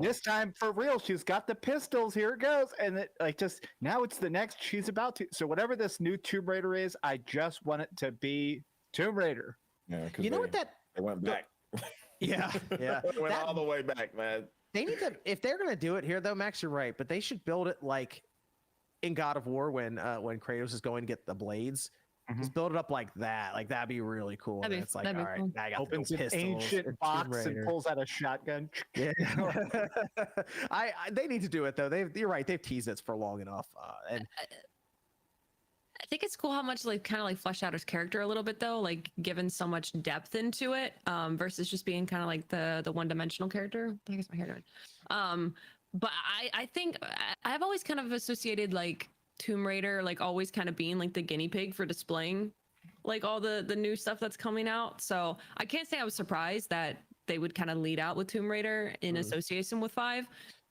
This time for real. She's got the pistols. Here it goes. And it now it's the next she's about to. So whatever this new Tomb Raider is, I just want it to be Tomb Raider. Yeah, you know what they went back. Yeah. It went all the way back, man. They need to, if they're gonna do it here though, Max, you're right, but they should build it like in God of War when Kratos is going to get the blades. Just build it up like that. Like that'd be really cool. And it's like, all right, now I got opens an ancient box and pulls out a shotgun. Yeah. They need to do it though. You're right. They've teased it for long enough. And I think it's cool how much kind of flesh out his character a little bit though, like given so much depth into it, versus just being kind of like the one-dimensional character. I guess my hair doing. But I think I've always kind of associated like Tomb Raider like always kind of being like the guinea pig for displaying like all the new stuff that's coming out. So I can't say I was surprised that they would kind of lead out with Tomb Raider in association with 5.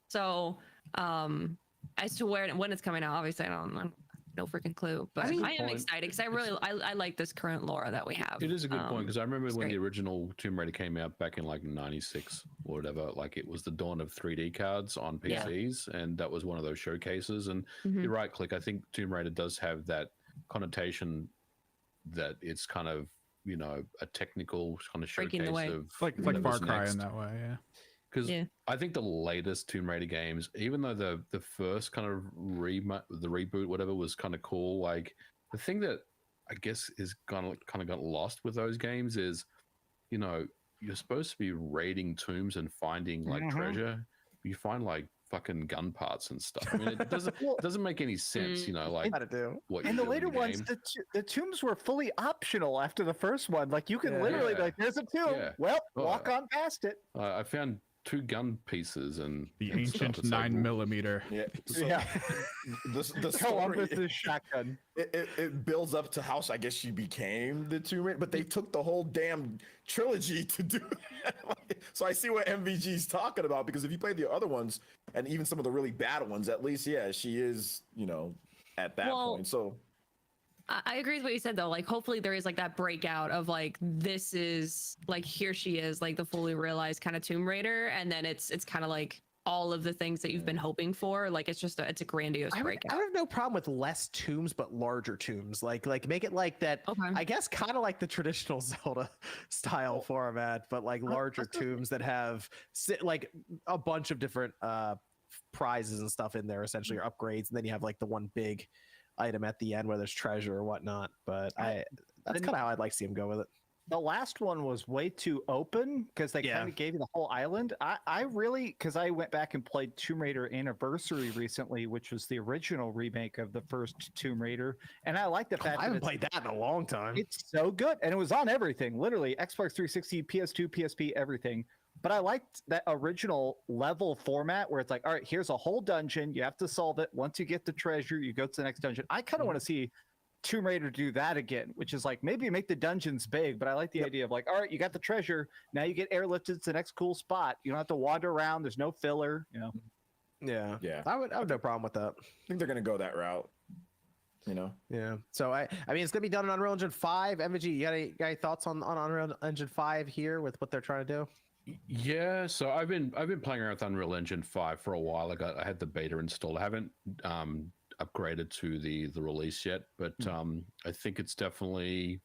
So as to when it's coming out, obviously I don't no freaking clue, but I am excited because I like this current lore that we have. It is a good point because I remember when the original Tomb Raider came out back in like 96 or whatever, like it was the dawn of 3D cards on PCs, and that was one of those showcases. And you're right, Click. I think Tomb Raider does have that connotation that it's kind of a technical kind of showcase of like Far Cry in that way, yeah. Because I think the latest Tomb Raider games, even though the first kind of the reboot, whatever, was kind of cool, like the thing that I guess is kind of got lost with those games is, you're supposed to be raiding tombs and finding like treasure. You find like fucking gun parts and stuff. I mean, it doesn't make any sense, you know, like what in you the do later in the ones, game. the tombs were fully optional after the first one. Like you can literally be like, "There's a tomb." Yeah. Well, walk on past it. I found 2 gun pieces and The and ancient stuff. It's like, 9mm. Yeah. So the Columbus story, is shotgun. it builds up to how I guess she became the Tomb Raider, but they took the whole damn trilogy to do that. So I see what MVG's talking about, because if you play the other ones and even some of the really bad ones, at least she is, you know, at that point. So I agree with what you said though. Like, hopefully there is like that breakout of like, this is like, here she is, like the fully realized kind of Tomb Raider, and then it's kind of like all of the things that you've been hoping for. Like, it's just it's a grandiose breakout. I have no problem with less tombs, but larger tombs. Like make it like that. Okay. I guess kind of like the traditional Zelda style format, but like larger tombs that have like a bunch of different prizes and stuff in there, essentially, or upgrades, and then you have like the one big item at the end where there's treasure or whatnot. But that's kind of how I'd like to see him go with it. The last one was way too open because they kind of gave you the whole island. I really, because I went back and played Tomb Raider Anniversary recently, which was the original remake of the first Tomb Raider, and I like the fact I haven't played that in a long time. It's so good, and it was on everything, literally Xbox 360, PS2, PSP, everything. But I liked that original level format where it's like, all right, here's a whole dungeon. You have to solve it. Once you get the treasure, you go to the next dungeon. I kind of want to see Tomb Raider do that again, which is like maybe make the dungeons big, but I like the idea of like, all right, you got the treasure. Now you get airlifted to the next cool spot. You don't have to wander around. There's no filler, you know? Yeah. I would have no problem with that. I think they're going to go that route. You know? Yeah. So I mean, it's gonna be done in Unreal Engine 5. MVG, you got any thoughts on Unreal Engine 5 here with what they're trying to do? Yeah, so I've been playing around with Unreal Engine 5 for a while. I had the beta installed. I haven't upgraded to the release yet, but I think it's definitely,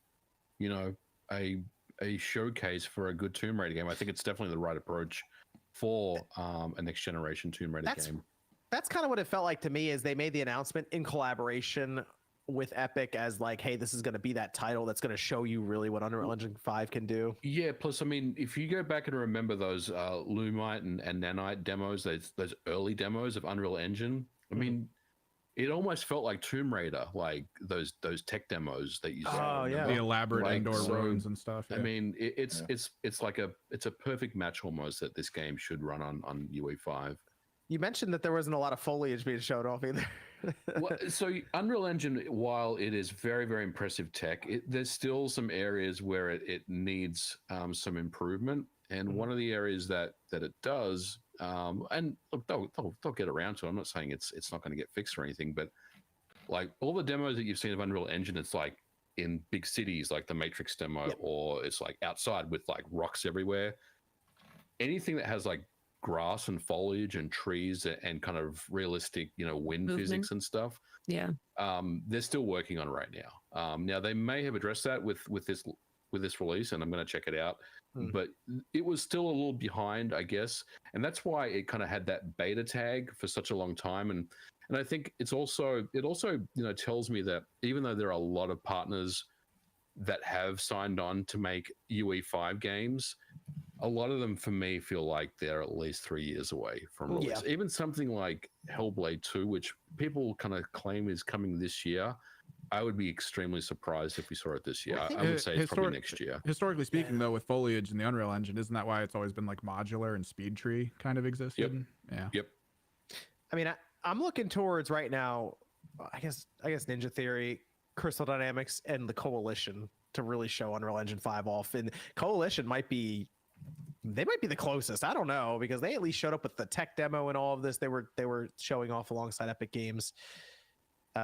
you know, a showcase for a good Tomb Raider game. I think it's definitely the right approach for a next generation Tomb Raider game. That's kind of what it felt like to me. Is they made the announcement in collaboration with Epic as like, hey, this is going to be that title that's going to show you really what Unreal Engine 5 can do. Yeah, plus, I mean, if you go back and remember those Lumite and Nanite demos, those early demos of Unreal Engine, I mean, it almost felt like Tomb Raider, like those tech demos that you saw. Oh yeah, the elaborate indoor rooms and stuff. I mean, it's like it's a perfect match almost that this game should run on UE5. You mentioned that there wasn't a lot of foliage being shown off either. Well, so Unreal Engine, while it is very, very impressive tech, there's still some areas where it needs some improvement. And one of the areas that it does, and look, they'll get around to it. I'm not saying it's not going to get fixed or anything, but like all the demos that you've seen of Unreal Engine, it's like in big cities, like the Matrix demo, or it's like outside with like rocks everywhere. Anything that has like grass and foliage and trees and kind of realistic, you know, wind physics and stuff. Yeah. They're still working on right now. Now they may have addressed that with this release, and I'm going to check it out. But it was still a little behind, I guess, and that's why it kind of had that beta tag for such a long time. And I think it also you know tells me that even though there are a lot of partners that have signed on to make UE5 games, a lot of them, for me, feel like they're at least 3 years away from release. Yeah. Even something like Hellblade 2, which people kind of claim is coming this year, I would be extremely surprised if we saw it this year. I would say it's probably next year. Historically speaking, though, with foliage in the Unreal Engine, isn't that why it's always been like modular and speed tree kind of existed? Yeah. Yep. I mean, I'm looking towards right now, I guess Ninja Theory, Crystal Dynamics, and the Coalition to really show Unreal Engine 5 off. And Coalition might be the closest. I don't know, because they at least showed up with the tech demo and all of this. They were showing off alongside Epic Games.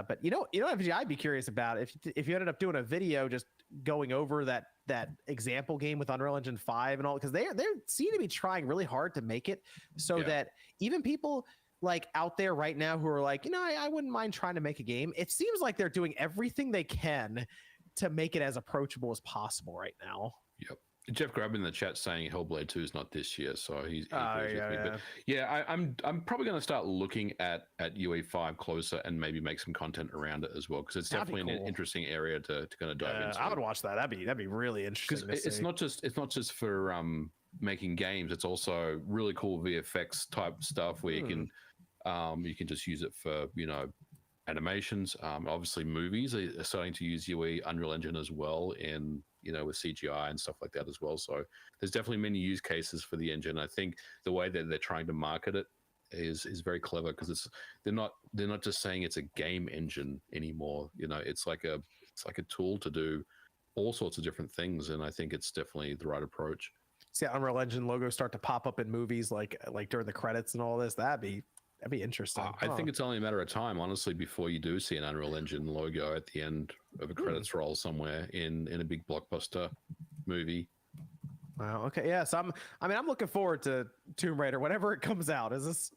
But you know, I'd be curious about if you ended up doing a video just going over that example game with Unreal Engine 5 and all, because they seem to be trying really hard to make it so that even people like out there right now who are like, you know, I wouldn't mind trying to make a game. It seems like they're doing everything they can to make it as approachable as possible right now. Yep. Jeff Grubb in the chat saying Hellblade 2 is not this year, so he agrees with me. yeah. But yeah, I'm probably going to start looking at UE5 closer and maybe make some content around it as well, because it's That'd be definitely an cool. interesting area to kind of dive into. I would watch that. That'd be really interesting. Because it's not just for making games. It's also really cool VFX type stuff where you can just use it for animations. Obviously, movies are starting to use UE Unreal Engine as well, in with CGI and stuff like that as well. So there's definitely many use cases for the engine. I think the way that they're trying to market it is very clever, because they're not just saying it's a game engine anymore. It's like a tool to do all sorts of different things, and I think it's definitely the right approach. See Unreal Engine logos start to pop up in movies like during the credits and all this. That'd be interesting. I think it's only a matter of time, honestly, before you do see an Unreal Engine logo at the end of a credits roll somewhere in a big blockbuster movie. Wow. Okay. Yeah. So I'm looking forward to Tomb Raider whenever it comes out. Is this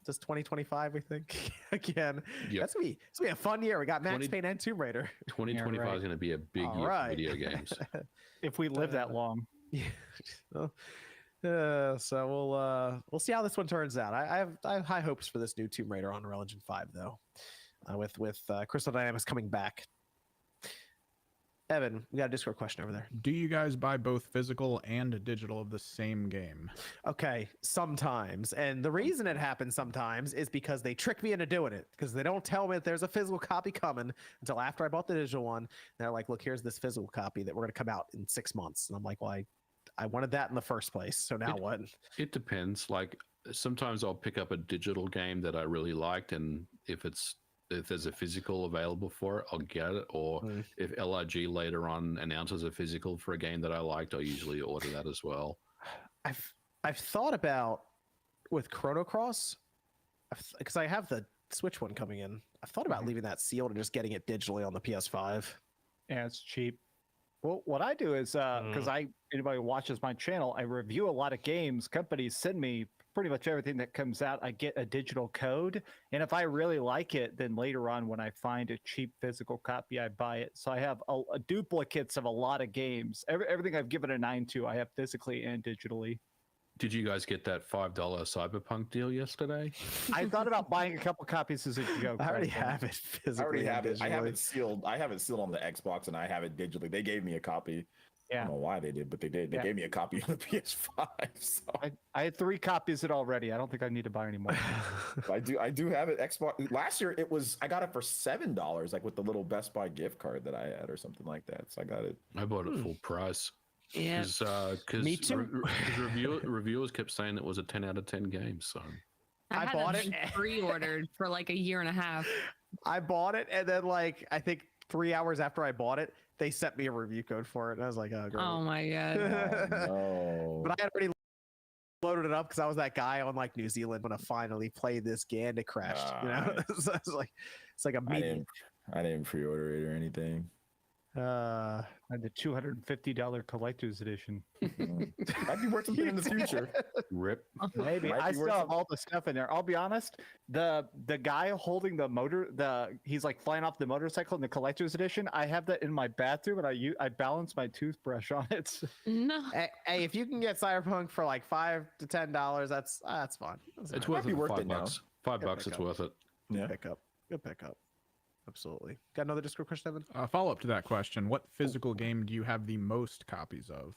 just 2025? We think again. Yep. That's gonna be a fun year. We got Max Payne and Tomb Raider. 2025 is going to be a big year for video games. If we live that long. Yeah. So we'll see how this one turns out. I have high hopes for this new Tomb Raider on Unreal Engine 5 though, with Crystal Dynamics coming back. Evan, we got a Discord question over there. Do you guys buy both physical and digital of the same game? Okay, sometimes. And the reason it happens sometimes is because they trick me into doing it, because they don't tell me that there's a physical copy coming until after I bought the digital one. And they're like, look, here's this physical copy that we're going to come out in 6 months. And I'm like, well, I wanted that in the first place. So now what? It depends. Like sometimes I'll pick up a digital game that I really liked, and if there's a physical available for it, I'll get it. Or if LRG later on announces a physical for a game that I liked, I'll usually order that as well. I've thought about with Chrono Cross, because I have the Switch one coming in. I've thought about leaving that sealed and just getting it digitally on the PS5. Yeah, it's cheap. Well, what I do is because anybody who watches my channel, I review a lot of games. Companies send me pretty much everything that comes out. I get a digital code, and if I really like it, then later on when I find a cheap physical copy, I buy it. So I have a duplicates of a lot of games. Everything I've given a 9 to, I have physically and digitally. Did you guys get that $5 Cyberpunk deal yesterday? I thought about buying a couple copies as a joke. I already have it physically. I already have it. digitally. I have it sealed. I have it sealed on the Xbox, and I have it digitally. They gave me a copy. Yeah. I don't know why they did, but they did. They gave me a copy on the PS5. So I had 3 copies of it already. I don't think I need to buy any more. I do have it. Xbox last year I got it for $7, like with the little Best Buy gift card that I had or something like that. So I got it. I bought it full price. Yeah. Because Me too. reviewers kept saying it was a 10 out of 10 game. So I had bought it pre-ordered for like a year and a half. I bought it, and then like I think 3 hours after I bought it, they sent me a review code for it, and I was like, oh, great. Oh my god. No. But I had already loaded it up because I was that guy on like New Zealand when I finally played this game and it crashed. So it's like a medium. I didn't pre-order it or anything. And the $250 collector's edition. Might be worth something in the future. Rip. Maybe. I still have all the stuff in there. I'll be honest. The guy holding the motor, he's like flying off the motorcycle in the collector's edition. I have that in my bathroom, and I balance my toothbrush on it. No. Hey, if you can get Cyberpunk for like $5 to $10, that's fine. It's worth it for $5. $5, it's worth it. Yeah. Good pickup. Absolutely. Got another Discord question, Evan? Follow up to that question. What physical game do you have the most copies of?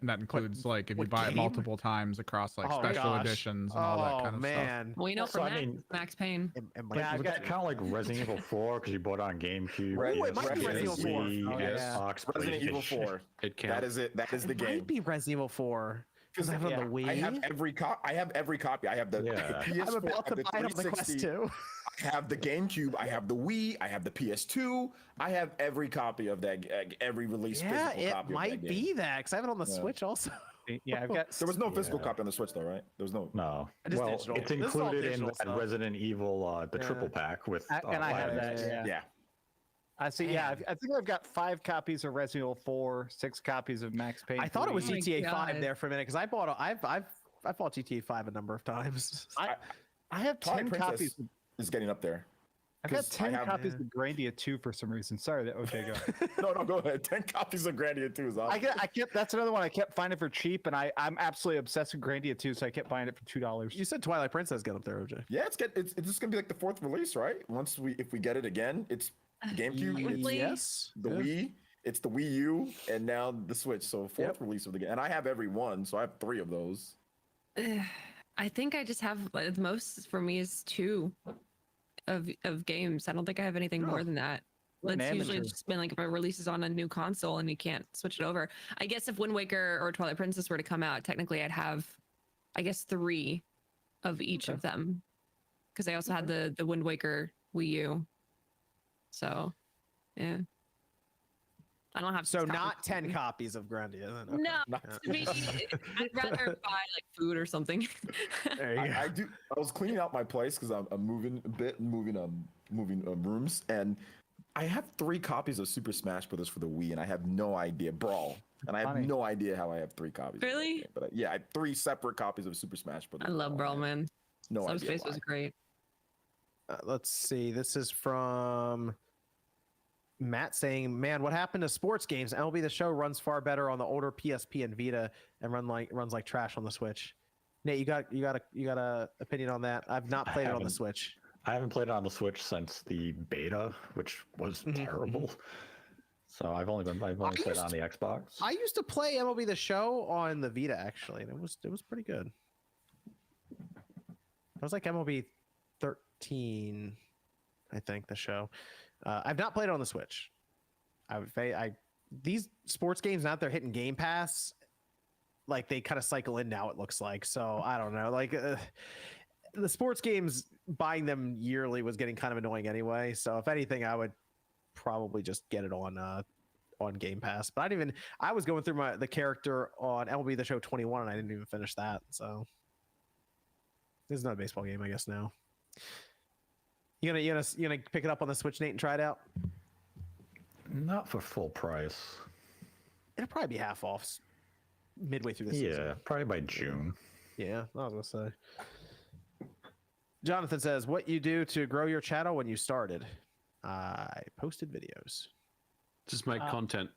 And that includes like if you buy it multiple times across like special editions and all that kind of stuff. Well, you know, for Max Payne. Yeah, I got kind of like Resident Evil 4 because you bought it on GameCube. It might be Resident Evil 4. Xbox, Resident Evil 4. It counts. That is it. That is the game. It might be Resident Evil 4. Because I have it on the Wii. I have every copy. I have the PS4. I'm about to buy it on the Quest 2. I have the GameCube. I have the Wii. I have the PS2. I have every copy of that. Every release. Yeah, physical it copy might of that be game. that because I have it on the Switch also. Yeah, I've got. There was no physical copy on the Switch though, right? There was no. No. Just Well, digital. it's This is all included in digital that stuff. Resident Evil, the triple pack with. And I have that. Yeah. I see. Yeah, I think I've got 5 copies of Resident Evil 4, 6 copies of Max Payne. I thought it was 3. GTA 5 there for a minute because I bought. I've bought GTA 5 a number of times. I have 10 Twilight Princess copies. is getting up there. I've got 'Cause 10 copies of Grandia 2 for some reason. Sorry that OJ go. No, go ahead. 10 copies of Grandia 2 is awesome. I kept that's another one I kept finding for cheap, and I'm absolutely obsessed with Grandia 2, so I kept buying it for $2. You said Twilight Princess got up there, OJ. Yeah, it's just gonna be like the 4th release, right? If we get it again, it's GameCube, Yes. the Wii, it's the Wii U, and now the Switch. So 4th release of the game, and I have every one, so I have 3 of those. I think I just have the most for me is 2 of games. I don't think I have anything more than that. What an It's usually amateur. just been like if it releases on a new console and you can't switch it over. I guess if Wind Waker or Twilight Princess were to come out, technically I'd have, I guess, 3 of each of them, because I also had the Wind Waker Wii U. So, yeah. I don't have So not 10 copies of Grandia. Then. Okay. No, to me, I'd rather buy like food or something. There you go. I do. I was cleaning out my place because I'm moving a bit, moving rooms, and I have 3 copies of Super Smash Brothers for the Wii, and I have no idea Brawl, and I have no idea how I have 3 copies. Really? Of that game. But yeah, I have 3 separate copies of Super Smash Brothers. I love Brawl, man. No idea Subspace why. was great. Let's see. This is from Matt saying, "Man, what happened to sports games? MLB The Show runs far better on the older PSP and Vita, and runs like trash on the Switch." Nate, you got a opinion on that? I've not played it on the Switch. I haven't played it on the Switch since the beta, which was terrible. So I've only played it on the Xbox. I used to play MLB The Show on the Vita actually, and it was pretty good. It was like MLB 13, I think, the show. I've not played it on the Switch. These sports games now that they're hitting Game Pass, like they kind of cycle in now, it looks like. So I don't know. Like the sports games, buying them yearly was getting kind of annoying anyway. So if anything, I would probably just get it on Game Pass. But I was going through the character on MLB The Show 21, and I didn't even finish that. So this is not a baseball game, I guess now. You gonna pick it up on the Switch, Nate, and try it out? Not for full price. It'll probably be half off midway through the season. Yeah, probably by June. Yeah, I was gonna say. Jonathan says, "What you do to grow your channel when you started?" I posted videos. Just make content.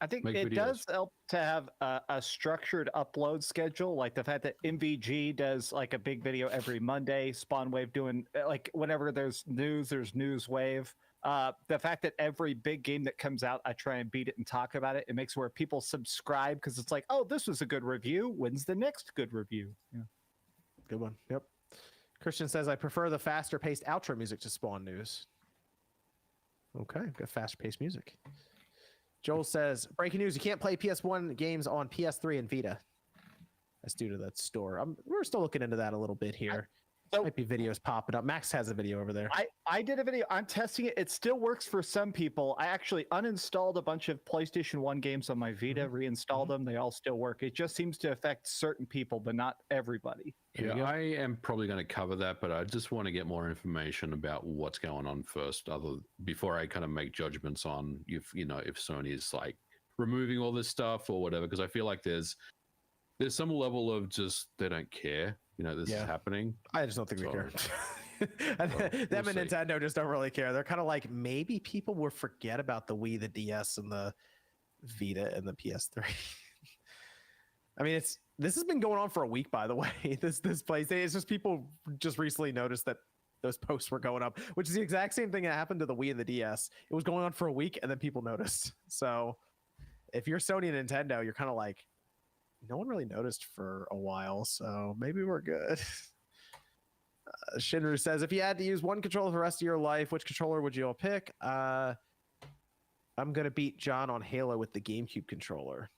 I think Make it videos. does help to have a structured upload schedule, like the fact that MVG does like a big video every Monday, Spawnwave doing like whenever there's news wave. The fact that every big game that comes out, I try and beat it and talk about it. It makes where people subscribe because it's like, oh, this was a good review. When's the next good review? Yeah. Good one. Yep. Christian says, "I prefer the faster paced outro music to Spawn news." Okay, got faster paced music. Joel says, "Breaking news, you can't play PS1 games on PS3 and Vita. That's due to that store." We're still looking into that a little bit here. Might be videos popping up. Max has a video over there. I did a video. I'm testing it. It still works for some people. I actually uninstalled a bunch of PlayStation 1 games on my Vita, reinstalled them. They all still work. It just seems to affect certain people, but not everybody. Yeah, I am probably going to cover that, but I just want to get more information about what's going on first, before I kind of make judgments on if Sony is like removing all this stuff or whatever, because I feel like there's some level of just they don't care. This is happening. I just don't think they care. Them and Nintendo just don't really care. They're kind of like, maybe people will forget about the Wii, the DS, and the Vita, and the PS3. I mean, this has been going on for a week, by the way. This PlayStation, it's just people just recently noticed that those posts were going up, which is the exact same thing that happened to the Wii and the DS. It was going on for a week, and then people noticed. So if you're Sony and Nintendo, you're kind of like, no one really noticed for a while, so maybe we're good. Shinru says, "If you had to use one controller for the rest of your life, which controller would you all pick?" I'm gonna beat John on Halo with the GameCube controller.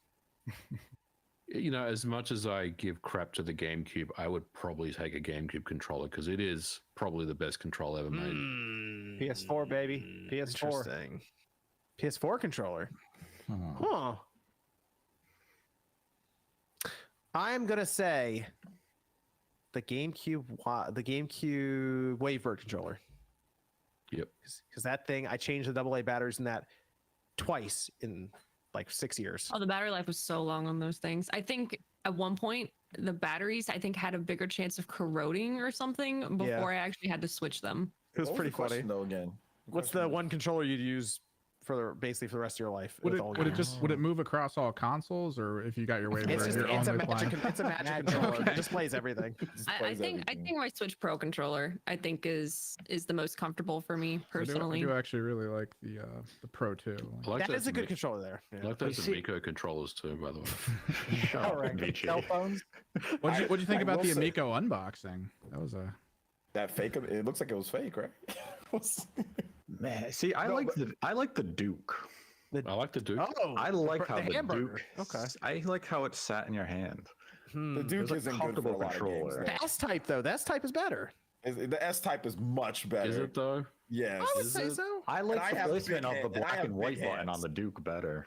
As much as I give crap to the GameCube, I would probably take a GameCube controller because it is probably the best controller ever made. PS4, baby. PS4. Interesting. PS4 controller. Huh. I'm gonna say the GameCube Wavebird controller. Yep. Because that thing, I changed the AA batteries in that twice in like 6 years. Oh, the battery life was so long on those things. I think at one point the batteries had a bigger chance of corroding or something before I actually had to switch them. It was What pretty the question, funny. though, again? What's the one controller you'd use basically for the rest of your life? Would with it all would it games? just would it move across all consoles, or if you got your way where It's you're a only magic. playing? It's a magic controller. It displays everything. I think my Switch Pro controller is the most comfortable for me personally. I do actually really like the Pro 2. I like That is a good Mi- controller there. I like those Amico controllers too, by the way. All right. Cell phones. What'd you think I about will the say- Amico unboxing? That was a That fake. It looks like it was fake, right? Man, see, I like the Duke. I like the Duke. Oh, I like how the hamburger. Duke. Okay. I like how it sat in your hand. The Duke There's a isn't good for comfortable a lot of games. controller. though. The S-Type though. The S-Type is better. The S-Type is much better. Is it though? Yes. I would say so. I like I the have placement big of the hand- and I black have and white big button on hands. the Duke better.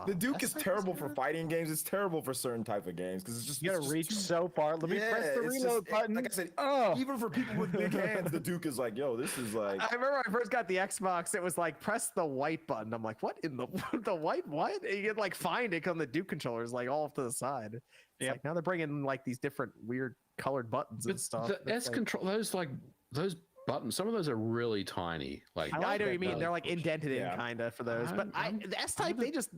The Duke is terrible for fighting games. It's terrible for certain type of games because it's just You gotta it's just reach too- so far. Let me Yeah, press the it's reload just- button. Like I said, Oh. even for people with big hands, the Duke is like, yo, this is like. I remember when I first got the Xbox, it was like press the white button. I'm like, what in the the white what? And you could like find it on the Duke controllers like all off to the side. It's like now they're bringing like these different weird colored buttons and But stuff. the It's S like- control, those buttons, some of those are really tiny. Like I know what you mean. They're like indented in Yeah. kind of for those, but the S Type they just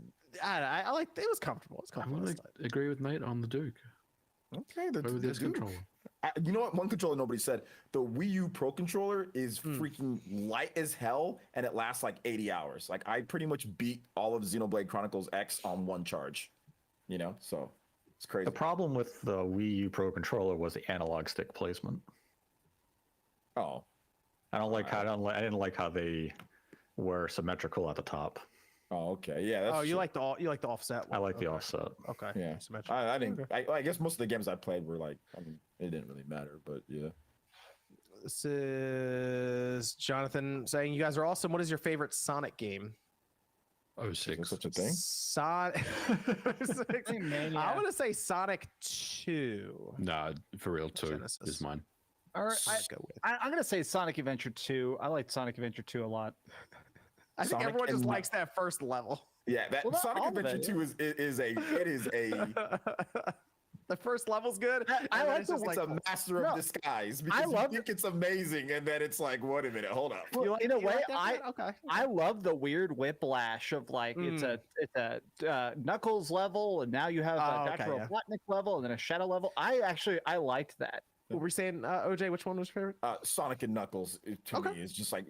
I like it was comfortable. It's I'm comfortable. gonna agree with Nate on the Duke. Okay, the Over this Duke. controller. You know what? One controller nobody said. The Wii U Pro controller is Hmm. freaking light as hell, and it lasts like 80 hours. Like I pretty much beat all of Xenoblade Chronicles X on one charge. You know, so it's crazy. The problem with the Wii U Pro controller was the analog stick placement. Oh, I didn't like how they were symmetrical at the top. Oh, okay, yeah. That's Oh, you like the offset I one. like the offset. Okay. Yeah, Symmetrical. I didn't. I guess most of the games I played were like. I mean, it didn't really matter, but yeah. This is Jonathan saying, "You guys are awesome. What is your favorite Sonic game?" Oh, six. Such a thing. Sonic. I want to say Sonic 2. Nah, for real, two Genesis. is mine. All right, Let's go with. I'm gonna say Sonic Adventure 2. I like Sonic Adventure 2 a lot. I think Sonic everyone just and- likes that first level. Yeah, that Well, not Sonic all of Adventure it, 2 is a. The first level's good. I and then like it's the just It's like a master of disguise because you love think it's amazing, and then it's like, wait a minute, hold up. Well, in a you way, like that, Brett? Okay. I love the weird whiplash of like it's a Knuckles level, and now you have Oh, a okay, Dr. yeah. Robotnik level, and then a Shadow level. I liked that. What were you saying, OJ? Which one was your favorite? Sonic and Knuckles to me is just like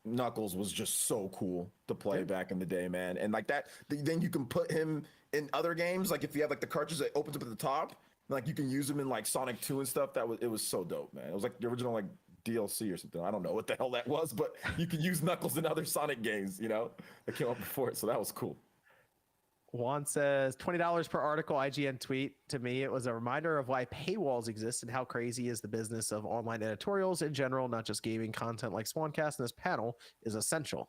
Knuckles was just so cool to play back in the day, man. And like that, then you can put him in other games. Like if you have like the cartridge that opens up at the top, like you can use him in like Sonic 2 and stuff. It was so dope, man. It was like the original like DLC or something. I don't know what the hell that was, but you can use Knuckles in other Sonic games, you know, that came up before it. So that was cool. Juan says $20 per article IGN tweet. To me, it was a reminder of why paywalls exist and how crazy is the business of online editorials in general, not just gaming content like Swancast. And this panel is essential.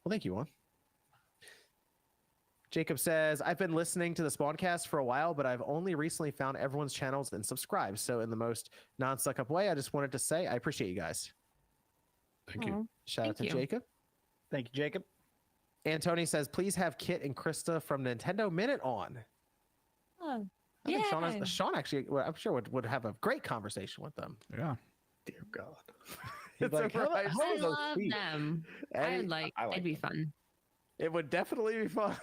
Well, thank you, Juan. Jacob says, I've been listening to the Spawncast for a while, but I've only recently found everyone's channels and subscribed. So in the most non-suck-up way, I just wanted to say I appreciate you guys. Thank you. Shout out to Thank you. Jacob. Thank you, Jacob. And Tony says, please have Kit and Krista from Nintendo Minute on. Oh, I think yeah. Sean actually, well, I'm sure would have a great conversation with them. Yeah. Dear God. It's like, over. how I are those love feet? them. Hey, It'd be fun. It would definitely be fun.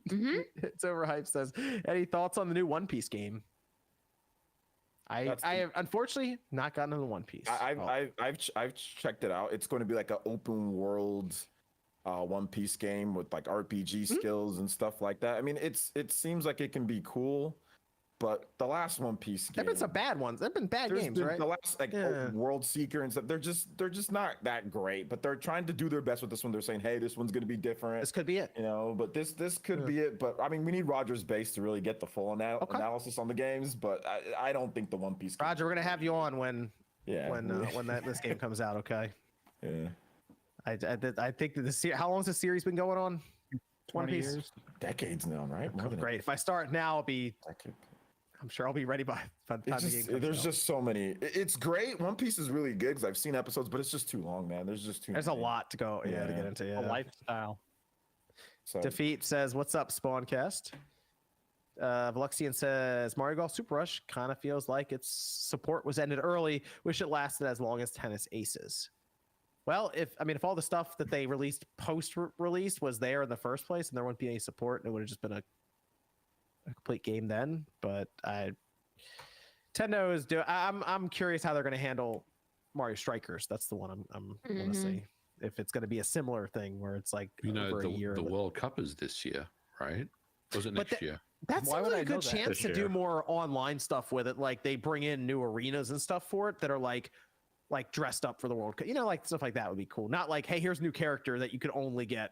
Mhm. It's overhyped. Says, any thoughts on the new One Piece game? I have unfortunately not gotten into the One Piece. I've checked it out. It's going to be like an open world One Piece game with like RPG skills and stuff like that. I mean, it seems like it can be cool, but the last One Piece game, There've been some bad ones. There've been bad there's games, been right? the last like World Seeker and stuff. They're just not that great, but they're trying to do their best with this one. They're saying, hey, this one's going to be different. This could be it, you know. But this could be it. But I mean, we need Roger's base to really get the full analysis on the games. But I don't think the One Piece. Roger, we're gonna have you on when when this game comes out. Okay. Yeah. I think that how long has the series been going on? 20 years, decades now, right? More than Great. If I start now, I'll be. I'm sure I'll be ready by the time the game comes there's out. just so many. It's great. One Piece is really good because I've seen episodes, but it's just too long, man. There's just too. There's a many. lot to go. Yeah, to get into. Yeah. A lifestyle. So Defeat says, "What's up, Spawncast?" Veluxian says Mario Golf Super Rush kind of feels like its support was ended early. Wish it lasted as long as Tennis Aces. Well, if all the stuff that they released post-release was there in the first place, and there wouldn't be any support, it would have just been a complete game then. But Nintendo is doing. I'm curious how they're going to handle Mario Strikers. That's the one I'm want to see. If it's going to be a similar thing where it's like over a year. The World Cup is this year, right? Or was it next year? That seems like a good chance to do more online stuff with it. Like they bring in new arenas and stuff for it that are like dressed up for the World Cup. Like stuff like that would be cool. Not like, hey, here's a new character that you could only get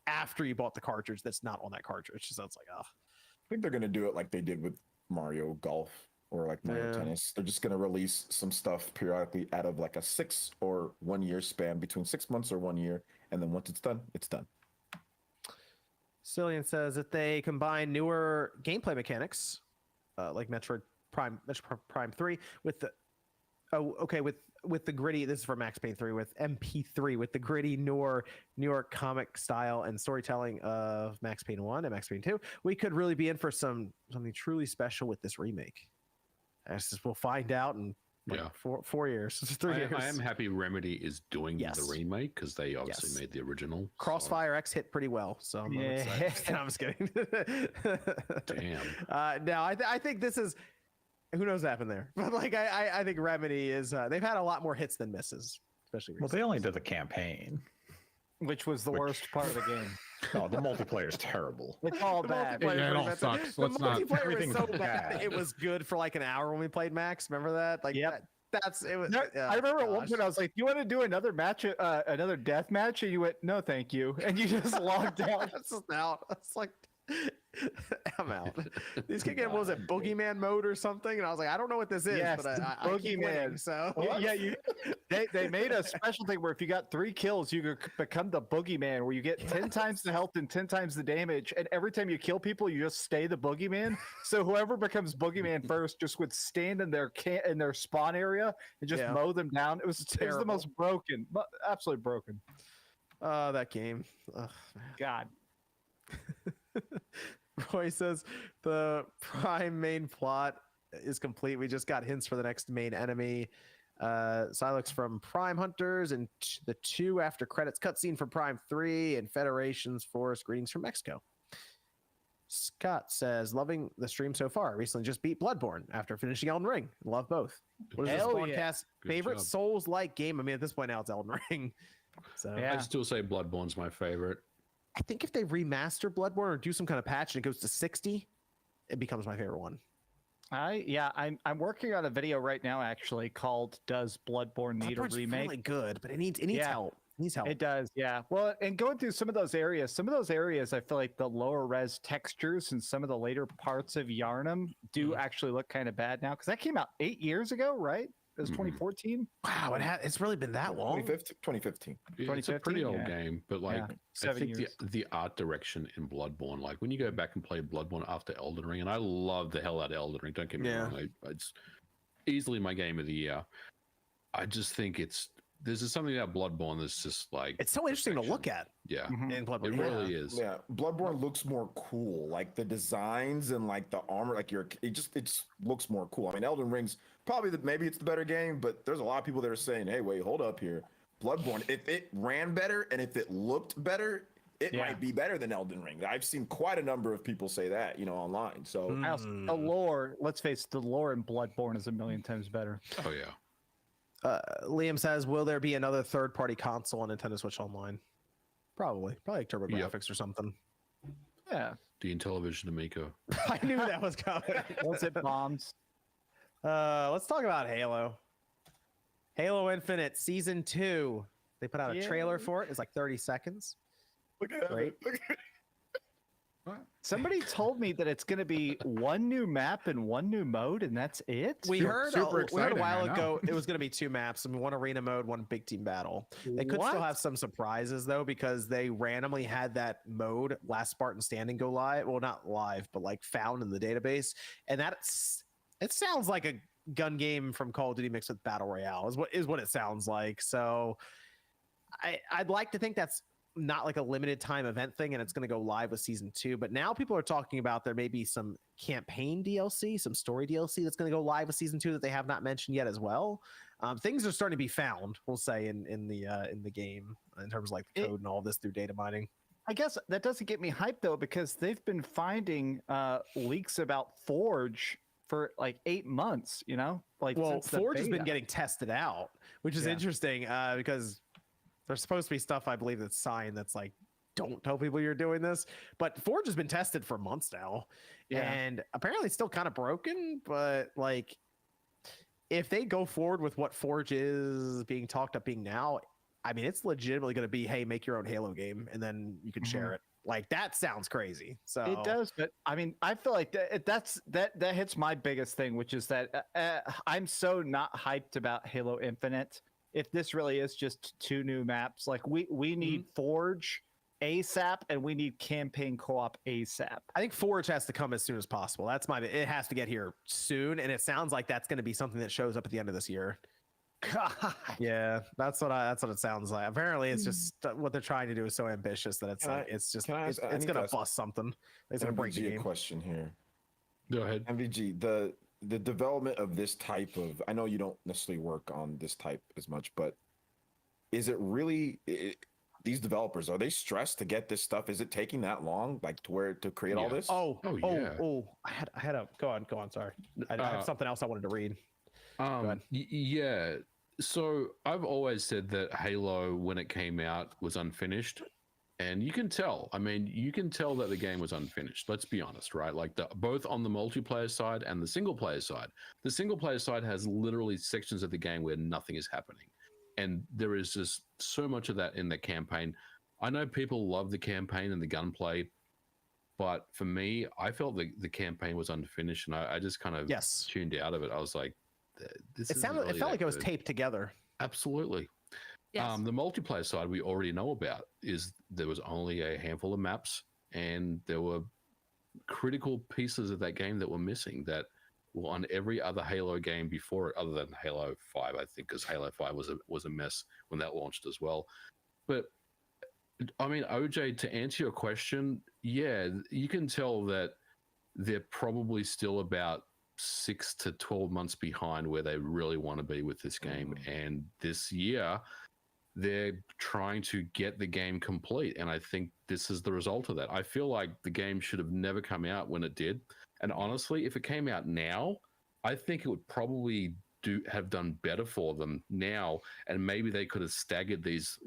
after you bought the cartridge that's not on that cartridge. So it's like, oh. I think they're going to do it like they did with Mario Golf or like Mario Tennis. They're just going to release some stuff periodically out of like a 6 or 1 year span, between 6 months or 1 year. And then once it's done, it's done. Cillian says that they combine newer gameplay mechanics, like Metroid Prime 3 with the with the gritty. This is for Max Payne 3 with MP3 with the gritty New York comic style and storytelling of Max Payne 1 and Max Payne 2. We could really be in for something truly special with this remake. We'll find out in 4 years, 3 years. I am happy Remedy is doing the remake because they obviously made the original. Crossfire X hit pretty well, so I'm excited. No, I'm just kidding. Damn. No, I think this is. Who knows what happened there? But like, I think Remedy is. They've had a lot more hits than misses, especially. Well, they only did the campaign, which was the worst part of the game. Oh, the multiplayer is terrible. It's all bad. Yeah, it all sucks. The multiplayer was so bad. It was good for like an hour when we played Max. Remember that? Like, that's it. Was. I remember at one point I was like, "You want to do another match, another death match?" And you went, "No, thank you," and you just logged out. Out. It's like. I'm out. These kick in, what was it, Boogeyman mode or something? And I was like, I don't know what this is, but I keep winning, so they made a special thing where if you got 3 kills, you could become the Boogeyman, where you get 10 times the health and 10 times the damage, and every time you kill people, you just stay the Boogeyman. So whoever becomes Boogeyman first just would stand in their spawn area and just mow them down. It was the most broken, absolutely broken. That game. Ugh, God. Roy says the Prime main plot is complete. We just got hints for the next main enemy. Silex from Prime Hunters and the 2 after credits cutscene for Prime 3 and Federation's Force. Greetings from Mexico. Scott says, loving the stream so far. Recently just beat Bloodborne after finishing Elden Ring. Love both. What is this podcast favorite Souls-like game? I mean, at this point now it's Elden Ring. So I still say Bloodborne's my favorite. I think if they remaster Bloodborne or do some kind of patch and it goes to 60, it becomes my favorite one. I'm working on a video right now actually called "Does Bloodborne Need a Remake?" Really good, but it needs help. It needs help. It does, yeah. Well, and going through some of those areas, I feel like the lower res textures and some of the later parts of Yharnam do actually look kind of bad now because that came out 8 years ago, right? It was 2014. Wow, it's really been that long. 2015. It's a pretty old game, but like I think years. the art direction in Bloodborne, like when you go back and play Bloodborne after Elden Ring, and I love the hell out of Elden Ring. Don't get me wrong, it's easily my game of the year. I just think there's just something about Bloodborne that's just like it's so interesting to look at. Yeah, in Bloodborne, it really is. Yeah, Bloodborne looks more cool. Like the designs and like the armor, like it looks more cool. I mean, Elden Ring's probably maybe it's the better game, but there's a lot of people that are saying, "Hey, wait, hold up here." Bloodborne, if it ran better and if it looked better, it might be better than Elden Ring. I've seen quite a number of people say that, online. So the lore, let's face it, the lore in Bloodborne is a million times better. Oh yeah. Liam says, will there be another third-party console on Nintendo Switch Online? Probably like TurboGrafx or something. Yeah. The Intellivision Amico. I knew that was coming. Once it bombs. Let's talk about Halo. Halo Infinite Season 2. They put out a trailer for it. It's like 30 seconds. Look at Great. it. Somebody told me that it's going to be one new map and one new mode, and that's it. We heard a while ago it was going to be 2 maps, and one arena mode, one big team battle. They could still have some surprises though, because they randomly had that mode, Last Spartan Standing, go live. Well, not live, but like found in the database, and it sounds like a gun game from Call of Duty mixed with Battle Royale. Is what it sounds like. So I'd like to think that's not like a limited time event thing, and it's going to go live with season 2. But now people are talking about there may be some campaign DLC, some story DLC that's going to go live with season 2 that they have not mentioned yet as well. Things are starting to be found, we'll say, in the game in terms of like the code and all this through data mining. I guess that doesn't get me hyped though, because they've been finding leaks about Forge for like 8 months. You know, like well, since the Forge has been beta. getting tested out, which is interesting because there's supposed to be stuff I believe that's signed that's like, don't tell people you're doing this. But Forge has been tested for months now, and apparently it's still kind of broken. But like, if they go forward with what Forge is being talked up being now, I mean, it's legitimately going to be, hey, make your own Halo game, and then you can share it. Like, that sounds crazy. So It does, but I mean, I feel like that hits my biggest thing, which is that I'm so not hyped about Halo Infinite. If this really is just 2 new maps, like we need Forge ASAP, and we need campaign co-op ASAP. I think Forge has to come as soon as possible. That's it has to get here soon, and it sounds like that's going to be something that shows up at the end of this year. God. Yeah, that's what it sounds like. Apparently, it's just what they're trying to do is so ambitious that it's gonna bust something. It's gonna break the game. A question here. Go ahead. MVG, the development of this type of, I know you don't necessarily work on this type as much, but is it really these developers, are they stressed to get this stuff? Is it taking that long, like to create all this? Oh, I had a go on. Sorry, I have something else I wanted to read. Yeah. So I've always said that Halo, when it came out, was unfinished. And you can tell. I mean, you can tell that the game was unfinished. Let's be honest, right? Like both on the multiplayer side and the single player side. The single player side has literally sections of the game where nothing is happening. And there is just so much of that in the campaign. I know people love the campaign and the gunplay, but for me, I felt the campaign was unfinished, and I just kind of tuned out of it. I was like, it felt like it was taped together. Absolutely. Yes. The multiplayer side we already know about is there was only a handful of maps, and there were critical pieces of that game that were missing that were on every other Halo game before it, other than Halo 5, I think, because Halo 5 was a mess when that launched as well. But I mean, OJ, to answer your question, yeah, you can tell that they're probably still about 6 to 12 months behind where they really want to be with this game. And this year, they're trying to get the game complete. And I think this is the result of that. I feel like the game should have never come out when it did. And honestly, if it came out now, I think it would probably have done better for them now. And maybe they could have staggered these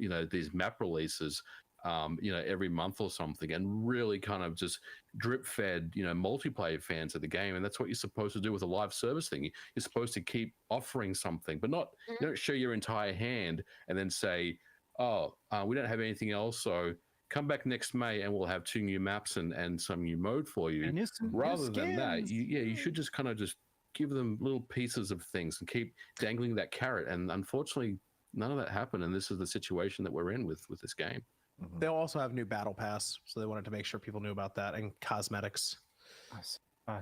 map releases every month or something, and really kind of just drip fed, multiplayer fans of the game. And that's what you're supposed to do with a live service thing. You're supposed to keep offering something, but not, you don't show your entire hand and then say, we don't have anything else, so come back next May and we'll have 2 new maps and some new mode for you. Rather than that, you should just kind of just give them little pieces of things and keep dangling that carrot. And unfortunately, none of that happened. And this is the situation that we're in with this game. They'll also have new battle pass, so they wanted to make sure people knew about that, and cosmetics.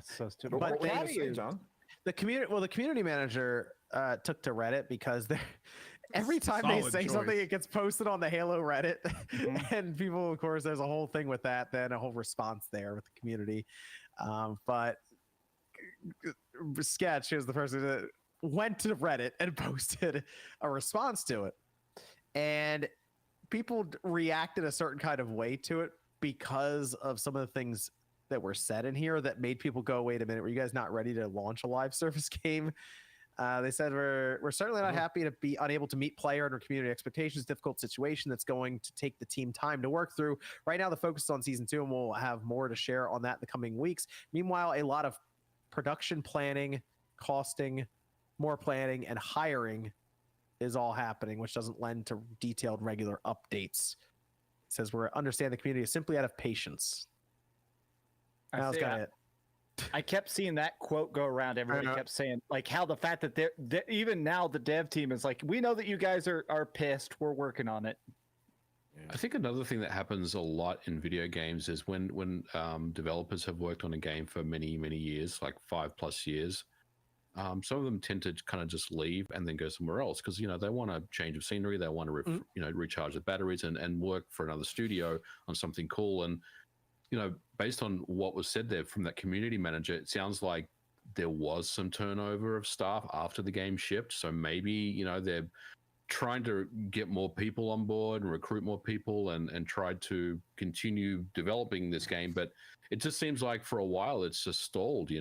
So stupid. But John? the community manager took to Reddit because every time they say something, it gets posted on the Halo Reddit, and people, of course, there's a whole thing with that, then a whole response there with the community. But Sketch is the person that went to Reddit and posted a response to it, and people reacted a certain kind of way to it because of some of the things that were said in here that made people go, wait a minute, were you guys not ready to launch a live service game? They said, we're certainly not happy to be unable to meet player and our community expectations, difficult situation that's going to take the team time to work through. Right now, the focus is on season 2, and we'll have more to share on that in the coming weeks. Meanwhile, a lot of production planning, costing, more planning, and hiring is all happening, which doesn't lend to detailed regular updates. It says we understand the community is simply out of patience. That was kind of it. I kept seeing that quote go around. Everybody kept saying, like, how the fact that they're even now the dev team is like, we know that you guys are pissed. We're working on it. I think another thing that happens a lot in video games is when developers have worked on a game for many, many years, like 5+ years, Some of them tend to kind of just leave and then go somewhere else because they want a change of scenery, they want to recharge the batteries and work for another studio on something cool. And based on what was said there from that community manager, it sounds like there was some turnover of staff after the game shipped. So maybe they're trying to get more people on board and recruit more people and try to continue developing this game. But it just seems like for a while it's just stalled,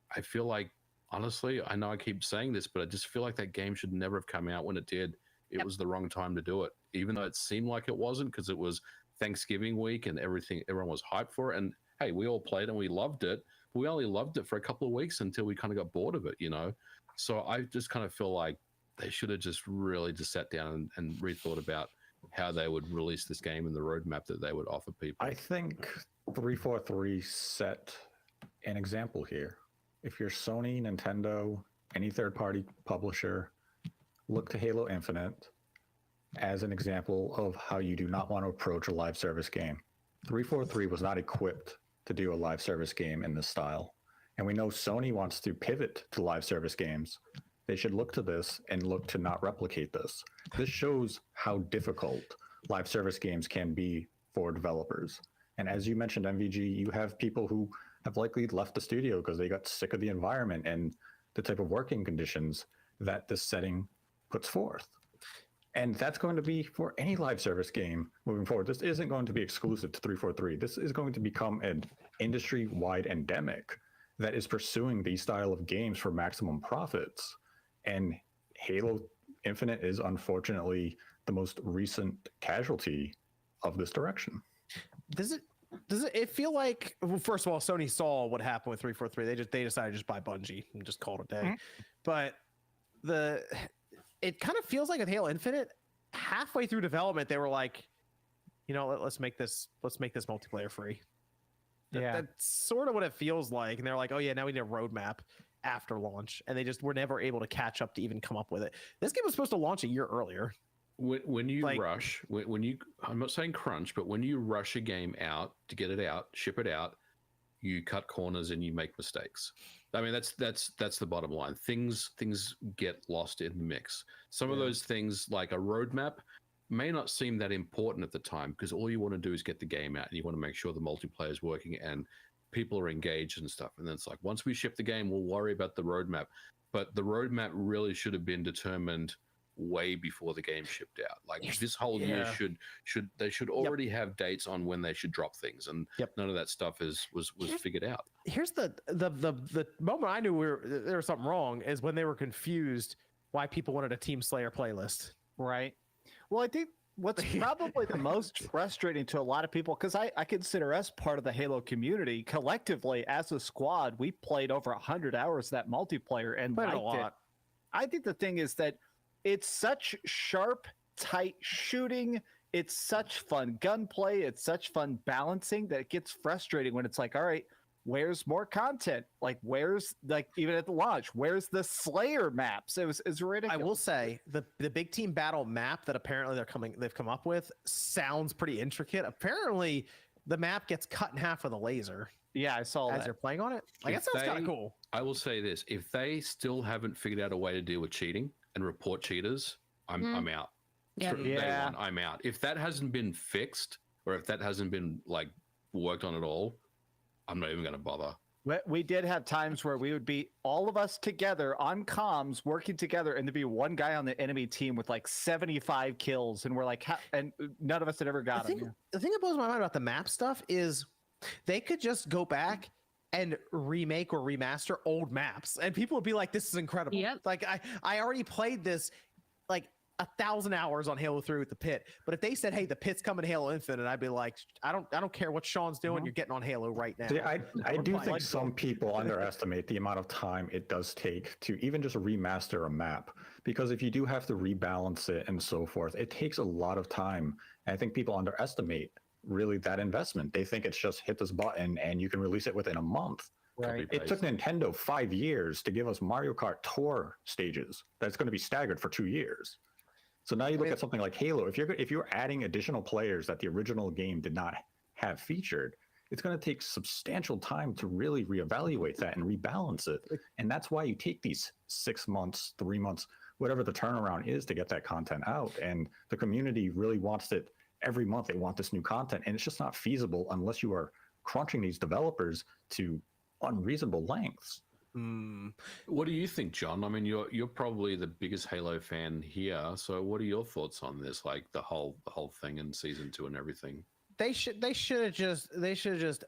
I feel like, honestly, I know I keep saying this, but I just feel like that game should never have come out when it did. It was the wrong time to do it, even though it seemed like it wasn't, because it was Thanksgiving week and everyone was hyped for it. And hey, we all played and we loved it, but we only loved it for a couple of weeks until we kind of got bored of it, So I just kind of feel like they should have just really just sat down and rethought about how they would release this game and the roadmap that they would offer people. I think 343 set an example here. If you're Sony, Nintendo, any third-party publisher, look to Halo Infinite as an example of how you do not want to approach a live service game. 343 was not equipped to do a live service game in this style. And we know Sony wants to pivot to live service games. They should look to this and look to not replicate this. This shows how difficult live service games can be for developers. And as you mentioned, MVG, you have people who have likely left the studio because they got sick of the environment and the type of working conditions that this setting puts forth. And that's going to be for any live service game moving forward. This isn't going to be exclusive to 343. This is going to become an industry-wide endemic that is pursuing these style of games for maximum profits. And Halo Infinite is unfortunately the most recent casualty of this direction. Does it feel like, well, first of all, Sony saw what happened with 343. They decided to just buy Bungie and just call it a day. But it kind of feels like with Halo Infinite, halfway through development, they were like, let's make this multiplayer free. That's sort of what it feels like. And they're like, oh yeah, now we need a roadmap after launch. And they just were never able to catch up to even come up with it. This game was supposed to launch a year earlier. When you rush, I'm not saying crunch, but when you rush a game out to get it out, ship it out, you cut corners and you make mistakes. I mean, that's the bottom line. Things get lost in the mix. Some of those things, like a roadmap, may not seem that important at the time because all you want to do is get the game out and you want to make sure the multiplayer is working and people are engaged and stuff. And then it's like, once we ship the game, we'll worry about the roadmap. But the roadmap really should have been determined way before the game shipped out. Like this whole year should already have dates on when they should drop things, and none of that stuff was figured out. Here's the moment I knew there was something wrong is when they were confused why people wanted a Team Slayer playlist. Right. Well, I think what's probably the most frustrating to a lot of people, because I consider us part of the Halo community collectively as a squad, we played over 100 hours of that multiplayer and played liked a lot. it. I think the thing is that it's such sharp, tight shooting. It's such fun gunplay. It's such fun balancing that it gets frustrating when it's like, all right, where's more content? Like, where's, like, even at the launch, where's the Slayer maps? It's ridiculous. I will say the big team battle map that apparently they've come up with sounds pretty intricate. Apparently, the map gets cut in half with a laser. Yeah, I saw that. As they're playing on it. Like, that sounds kind of cool. I will say this: if they still haven't figured out a way to deal with cheating and report cheaters, I'm out. Yeah. Day one, I'm out. If that hasn't been fixed, or if that hasn't been like worked on at all, I'm not even going to bother. We did have times where we would be all of us together on comms working together, and there'd be one guy on the enemy team with like 75 kills, and we're like, and none of us had ever got him. The thing that blows my mind about the map stuff is they could just go back and remake or remaster old maps, and people would be like, "This is incredible." Yep. Like I already played this like 1,000 hours on Halo 3 with the Pit, but if they said, "Hey, the Pit's coming to Halo Infinite," I'd be like, "I don't care what Sean's doing. You're getting on Halo right now." See, I do think some people underestimate the amount of time it does take to even just remaster a map, because if you do have to rebalance it and so forth, it takes a lot of time. And I think people underestimate really that investment. They think it's just hit this button and you can release it within a month. Right. It took Nintendo 5 years to give us Mario Kart Tour stages that's going to be staggered for 2 years. So now you look at something like Halo. If you're adding additional players that the original game did not have featured, it's going to take substantial time to really reevaluate that and rebalance it. And that's why you take these 6 months, 3 months, whatever the turnaround is to get that content out. And the community really wants it every month. They want this new content, and it's just not feasible unless you are crunching these developers to unreasonable lengths. What do you think, John? I mean, you're probably the biggest Halo fan here. So, what are your thoughts on this? Like the whole thing in season 2 and everything. They should have just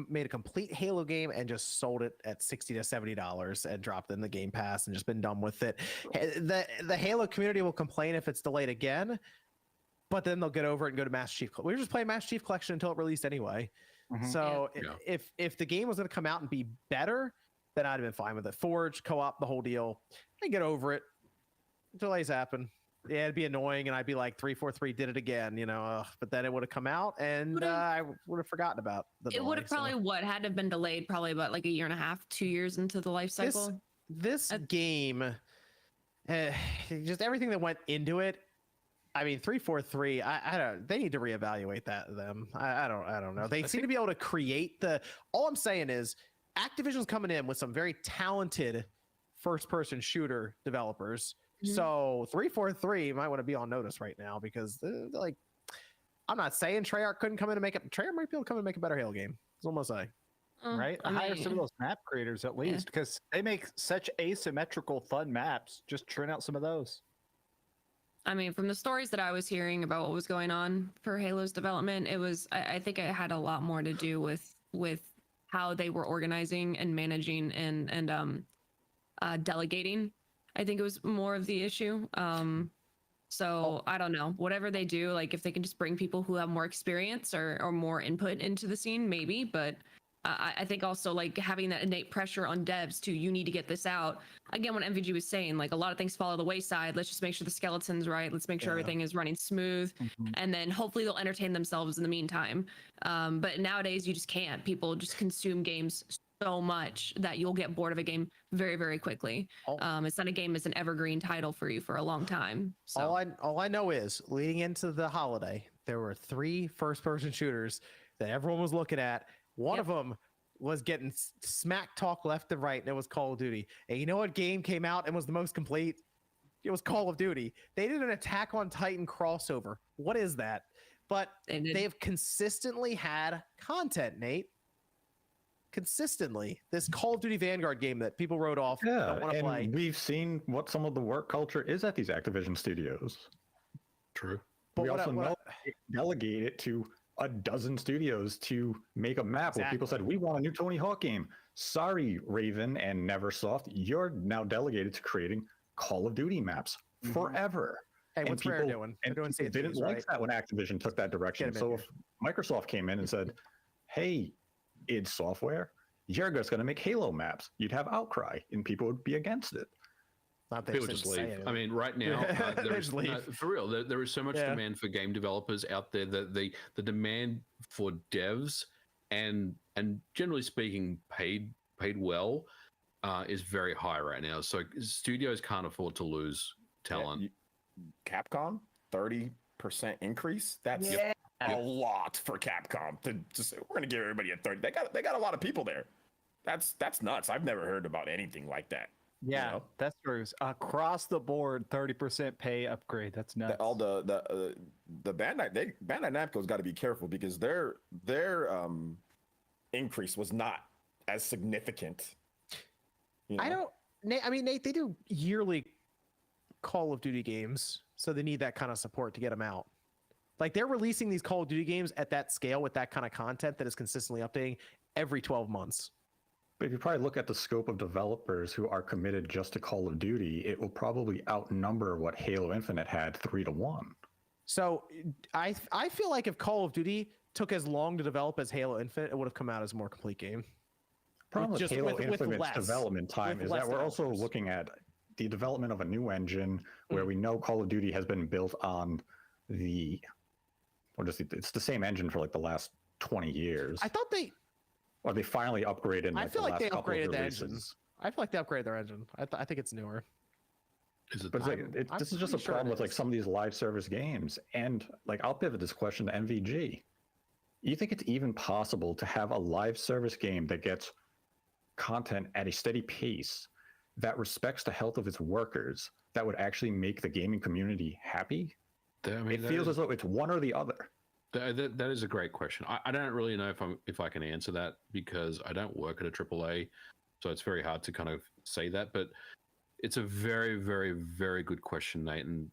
made a complete Halo game and just sold it at $60 to $70 and dropped it in the Game Pass and just been done with it. The Halo community will complain if it's delayed again, but then they'll get over it and go to Master Chief. We were just playing Master Chief Collection until it released anyway. So if the game was going to come out and be better, then I'd have been fine with it. Forge, co-op, the whole deal. I get over it. Delays happen. Yeah, it'd be annoying, and I'd be like, 343 did it again, but then it would have come out, and I would have forgotten about the delay. It would have probably had to have been delayed probably about like a year and a half, 2 years into the life cycle. This game, just everything that went into it. I mean, 343. I don't. They need to reevaluate that. I don't know. They seem to be able to create the. All I'm saying is, Activision's coming in with some very talented first-person shooter developers. So 343 might want to be on notice right now because like, I'm not saying Treyarch couldn't come in and make it. Treyarch might be able to come in and make a better Halo game. That's almost like right. Hire some of those map creators at least because they make such asymmetrical, fun maps. Just churn out some of those. I mean, from the stories that I was hearing about what was going on for Halo's development, it was I think it had a lot more to do with how they were organizing and managing and delegating. I think it was more of the issue. So I don't know. Whatever they do, like if they can just bring people who have more experience or more input into the scene, maybe. But I think also like having that innate pressure on devs too. You need to get this out. Again, what MVG was saying, like a lot of things fall to the wayside. Let's just make sure the skeleton's right. Let's make sure everything is running smooth, and then hopefully they'll entertain themselves in the meantime. But nowadays you just can't. People just consume games so much that you'll get bored of a game very, very quickly. It's not a game that's an evergreen title for you for a long time. So all I know is leading into the holiday, there were 3 first-person shooters that everyone was looking at. One of them was getting smack talk left and right, and it was Call of Duty. And you know what game came out and was the most complete? It was Call of Duty. They did an Attack on Titan crossover. What is that? But they've consistently had content, Nate. Consistently, this Call of Duty Vanguard game that people wrote off. Don't want to play. We've seen what some of the work culture is at these Activision studios. True. But we also know they delegate it to a dozen studios to make a map where people said, we want a new Tony Hawk game. Sorry, Raven and Neversoft, you're now delegated to creating Call of Duty maps forever. Hey, what's Rare doing? And people didn't like that when Activision took that direction. So if Microsoft came in and said, hey, id Software, you're just going to make Halo maps, you'd have outcry and people would be against it. People just leave. I mean, right now, for real, there is so much demand for game developers out there that the demand for devs and generally speaking, paid well, is very high right now. So studios can't afford to lose talent. Capcom, 30% increase. That's a lot for Capcom to just say, we're going to give everybody a 30. They got a lot of people there. That's nuts. I've never heard about anything like that. Yeah, that's true. Across the board, 30% pay upgrade. That's nuts. All the Bandai Namco's got to be careful because their increase was not as significant. Nate, they do yearly Call of Duty games, so they need that kind of support to get them out. Like they're releasing these Call of Duty games at that scale with that kind of content that is consistently updating every 12 months. But if you probably look at the scope of developers who are committed just to Call of Duty, it will probably outnumber what Halo Infinite had 3-1. So I feel like if Call of Duty took as long to develop as Halo Infinite, it would have come out as a more complete game. Problem with Halo Infinite's development time is that we're also looking at the development of a new engine where we know Call of Duty has been built on it's the same engine for like the last 20 years. I thought they finally upgraded. I feel like they upgraded the engine. I feel like they upgraded their engine. I think it's newer. This is just a problem with like some of these live service games. And like I'll pivot this question to MVG. You think it's even possible to have a live service game that gets content at a steady pace that respects the health of its workers that would actually make the gaming community happy? It feels as though it's one or the other. That is a great question. I don't really know if I can answer that because I don't work at a AAA, so it's very hard to kind of say that. But it's a very, very, very good question, Nate, and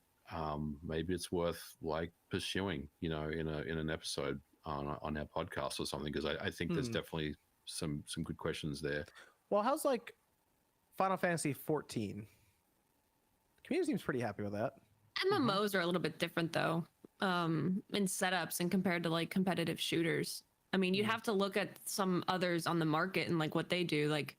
maybe it's worth like pursuing, in an episode on our podcast or something, because I think there's definitely some good questions there. Well, how's like Final Fantasy 14? Community seems pretty happy with that. MMOs are a little bit different though, in setups and compared to like competitive shooters. I mean, you'd have to look at some others on the market and like what they do. Like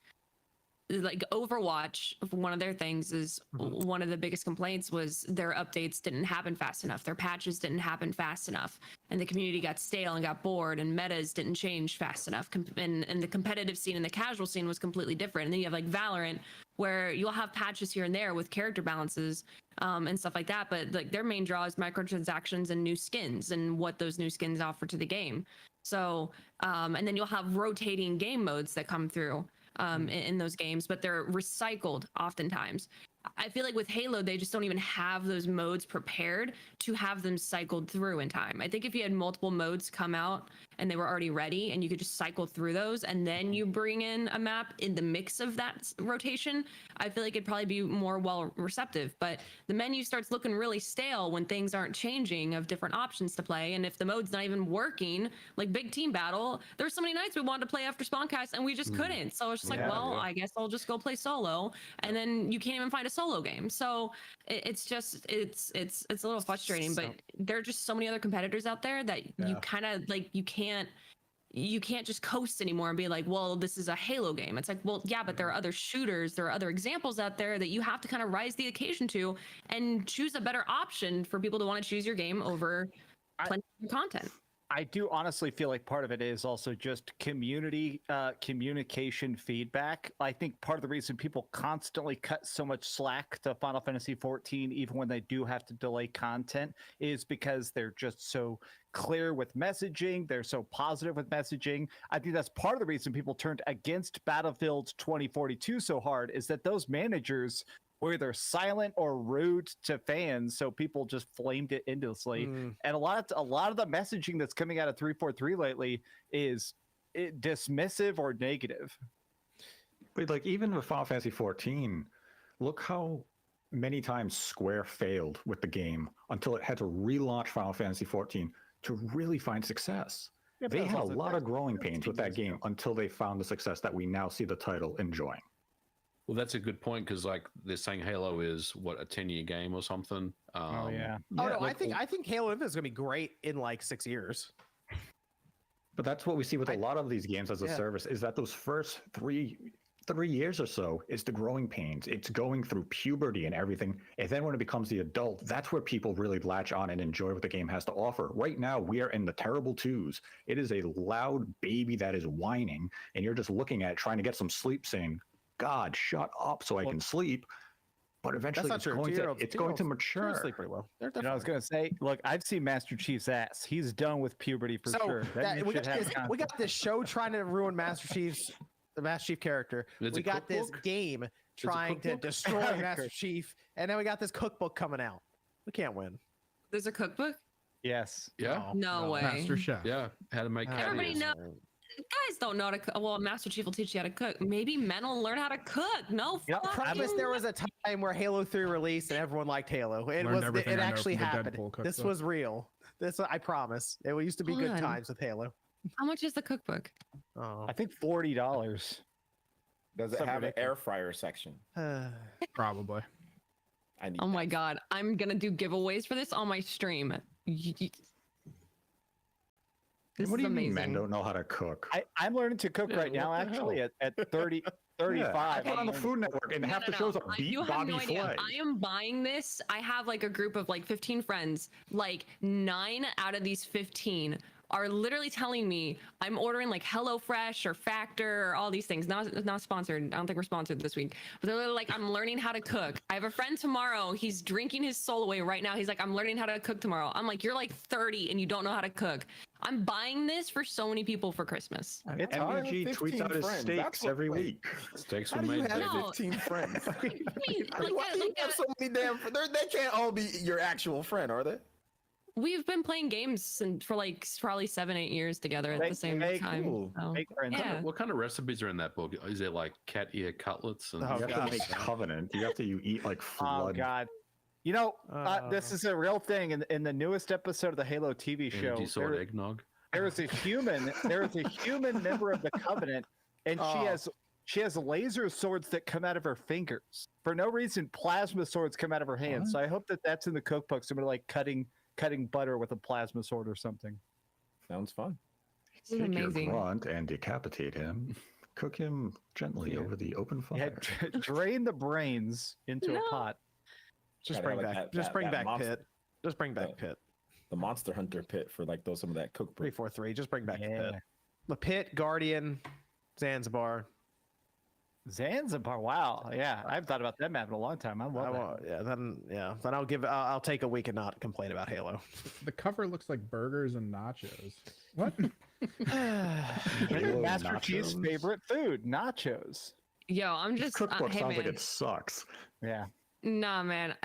Overwatch, one of their things is one of the biggest complaints was their updates didn't happen fast enough. Their patches didn't happen fast enough. And the community got stale and got bored, and metas didn't change fast enough. And the competitive scene and the casual scene was completely different. And then you have like Valorant, where you'll have patches here and there with character balances and stuff like that. But like their main draw is microtransactions and new skins and what those new skins offer to the game. So, and then you'll have rotating game modes that come through in those games, but they're recycled oftentimes. I feel like with Halo, they just don't even have those modes prepared to have them cycled through in time. I think if you had multiple modes come out and they were already ready and you could just cycle through those and then you bring in a map in the mix of that rotation, I feel like it'd probably be more well receptive. But the menu starts looking really stale when things aren't changing of different options to play. And if the mode's not even working, like Big Team Battle, there were so many nights we wanted to play after Spawncast and we just couldn't. So it's just I guess I'll just go play solo. And then you can't even find a solo game. So it's a little frustrating, but there are just so many other competitors out there that you kind of like, you can't just coast anymore and be like, well, this is a Halo game. It's like, well, yeah, but there are other shooters, there are other examples out there that you have to kind of rise the occasion to and choose a better option for people to want to choose your game over plenty of content. I do honestly feel like part of it is also just community communication feedback. I think part of the reason people constantly cut so much slack to Final Fantasy 14, even when they do have to delay content, is because they're just so clear with messaging. They're so positive with messaging. I think that's part of the reason people turned against Battlefield 2042 so hard, is that those managers were either silent or rude to fans, so people just flamed it endlessly. And a lot of the messaging that's coming out of 343 lately is dismissive or negative. But like even with Final Fantasy 14, look how many times Square failed with the game until it had to relaunch Final Fantasy 14 to really find success. They had a lot of growing pains with that game until they found the success that we now see the title enjoying. Well, that's a good point, because like they're saying Halo is what, a 10-year game or something. Oh no, I think Halo Infinite is gonna be great in like 6 years. But that's what we see with a lot of these games as a service, is that those first three years or so is the growing pains. It's going through puberty and everything. And then when it becomes the adult, that's where people really latch on and enjoy what the game has to offer. Right now, we are in the terrible twos. It is a loud baby that is whining, and you're just looking at it, trying to get some sleep, saying, God, shut up so I can sleep. But eventually it's going to mature. Sleep pretty well. I was going to say, look, I've seen Master Chief's ass. He's done with puberty for sure. We got this show trying to ruin Master Chief's the Master Chief character. We got this game trying to destroy Master Chief, and then we got this cookbook coming out. We can't win. There's a cookbook? Yes. Yeah. No way. Master Chef. Yeah. How to make Everybody knows. Guys don't know how to cook. Well, Master Chief will teach you how to cook. Maybe men will learn how to cook. No, promise there was a time where Halo 3 released and everyone liked Halo. It actually happened. This was real. I promise. It used to be good times with Halo. How much is the cookbook? Oh, I think $40. Does it have an air fryer section? Probably. Oh my God. I'm going to do giveaways for this on my stream. This what do is you amazing. mean men don't know how to cook? I'm learning to cook right now, actually, at 30, 35. I put on the Food Network, and half the shows are beat You have Bobby no idea. Flay. I am buying this. I have like a group of like 15 friends. Like 9 out of these 15 are literally telling me I'm ordering like HelloFresh or Factor or all these things. Not sponsored. I don't think we're sponsored this week. But they're literally like, I'm learning how to cook. I have a friend tomorrow. He's drinking his soul away right now. He's like, I'm learning how to cook tomorrow. I'm like, you're like 30 and you don't know how to cook. I'm buying this for so many people for Christmas. MVG tweets out his steaks every week. Steaks How were do you made. have David. 15 friends? Like, Why do you have so many damn? They can't all be your actual friend, are they? we've been playing games for like probably 7-8 years together at the same time. Cool. So, yeah. What kind of recipes are in that book? Is it like cat ear cutlets? And you have to make covenant. You have to eat like flood. Oh God. You know, this is a real thing. In the newest episode of the Halo TV show, Energy sword eggnog. there is a human member of the Covenant, and she has laser swords that come out of her fingers. For no reason, plasma swords come out of her hands. So I hope that's in the cookbook. Somebody like cutting butter with a plasma sword or something. Sounds fun. This is amazing. Grunt and decapitate him. Cook him gently over the open fire. Yeah, drain the brains into a pot. Just bring back Pit. Just bring back Pit. The Monster Hunter Pit for like some of that cookbook. 343. Just bring back Pit. The Pit, Guardian, Zanzibar. Zanzibar. Wow. Yeah, I've thought about that map in a long time. I love that. Then I'll take a week and not complain about Halo. The cover looks like burgers and nachos. What? Master Chief's favorite food, nachos. Yo, I'm just Cookbook hey, sounds man. like it sucks. Yeah. Nah, man.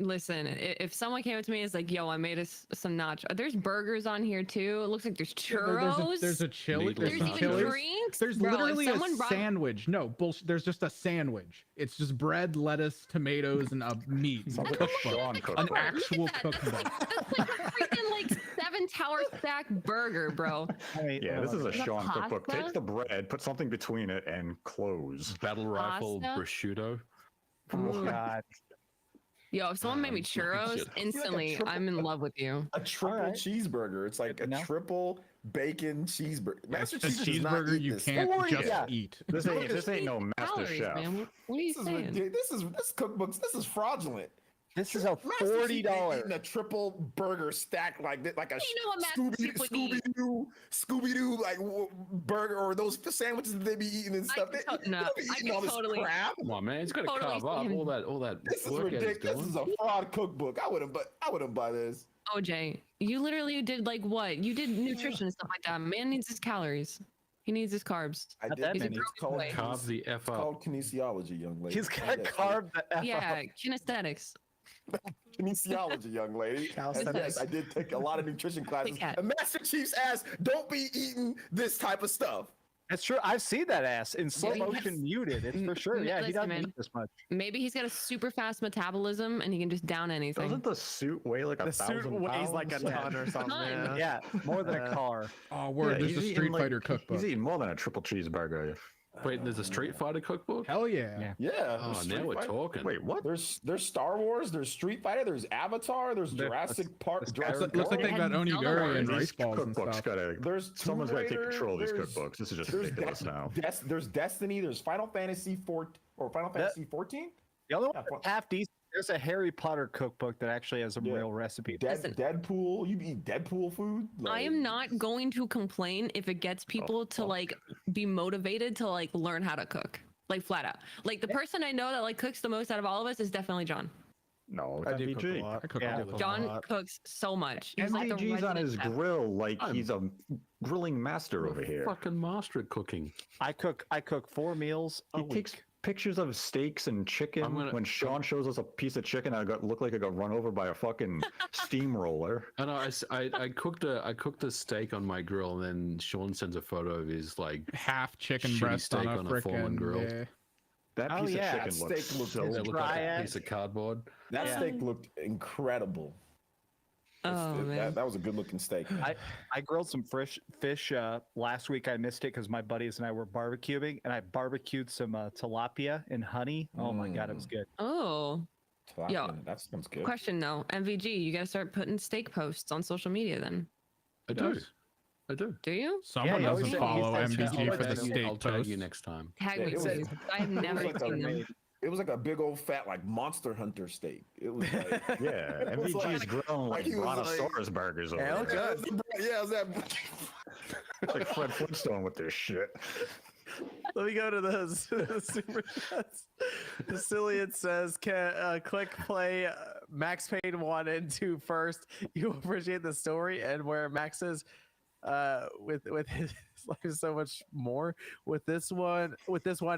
Listen, if someone came up to me and is like, "Yo, I made us some nachos." There's burgers on here too. It looks like there's churros. There's a chili. There's even chilies. drinks. There's Bro, literally if a someone brought- sandwich. No bullshit. There's just a sandwich. It's just bread, lettuce, tomatoes, and a meat. Sounds like a Sean An cookbook. actual cookbook. That's like a freaking like 7-tower stack burger, bro. Yeah, this is a Is that Sean cookbook. pasta? Take the bread, put something between it, and close. Battle rifle Pasta? prosciutto. Oh God. Yo, if someone made me churros, Shit. instantly, I'm in love with you. A triple cheeseburger. It's like a triple bacon cheeseburger. Master It's a Chief does not cheeseburger eat you this. can't Don't just worry. eat. This ain't no Master Calories, Chef. man. What are you saying? This cookbook. This is fraudulent. This is a Master Chief ain't $40. eating a triple burger stack like that, like a You know what Master Chief would eat? Scooby Doo like burger or those sandwiches that they be eating and stuff. They don't be eating all this crap. Come on, man. It's got to Totally carve up see him. all that This is work Ed's ridiculous. This doing. is a fraud cookbook. I wouldn't buy this. OJ, you literally did like what? You did nutrition and stuff like that. Man needs his calories. He needs his carbs. I Not did. that He's a many. broken called boy. Carve the F It's up. called kinesiology, young lady. He's got Yes, carved the F Yeah, up. kinesthetics. kinesiology, young lady. And Calisthenics. yes, I did take a lot of nutrition classes. cat. And Master Chief's ass don't be eating this type of stuff. That's true. I've seen that ass in slow Yeah, motion muted. It's for sure. Yeah, he Listen, doesn't man. eat this much. Maybe he's got a super fast metabolism and he can just down anything. Doesn't the suit weigh like The suit 1,000 weighs pounds? like a ton or something. Ton. Yeah. Yeah, more than a car. Oh, word. Yeah, There's he's a eating, Street like- Fighter cookbook. He's eating more than a triple cheeseburger. Wait, there's a Street Fighter cookbook? Hell yeah. Yeah. Oh, there's now Street we're Fighter. talking. Wait, what? There's Star Wars, there's Street Fighter, there's Avatar, there's Jurassic Park. Looks like they got onigiri and rice balls and cookbooks stuff. gotta. Someone's got to take control of these there's- cookbooks. This is just there's ridiculous now. There's Destiny, there's Final Fantasy 4 or Final Fantasy 14. The only one that's half decent. There's a Harry Potter cookbook that actually has some real recipes. Listen. Deadpool. You eat Deadpool food? I am not going to complain if it gets people to like be motivated to like learn how to cook. Like flat out. Like the person I know that like cooks the most out of all of us is definitely John. No, I it's do cook a MVG. lot. I cook Yeah. all the John time. cooks so much. He's like the MVG's on resident his chef. grill like he's a grilling master over here. Fucking master at cooking. I cook 4 meals a He week. takes pictures of steaks and chicken. I'm gonna- When Sean shows us a piece of chicken, I got look like I got run over by a fucking steamroller. I know. I cooked a steak on my grill, and then Sean sends a photo of his like Half chicken shitty breast on steak a on a fallen frickin' grill. yeah. That Oh, piece yeah, of chicken that looks steak looks so It looked like a Dry piece of cardboard. That Yeah. steak looked incredible. Oh man. That was a good looking steak. I grilled some fresh fish last week. I missed it because my buddies and I were barbecuing, and I barbecued some tilapia and honey. Oh my god, it was good. Oh. Yo, that sounds good. question though. MVG, you gotta start putting steak posts on social media then. I do. I do. Do you? Someone he always doesn't said- follow he says- MVG for the I'll steak tag you posts. next time. Tag Yeah, me it was- please. I have never like seen them. It was like a big old fat like Monster Hunter steak. It was like Yeah, it was MVG's growing like he was brontosaurus burgers over Hell there. good. Yeah, it was that. It's like Fred Flintstone with this shit. Let me go to the super chats. Cillian says, click play Max Payne 1 and 2 first. You will appreciate the story, and where Max says, with his life is so much more. With this one,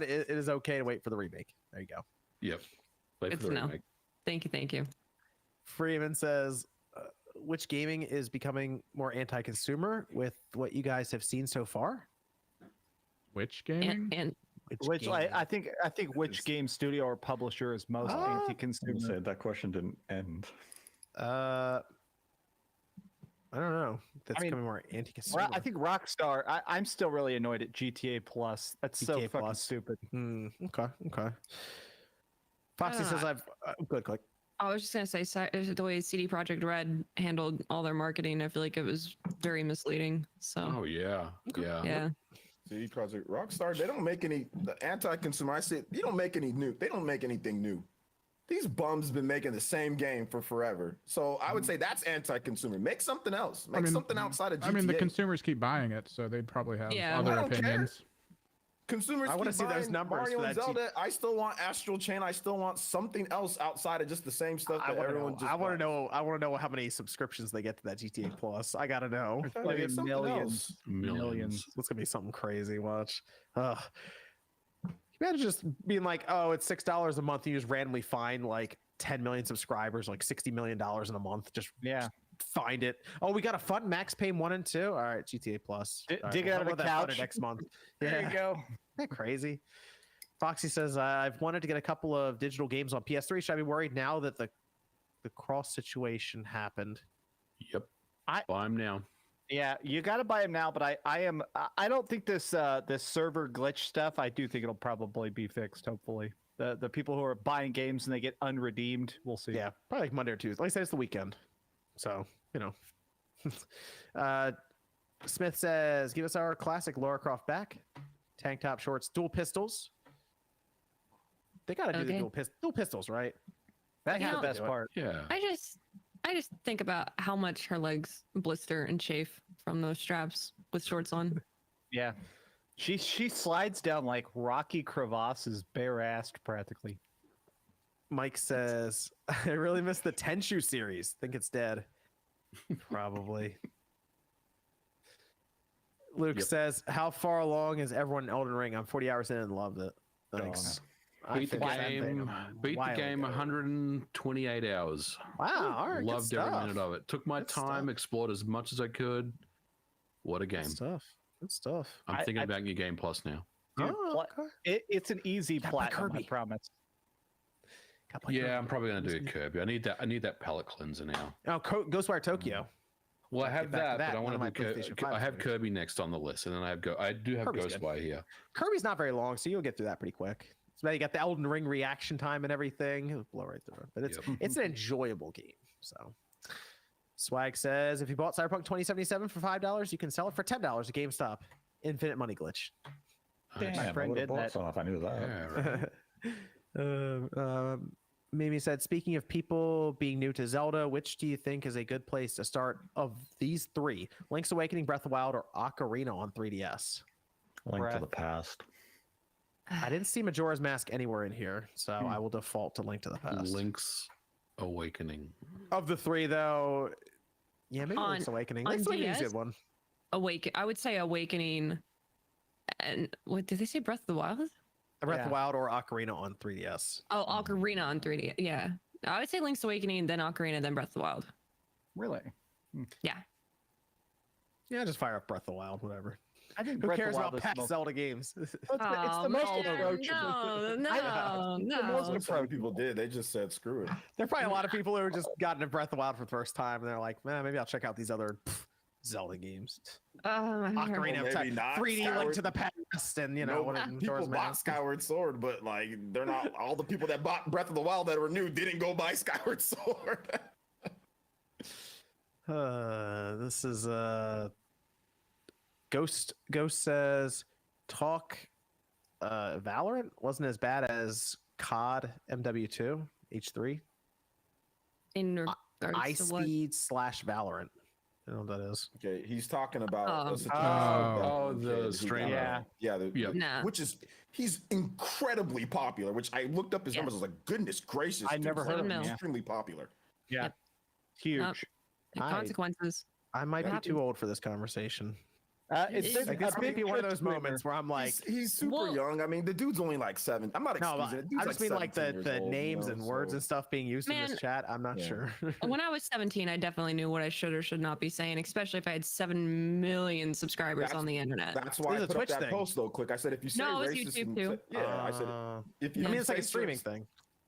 it is okay to wait for the remake. There you go. Yep. Wait Good for to the know. remake. Thank you. Freeman says, which gaming is becoming more anti-consumer with what you guys have seen so far? Which gaming? And Which I think which game studio or publisher is most anti-consumer? Said that question didn't end. I don't know. That's becoming more anti-consumer. I think Rockstar. I'm still really annoyed at GTA Plus. That's so GTA fucking Plus. stupid. Okay. Foxy says I've good click. I was just gonna say the way CD Projekt Red handled all their marketing, I feel like it was very misleading. So. Oh yeah. Yeah. CD Projekt Rockstar, they don't make any the anti-consumer. I said you don't make any new. They don't make anything new. These bums been making the same game for forever. So I would say that's anti-consumer. Make something else. Make something outside of GTA. I mean, the consumers keep buying it, so they'd probably have Yeah. other I don't care. opinions. Consumers I wanna keep see those buying numbers Mario for and that Zelda. I still want Astral Chain. I still want something else outside of just the same stuff that everyone just I want to buys. know. I want to know how many subscriptions they get to that GTA Plus. I gotta know. Like, it's something else. Millions. It's gonna be something crazy. Watch. Ugh. Imagine just being like, oh, it's $6 a month. You just randomly find like 10 million subscribers, like $60 million in a month. Just find it. Oh, we got a fun Max Payne 1 and 2. All right, GTA Plus. All right, dig we'll out of talk the about that fun couch. next month. There you go. Isn't that crazy? Foxy says, I've wanted to get a couple of digital games on PS3. Should I be worried now that the cross situation happened? Yep. Buy them now. Yeah, you got to buy them now. But I don't think this server glitch stuff. I do think it'll probably be fixed. Hopefully, the people who are buying games and they get unredeemed, we'll see. Yeah, probably like Monday or Tuesday. Like I said, it's the weekend, so you know. Smith says, "Give us our classic Lara Croft back, tank top shorts, dual pistols. They got to do the dual pistols, right? That's You the know, best part. Yeah. I just think about how much her legs blister and chafe from those straps with shorts on. Yeah, she slides down like rocky crevasses, bare-assed practically. Mike says, I really miss the Tenchu series. Think it's dead. Probably. Luke says, how far along is everyone in Elden Ring? I'm 40 hours in and loved it. Thanks. Beat the game. Beat the game 128 hours. Wow, all right, Loved good every stuff. minute of it. Took my time, explored as much as I could. What a game. Good stuff. I'm thinking about New Game Plus now. Dude, it's an easy platinum, I promise. Yeah, I'm probably gonna do it Kirby. I need that palette cleanser now. Oh, Ghostwire Tokyo. Well, I have Get back to that, but I one want of to my do PlayStation 5 I have games. Kirby next on the list, and then I do have Kirby's good. Ghostwire here. Kirby's not very long, so you'll get through that pretty quick. So now you got the Elden Ring reaction time and everything. It'll blow right through it. But it's an enjoyable game. So Swag says, if you bought Cyberpunk 2077 for $5, you can sell it for $10 at GameStop. Infinite money glitch. Damn, I friend would have did bought that. some if I knew that. Yeah, right. Mimi said, speaking of people being new to Zelda, which do you think is a good place to start of these three? Link's Awakening, Breath of the Wild, or Ocarina on 3DS? Link to the Past. I didn't see Majora's Mask anywhere in here, so I will default to Link to the Past. Link's Awakening. Of the three, though, yeah, maybe On- Link's Awakening. on Link's Awakening is a DS? good one. I would say Awakening. And what did they say? Breath of the Wild? Breath of the Wild or Ocarina on 3DS. Oh, Ocarina on 3D. Yeah, I would say Link's Awakening, then Ocarina, then Breath of the Wild. Really? Yeah. Yeah, just fire up Breath of the Wild, whatever. I think Who Breath cares of the Wild about is past most- Zelda games? It's the most approachable. Most of people did. They just said screw it. There are probably a lot of people who just got into Breath of the Wild for the first time, and they're like, man, maybe I'll check out these other Zelda games. Ocarina of Time, 3D Link to the Past, and you know what? People bought Skyward Sword, but like they're not all the people that bought Breath of the Wild that were new didn't go buy Skyward Sword. This is Ghost says talk Valorant wasn't as bad as COD MW2 H3. In regards Ice to what? Speed / Valorant. I don't know what that is. Okay, he's talking about Oh. a situation of that Oh, one the kid who got streamer. Yeah. Nah. which is he's incredibly popular. Which I looked up his numbers. I was like, goodness gracious, I dude's never heard like of him. extremely popular. Yeah. Yep. Huge. The consequences. I might be Happens. too old for this conversation. It's I guess a maybe big one of trip those streamer. moments where I'm like, He's super young. I mean, the dude's only like 7. I'm not no, excusing it. Dude's I just like mean like 17 years the old, names you know, and words so- and stuff being used in Man. this chat. I'm not sure. When I was 17, I definitely knew what I should or should not be saying, especially if I had 7 million subscribers on the internet. That's why I This is put a up Twitch that thing. post though. Quick, I said if you say No, it's racist, YouTube and too. yeah, I said if you I mean, it's like a say streaming certain- thing.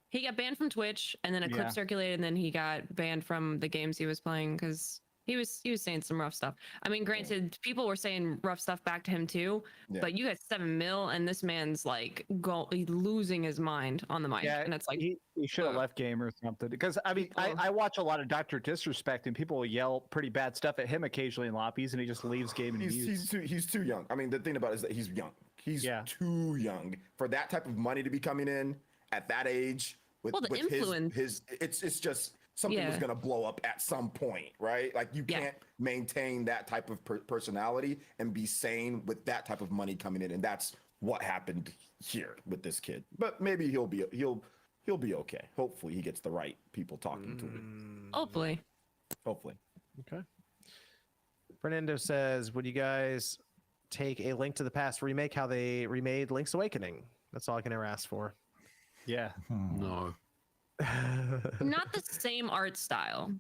He got banned from Twitch, and then a clip Yeah. circulated, and then he got banned from the games he was playing because he was saying some rough stuff. I mean, granted, people were saying rough stuff back to him too, Yeah. but you got 7 mil, and this man's like losing his mind on the mic, Yeah, and it's like he should have left game or something. Because I mean, I watch a lot of Dr. Disrespect, and people will yell pretty bad stuff at him occasionally in lobbies, and he just leaves game and mutes. he's too young. I mean, the thing about it is that he's young. He's too young for that type of money to be coming in at that age. With, Well, the with influence. it's just something was Yeah. gonna blow up at some point, right? Like you can't maintain that type of personality and be sane with that type of money coming in, and that's what happened here with this kid. But maybe he'll be okay. Hopefully, he gets the right people talking to him. Hopefully. Hopefully. Okay. Fernando says, would you guys take a Link to the Past remake how they remade Link's Awakening? That's all I can ever ask for. Yeah. No. Not the same art style.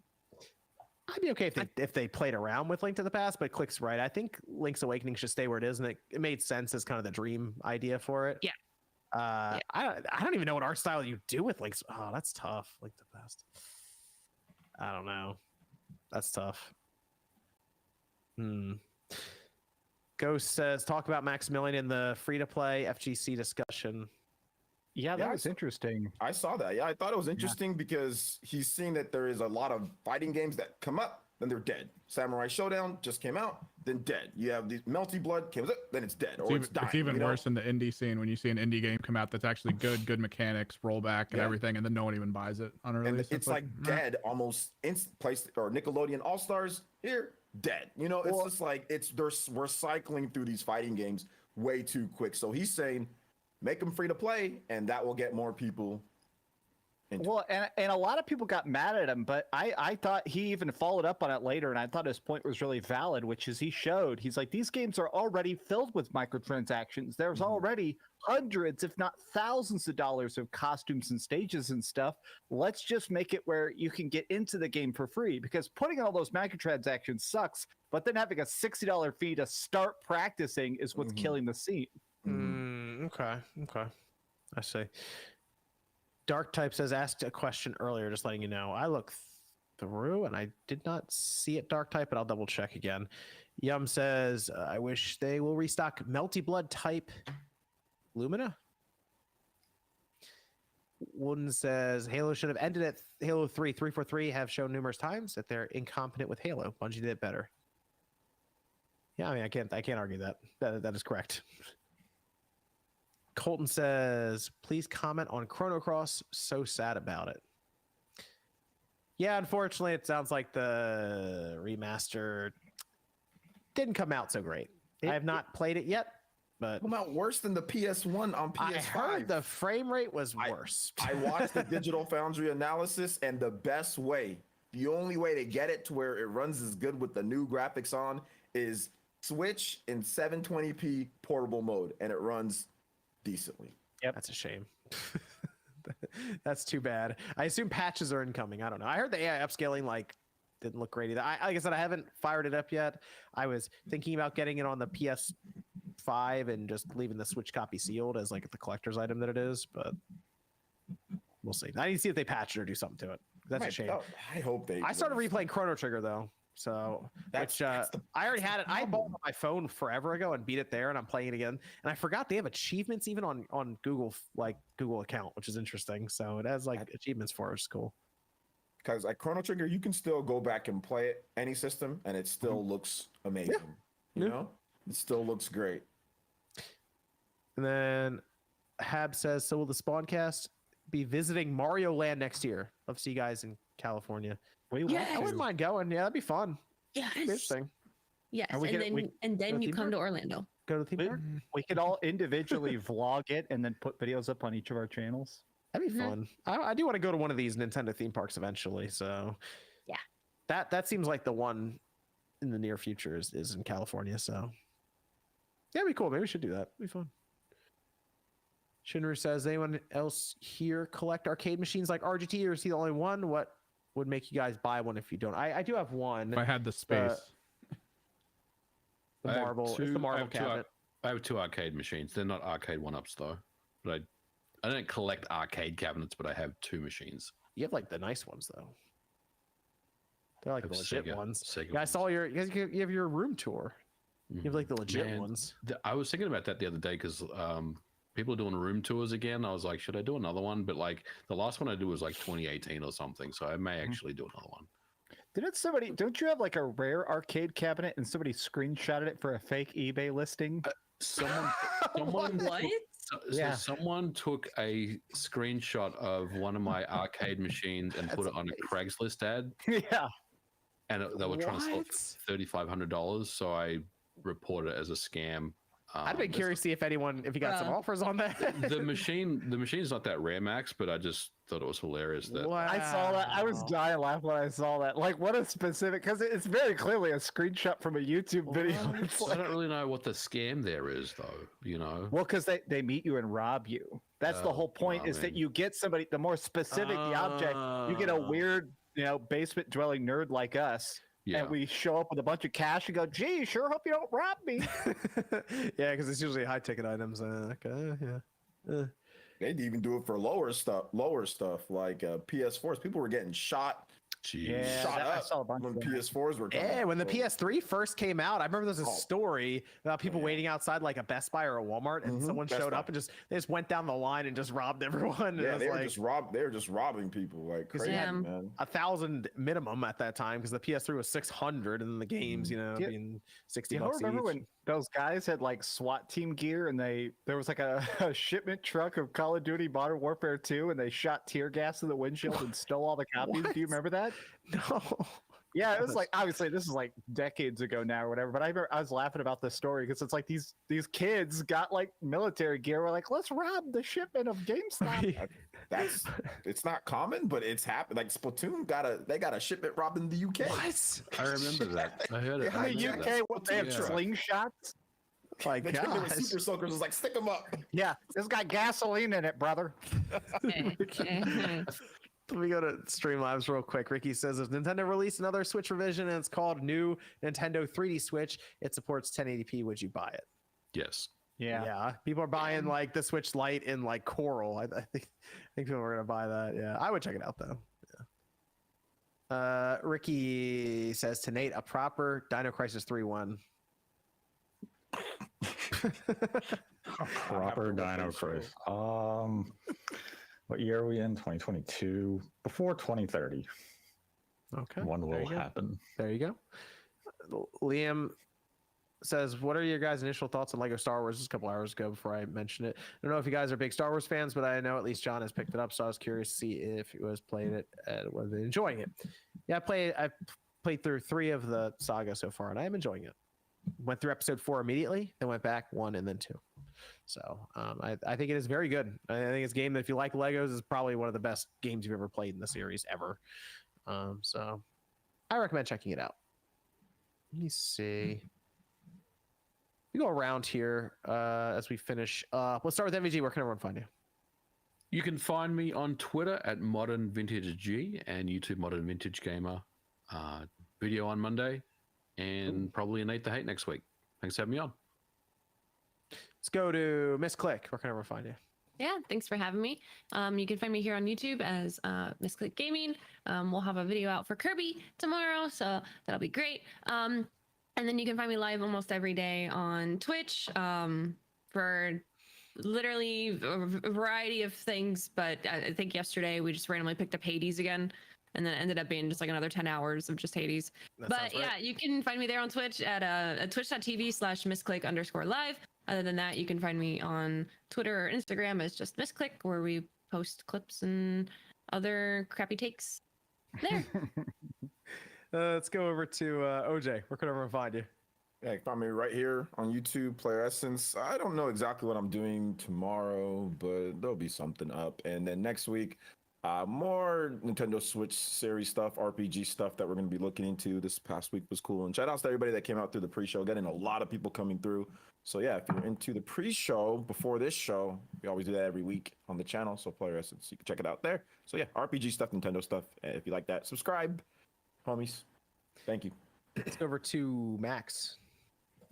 I'd be okay if they played around with Link to the Past, but Click's right. I think Link's Awakening should stay where it is, and it made sense as kind of the dream idea for it. Yeah. I don't even know what art style you do with Link's. Oh, that's tough. Link to the Past. I don't know. That's tough. Ghost says, talk about Maximilian in the free-to-play FGC discussion. Yeah, that was interesting. I saw that. Yeah, I thought it was interesting because he's seeing that there is a lot of fighting games that come up, then they're dead. Samurai Showdown just came out, then dead. You have the Melty Blood came up, then it's dead, or it's dying. It's even you know? worse in the indie scene when you see an indie game come out that's actually good mechanics, rollback, and everything, and then no one even buys it on And release. it's like dead almost place or Nickelodeon All Stars here, dead. You know, it's just like we're cycling through these fighting games way too quick. So he's saying, make them free to play, and that will get more people. Well, and a lot of people got mad at him, but I thought he even followed up on it later, and I thought his point was really valid, which is he's like, these games are already filled with microtransactions. There's already hundreds, if not thousands of dollars of costumes and stages and stuff. Let's just make it where you can get into the game for free, because putting all those microtransactions sucks, but then having a $60 fee to start practicing is what's killing the scene. Okay. I see. Dark Type says, asked a question earlier, just letting you know. I looked through and I did not see it, Dark Type, but I'll double check again. Yum says, I wish they will restock Melty Blood type Lumina. Wooden says, Halo should have ended at Halo 3. 343 have shown numerous times that they're incompetent with Halo. Bungie did it better. Yeah, I mean, I can't argue that. That is correct. Colton says, please comment on Chrono Cross. So sad about it. Yeah, unfortunately, it sounds like the remaster didn't come out so great. I have not played it yet, but come out worse than the PS1 on PS5. I heard the frame rate was worse. I watched the Digital Foundry analysis, and the only way to get it to where it runs as good with the new graphics on is switch in 720p portable mode, and it runs decently. Yep. That's a shame. That's too bad. I assume patches are incoming. I don't know. I heard the AI upscaling didn't look great either. Like I said, I haven't fired it up yet. I was thinking about getting it on the PS5 and just leaving the Switch copy sealed as the collector's item that it is, but we'll see. I need to see if they patch it or do something to it. That's a shame. I hope they. I started replaying Chrono Trigger though. So I already had it. I bought it on my phone forever ago and beat it there, and I'm playing it again. And I forgot they have achievements even on Google Google account, which is interesting. So it has achievements for it, which is cool. Because Chrono Trigger, you can still go back and play it any system, and it still looks amazing. You know, it still looks great. And then Hab says, so will the Spawncast be visiting Mario Land next year. Love to see you guys in California. I wouldn't mind going. Yeah, that'd be fun. Yes. Interesting. Yes, And we and can- then we- and then you theme come park? to Orlando. Go to the theme park. We could all individually vlog it and then put videos up on each of our channels. That'd be fun. I do want to go to one of these Nintendo theme parks eventually. So yeah, that seems like the one in the near future is in California. So yeah, it'd be cool. Maybe we should do that. It'd be fun. Shinru says, anyone else here collect arcade machines like RGT, or is he the only one? What would make you guys buy one if you don't? I do have one. If I had the space. The marble. It's the marble cabinet. I have 2 arcade machines. They're not arcade 1-ups though. But I don't collect arcade cabinets, but I have 2 machines. You have like the nice ones though. They're like I the have legit Sega- ones. Sega Yeah, I saw you have your room tour. You have like the legit Man, ones. I was thinking about that the other day because people are doing room tours again. I was like, should I do another one? But like the last one I did was like 2018 or something, so I may actually do another one. Don't you have like a rare arcade cabinet and somebody screenshotted it for a fake eBay listing? Someone What? Yeah. Someone took a screenshot of one of my arcade machines and put it on a Craigslist ad. Yeah. And they were trying to sell it What? for $3,500, so I reported it as a scam. I'd be curious to see if you got some offers on that. the machine's not that rare, Max, but I just thought it was hilarious that I saw that. I was dying laughing when I saw that. Like, what a specific, because it's very clearly a screenshot from a YouTube video. It's I don't really know what the scam there is, though. You know, well, because they meet you and rob you. That's the whole point. Is that you get somebody. The more specific the object, you get a weird, basement dwelling nerd like us. Yeah. And we show up with a bunch of cash and go, gee, sure hope you don't rob me. Yeah, because it's usually high ticket items. Yeah. They'd even do it for lower stuff like PS4s. People were getting shot. Yeah, shot I up saw a bunch when of them. PS4s were coming. Yeah, when the out. PS3 first came out, I remember there was a story about people waiting outside like a Best Buy or a Walmart, and someone Best showed Buy. up and they just went down the line and just robbed everyone. Yeah, And they it were was like, they were just robbing people like crazy, man. 1,000 minimum at that time because the PS3 was 600, and then the games, being 60 You bucks remember each. when those guys had like SWAT team gear and there was like a shipment truck of Call of Duty Modern Warfare 2 and they shot tear gas in the windshield and stole all the copies? Do you remember that? No. Yeah, it was like, obviously this is like decades ago now or whatever, but I was laughing about this story because it's like these kids got like military gear. We're like, let's rob the shipment of GameStop. It's not common, but it's happened. Like Splatoon got a shipment robbed in the UK. What? I remember that. I heard it. In the UK, what they have slingshots? My They came in with super soakers. Was like, stick them up. Yeah, it's got gasoline in it, brother. Let me go to Streamlabs real quick. Ricky says if Nintendo released another Switch revision and it's called New Nintendo 3D Switch, it supports 1080p. Would you buy it? Yes. Yeah. People are buying like the Switch Lite in like Coral. I think people are gonna buy that. Yeah, I would check it out though. Yeah. Ricky says to Nate, a proper Dino Crisis 3-1. Proper Dino Crisis. What year are we in? 2022. Before 2030. Okay. One there will you go. happen. There you go. Liam says, what are your guys' initial thoughts on Lego Star Wars? Just a couple hours ago before I mentioned it. I don't know if you guys are big Star Wars fans, but I know at least John has picked it up, so I was curious to see if he was playing it and was enjoying it. Yeah, I played through 3 of the saga so far, and I am enjoying it. Went through episode 4 immediately, then went back 1 and then 2. So I think it is very good. I think it's a game that if you like Legos, is probably one of the best games you've ever played in the series ever. So I recommend checking it out. Let me see. We go around here as we finish. Let's start with MVG. Where can everyone find you? You can find me on Twitter at Modern Vintage G and YouTube Modern Vintage Gamer. Video on Monday and probably an 8 to 8 next week. Thanks for having me on. Let's go to Miss Click. Where can everyone find you? Yeah, thanks for having me. You can find me here on YouTube as Miss Click Gaming. We'll have a video out for Kirby tomorrow, so that'll be great. And then you can find me live almost every day on Twitch for literally a variety of things. But I think yesterday we just randomly picked up Hades again. And then it ended up being just like another 10 hours of just Hades. But yeah, you can find me there on Twitch at twitch.tv/missclick_live. Other than that, you can find me on Twitter or Instagram as just Missclick, where we post clips and other crappy takes there. Let's go over to OJ. Where can everyone find you? Yeah, you can find me right here on YouTube, Player Essence. I don't know exactly what I'm doing tomorrow, but there'll be something up. And then next week, more Nintendo Switch series stuff, RPG stuff that we're going to be looking into. This past week was cool. And shout outs to everybody that came out through the pre-show, getting a lot of people coming through. So yeah, if you're into the pre-show before this show, we always do that every week on the channel. So Player Essence, you can check it out there. So yeah, RPG stuff, Nintendo stuff. If you like that, subscribe, homies. Thank you. Let's go over to Max.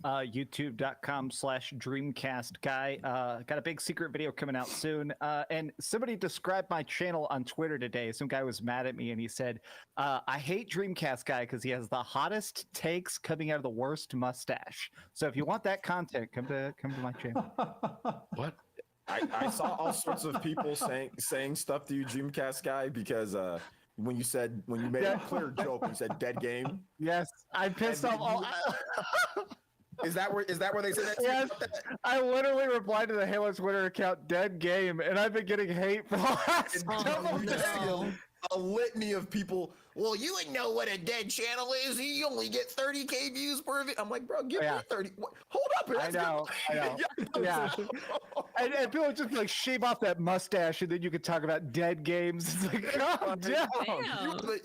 YouTube.com/DreamcastGuy. Got a big secret video coming out soon. And somebody described my channel on Twitter today. Some guy was mad at me and he said, I hate Dreamcast Guy because he has the hottest takes coming out of the worst mustache. So if you want that content, come to my channel. What? I saw all sorts of people saying stuff to you, Dreamcast Guy, because when you made a clear joke, you said dead game. Yes, I pissed off all. Is that where they say that? Yes, I literally replied to the Halo Twitter account "dead game," and I've been getting hate for the last couple of days. A litany of people. Well, you wouldn't know what a dead channel is. You only get 30K views per video. I'm like, bro, give me 30. Hold up. I know. Yeah. And people just like shave off that mustache, and then you can talk about dead games. It's like, calm down.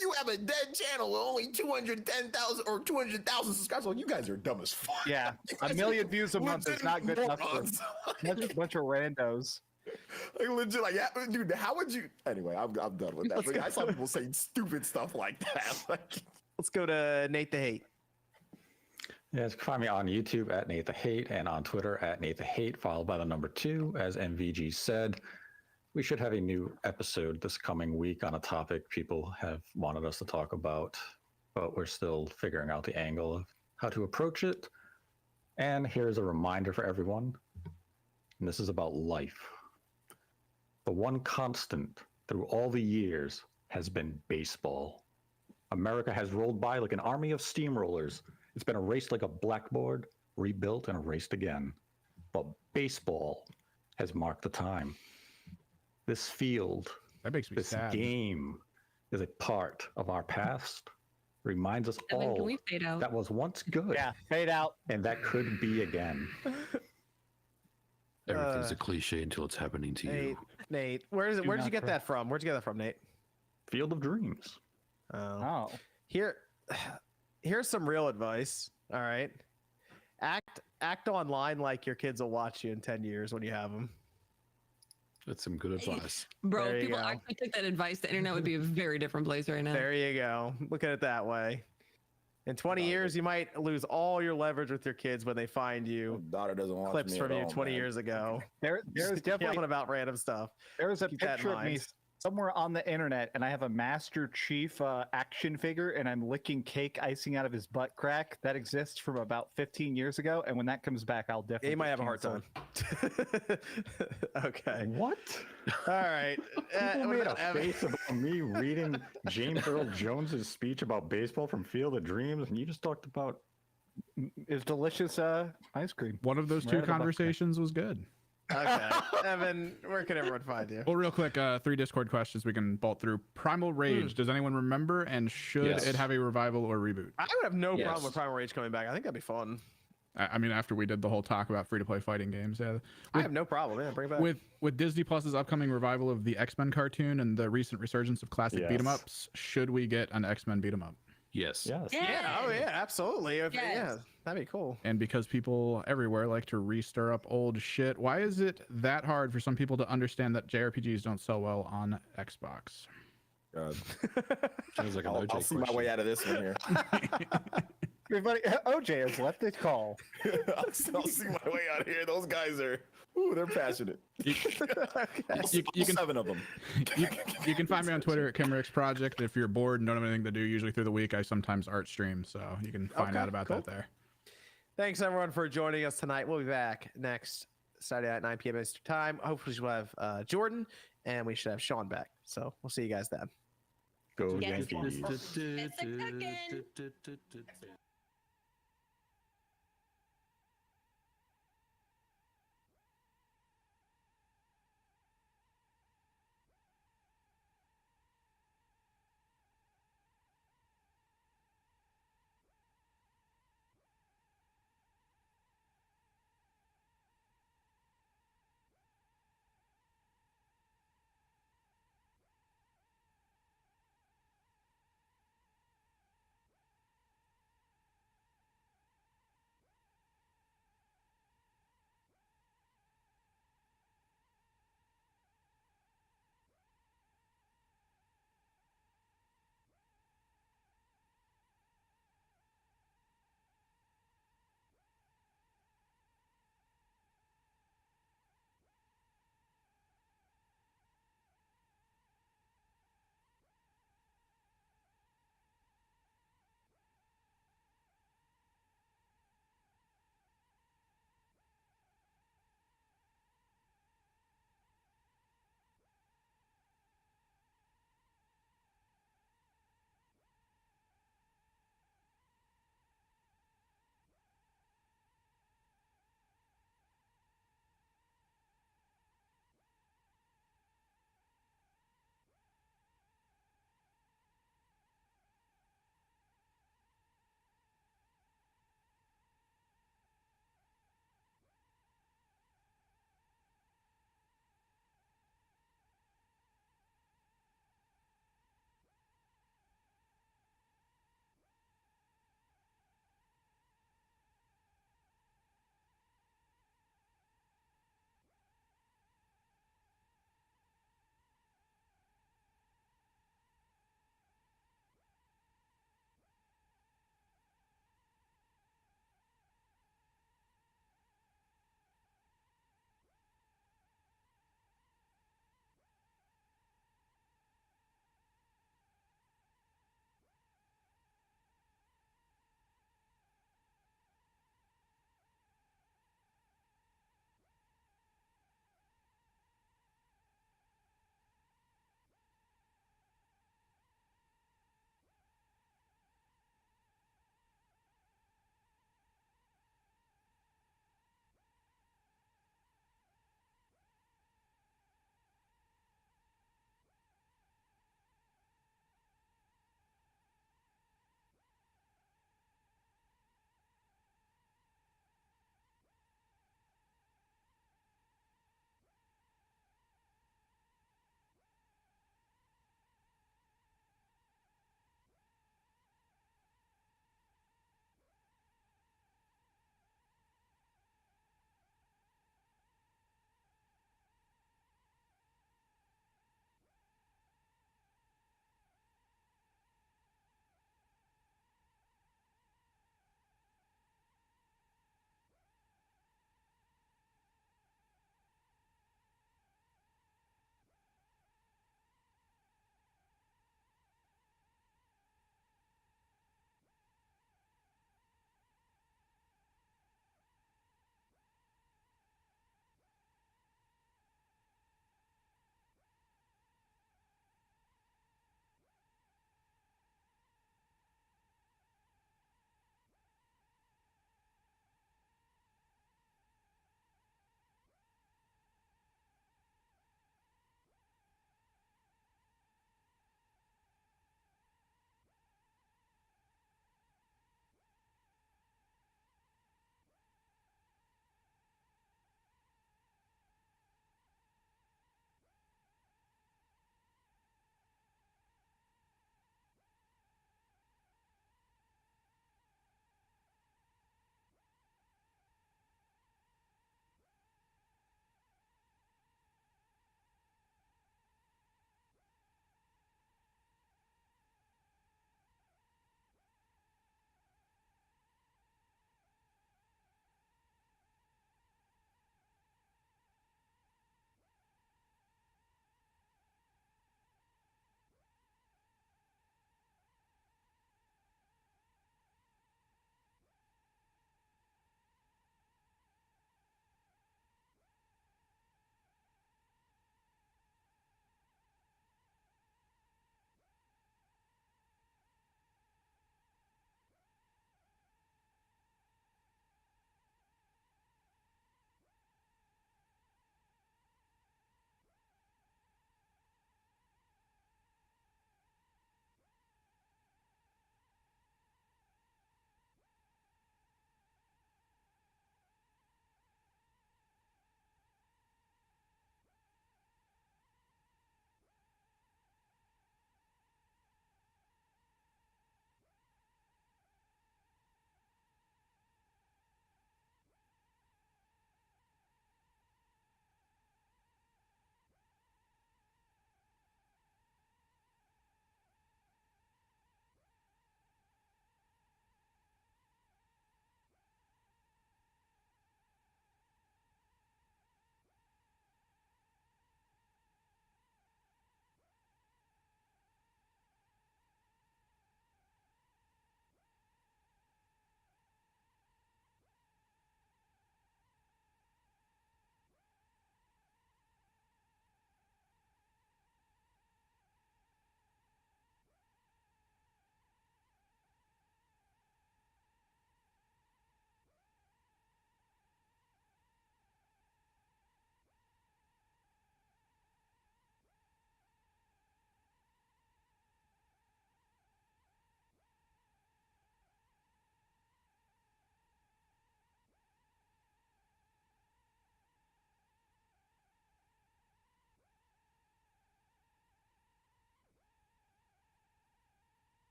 You have a dead channel with only 210,000 or 200,000 subscribers. Well, you guys are dumb as fuck. Yeah, a million views a month is not good enough for a bunch of randos. Like legit, like, yeah, dude, how would you? Anyway, I'm done with that. But I saw people saying stupid stuff like that. Like, let's go to Nate the Hate. Yes, you can find me on YouTube at Nate the Hate and on Twitter at Nate the Hate, followed by the number 2. As MVG said, we should have a new episode this coming week on a topic people have wanted us to talk about, but we're still figuring out the angle of how to approach it. And here's a reminder for everyone, and this is about life. The one constant through all the years has been baseball. America has rolled by like an army of steamrollers. It's been erased like a blackboard, rebuilt and erased again. But baseball has marked the time. This field, this game, is a part of our past. Reminds us Evan, all can we fade out? that was once good. Yeah, fade out. And that could be again. Everything's a cliche until it's happening to you. Nate, where'd you get that from? Where'd you get that from, Nate? Field of Dreams. Oh. Here's some real advice. All right. Act online like your kids will watch you in 10 years when you have them. That's some good advice. Bro, There if you people go. actually took that advice, the internet would be a very different place right now. There you go. Look at it that way. In 20 years, you might lose all your leverage with your kids when they find you. Daughter doesn't watch clips me from at you all, 20 man. years ago. There's definitely yelling about random stuff. There's a Keep that in picture of me mind. somewhere on the internet, and I have a Master Chief action figure, and I'm licking cake icing out of his butt crack. That exists from about 15 years ago, and when that comes back, I'll definitely. You might get have a hard time. canceled. Okay. What? All right. People what made a about Evan? face about me reading James Earl Jones's speech about baseball from Field of Dreams, and you just talked about It's delicious ice cream. One of those Right two out of the butt crack. conversations was good. Okay. Evan, where can everyone find you? Well, real quick, 3 Discord questions we can bolt through. Primal Rage, does anyone remember, and should Yes. it have a revival or reboot? I would have no Yes. problem with Primal Rage coming back. I think that'd be fun. I mean, after we did the whole talk about free-to-play fighting games, yeah. I have no problem. Yeah, bring it back. With Disney Plus's upcoming revival of the X-Men cartoon and the recent resurgence of classic Yes. beat 'em ups, should we get an X-Men beat 'em up? Yes. yes. Yeah. Oh, yeah. Absolutely. Yes. Yeah. That'd be cool. And because people everywhere like to re-stir up old shit, why is it that hard for some people to understand that JRPGs don't sell well on Xbox? God. Sounds like an I'll OJ see my question. way out of this one here. Everybody, OJ has left his call. I'll see my way out of here. Those guys are, ooh, they're passionate. You can 7 of them. you can find me on Twitter at Kimrix Project. If you're bored and don't have anything to do, usually through the week, I sometimes art stream, so you can find Okay, out about cool. that there. Thanks, everyone, for joining us tonight. We'll be back next Saturday at 9 p.m. Eastern Time. Hopefully, we'll have Jordan, and we should have Sean back. So we'll see you guys then. Go Yes. Yankees. It's a second.